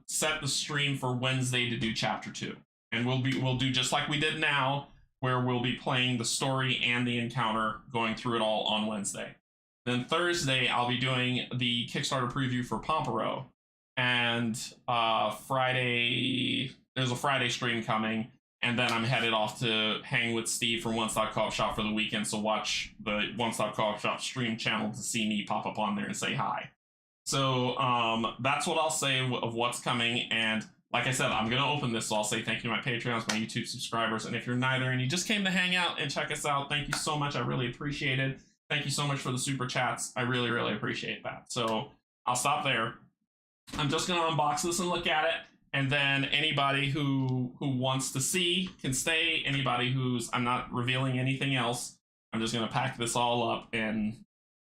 set the stream for Wednesday to do chapter 2. And we'll do just like we did now, where we'll be playing the story and the encounter, going through it all on Wednesday. Then Thursday, I'll be doing the Kickstarter preview for Pompero. And Friday, there's a Friday stream coming. And then I'm headed off to hang with Steve from One Stop Co-op Shop for the weekend. So watch the One Stop Co-op Shop stream channel to see me pop up on there and say hi. So that's what I'll say of what's coming. And like I said, I'm going to open this. So I'll say thank you to my Patreons, my YouTube subscribers. And if you're neither and you just came to hang out and check us out, thank you so much. I really appreciate it. Thank you so much for the super chats. I really, really appreciate that. So I'll stop there. I'm just going to unbox this and look at it. And then anybody who wants to see can stay. Anybody I'm not revealing anything else. I'm just going to pack this all up and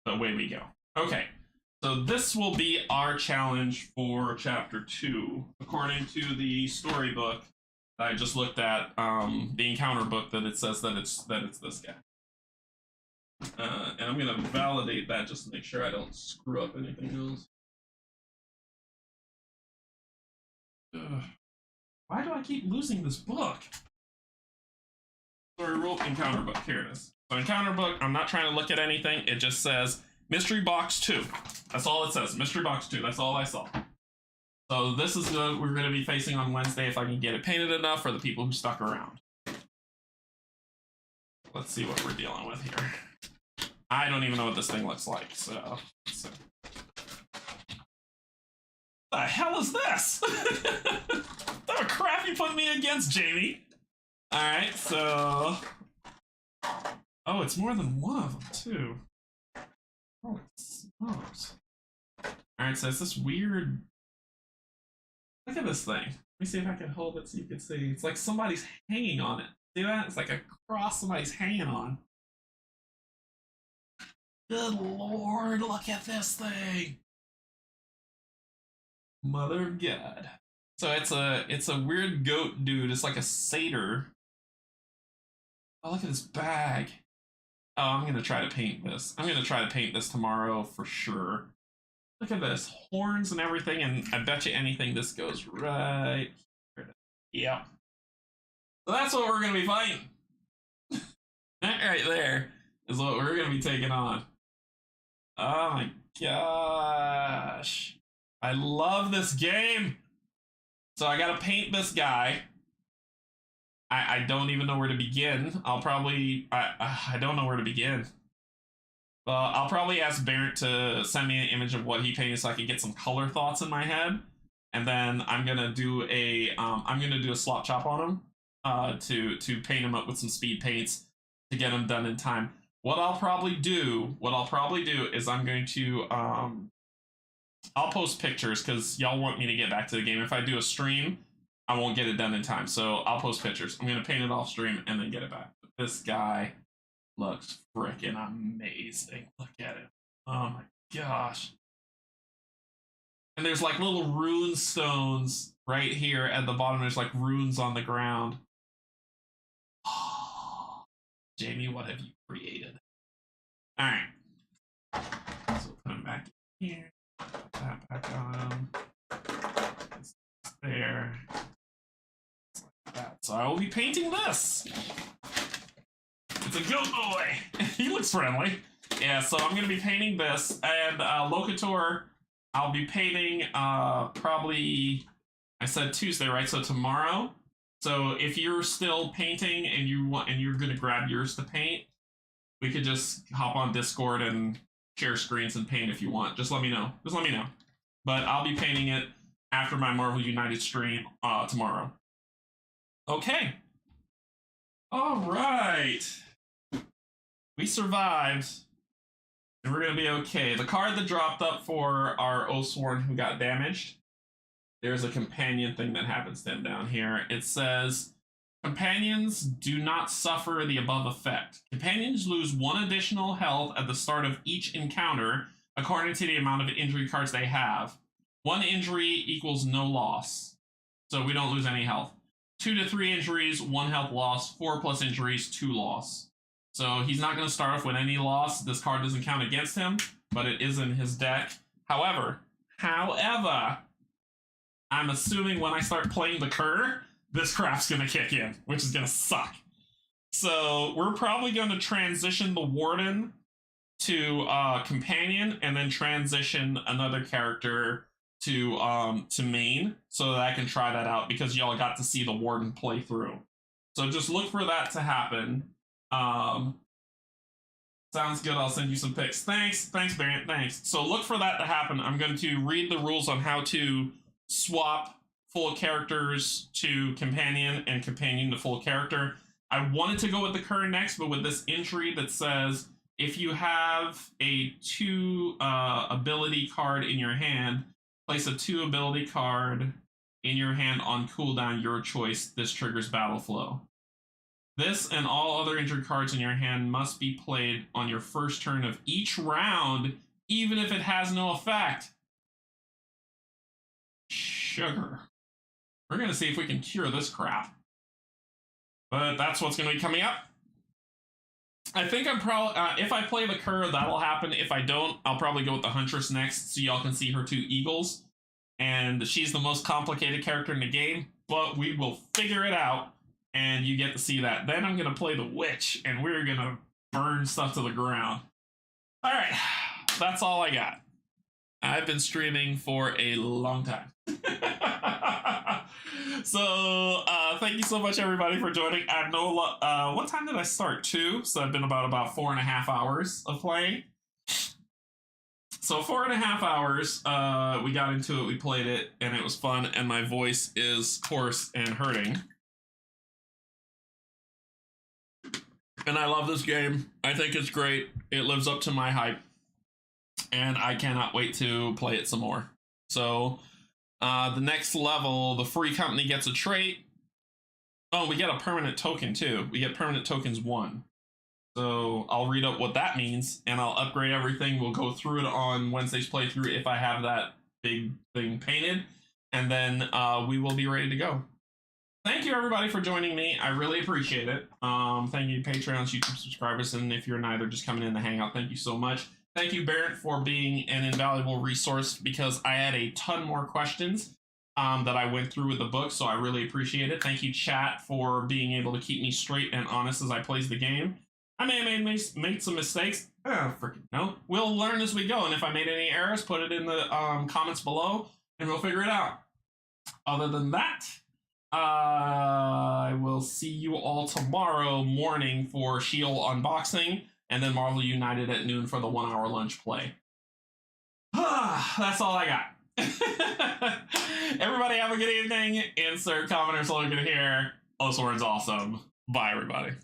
away we go. Okay, so this will be our challenge for chapter 2, according to the storybook that I just looked at, the encounter book, that it says that it's this guy. And I'm going to validate that just to make sure I don't screw up anything else. Why do I keep losing this book? Story rule encounter book. Here it is. So encounter book, I'm not trying to look at anything. It just says Mystery Box 2. That's all it says. Mystery Box 2. That's all I saw. So this is what we're going to be facing on Wednesday if I can get it painted enough for the people who stuck around. Let's see what we're dealing with here. I don't even know what this thing looks like, so let's see. The hell is this? The crap you put me against, Jamie. All right, so oh, it's more than one of them too. Oh, it smokes. All right, so it's this weird. Look at this thing. Let me see if I can hold it so you can see. It's like somebody's hanging on it. See that? It's like a cross somebody's hanging on. Good Lord, look at this thing. Mother of God. So it's a weird goat dude. It's like a satyr. Oh, look at this bag. Oh, I'm gonna try to paint this. I'm gonna try to paint this tomorrow for sure. Look at this. Horns and everything, and I bet you anything this goes right here. Yep. So that's what we're gonna be fighting. That right there is what we're gonna be taking on. Oh my gosh. I love this game. So I gotta paint this guy. I don't even know where to begin. I'll probably, I don't know where to begin. I'll probably ask Barrett to send me an image of what he painted so I can get some color thoughts in my head. And then I'm gonna do a slop chop on him to paint him up with some speed paints to get him done in time. What I'll probably do is I'm going to, I'll post pictures because y'all want me to get back to the game. If I do a stream, I won't get it done in time. So I'll post pictures. I'm going to paint it off stream and then get it back. But this guy looks freaking amazing. Look at it. Oh my gosh. And there's like little rune stones right here at the bottom. There's like runes on the ground. Oh, Jamie, what have you created? All right. So put them back here. Put that back on. There. Like that. So I will be painting this. It's a good boy. He looks friendly. Yeah, so I'm going to be painting this. And Locator, I'll be painting probably, I said Tuesday, right? So tomorrow. So if you're still painting and you're going to grab yours to paint, we could just hop on Discord and share screens and paint if you want. Just let me know. Just let me know. But I'll be painting it after my Marvel United stream tomorrow. Okay. All right. We survived. And we're going to be okay. The card that dropped up for our Oathsworn who got damaged, there's a companion thing that happens to him down here. It says, companions do not suffer the above effect. Companions lose 1 additional health at the start of each encounter, according to the amount of injury cards they have. 1 injury equals no loss. So we don't lose any health. 2 to 3 injuries, 1 health loss. 4 plus injuries, 2 loss. So he's not going to start off with any loss. This card doesn't count against him, but it is in his deck. However, I'm assuming when I start playing the Cur, this crap's going to kick in, which is going to suck. So we're probably going to transition the Warden to Companion, and then transition another character to main, so that I can try that out, because y'all got to see the Warden play through. So just look for that to happen. Sounds good. I'll send you some pics. Thanks, Barrett. Thanks. So look for that to happen. I'm going to read the rules on how to swap full characters to companion and companion to full character. I wanted to go with the Cur next, but with this entry that says if you have a 2 ability card in your hand, place a 2 ability card in your hand on cooldown, your choice. This triggers battle flow. This and all other injured cards in your hand must be played on your first turn of each round, even if it has no effect. Sugar. We're going to see if we can cure this crap. But that's what's going to be coming up. I think I'm probably, if I play the Cur, that'll happen. If I don't, I'll probably go with the Huntress next, so y'all can see her 2 eagles. And she's the most complicated character in the game, but we will figure it out. And you get to see that. Then I'm going to play the Witch, and we're going to burn stuff to the ground. All right, that's all I got. I've been streaming for a long time. So, thank you so much, everybody, for joining. I have no... what time did I start? 2? So I've been about 4.5 hours of playing. So 4.5 hours, we got into it, we played it, and it was fun, and my voice is hoarse and hurting. And I love this game. I think it's great. It lives up to my hype. And I cannot wait to play it some more. So, the next level, the free company gets a trait. Oh, we get a permanent token too. We get permanent tokens 1. So, I'll read up what that means, and I'll upgrade everything. We'll go through it on Wednesday's playthrough if I have that big thing painted. And then we will be ready to go. Thank you, everybody, for joining me. I really appreciate it. Thank you, Patreons, YouTube subscribers, and if you're neither, just coming in to hang out, thank you so much. Thank you, Barrett, for being an invaluable resource, because I had a ton more questions that I went through with the book, so I really appreciate it. Thank you, chat, for being able to keep me straight and honest as I plays the game. I may have made some mistakes. Freaking no. We'll learn as we go, and if I made any errors, put it in the comments below, and we'll figure it out. Other than that, I will see you all tomorrow morning for Shield unboxing, and then Marvel United at noon for the 1-hour lunch play. That's all I got. Everybody have a good evening. Insert comment or slogan here. Oathsworn's awesome. Bye, everybody.